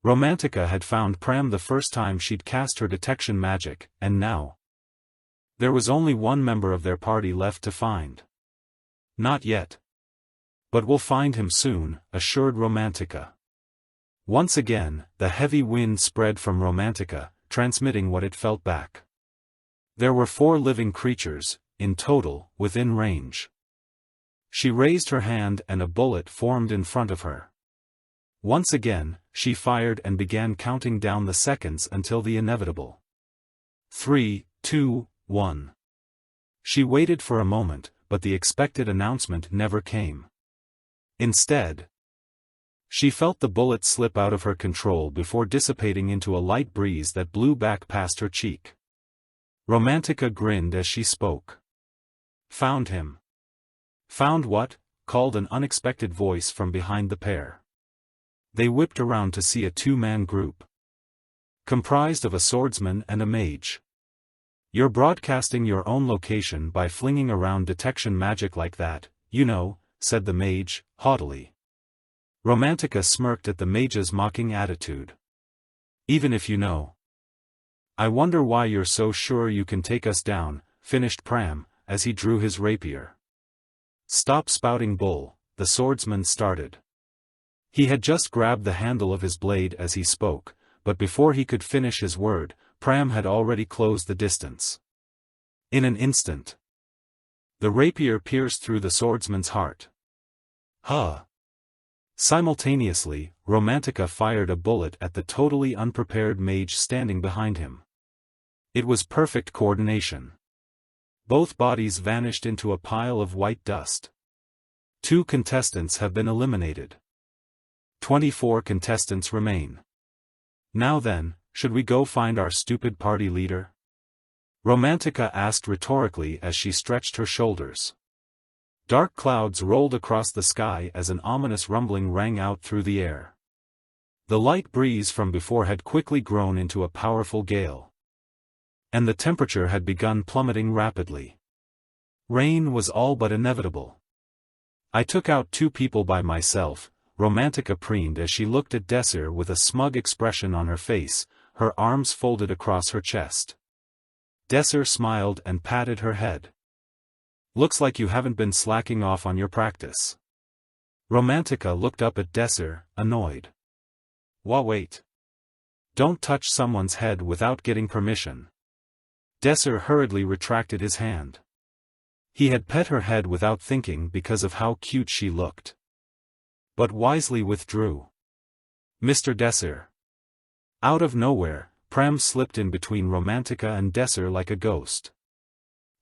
Romantica had found Pram the first time she'd cast her detection magic, and now there was only one member of their party left to find. "Not yet. But we'll find him soon," assured Romantica. Once again, the heavy wind spread from Romantica, transmitting what it felt back. There were 4 living creatures, in total, within range. She raised her hand and a bullet formed in front of her. Once again, she fired and began counting down the seconds until the inevitable. 3, 2, 1. She waited for a moment, but the expected announcement never came. Instead, she felt the bullet slip out of her control before dissipating into a light breeze that blew back past her cheek. Romantica grinned as she spoke. "Found him." "Found what?" called an unexpected voice from behind the pair. They whipped around to see a 2-man group, comprised of a swordsman and a mage. "You're broadcasting your own location by flinging around detection magic like that, you know," said the mage, haughtily. Romantica smirked at the mage's mocking attitude. "Even if you know. I wonder why you're so sure you can take us down," finished Pram, as he drew his rapier. "Stop spouting bull," the swordsman started. He had just grabbed the handle of his blade as he spoke, but before he could finish his word, Pram had already closed the distance. In an instant, the rapier pierced through the swordsman's heart. Huh! Simultaneously, Romantica fired a bullet at the totally unprepared mage standing behind him. It was perfect coordination. Both bodies vanished into a pile of white dust. 2 contestants have been eliminated. 24 contestants remain. Now then, should we go find our stupid party leader? Romantica asked rhetorically as she stretched her shoulders. Dark clouds rolled across the sky as an ominous rumbling rang out through the air. The light breeze from before had quickly grown into a powerful gale. And the temperature had begun plummeting rapidly. Rain was all but inevitable. I took out 2 people by myself, Romantica preened as she looked at Desir with a smug expression on her face, her arms folded across her chest. Desir smiled and patted her head. Looks like you haven't been slacking off on your practice. Romantica looked up at Desir, annoyed. Wait. Don't touch someone's head without getting permission. Desir hurriedly retracted his hand. He had pet her head without thinking because of how cute she looked. But wisely withdrew. Mr. Desir. Out of nowhere, Pram slipped in between Romantica and Desir like a ghost.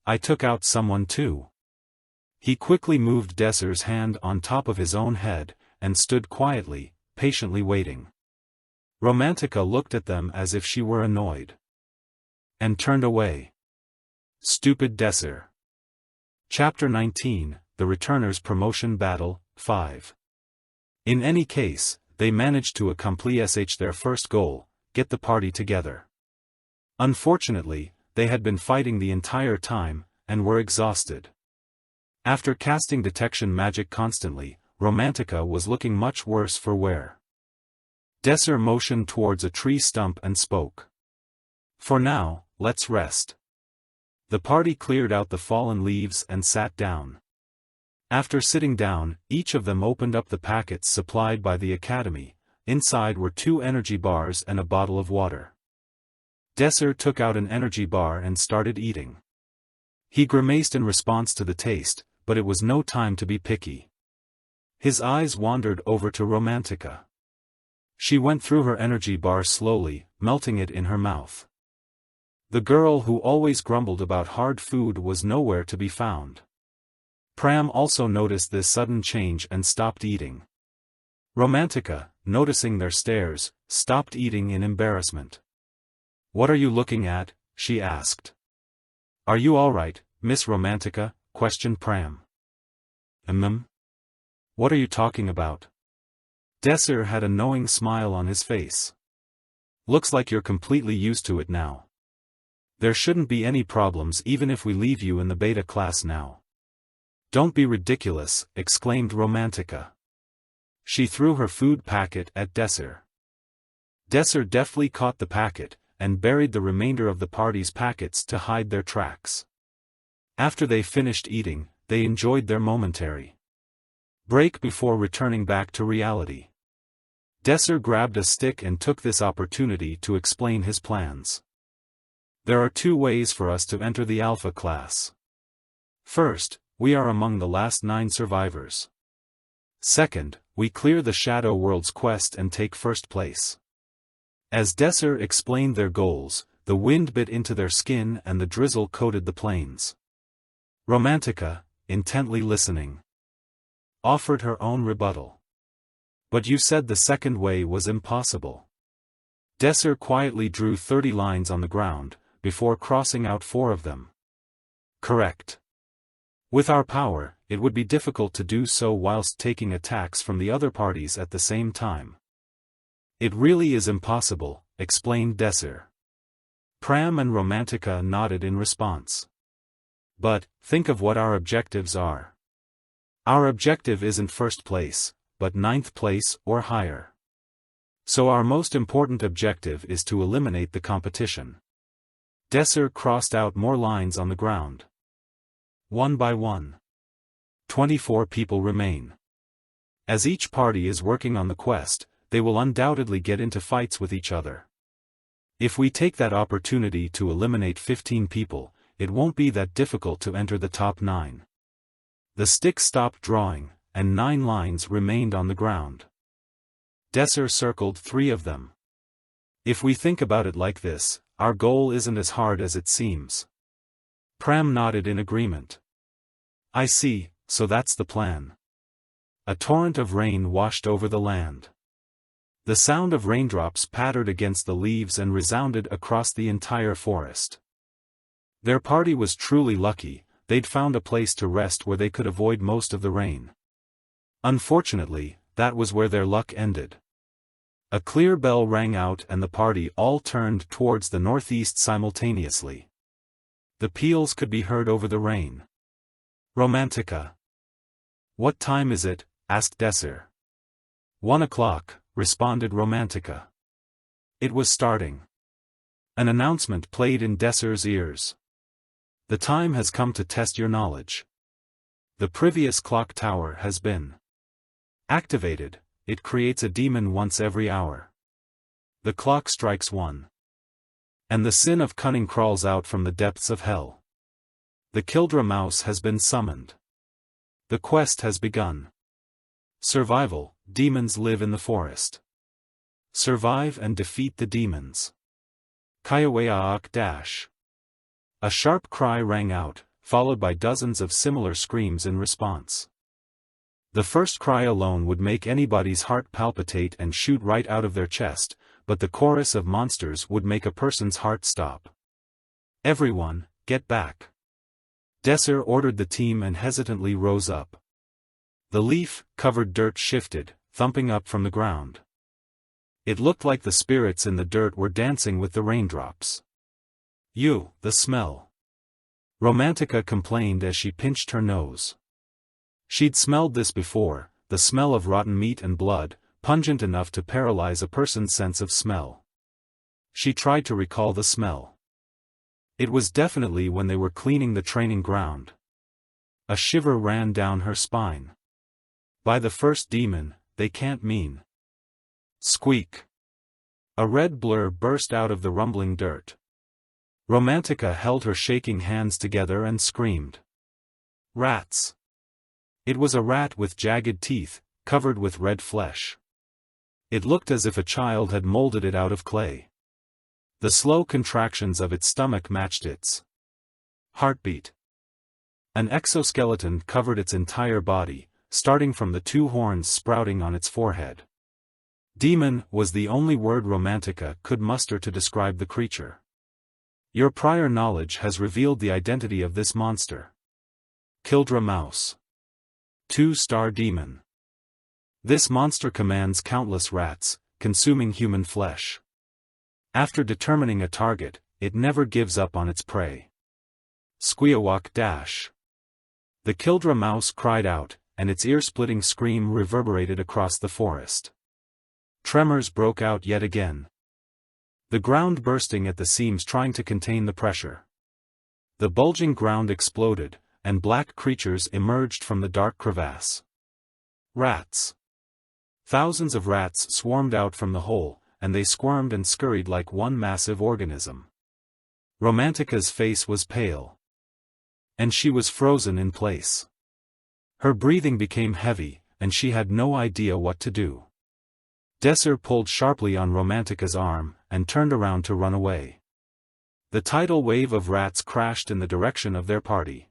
I took out someone too. He quickly moved Desir's hand on top of his own head, and stood quietly, patiently waiting. Romantica looked at them as if she were annoyed. And turned away. Stupid Desir. Chapter 19, The Returners Promotion Battle, 5. In any case, they managed to accomplish their first goal, get the party together. Unfortunately, they had been fighting the entire time, and were exhausted. After casting detection magic constantly, Romantica was looking much worse for wear. Desir motioned towards a tree stump and spoke. For now, let's rest. The party cleared out the fallen leaves and sat down. After sitting down, each of them opened up the packets supplied by the academy. Inside were 2 energy bars and a bottle of water. Desir took out an energy bar and started eating. He grimaced in response to the taste, but it was no time to be picky. His eyes wandered over to Romantica. She went through her energy bar slowly, melting it in her mouth. The girl who always grumbled about hard food was nowhere to be found. Pram also noticed this sudden change and stopped eating. Romantica, noticing their stares, stopped eating in embarrassment. What are you looking at? She asked. Are you alright, Miss Romantica? Questioned Pram. What are you talking about? Desir had a knowing smile on his face. Looks like you're completely used to it now. There shouldn't be any problems even if we leave you in the beta class now. Don't be ridiculous, exclaimed Romantica. She threw her food packet at Desir. Desir deftly caught the packet, and buried the remainder of the party's packets to hide their tracks. After they finished eating, they enjoyed their momentary break before returning back to reality. Desir grabbed a stick and took this opportunity to explain his plans. There are 2 ways for us to enter the Alpha class. First, we are among the last 9 survivors. Second, we clear the Shadow World's quest and take first place. As Desir explained their goals, the wind bit into their skin and the drizzle coated the plains. Romantica, intently listening, offered her own rebuttal. But you said the second way was impossible. Desir quietly drew 30 lines on the ground, before crossing out 4 of them. Correct. With our power, it would be difficult to do so whilst taking attacks from the other parties at the same time. It really is impossible, explained Desir. Pram and Romantica nodded in response. But, think of what our objectives are. Our objective isn't first place, but 9th place or higher. So our most important objective is to eliminate the competition. Desir crossed out more lines on the ground. One by one. 24 people remain. As each party is working on the quest, they will undoubtedly get into fights with each other. If we take that opportunity to eliminate 15 people, it won't be that difficult to enter the top 9. The stick stopped drawing, and 9 lines remained on the ground. Desser circled 3 of them. If we think about it like this, our goal isn't as hard as it seems. Pram nodded in agreement. I see, so that's the plan. A torrent of rain washed over the land. The sound of raindrops pattered against the leaves and resounded across the entire forest. Their party was truly lucky, they'd found a place to rest where they could avoid most of the rain. Unfortunately, that was where their luck ended. A clear bell rang out and the party all turned towards the northeast simultaneously. The peals could be heard over the rain. Romantica. What time is it? Asked Desser. 1 o'clock, responded Romantica. It was starting. An announcement played in Desser's ears. The time has come to test your knowledge. The previous clock tower has been activated. It creates a demon once every hour. The clock strikes 1. And the sin of cunning crawls out from the depths of hell. The Kildra mouse has been summoned. The quest has begun. Survival, demons live in the forest. Survive and defeat the demons. Kayawayaak dash. A sharp cry rang out, followed by dozens of similar screams in response. The first cry alone would make anybody's heart palpitate and shoot right out of their chest, but the chorus of monsters would make a person's heart stop. Everyone, get back. Desser ordered the team and hesitantly rose up. The leaf-covered dirt shifted, thumping up from the ground. It looked like the spirits in the dirt were dancing with the raindrops. The smell. Romantica complained as she pinched her nose. She'd smelled this before, the smell of rotten meat and blood, pungent enough to paralyze a person's sense of smell. She tried to recall the smell. It was definitely when they were cleaning the training ground. A shiver ran down her spine. By the first demon, they can't mean. Squeak. A red blur burst out of the rumbling dirt. Romantica held her shaking hands together and screamed. Rats. It was a rat with jagged teeth, covered with red flesh. It looked as if a child had molded it out of clay. The slow contractions of its stomach matched its heartbeat. An exoskeleton covered its entire body, starting from the 2 horns sprouting on its forehead. Demon was the only word Romantica could muster to describe the creature. Your prior knowledge has revealed the identity of this monster. Kildra mouse. 2-star demon. This monster commands countless rats, consuming human flesh. After determining a target, it never gives up on its prey. Squeawalk dash. The Kildra mouse cried out, and its ear-splitting scream reverberated across the forest. Tremors broke out yet again. The ground bursting at the seams trying to contain the pressure. The bulging ground exploded, and black creatures emerged from the dark crevasse. Rats. Thousands of rats swarmed out from the hole, and they squirmed and scurried like one massive organism. Romantica's face was pale. And she was frozen in place. Her breathing became heavy, and she had no idea what to do. Desser pulled sharply on Romantica's arm, and turned around to run away. The tidal wave of rats crashed in the direction of their party.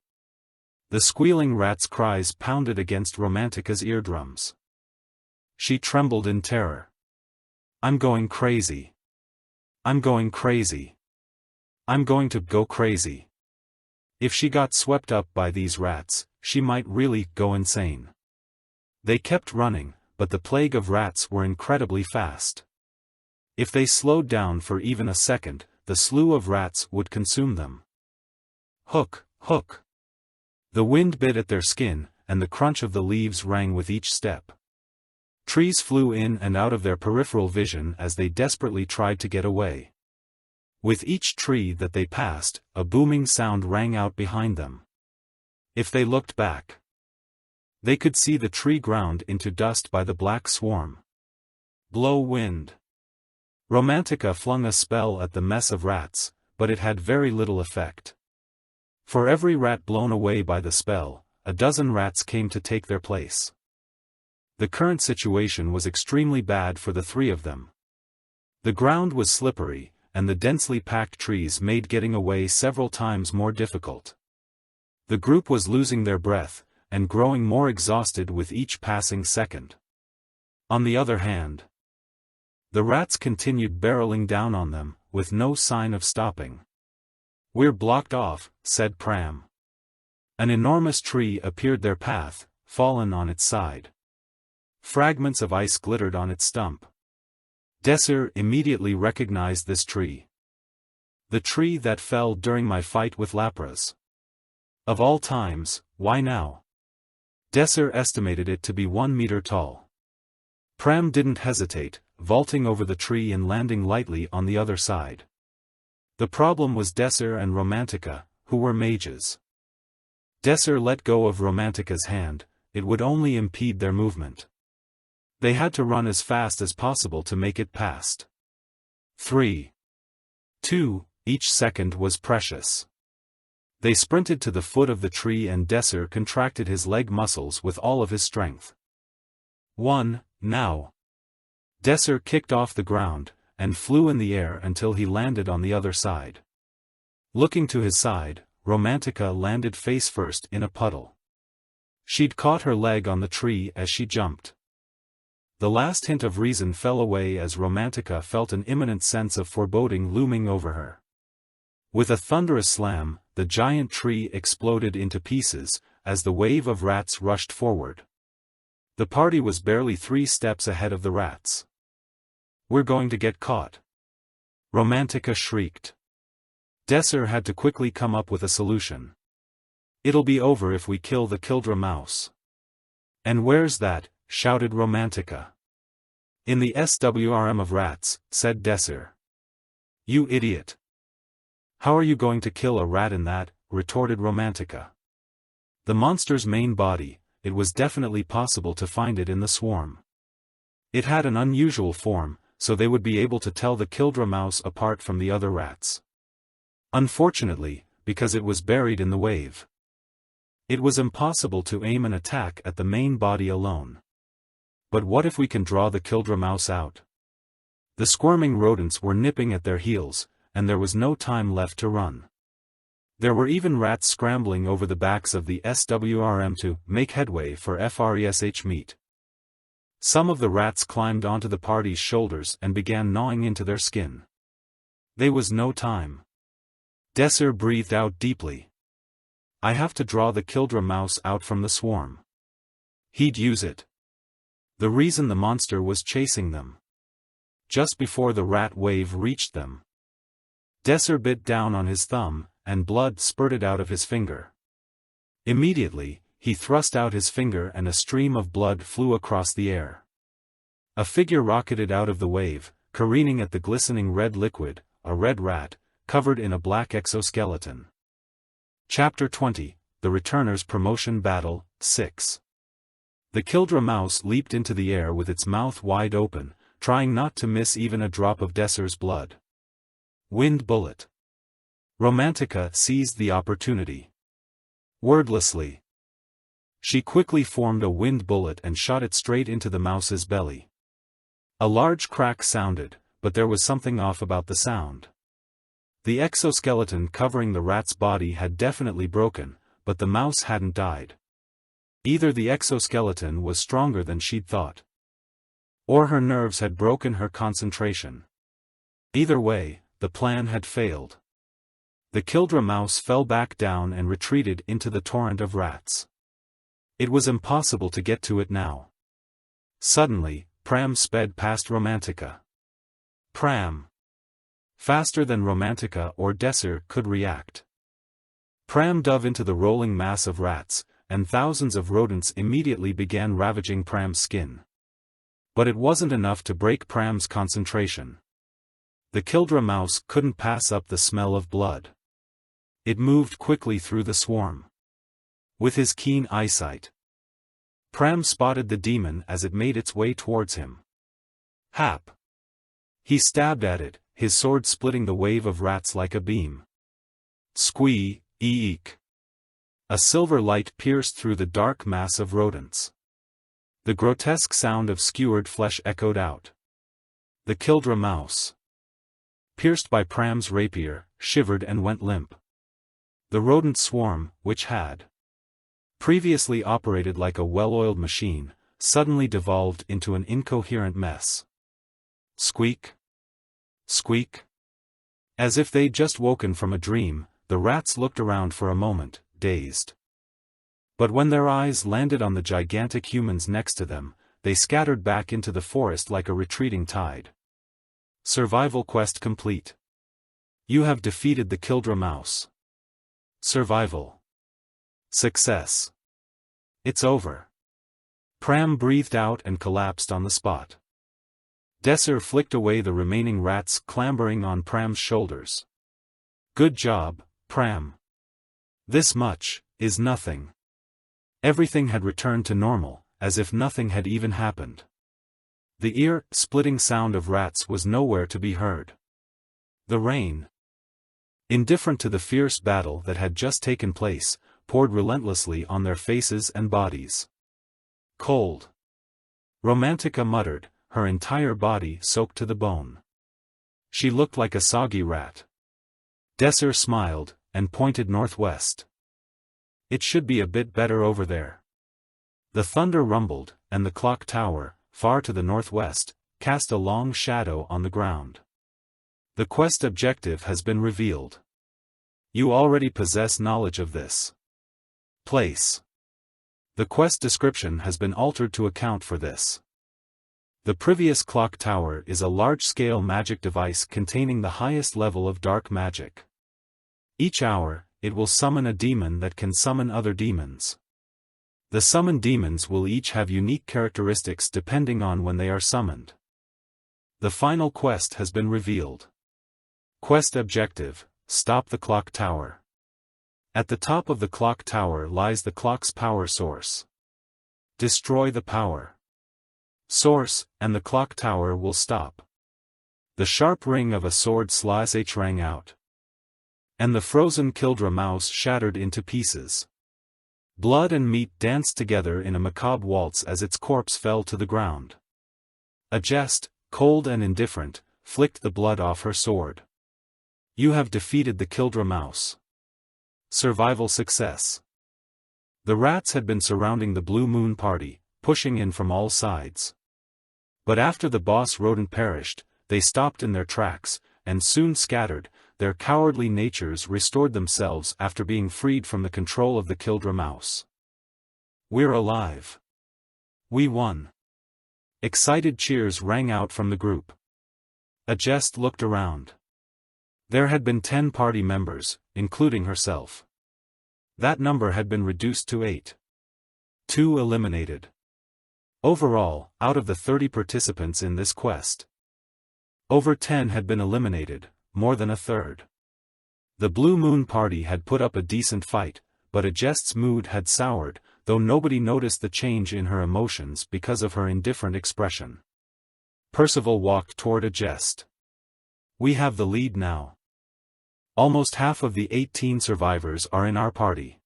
The squealing rats' cries pounded against Romantica's eardrums. She trembled in terror. I'm going crazy. I'm going crazy. I'm going to go crazy. If she got swept up by these rats, she might really go insane. They kept running, but the plague of rats were incredibly fast. If they slowed down for even a second, the slew of rats would consume them. Hook, hook. The wind bit at their skin, and the crunch of the leaves rang with each step. Trees flew in and out of their peripheral vision as they desperately tried to get away. With each tree that they passed, a booming sound rang out behind them. If they looked back, They could see the tree ground into dust by the black swarm. Blow wind. Romantica flung a spell at the mess of rats, but it had very little effect. For every rat blown away by the spell, a dozen rats came to take their place. The current situation was extremely bad for the three of them. The ground was slippery, and the densely packed trees made getting away several times more difficult. The group was losing their breath, and growing more exhausted with each passing second. On the other hand, the rats continued barreling down on them, with no sign of stopping. "We're blocked off," said Pram. An enormous tree appeared their path, fallen on its side. Fragments of ice glittered on its stump. Desir immediately recognized this tree. "The tree that fell during my fight with Lapras. Of all times, why now?" Desir estimated it to be 1 meter tall. Pram didn't hesitate, vaulting over the tree and landing lightly on the other side. The problem was Desir and Romantica, who were mages. Desir let go of Romantica's hand, it would only impede their movement. They had to run as fast as possible to make it past. 3. 2, each second was precious. They sprinted to the foot of the tree and Desir contracted his leg muscles with all of his strength. 1, now. Desir kicked off the ground, and flew in the air until he landed on the other side. Looking to his side, Romantica landed face first in a puddle. She'd caught her leg on the tree as she jumped. The last hint of reason fell away as Romantica felt an imminent sense of foreboding looming over her. With a thunderous slam, the giant tree exploded into pieces, as the wave of rats rushed forward. The party was barely 3 steps ahead of the rats. "We're going to get caught!" Romantica shrieked. Desir had to quickly come up with a solution. "It'll be over if we kill the Kildra mouse." "And where's that?" shouted Romantica. "In the SWRM of rats," said Desir. "You idiot! How are you going to kill a rat in that?" retorted Romantica. The monster's main body, it was definitely possible to find it in the swarm. It had an unusual form, so they would be able to tell the Kildra mouse apart from the other rats. Unfortunately, because it was buried in the wave, it was impossible to aim an attack at the main body alone. But what if we can draw the Kildra mouse out? The squirming rodents were nipping at their heels, and there was no time left to run. There were even rats scrambling over the backs of the SWRM to make headway for FRESH meat. Some of the rats climbed onto the party's shoulders and began gnawing into their skin. There was no time. Desir breathed out deeply. "I have to draw the Kildra mouse out from the swarm." He'd use it. The reason the monster was chasing them. Just before the rat wave reached them, Desir bit down on his thumb, and blood spurted out of his finger. Immediately, he thrust out his finger and a stream of blood flew across the air. A figure rocketed out of the wave, careening at the glistening red liquid, a red rat, covered in a black exoskeleton. Chapter 20, The Returners Promotion Battle, 6. The Kildra mouse leaped into the air with its mouth wide open, trying not to miss even a drop of Desir's blood. Wind bullet. Romantica seized the opportunity. Wordlessly, she quickly formed a wind bullet and shot it straight into the mouse's belly. A large crack sounded, but there was something off about the sound. The exoskeleton covering the rat's body had definitely broken, but the mouse hadn't died. Either the exoskeleton was stronger than she'd thought, or her nerves had broken her concentration. Either way, the plan had failed. The Kildra mouse fell back down and retreated into the torrent of rats. It was impossible to get to it now. Suddenly, Pram sped past Romantica. Pram. Faster than Romantica or Desir could react. Pram dove into the rolling mass of rats, and thousands of rodents immediately began ravaging Pram's skin. But it wasn't enough to break Pram's concentration. The Kildra mouse couldn't pass up the smell of blood. It moved quickly through the swarm. With his keen eyesight, Pram spotted the demon as it made its way towards him. Hap! He stabbed at it, his sword splitting the wave of rats like a beam. Squee, eek! A silver light pierced through the dark mass of rodents. The grotesque sound of skewered flesh echoed out. The Kildra mouse, pierced by Pram's rapier, shivered and went limp. The rodent swarm, which had previously operated like a well-oiled machine, suddenly devolved into an incoherent mess. Squeak! Squeak! As if they'd just woken from a dream, the rats looked around for a moment, dazed. But when their eyes landed on the gigantic humans next to them, they scattered back into the forest like a retreating tide. Survival quest complete. You have defeated the Kildra mouse. Survival. Success. It's over. Pram breathed out and collapsed on the spot. Desser flicked away the remaining rats clambering on Pram's shoulders. Good job, Pram. This much is nothing. Everything had returned to normal, as if nothing had even happened. The ear-splitting sound of rats was nowhere to be heard. The rain, indifferent to the fierce battle that had just taken place, poured relentlessly on their faces and bodies. Cold. Romantica muttered, her entire body soaked to the bone. She looked like a soggy rat. Desser smiled, and pointed northwest. It should be a bit better over there. The thunder rumbled, and the clock tower, far to the northwest, cast a long shadow on the ground. The quest objective has been revealed. You already possess knowledge of this place. The quest description has been altered to account for this. The previous clock tower is a large-scale magic device containing the highest level of dark magic. Each hour, it will summon a demon that can summon other demons. The summoned demons will each have unique characteristics depending on when they are summoned. The final quest has been revealed. Quest objective: stop the clock tower. At the top of the clock tower lies the clock's power source. Destroy the power source, and the clock tower will stop. The sharp ring of a sword slash rang out. And the frozen Kildra mouse shattered into pieces. Blood and meat danced together in a macabre waltz as its corpse fell to the ground. A jest, cold and indifferent, flicked the blood off her sword. You have defeated the Kildra mouse. Survival success. The rats had been surrounding the Blue Moon party, pushing in from all sides. But after the boss rodent perished, they stopped in their tracks, and soon scattered. Their cowardly natures restored themselves after being freed from the control of the Kildra mouse. We're alive. We won. Excited cheers rang out from the group. A jest looked around. There had been 10 party members, including herself. That number had been reduced to 8. 2 eliminated. Overall, out of the 30 participants in this quest, over 10 had been eliminated, more than a third. The Blue Moon party had put up a decent fight, but a jest's mood had soured, though nobody noticed the change in her emotions because of her indifferent expression. Percival walked toward a jest. We have the lead now. Almost half of the 18 survivors are in our party.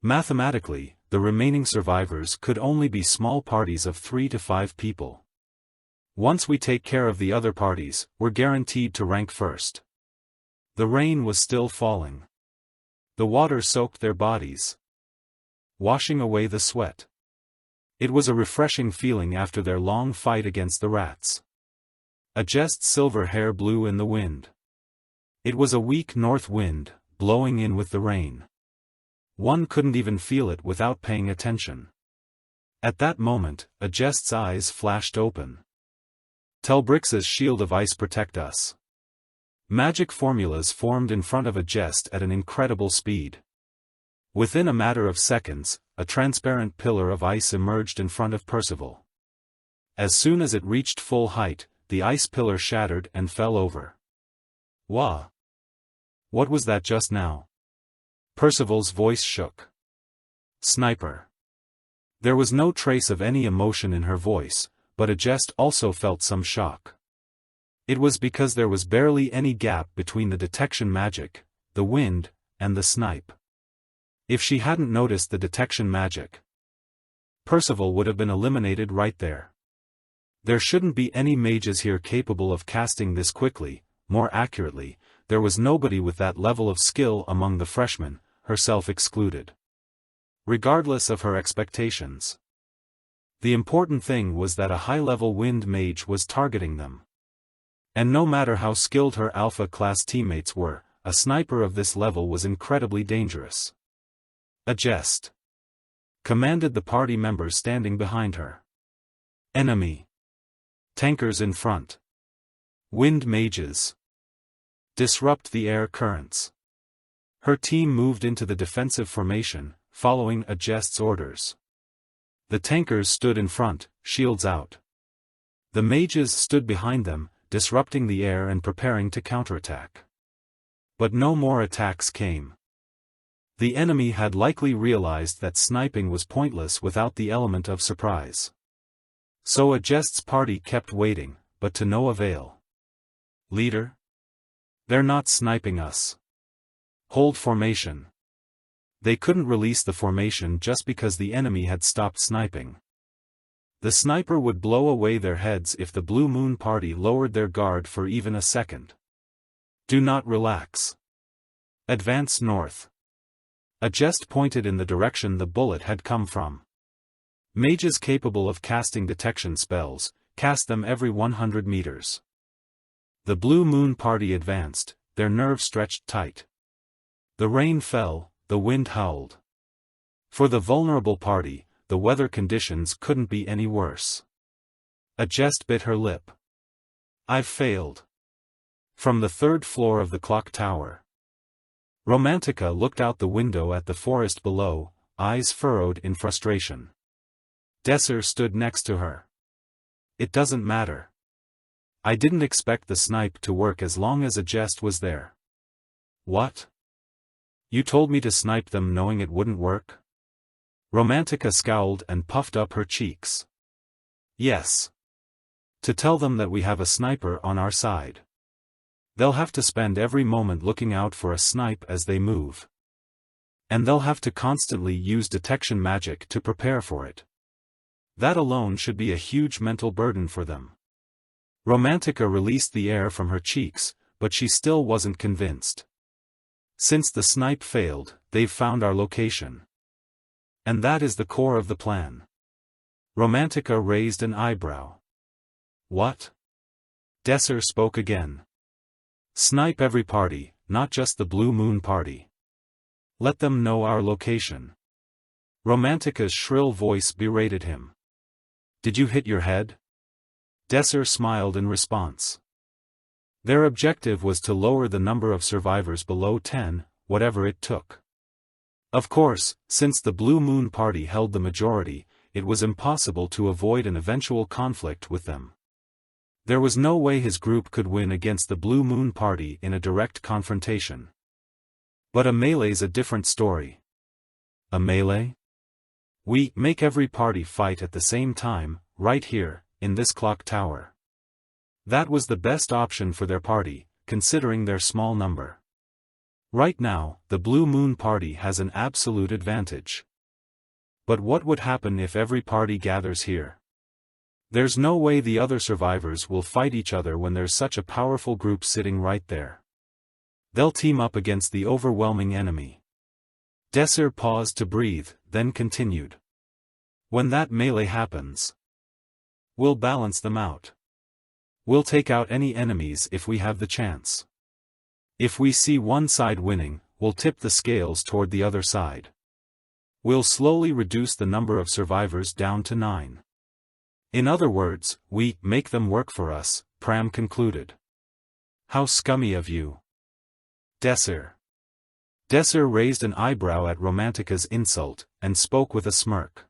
Mathematically, the remaining survivors could only be small parties of 3 to 5 people. Once we take care of the other parties, we're guaranteed to rank first. The rain was still falling. The water soaked their bodies, washing away the sweat. It was a refreshing feeling after their long fight against the rats. A jest's silver hair blew in the wind. It was a weak north wind, blowing in with the rain. One couldn't even feel it without paying attention. At that moment, a jest's eyes flashed open. Telbrix's shield of ice protect us. Magic formulas formed in front of a jest at an incredible speed. Within a matter of seconds, a transparent pillar of ice emerged in front of Percival. As soon as it reached full height, the ice pillar shattered and fell over. Wah! What was that just now? Percival's voice shook. Sniper. There was no trace of any emotion in her voice, but Ajest also felt some shock. It was because there was barely any gap between the detection magic, the wind, and the snipe. If she hadn't noticed the detection magic, Percival would have been eliminated right there. There shouldn't be any mages here capable of casting this quickly. More accurately, there was nobody with that level of skill among the freshmen, herself excluded. Regardless of her expectations, the important thing was that a high-level wind mage was targeting them. And no matter how skilled her alpha-class teammates were, a sniper of this level was incredibly dangerous. Ajest commanded the party members standing behind her. Enemy tankers in front. Wind mages. Disrupt the air currents. Her team moved into the defensive formation, following Ajest's orders. The tankers stood in front, shields out. The mages stood behind them, disrupting the air and preparing to counterattack. But no more attacks came. The enemy had likely realized that sniping was pointless without the element of surprise. So Ajest's party kept waiting, but to no avail. Leader? They're not sniping us. Hold formation. They couldn't release the formation just because the enemy had stopped sniping. The sniper would blow away their heads if the Blue Moon party lowered their guard for even a second. Do not relax. Advance north. Ajest pointed in the direction the bullet had come from. Mages capable of casting detection spells, cast them every 100 meters. The Blue Moon party advanced, their nerves stretched tight. The rain fell, the wind howled. For the vulnerable party, the weather conditions couldn't be any worse. Ajest bit her lip. I've failed. From the third floor of the clock tower. Romantica looked out the window at the forest below, eyes furrowed in frustration. Desser stood next to her. It doesn't matter. I didn't expect the snipe to work as long as Ajest was there. What? You told me to snipe them knowing it wouldn't work? Romantica scowled and puffed up her cheeks. Yes. To tell them that we have a sniper on our side. They'll have to spend every moment looking out for a snipe as they move. And they'll have to constantly use detection magic to prepare for it. That alone should be a huge mental burden for them. Romantica released the air from her cheeks, but she still wasn't convinced. Since the snipe failed, they've found our location. And that is the core of the plan. Romantica raised an eyebrow. What? Desser spoke again. Snipe every party, not just the Blue Moon party. Let them know our location. Romantica's shrill voice berated him. Did you hit your head? Desser smiled in response. Their objective was to lower the number of survivors below 10, whatever it took. Of course, since the Blue Moon party held the majority, it was impossible to avoid an eventual conflict with them. There was no way his group could win against the Blue Moon party in a direct confrontation. But a melee's a different story. A melee? We make every party fight at the same time, right here, in this clock tower. That was the best option for their party, considering their small number. Right now, the Blue Moon party has an absolute advantage. But what would happen if every party gathers here? There's no way the other survivors will fight each other when there's such a powerful group sitting right there. They'll team up against the overwhelming enemy. Desser paused to breathe, then continued. When that melee happens, we'll balance them out. We'll take out any enemies if we have the chance. If we see one side winning, we'll tip the scales toward the other side. We'll slowly reduce the number of survivors down to 9. In other words, we make them work for us, Pram concluded. How scummy of you. Desser. Desser raised an eyebrow at Romantica's insult, and spoke with a smirk.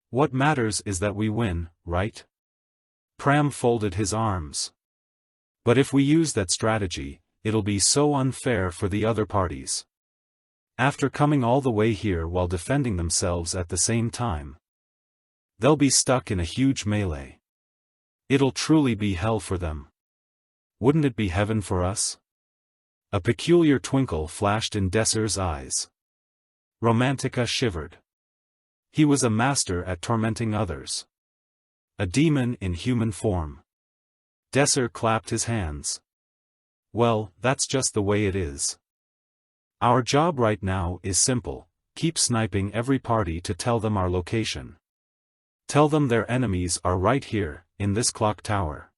What matters is that we win, right? Pram folded his arms. But if we use that strategy, it'll be so unfair for the other parties. After coming all the way here while defending themselves at the same time. They'll be stuck in a huge melee. It'll truly be hell for them. Wouldn't it be heaven for us? A peculiar twinkle flashed in Desser's eyes. Romantica shivered. He was a master at tormenting others. A demon in human form. Desser clapped his hands. Well, that's just the way it is. Our job right now is simple: keep sniping every party to tell them our location. Tell them their enemies are right here, in this clock tower.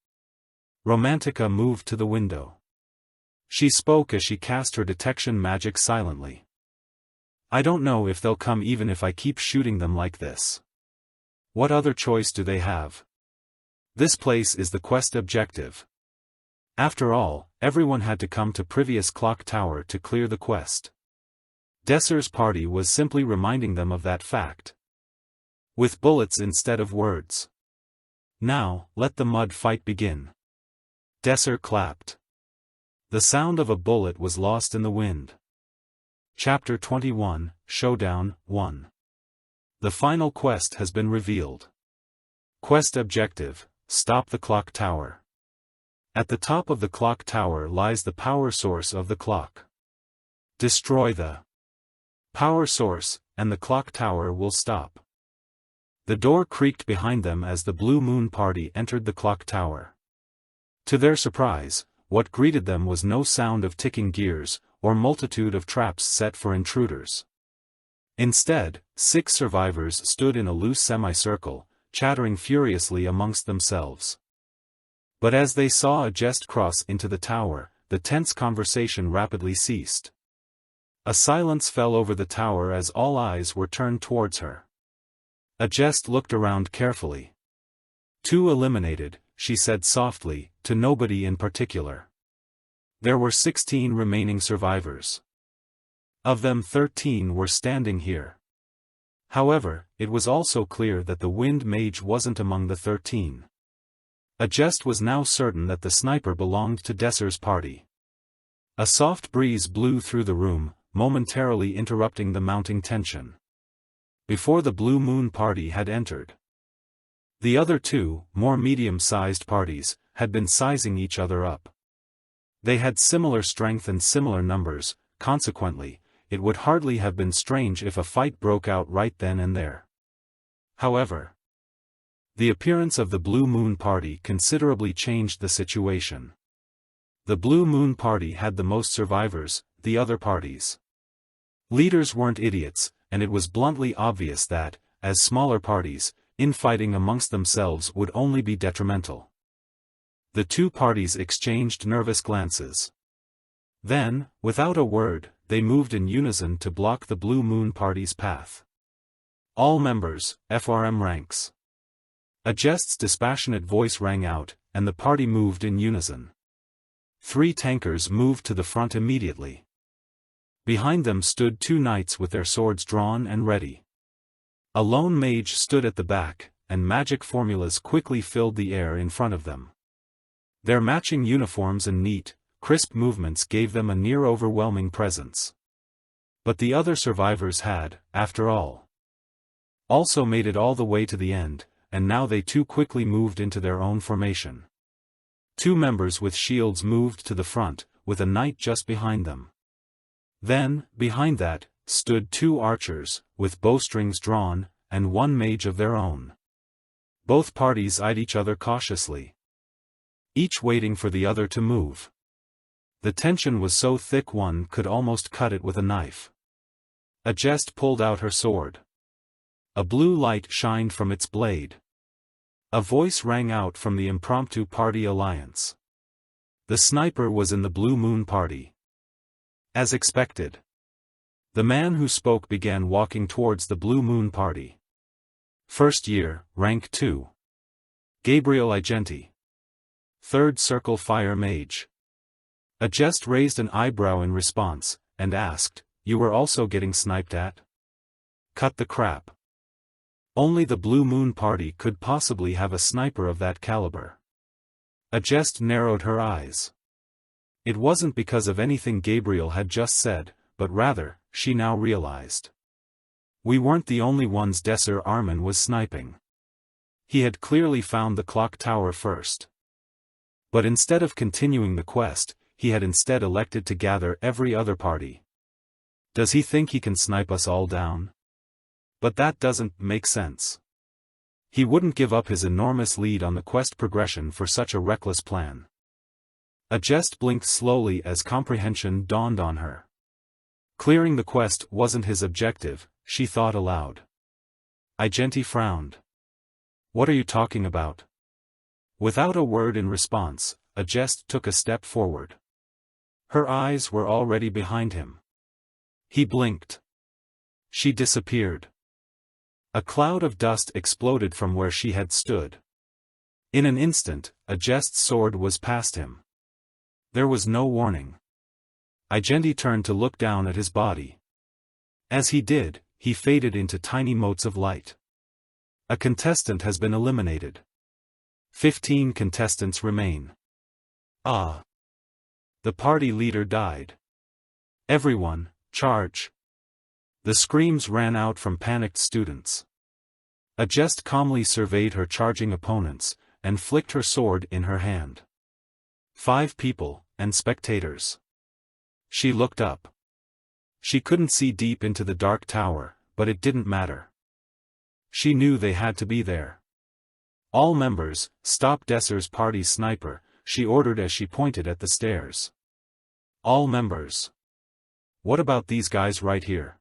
Romantica moved to the window. She spoke as she cast her detection magic silently. I don't know if they'll come even if I keep shooting them like this. What other choice do they have? This place is the quest objective. After all, everyone had to come to previous clock tower to clear the quest. Desser's party was simply reminding them of that fact. With bullets instead of words. Now, let the mud fight begin. Desser clapped. The sound of a bullet was lost in the wind. Chapter 21, Showdown 1. The final quest has been revealed. Quest objective: stop the clock tower. At the top of the clock tower lies the power source of the clock. Destroy the power source, and the clock tower will stop. The door creaked behind them as the Blue Moon party entered the clock tower. To their surprise, what greeted them was no sound of ticking gears, or multitude of traps set for intruders. Instead, 6 survivors stood in a loose semicircle, chattering furiously amongst themselves. But as they saw a jest cross into the tower, the tense conversation rapidly ceased. A silence fell over the tower as all eyes were turned towards her. A jest looked around carefully. 2 eliminated, she said softly, to nobody in particular. There were 16 remaining survivors. Of them 13 were standing here. However, it was also clear that the Wind Mage wasn't among the 13. A jest was now certain that the sniper belonged to Desser's party. A soft breeze blew through the room, momentarily interrupting the mounting tension. Before the Blue Moon party had entered. The other 2, more medium-sized parties, had been sizing each other up. They had similar strength and similar numbers, consequently, it would hardly have been strange if a fight broke out right then and there. However, the appearance of the Blue Moon party considerably changed the situation. The Blue Moon party had the most survivors, the other parties. Leaders weren't idiots, and it was bluntly obvious that, as smaller parties, infighting amongst themselves would only be detrimental. The 2 parties exchanged nervous glances. Then, without a word, they moved in unison to block the Blue Moon party's path. All members, FRM ranks. A jest's dispassionate voice rang out, and the party moved in unison. 3 tankers moved to the front immediately. Behind them stood 2 knights with their swords drawn and ready. A lone mage stood at the back, and magic formulas quickly filled the air in front of them. Their matching uniforms and neat, crisp movements gave them a near-overwhelming presence. But the other survivors had, after all, also made it all the way to the end, and now they too quickly moved into their own formation. 2 members with shields moved to the front, with a knight just behind them. Then, behind that, stood 2 archers, with bowstrings drawn, and 1 mage of their own. Both parties eyed each other cautiously, each waiting for the other to move. The tension was so thick one could almost cut it with a knife. A jest pulled out her sword. A blue light shined from its blade. A voice rang out from the impromptu party alliance. The sniper was in the Blue Moon party. As expected. The man who spoke began walking towards the Blue Moon party. First year, rank 2. Gabriel Igenti. 3rd circle fire mage. A jest raised an eyebrow in response, and asked, "You were also getting sniped at?" Cut the crap. Only the Blue Moon party could possibly have a sniper of that caliber. A jest narrowed her eyes. It wasn't because of anything Gabriel had just said, but rather, she now realized. We weren't the only ones Desser Armin was sniping. He had clearly found the clock tower first. But instead of continuing the quest, he had instead elected to gather every other party. Does he think he can snipe us all down? But that doesn't make sense. He wouldn't give up his enormous lead on the quest progression for such a reckless plan. Ajest blinked slowly as comprehension dawned on her. Clearing the quest wasn't his objective, she thought aloud. Igenti frowned. What are you talking about? Without a word in response, Ajest took a step forward. Her eyes were already behind him. He blinked. She disappeared. A cloud of dust exploded from where she had stood. In an instant, Ajest's sword was past him. There was no warning. Igenti turned to look down at his body. As he did, he faded into tiny motes of light. A contestant has been eliminated. 15 contestants remain. Ah! The party leader died. Everyone, charge! The screams ran out from panicked students. Ajest calmly surveyed her charging opponents, and flicked her sword in her hand. 5 people, and spectators. She looked up. She couldn't see deep into the dark tower, but it didn't matter. She knew they had to be there. All members, stop Desser's party's sniper, she ordered as she pointed at the stairs. All members. What about these guys right here?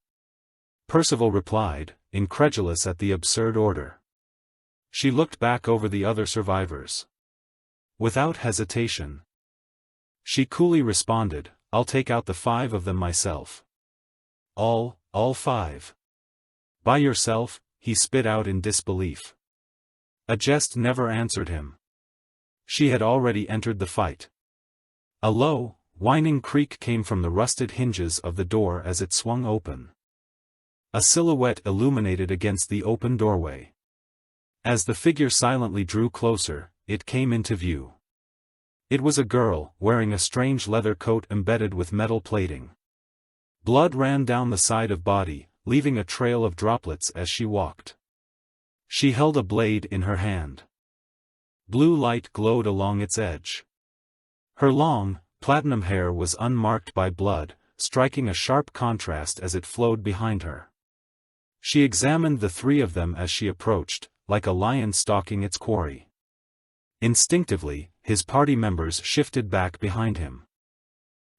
Percival replied, incredulous at the absurd order. She looked back over the other survivors. Without hesitation. She coolly responded, I'll take out the 5 of them myself. All 5. By yourself? He spit out in disbelief. Ajest never answered him. She had already entered the fight. A low, whining creak came from the rusted hinges of the door as it swung open. A silhouette illuminated against the open doorway. As the figure silently drew closer, it came into view. It was a girl, wearing a strange leather coat embedded with metal plating. Blood ran down the side of body, leaving a trail of droplets as she walked. She held a blade in her hand. Blue light glowed along its edge. Her long, platinum hair was unmarked by blood, striking a sharp contrast as it flowed behind her. She examined the 3 of them as she approached, like a lion stalking its quarry. Instinctively, his party members shifted back behind him.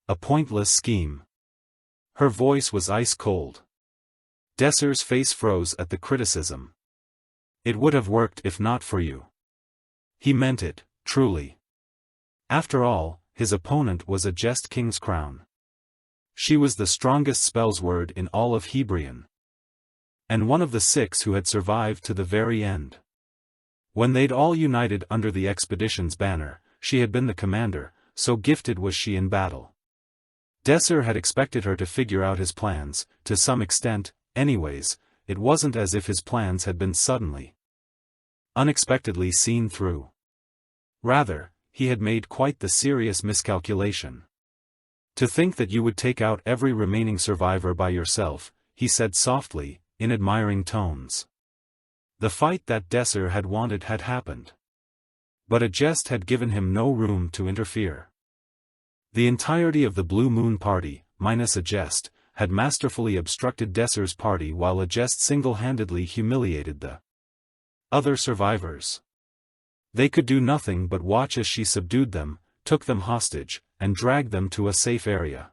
A pointless scheme. Her voice was ice cold. Desser's face froze at the criticism. It would have worked if not for you. He meant it, truly. After all, his opponent was Ajest King's Crown. She was the strongest spells word in all of Hebrian. And one of the 6 who had survived to the very end. When they'd all united under the expedition's banner, she had been the commander, so gifted was she in battle. Desser had expected her to figure out his plans, to some extent, anyways. It wasn't as if his plans had been suddenly, unexpectedly seen through. Rather, he had made quite the serious miscalculation. To think that you would take out every remaining survivor by yourself, he said softly, in admiring tones. The fight that Desser had wanted had happened. But Ajest had given him no room to interfere. The entirety of the Blue Moon party, minus Ajest, had masterfully obstructed Desser's party while Ajest single-handedly humiliated the other survivors. They could do nothing but watch as she subdued them, took them hostage, and dragged them to a safe area.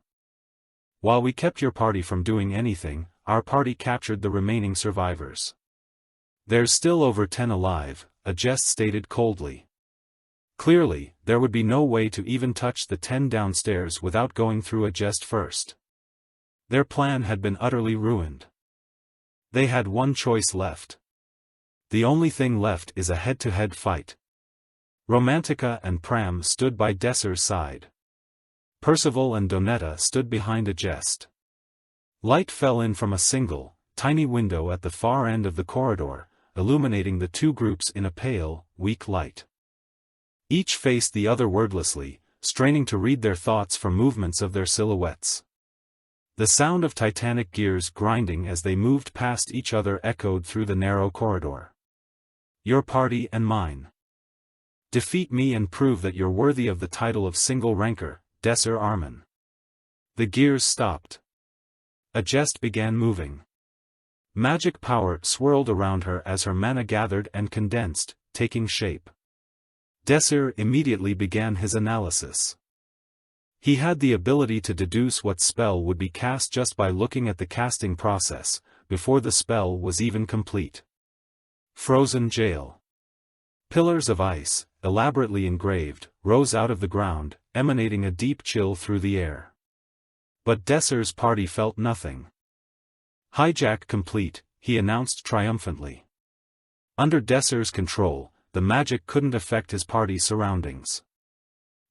While we kept your party from doing anything, our party captured the remaining survivors. There's still over 10 alive, Ajest stated coldly. Clearly, there would be no way to even touch the 10 downstairs without going through Ajest first. Their plan had been utterly ruined. They had one choice left. The only thing left is a head-to-head fight. Romantica and Pram stood by Desser's side. Percival and Donetta stood behind Ajest. Light fell in from a single, tiny window at the far end of the corridor, illuminating the 2 groups in a pale, weak light. Each faced the other wordlessly, straining to read their thoughts from movements of their silhouettes. The sound of titanic gears grinding as they moved past each other echoed through the narrow corridor. Your party and mine. Defeat me and prove that you're worthy of the title of single ranker, Desser Armin. The gears stopped. A jest began moving. Magic power swirled around her as her mana gathered and condensed, taking shape. Desser immediately began his analysis. He had the ability to deduce what spell would be cast just by looking at the casting process, before the spell was even complete. Frozen Jail. Pillars of ice, elaborately engraved, rose out of the ground, emanating a deep chill through the air. But Desser's party felt nothing. Hijack complete, he announced triumphantly. Under Desser's control, the magic couldn't affect his party's surroundings.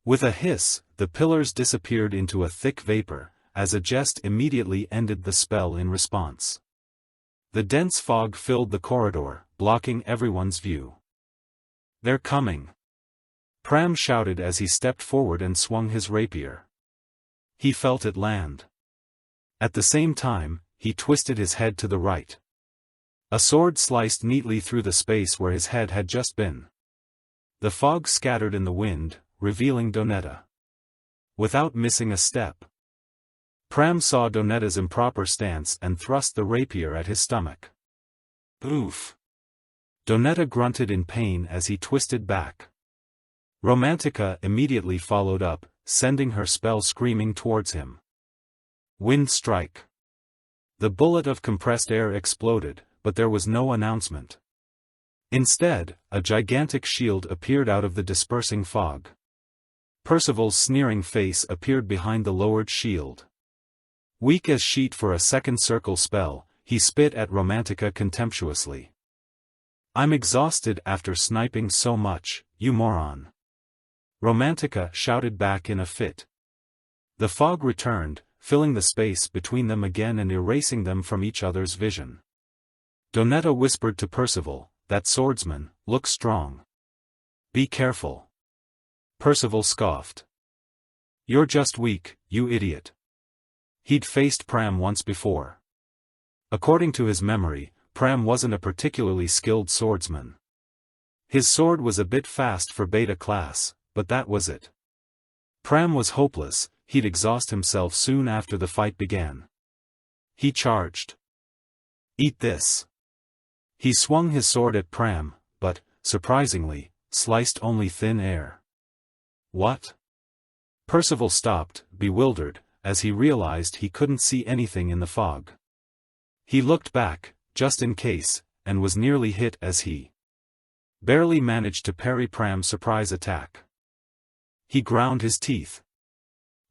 With a hiss, the pillars disappeared into a thick vapor, as a jest immediately ended the spell in response. The dense fog filled the corridor, blocking everyone's view. They're coming. Pram shouted as he stepped forward and swung his rapier. He felt it land. At the same time, he twisted his head to the right. A sword sliced neatly through the space where his head had just been. The fog scattered in the wind, revealing Donetta. Without missing a step, Pram saw Donetta's improper stance and thrust the rapier at his stomach. Oof! Donetta grunted in pain as he twisted back. Romantica immediately followed up, sending her spell screaming towards him. Wind strike. The bullet of compressed air exploded, but there was no announcement. Instead, a gigantic shield appeared out of the dispersing fog. Percival's sneering face appeared behind the lowered shield. Weak as sheet for a second circle spell, he spit at Romantica contemptuously. I'm exhausted after sniping so much, you moron. Romantica shouted back in a fit. The fog returned, filling the space between them again and erasing them from each other's vision. Donetta whispered to Percival, that swordsman, looks strong. Be careful. Percival scoffed. You're just weak, you idiot. He'd faced Pram once before. According to his memory, Pram wasn't a particularly skilled swordsman. His sword was a bit fast for beta class, but that was it. Pram was hopeless, he'd exhaust himself soon after the fight began. He charged. Eat this. He swung his sword at Pram, but, surprisingly, sliced only thin air. What? Percival stopped, bewildered, as he realized he couldn't see anything in the fog. He looked back, just in case, and was nearly hit as he barely managed to parry Pram's surprise attack. He ground his teeth.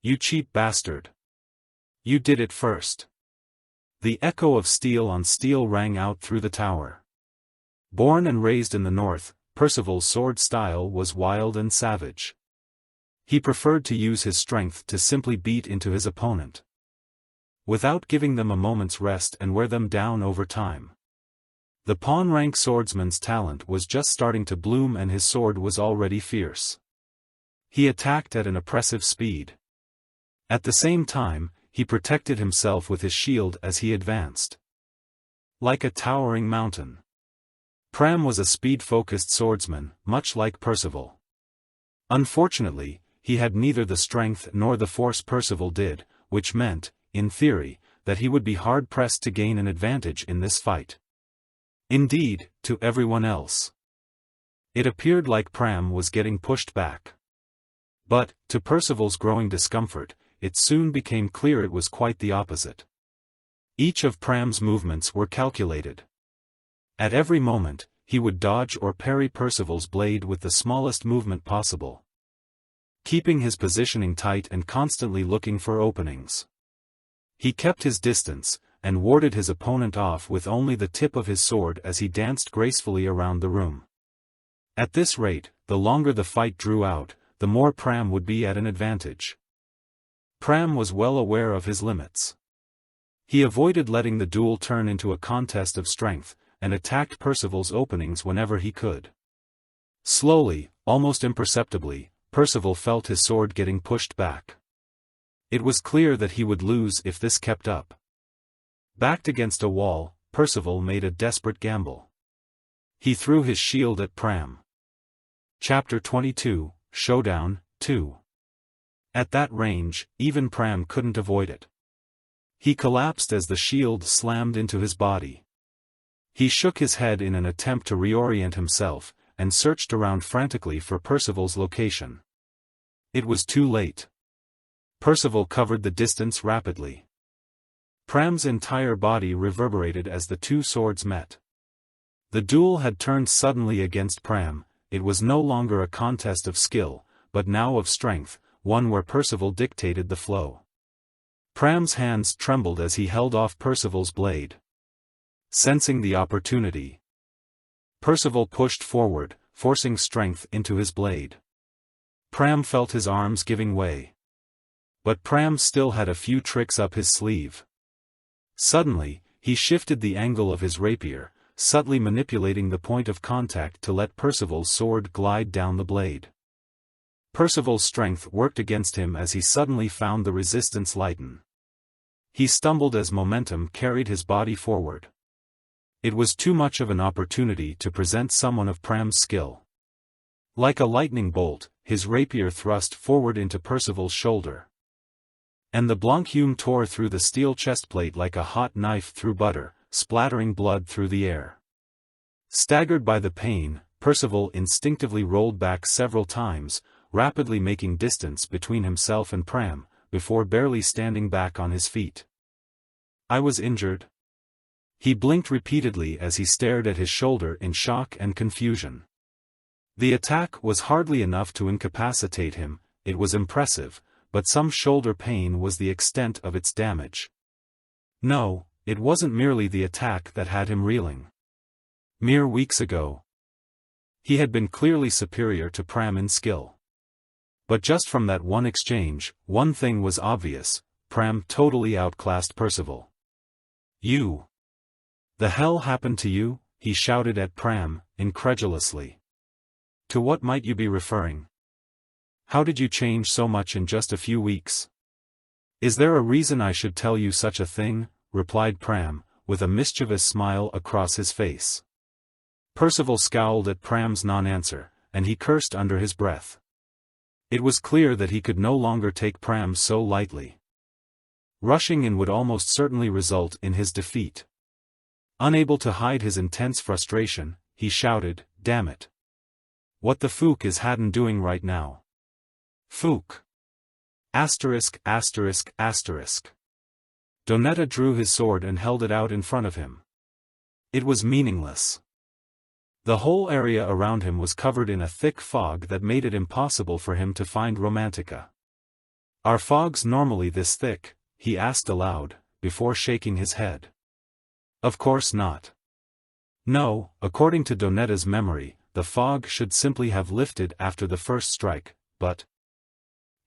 You cheap bastard. You did it first. The echo of steel on steel rang out through the tower. Born and raised in the north, Percival's sword style was wild and savage. He preferred to use his strength to simply beat into his opponent, without giving them a moment's rest and wear them down over time. The pawn-rank swordsman's talent was just starting to bloom and his sword was already fierce. He attacked at an oppressive speed. At the same time, he protected himself with his shield as he advanced. Like a towering mountain. Pram was a speed-focused swordsman, much like Percival. Unfortunately, he had neither the strength nor the force Percival did, which meant, in theory, that he would be hard-pressed to gain an advantage in this fight. Indeed, to everyone else, it appeared like Pram was getting pushed back. But, to Percival's growing discomfort, it soon became clear it was quite the opposite. Each of Pram's movements were calculated. At every moment, he would dodge or parry Percival's blade with the smallest movement possible, keeping his positioning tight and constantly looking for openings. He kept his distance, and warded his opponent off with only the tip of his sword as he danced gracefully around the room. At this rate, the longer the fight drew out, the more Pram would be at an advantage. Pram was well aware of his limits. He avoided letting the duel turn into a contest of strength, and attacked Percival's openings whenever he could. Slowly, almost imperceptibly, Percival felt his sword getting pushed back. It was clear that he would lose if this kept up. Backed against a wall, Percival made a desperate gamble. He threw his shield at Pram. Chapter 22, Showdown, 2. At that range, even Pram couldn't avoid it. He collapsed as the shield slammed into his body. He shook his head in an attempt to reorient himself, and searched around frantically for Percival's location. It was too late. Percival covered the distance rapidly. Pram's entire body reverberated as the two swords met. The duel had turned suddenly against Pram. It was no longer a contest of skill, but now of strength, one where Percival dictated the flow. Pram's hands trembled as he held off Percival's blade. Sensing the opportunity, Percival pushed forward, forcing strength into his blade. Pram felt his arms giving way. But Pram still had a few tricks up his sleeve. Suddenly, he shifted the angle of his rapier, subtly manipulating the point of contact to let Percival's sword glide down the blade. Percival's strength worked against him as he suddenly found the resistance lighten. He stumbled as momentum carried his body forward. It was too much of an opportunity to present someone of Pram's skill. Like a lightning bolt, his rapier thrust forward into Percival's shoulder. And the Blanchume tore through the steel chestplate like a hot knife through butter, splattering blood through the air. Staggered by the pain, Percival instinctively rolled back several times, rapidly making distance between himself and Pram, before barely standing back on his feet. "I was injured." He blinked repeatedly as he stared at his shoulder in shock and confusion. The attack was hardly enough to incapacitate him. It was impressive, but some shoulder pain was the extent of its damage. No, it wasn't merely the attack that had him reeling. Mere weeks ago, he had been clearly superior to Pram in skill. But just from that one exchange, one thing was obvious: Pram totally outclassed Percival. "You! The hell happened to you?" he shouted at Pram, incredulously. "To what might you be referring? How did you change so much in just a few weeks?" "Is there a reason I should tell you such a thing?" replied Pram, with a mischievous smile across his face. Percival scowled at Pram's non-answer, and he cursed under his breath. It was clear that he could no longer take Pram so lightly. Rushing in would almost certainly result in his defeat. Unable to hide his intense frustration, he shouted, "Damn it! What the fuck is Haddon doing right now?" "Fuck! Asterisk, asterisk, asterisk." Donetta drew his sword and held it out in front of him. It was meaningless. The whole area around him was covered in a thick fog that made it impossible for him to find Romantica. "Are fogs normally this thick?" he asked aloud, before shaking his head. "Of course not. No, according to Donetta's memory, the fog should simply have lifted after the first strike, but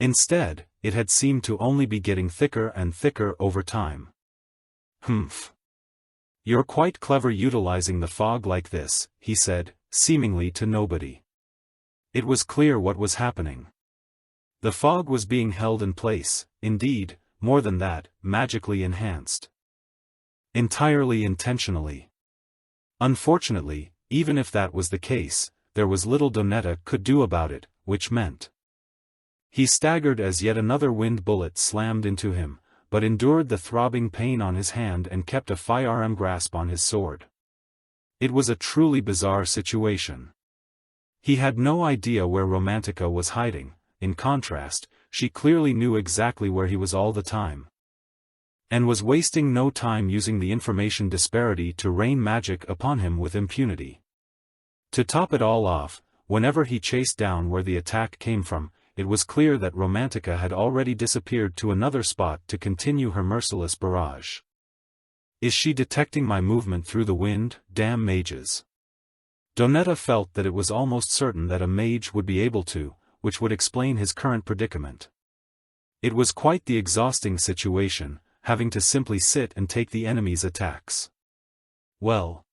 instead, it had seemed to only be getting thicker and thicker over time." "Humph. You're quite clever utilizing the fog like this," he said, seemingly to nobody. It was clear what was happening. The fog was being held in place, indeed, more than that, magically enhanced. Entirely intentionally. Unfortunately, even if that was the case, there was little Donetta could do about it, which meant he staggered as yet another wind bullet slammed into him, but endured the throbbing pain on his hand and kept a firearm grasp on his sword. It was a truly bizarre situation. He had no idea where Romantica was hiding. In contrast, she clearly knew exactly where he was all the time, and was wasting no time using the information disparity to rain magic upon him with impunity. To top it all off, whenever he chased down where the attack came from, it was clear that Romantica had already disappeared to another spot to continue her merciless barrage. "Is she detecting my movement through the wind? Damn mages." Donetta felt that it was almost certain that a mage would be able to, which would explain his current predicament. It was quite the exhausting situation, having to simply sit and take the enemy's attacks. "Well,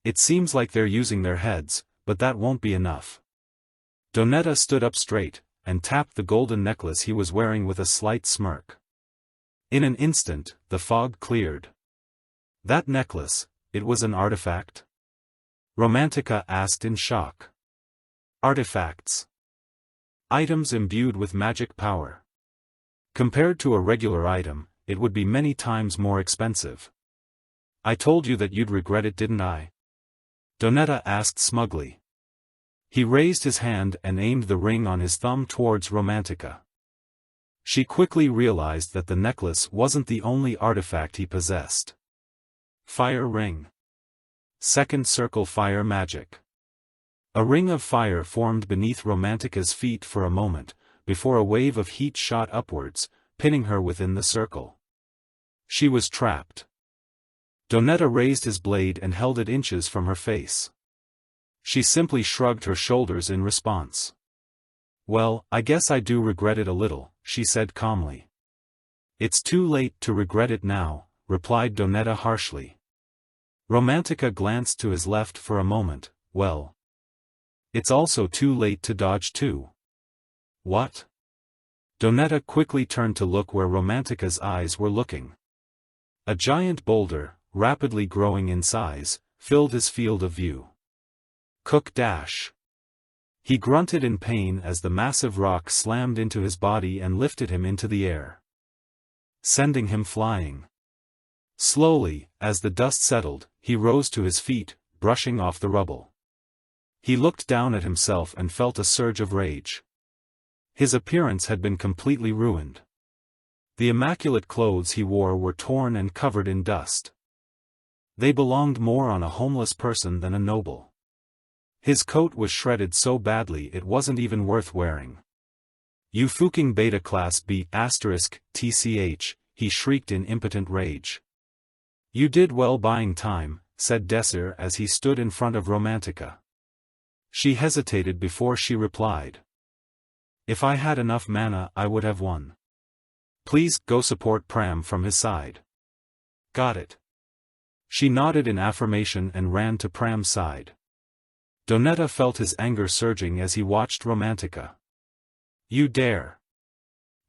it seems like they're using their heads, but that won't be enough." Donetta stood up straight, and tapped the golden necklace he was wearing with a slight smirk. In an instant, the fog cleared. That necklace, it was an artifact? Romantica asked in shock. Artifacts. Items imbued with magic power. Compared to a regular item, it would be many times more expensive. I told you that you'd regret it, didn't I? Donetta asked smugly. He raised his hand and aimed the ring on his thumb towards Romantica. She quickly realized that the necklace wasn't the only artifact he possessed. Fire ring. Second circle fire magic. A ring of fire formed beneath Romantica's feet for a moment, before a wave of heat shot upwards, pinning her within the circle. She was trapped. Donetta raised his blade and held it inches from her face. She simply shrugged her shoulders in response. Well, I guess I do regret it a little, she said calmly. It's too late to regret it now, replied Donetta harshly. Romantica glanced to his left for a moment. Well, it's also too late to dodge too. What? Donetta quickly turned to look where Romantica's eyes were looking. A giant boulder, rapidly growing in size, filled his field of view. Cook dash. He grunted in pain as the massive rock slammed into his body and lifted him into the air, sending him flying. Slowly, as the dust settled, he rose to his feet, brushing off the rubble. He looked down at himself and felt a surge of rage. His appearance had been completely ruined. The immaculate clothes he wore were torn and covered in dust. They belonged more on a homeless person than a noble. His coat was shredded so badly it wasn't even worth wearing. You fucking beta class B****, TCH, he shrieked in impotent rage. You did well buying time, said Desir as he stood in front of Romantica. She hesitated before she replied. If I had enough mana I would have won. Please go support Pram from his side. Got it. She nodded in affirmation and ran to Pram's side. Donetta felt his anger surging as he watched Romantica. You dare.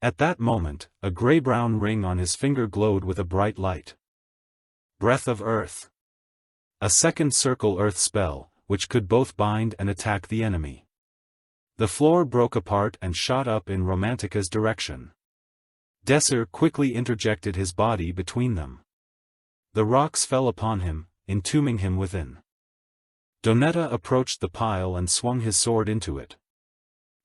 At that moment, a gray-brown ring on his finger glowed with a bright light. Breath of Earth. A second circle earth spell, which could both bind and attack the enemy. The floor broke apart and shot up in Romantica's direction. Desir quickly interjected his body between them. The rocks fell upon him, entombing him within. Donetta approached the pile and swung his sword into it.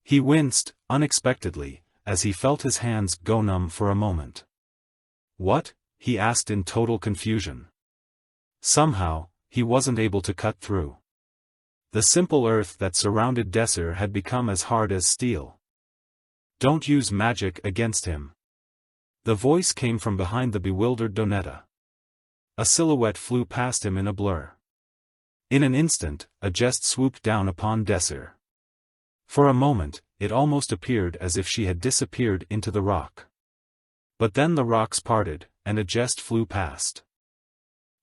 He winced, unexpectedly, as he felt his hands go numb for a moment. What? He asked in total confusion. Somehow, he wasn't able to cut through. The simple earth that surrounded Desir had become as hard as steel. Don't use magic against him. The voice came from behind the bewildered Donetta. A silhouette flew past him in a blur. In an instant, a jest swooped down upon Desir. For a moment, it almost appeared as if she had disappeared into the rock. But then the rocks parted, and a jest flew past.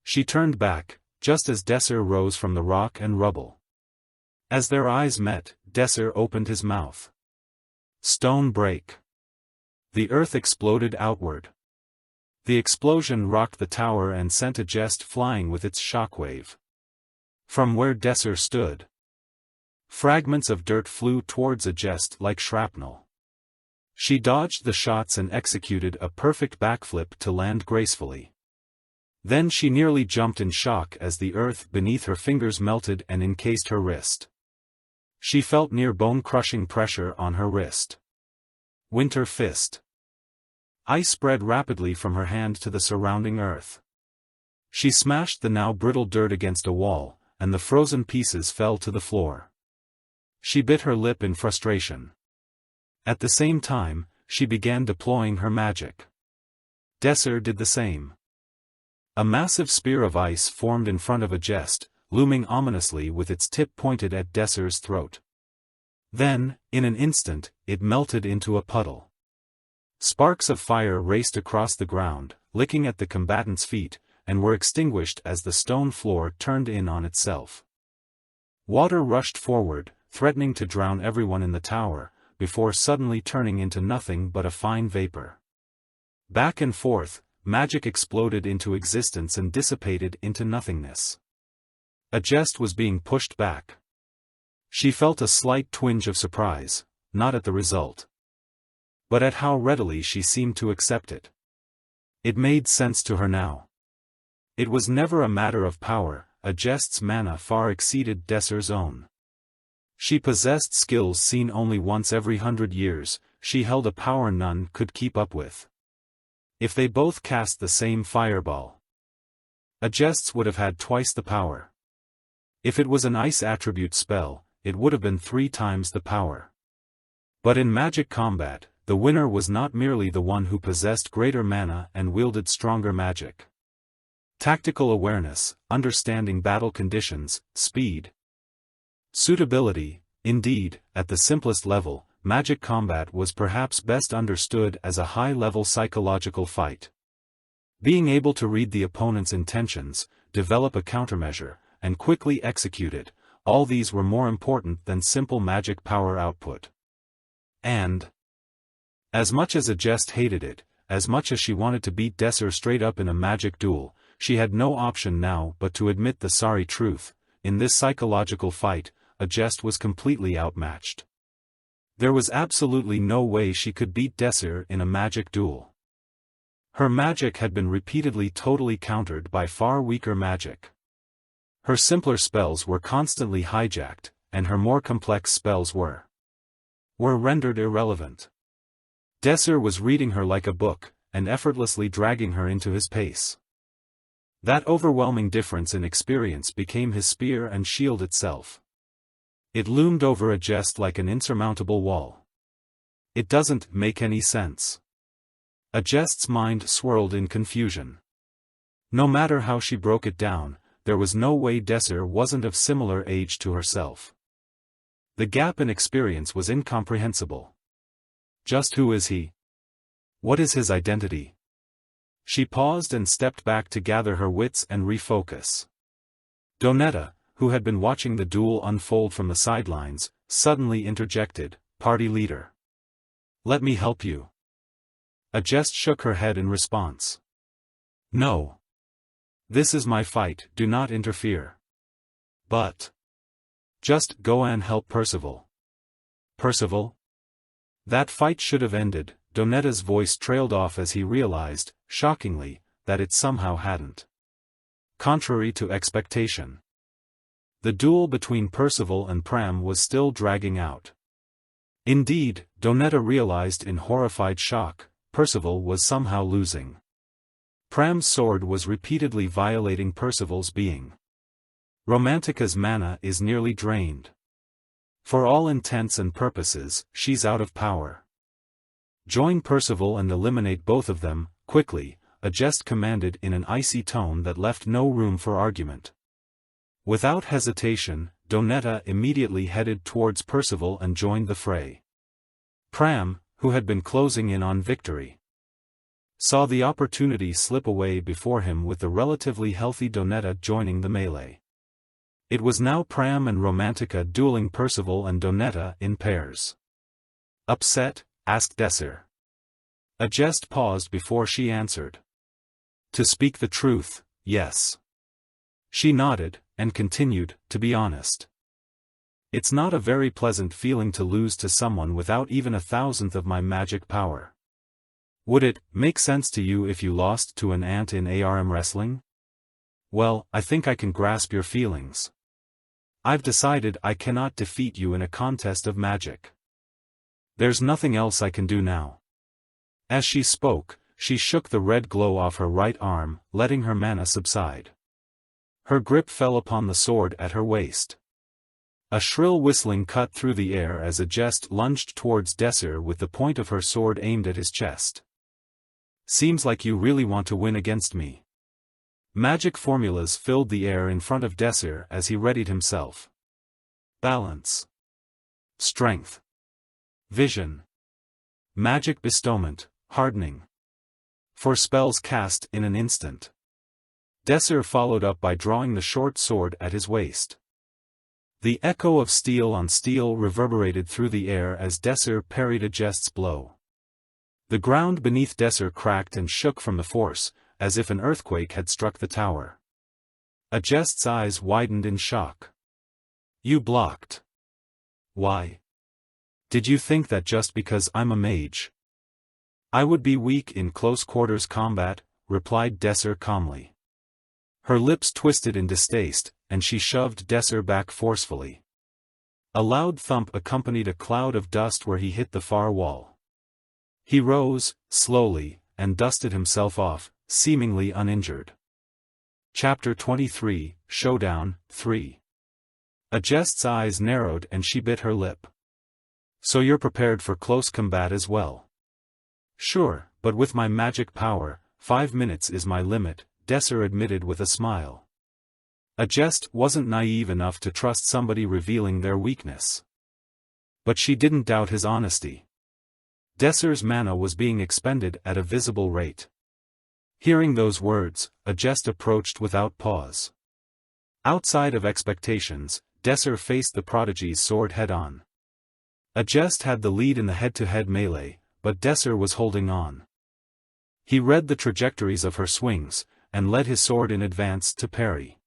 She turned back, just as Desir rose from the rock and rubble. As their eyes met, Desir opened his mouth. Stone break. The earth exploded outward. The explosion rocked the tower and sent a jest flying with its shockwave. From where Desir stood, fragments of dirt flew towards a jest like shrapnel. She dodged the shots and executed a perfect backflip to land gracefully. Then she nearly jumped in shock as the earth beneath her fingers melted and encased her wrist. She felt near bone-crushing pressure on her wrist. Winter fist. Ice spread rapidly from her hand to the surrounding earth. She smashed the now brittle dirt against a wall, and the frozen pieces fell to the floor. She bit her lip in frustration. At the same time, she began deploying her magic. Desir did the same. A massive spear of ice formed in front of a jest, looming ominously with its tip pointed at Desir's throat. Then, in an instant, it melted into a puddle. Sparks of fire raced across the ground, licking at the combatants' feet, and were extinguished as the stone floor turned in on itself. Water rushed forward, threatening to drown everyone in the tower, before suddenly turning into nothing but a fine vapor. Back and forth, magic exploded into existence and dissipated into nothingness. A jest was being pushed back. She felt a slight twinge of surprise, not at the result, but at how readily she seemed to accept it. It made sense to her now. It was never a matter of power, a jest's mana far exceeded Desir's own. She possessed skills seen only once every 100 years, she held a power none could keep up with. If they both cast the same fireball, a jest's would have had twice the power. If it was an ice attribute spell, it would have been 3 times the power. But in magic combat, the winner was not merely the one who possessed greater mana and wielded stronger magic. Tactical awareness, understanding battle conditions, speed, suitability, indeed, at the simplest level, magic combat was perhaps best understood as a high-level psychological fight. Being able to read the opponent's intentions, develop a countermeasure, and quickly execute it, all these were more important than simple magic power output. And as much as a jest hated it, as much as she wanted to beat Desir straight up in a magic duel, she had no option now but to admit the sorry truth: in this psychological fight, a jest was completely outmatched. There was absolutely no way she could beat Desir in a magic duel. Her magic had been repeatedly totally countered by far weaker magic. Her simpler spells were constantly hijacked, and her more complex spells were rendered irrelevant. Desir was reading her like a book, and effortlessly dragging her into his pace. That overwhelming difference in experience became his spear and shield itself. It loomed over a jest like an insurmountable wall. It doesn't make any sense. A jest's mind swirled in confusion. No matter how she broke it down, there was no way Desir wasn't of similar age to herself. The gap in experience was incomprehensible. Just who is he? What is his identity? She paused and stepped back to gather her wits and refocus. Donetta, who had been watching the duel unfold from the sidelines, suddenly interjected, "Party leader. Let me help you." A jest shook her head in response. "No. This is my fight, do not interfere." "But just go and help Percival." "Percival?" That fight should have ended. Donetta's voice trailed off as he realized, shockingly, that it somehow hadn't. Contrary to expectation, the duel between Percival and Pram was still dragging out. Indeed, Donetta realized in horrified shock, Percival was somehow losing. Pram's sword was repeatedly violating Percival's being. Romantica's mana is nearly drained. For all intents and purposes, she's out of power. Join Percival and eliminate both of them, quickly, a jest commanded in an icy tone that left no room for argument. Without hesitation, Donetta immediately headed towards Percival and joined the fray. Pram, who had been closing in on victory, saw the opportunity slip away before him with the relatively healthy Donetta joining the melee. It was now Pram and Romantica dueling Percival and Donetta in pairs. "Upset?" asked Desir. A jest paused before she answered. "To speak the truth, yes." She nodded, and continued, "To be honest, it's not a very pleasant feeling to lose to someone without even 1,000th of my magic power. Would it make sense to you if you lost to an ant in ARM wrestling? Well, I think I can grasp your feelings. I've decided I cannot defeat you in a contest of magic. There's nothing else I can do now." As she spoke, she shook the red glow off her right arm, letting her mana subside. Her grip fell upon the sword at her waist. A shrill whistling cut through the air as a jest lunged towards Desir with the point of her sword aimed at his chest. "Seems like you really want to win against me." Magic formulas filled the air in front of Desir as he readied himself. Balance. Strength. Vision. Magic bestowment, hardening. For spells cast in an instant. Desir followed up by drawing the short sword at his waist. The echo of steel on steel reverberated through the air as Desir parried a jest's blow. The ground beneath Desir cracked and shook from the force, as if an earthquake had struck the tower. A Jest's eyes widened in shock. You blocked. Why? Did you think that just because I'm a mage, I would be weak in close quarters combat? Replied Desser calmly. Her lips twisted in distaste, and she shoved Desser back forcefully. A loud thump accompanied a cloud of dust where he hit the far wall. He rose, slowly, and dusted himself off, seemingly uninjured. Chapter 23, Showdown, 3. A Jest's eyes narrowed and she bit her lip. So you're prepared for close combat as well? Sure, but with my magic power, 5 minutes is my limit, Desser admitted with a smile. A Jest wasn't naive enough to trust somebody revealing their weakness. But she didn't doubt his honesty. Desser's mana was being expended at a visible rate. Hearing those words, a Jest approached without pause. Outside of expectations, Desser faced the prodigy's sword head-on. A Jest had the lead in the head-to-head melee, but Desser was holding on. He read the trajectories of her swings, and led his sword in advance to parry.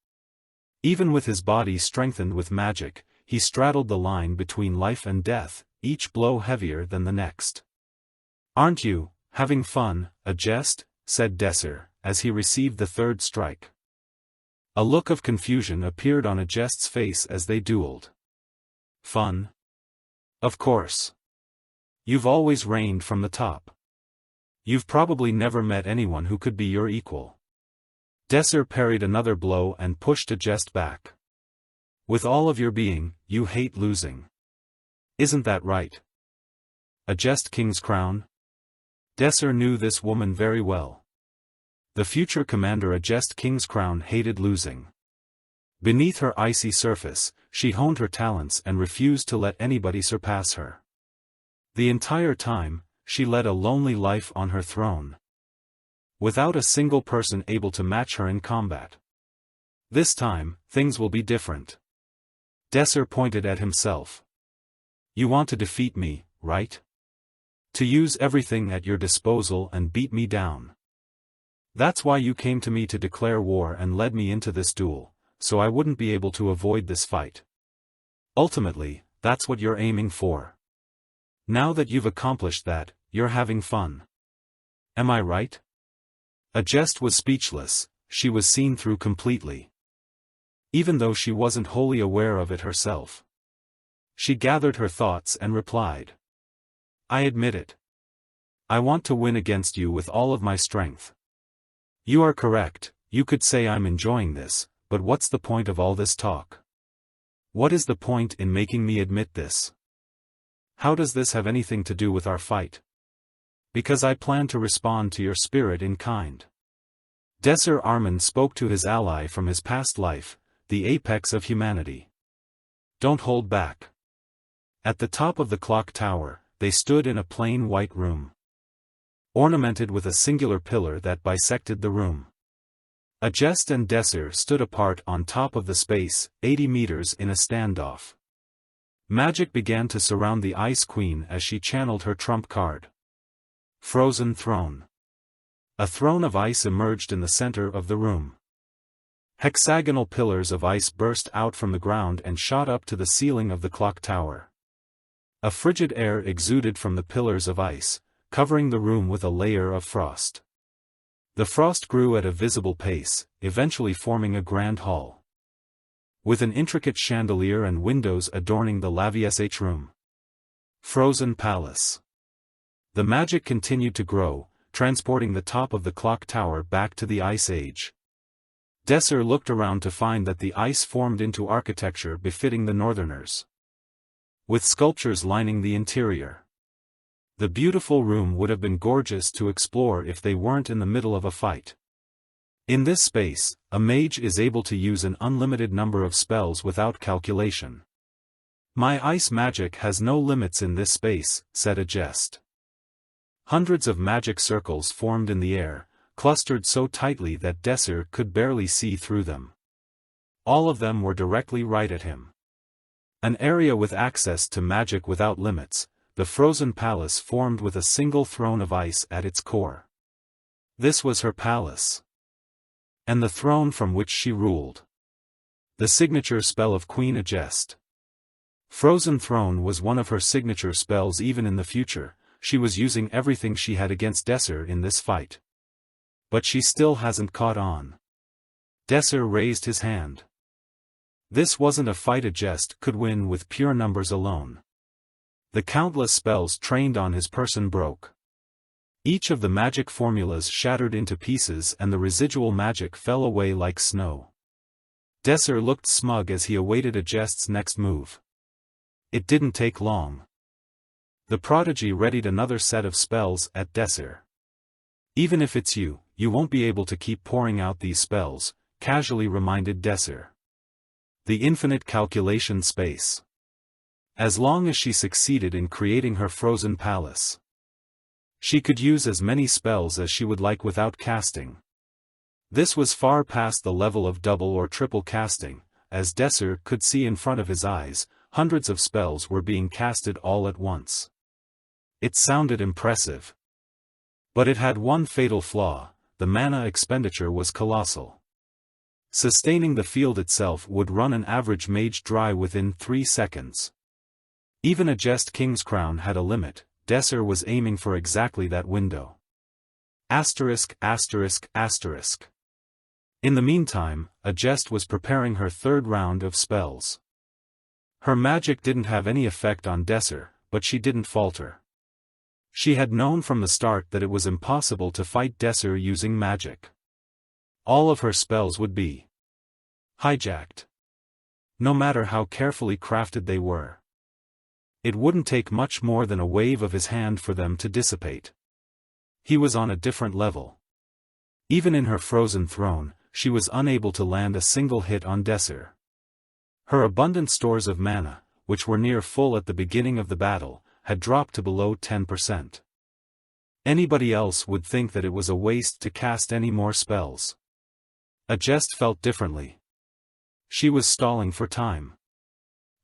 Even with his body strengthened with magic, he straddled the line between life and death, each blow heavier than the next. Aren't you having fun, a Jest? Said Desser, as he received the third strike. A look of confusion appeared on a Jest's face as they dueled. Fun? Of course. You've always reigned from the top. You've probably never met anyone who could be your equal. Desser parried another blow and pushed a Jest back. With all of your being, you hate losing. Isn't that right? A Jest king's crown? Desser knew this woman very well. The future commander a Jest king's crown hated losing. Beneath her icy surface, she honed her talents and refused to let anybody surpass her. The entire time, she led a lonely life on her throne, without a single person able to match her in combat. This time, things will be different. Desser pointed at himself. You want to defeat me, right? To use everything at your disposal and beat me down. That's why you came to me to declare war and led me into this duel, so I wouldn't be able to avoid this fight. Ultimately, that's what you're aiming for. Now that you've accomplished that, you're having fun. Am I right? A Jest was speechless, she was seen through completely. Even though she wasn't wholly aware of it herself. She gathered her thoughts and replied. I admit it. I want to win against you with all of my strength. You are correct, you could say I'm enjoying this, but what's the point of all this talk? What is the point in making me admit this? How does this have anything to do with our fight? Because I plan to respond to your spirit in kind. Desser Armin spoke to his ally from his past life, the apex of humanity. Don't hold back. At the top of the clock tower, they stood in a plain white room, ornamented with a singular pillar that bisected the room. A Jest and Desser stood apart on top of the space, 80 meters in a standoff. Magic began to surround the Ice Queen as she channeled her trump card. Frozen Throne. A throne of ice emerged in the center of the room. Hexagonal pillars of ice burst out from the ground and shot up to the ceiling of the clock tower. A frigid air exuded from the pillars of ice, covering the room with a layer of frost. The frost grew at a visible pace, eventually forming a grand hall, with an intricate chandelier and windows adorning the lavish room. Frozen Palace. The magic continued to grow, transporting the top of the clock tower back to the Ice Age. Desser looked around to find that the ice formed into architecture befitting the Northerners, with sculptures lining the interior. The beautiful room would have been gorgeous to explore if they weren't in the middle of a fight. In this space, a mage is able to use an unlimited number of spells without calculation. My ice magic has no limits in this space, said a Jest. Hundreds of magic circles formed in the air, clustered so tightly that Desser could barely see through them. All of them were directly right at him. An area with access to magic without limits, the frozen palace formed with a single throne of ice at its core. This was her palace, and the throne from which she ruled. The signature spell of Queen Adjest. Frozen Throne was one of her signature spells. Even in the future, she was using everything she had against Desser in this fight. But she still hasn't caught on. Desser raised his hand. This wasn't a fight Adjest could win with pure numbers alone. The countless spells trained on his person broke. Each of the magic formulas shattered into pieces and the residual magic fell away like snow. Desser looked smug as he awaited Adjest's next move. It didn't take long. The prodigy readied another set of spells at Desser. Even if it's you won't be able to keep pouring out these spells, casually reminded Desser. The infinite calculation space. As long as she succeeded in creating her frozen palace, she could use as many spells as she would like without casting. This was far past the level of double or triple casting. As Desser could see in front of his eyes, hundreds of spells were being casted all at once. It sounded impressive. But it had one fatal flaw: the mana expenditure was colossal. Sustaining the field itself would run an average mage dry within 3 seconds. Even Adjest King's Crown had a limit. Desser was aiming for exactly that window. Asterisk, asterisk, asterisk. In the meantime, Adjest was preparing her third round of spells. Her magic didn't have any effect on Desser, but she didn't falter. She had known from the start that it was impossible to fight Desser using magic. All of her spells would be hijacked. No matter how carefully crafted they were. It wouldn't take much more than a wave of his hand for them to dissipate. He was on a different level. Even in her frozen throne, she was unable to land a single hit on Desser. Her abundant stores of mana, which were near full at the beginning of the battle, had dropped to below 10%. Anybody else would think that it was a waste to cast any more spells. Adjest felt differently. She was stalling for time.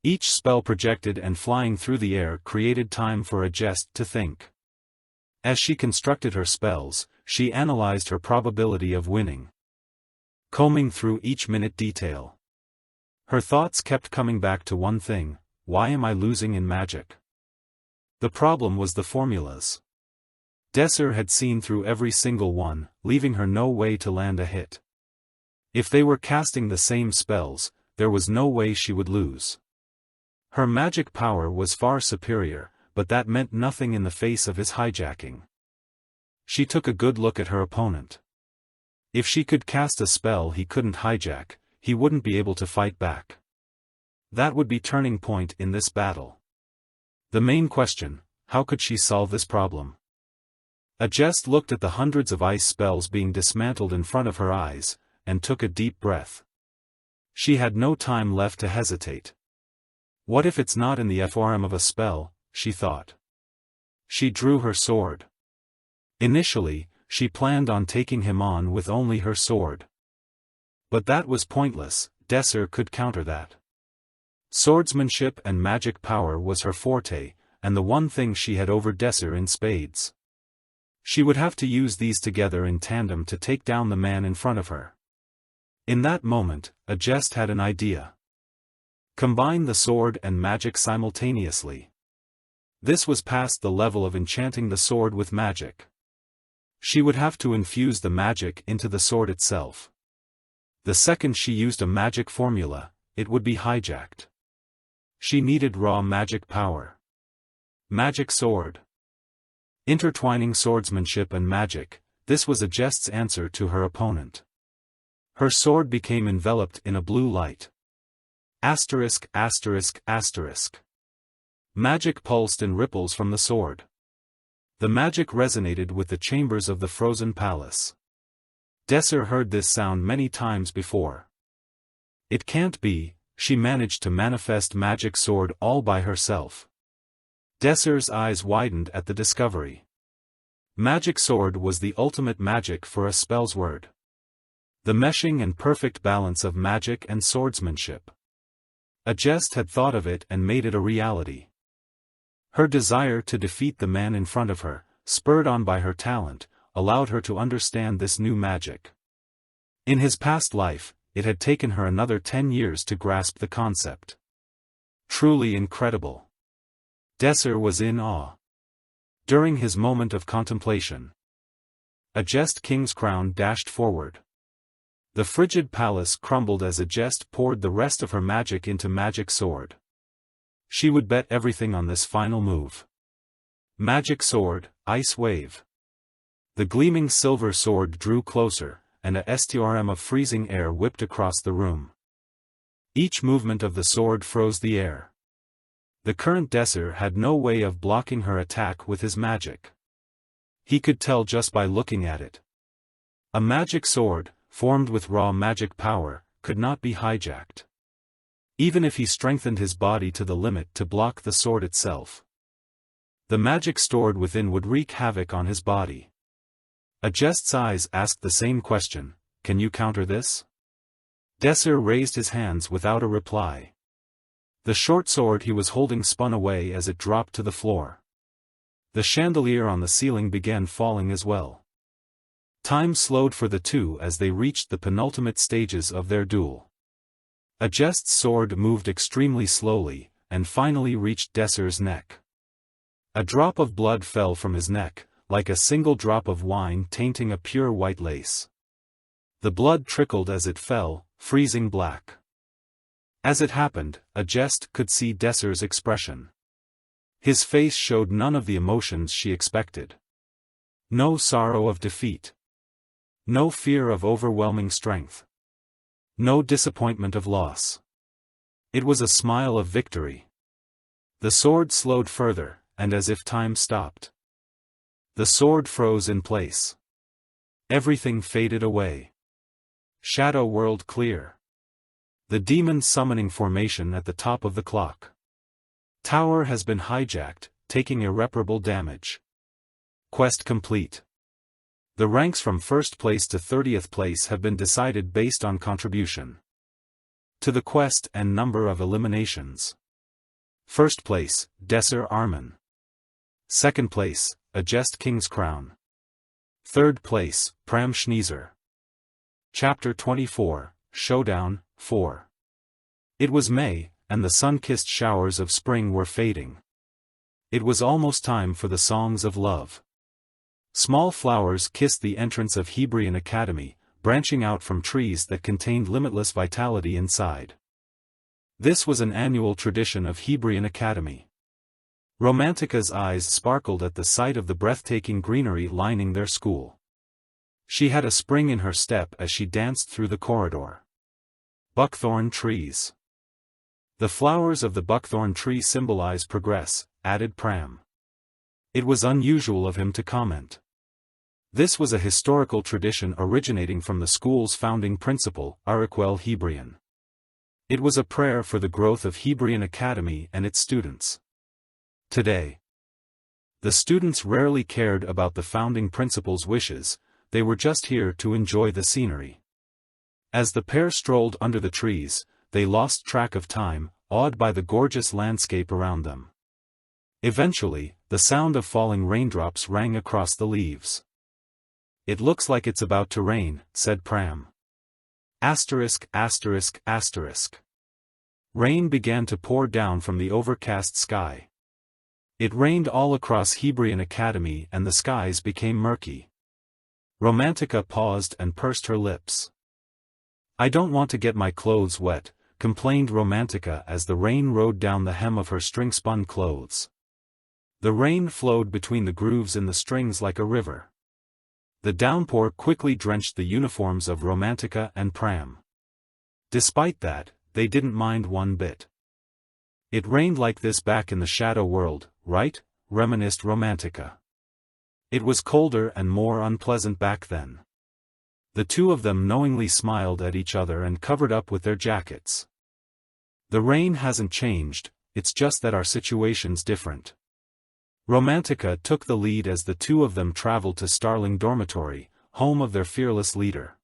Each spell projected and flying through the air created time for Adjest to think. As she constructed her spells, she analyzed her probability of winning. Combing through each minute detail. Her thoughts kept coming back to one thing: why am I losing in magic? The problem was the formulas. Desser had seen through every single one, leaving her no way to land a hit. If they were casting the same spells, there was no way she would lose. Her magic power was far superior, but that meant nothing in the face of his hijacking. She took a good look at her opponent. If she could cast a spell he couldn't hijack, he wouldn't be able to fight back. That would be turning point in this battle. The main question: how could she solve this problem? Adjest looked at the hundreds of ice spells being dismantled in front of her eyes, and took a deep breath. She had no time left to hesitate. What if it's not in the form of a spell, she thought. She drew her sword. Initially, she planned on taking him on with only her sword. But that was pointless. Desser could counter that. Swordsmanship and magic power was her forte, and the one thing she had over Desser in spades. She would have to use these together in tandem to take down the man in front of her. In that moment, Adjest had an idea. Combine the sword and magic simultaneously. This was past the level of enchanting the sword with magic. She would have to infuse the magic into the sword itself. The second she used a magic formula, it would be hijacked. She needed raw magic power. Magic sword. Intertwining swordsmanship and magic, this was Adjest's answer to her opponent. Her sword became enveloped in a blue light. Asterisk, asterisk, asterisk. Magic pulsed in ripples from the sword. The magic resonated with the chambers of the frozen palace. Desser heard this sound many times before. It can't be, she managed to manifest magic sword all by herself. Desser's eyes widened at the discovery. Magic sword was the ultimate magic for a spell's word. The meshing and perfect balance of magic and swordsmanship. Adjest had thought of it and made it a reality. Her desire to defeat the man in front of her, spurred on by her talent, allowed her to understand this new magic. In his past life, it had taken her another 10 years to grasp the concept. Truly incredible. Desser was in awe. During his moment of contemplation, a Jest king's crown dashed forward. The frigid palace crumbled as a Jest poured the rest of her magic into Magic Sword. She would bet everything on this final move. Magic Sword, Ice Wave. The gleaming silver sword drew closer, and a storm of freezing air whipped across the room. Each movement of the sword froze the air. The current Desser had no way of blocking her attack with his magic. He could tell just by looking at it. A magic sword, formed with raw magic power, could not be hijacked. Even if he strengthened his body to the limit to block the sword itself, the magic stored within would wreak havoc on his body. A Jest's eyes asked the same question, "Can you counter this?" Desser raised his hands without a reply. The short sword he was holding spun away as it dropped to the floor. The chandelier on the ceiling began falling as well. Time slowed for the two as they reached the penultimate stages of their duel. A Jest's sword moved extremely slowly, and finally reached Desser's neck. A drop of blood fell from his neck, like a single drop of wine tainting a pure white lace. The blood trickled as it fell, freezing black. As it happened, a Jest could see Desser's expression. His face showed none of the emotions she expected. No sorrow of defeat. No fear of overwhelming strength. No disappointment of loss. It was a smile of victory. The sword slowed further, and as if time stopped, the sword froze in place. Everything faded away. Shadow world clear. The demon summoning formation at the top of the clock tower has been hijacked, taking irreparable damage. Quest complete. The ranks from 1st place to 30th place have been decided based on contribution to the quest and number of eliminations. 1st place, Desser Armin. 2nd place, a Jest King's Crown. 3rd place, Pram Schneezer. Chapter 24, Showdown, 4. It was May, and the sun-kissed showers of spring were fading. It was almost time for the songs of love. Small flowers kissed the entrance of Hebrian Academy, branching out from trees that contained limitless vitality inside. This was an annual tradition of Hebrian Academy. Romantica's eyes sparkled at the sight of the breathtaking greenery lining their school. She had a spring in her step as she danced through the corridor. Buckthorn trees. The flowers of the buckthorn tree symbolize progress, added Pram. It was unusual of him to comment. This was a historical tradition originating from the school's founding principal, Araquel Hebrian. It was a prayer for the growth of Hebrian Academy and its students. Today, the students rarely cared about the founding principal's wishes, they were just here to enjoy the scenery. As the pair strolled under the trees, they lost track of time, awed by the gorgeous landscape around them. Eventually, the sound of falling raindrops rang across the leaves. "It looks like it's about to rain," said Pram. Asterisk, asterisk, asterisk. Rain began to pour down from the overcast sky. It rained all across Hebrian Academy and the skies became murky. Romantica paused and pursed her lips. "I don't want to get my clothes wet," complained Romantica as the rain rode down the hem of her string-spun clothes. The rain flowed between the grooves in the strings like a river. The downpour quickly drenched the uniforms of Romantica and Pram. Despite that, they didn't mind one bit. "It rained like this back in the shadow world, right?" reminisced Romantica. "It was colder and more unpleasant back then." The two of them knowingly smiled at each other and covered up with their jackets. "The rain hasn't changed, it's just that our situation's different." Romantica took the lead as the two of them traveled to Starling Dormitory, home of their fearless leader.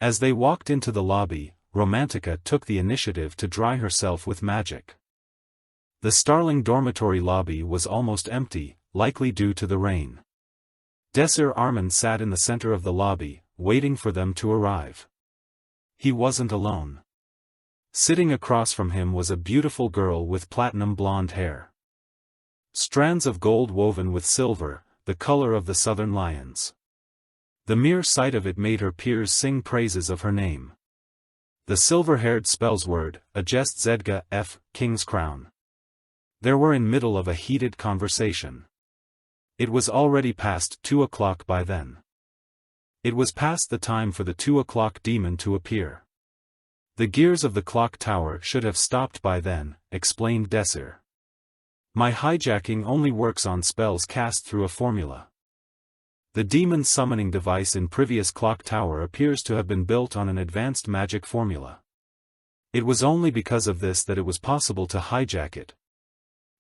As they walked into the lobby, Romantica took the initiative to dry herself with magic. The Starling Dormitory lobby was almost empty, likely due to the rain. Desser Armin sat in the center of the lobby, waiting for them to arrive. He wasn't alone. Sitting across from him was a beautiful girl with platinum blonde hair. Strands of gold woven with silver, the color of the southern lions. The mere sight of it made her peers sing praises of her name. The silver-haired spells word, Adjust Zedga F, King's Crown. They were in middle of a heated conversation. It was already past 2 o'clock by then. It was past the time for the 2 o'clock demon to appear. The gears of the clock tower should have stopped by then, explained Desir. My hijacking only works on spells cast through a formula. The demon summoning device in previous clock tower appears to have been built on an advanced magic formula. It was only because of this that it was possible to hijack it.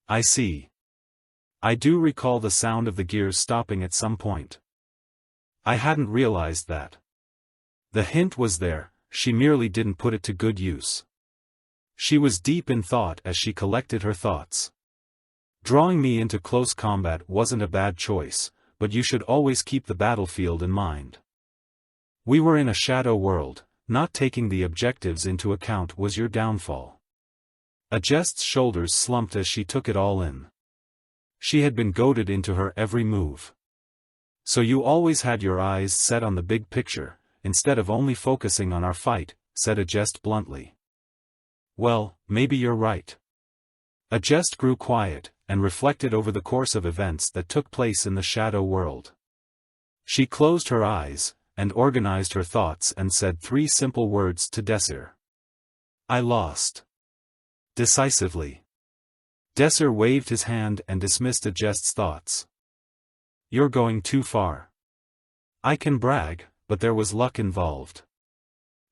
I see. I do recall the sound of the gears stopping at some point. I hadn't realized that. The hint was there, she merely didn't put it to good use. She was deep in thought as she collected her thoughts. Drawing me into close combat wasn't a bad choice, but you should always keep the battlefield in mind. We were in a shadow world, not taking the objectives into account was your downfall. Adjust's shoulders slumped as she took it all in. She had been goaded into her every move. So you always had your eyes set on the big picture, instead of only focusing on our fight, said Adjust bluntly. Well, maybe you're right. Adjust grew quiet, and reflected over the course of events that took place in the shadow world. She closed her eyes, and organized her thoughts and said 3 simple words to Desir. I lost. Decisively. Desir waved his hand and dismissed Adjust's thoughts. You're going too far. I can brag, but there was luck involved.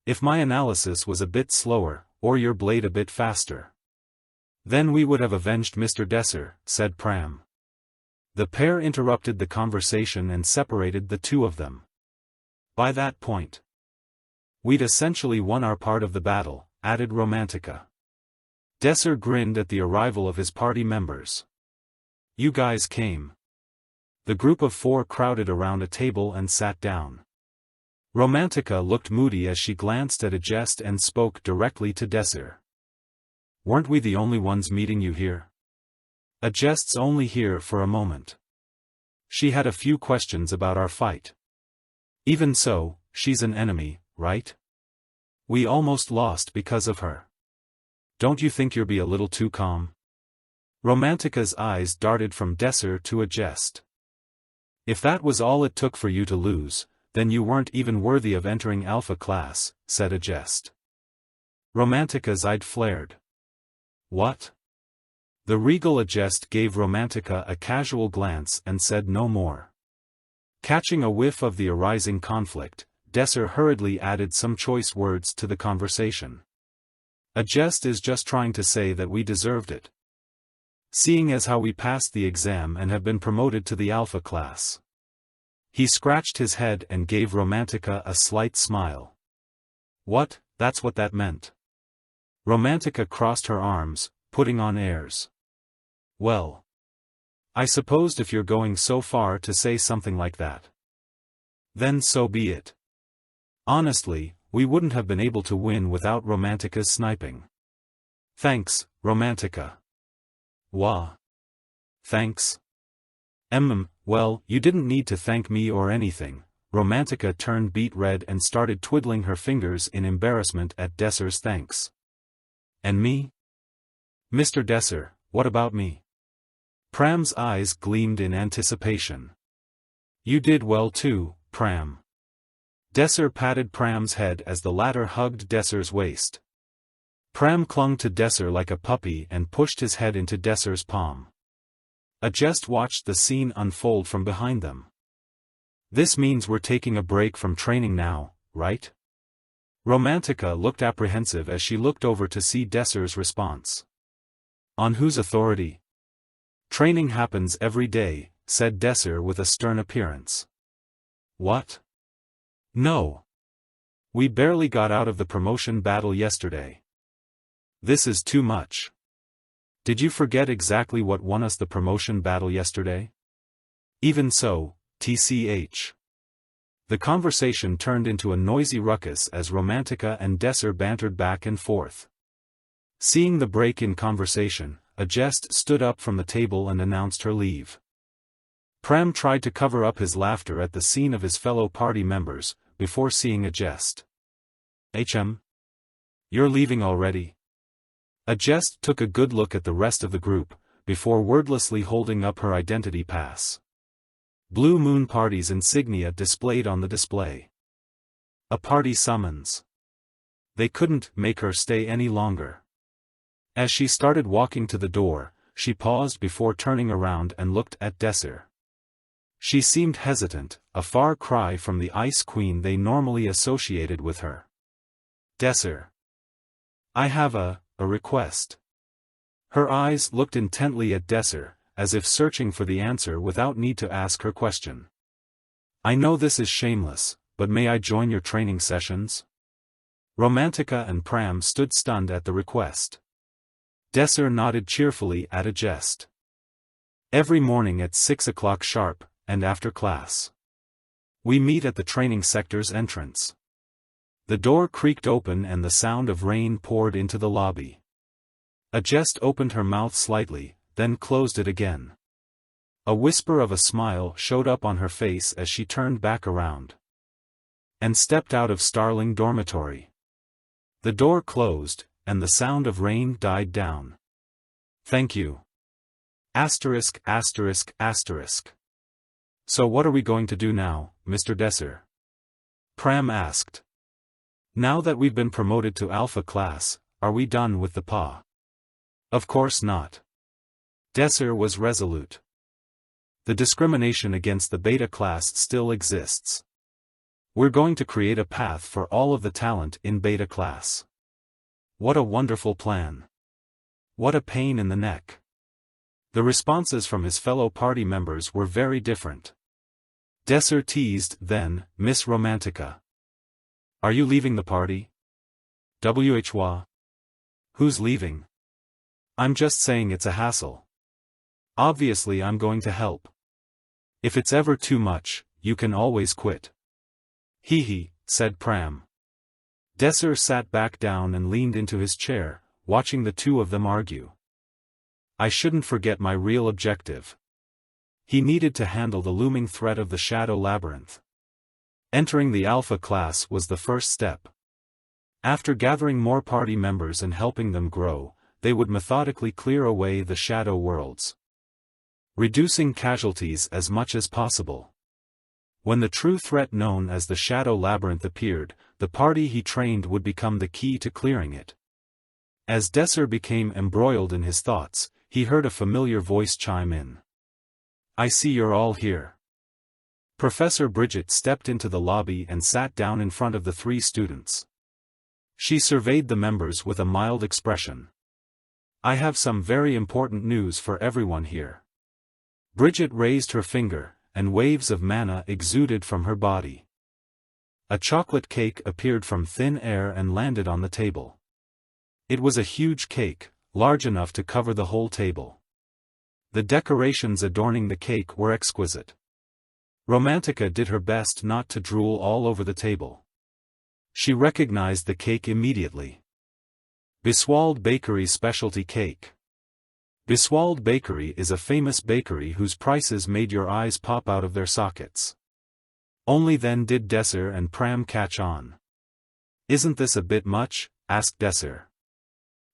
If my analysis was a bit slower, or your blade a bit faster, then we would have avenged Mr. Desir, said Pram. The pair interrupted the conversation and separated the two of them. By that point, we'd essentially won our part of the battle, added Romantica. Desir grinned at the arrival of his party members. You guys came. The group of 4 crowded around a table and sat down. Romantica looked moody as she glanced at Adjust and spoke directly to Desir. Weren't we the only ones meeting you here? Adjust's only here for a moment. She had a few questions about our fight. Even so, she's an enemy, right? We almost lost because of her. Don't you think you're be a little too calm? Romantica's eyes darted from Desir to Adjust. If that was all it took for you to lose, then you weren't even worthy of entering Alpha class, said Adjust. Romantica's eyes flared. What? The regal Adjust gave Romantica a casual glance and said no more. Catching a whiff of the arising conflict, Desir hurriedly added some choice words to the conversation. Adjust is just trying to say that we deserved it. Seeing as how we passed the exam and have been promoted to the Alpha class. He scratched his head and gave Romantica a slight smile. What, that's what that meant. Romantica crossed her arms, putting on airs. Well, I supposed if you're going so far to say something like that, then so be it. Honestly, we wouldn't have been able to win without Romantica's sniping. Thanks, Romantica. Wah. Thanks. Well, you didn't need to thank me or anything. Romantica turned beet red and started twiddling her fingers in embarrassment at Desir's thanks. And me? Mr. Desir, what about me? Pram's eyes gleamed in anticipation. You did well too, Pram. Desir patted Pram's head as the latter hugged Desir's waist. Pram clung to Desir like a puppy and pushed his head into Desir's palm. Adjust watched the scene unfold from behind them. This means we're taking a break from training now, right? Romantica looked apprehensive as she looked over to see Desir's response. On whose authority? Training happens every day, said Desir with a stern appearance. What? No. We barely got out of the promotion battle yesterday. This is too much. Did you forget exactly what won us the promotion battle yesterday? Even so, TCH. The conversation turned into a noisy ruckus as Romantica and Desser bantered back and forth. Seeing the break in conversation, Agest stood up from the table and announced her leave. Pram tried to cover up his laughter at the scene of his fellow party members, before seeing Agest. You're leaving already? Agest took a good look at the rest of the group, before wordlessly holding up her identity pass. Blue Moon Party's insignia displayed on the display. A party summons. They couldn't make her stay any longer. As she started walking to the door, she paused before turning around and looked at Desser. She seemed hesitant, a far cry from the Ice Queen they normally associated with her. Desser. I have a request. Her eyes looked intently at Desser, as if searching for the answer without need to ask her question. I know this is shameless, but may I join your training sessions? Romantica and Pram stood stunned at the request. Desser nodded cheerfully at Agest. Every morning at 6 o'clock sharp, and after class. We meet at the training sector's entrance. The door creaked open and the sound of rain poured into the lobby. Agest opened her mouth slightly, then closed it again. A whisper of a smile showed up on her face as she turned back around and stepped out of Starling Dormitory. The door closed, and the sound of rain died down. Thank you. Asterisk. So what are we going to do now, Mr. Desser? Pram asked. Now that we've been promoted to Alpha class, are we done with the PA? Of course not. Desser was resolute. The discrimination against the Beta class still exists. We're going to create a path for all of the talent in Beta class. What a wonderful plan. What a pain in the neck. The responses from his fellow party members were very different. Desser teased, then, Miss Romantica. Are you leaving the party? Whwa? Who's leaving? I'm just saying it's a hassle. Obviously I'm going to help. If it's ever too much, you can always quit. Hee, said Pram. Desser sat back down and leaned into his chair, watching the two of them argue. I shouldn't forget my real objective. He needed to handle the looming threat of the Shadow Labyrinth. Entering the Alpha class was the first step. After gathering more party members and helping them grow, they would methodically clear away the Shadow Worlds, reducing casualties as much as possible. When the true threat known as the Shadow Labyrinth appeared, the party he trained would become the key to clearing it. As Desser became embroiled in his thoughts, he heard a familiar voice chime in. I see you're all here. Professor Bridget stepped into the lobby and sat down in front of the three students. She surveyed the members with a mild expression. I have some very important news for everyone here. Bridget raised her finger, and waves of mana exuded from her body. A chocolate cake appeared from thin air and landed on the table. It was a huge cake, large enough to cover the whole table. The decorations adorning the cake were exquisite. Romantica did her best not to drool all over the table. She recognized the cake immediately. Biswald Bakery's specialty cake. Biswald Bakery is a famous bakery whose prices made your eyes pop out of their sockets. Only then did Desser and Pram catch on. Isn't this a bit much? Asked Desser.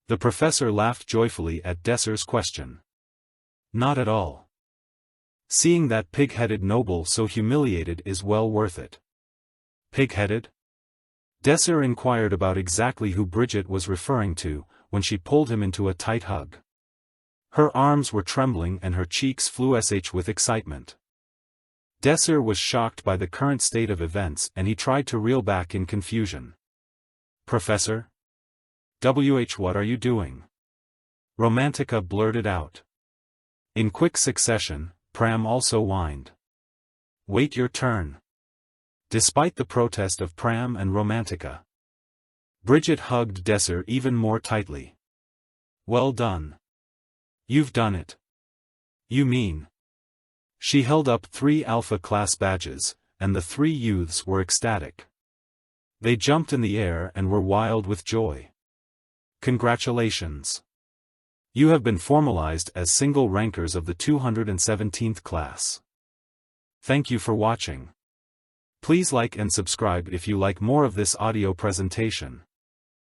The professor laughed joyfully at Desser's question. Not at all. Seeing that pig-headed noble so humiliated is well worth it. Pig-headed? Desser inquired about exactly who Bridget was referring to, when she pulled him into a tight hug. Her arms were trembling and her cheeks flushed with excitement. Desser was shocked by the current state of events and he tried to reel back in confusion. Professor? What are you doing? Romantica blurted out. In quick succession, Pram also whined. Wait your turn. Despite the protest of Pram and Romantica, Bridget hugged Desser even more tightly. Well done. You've done it. You mean? She held up 3 Alpha class badges, and the three youths were ecstatic. They jumped in the air and were wild with joy. Congratulations! You have been formalized as single rankers of the 217th class. Thank you for watching. Please like and subscribe if you like more of this audio presentation.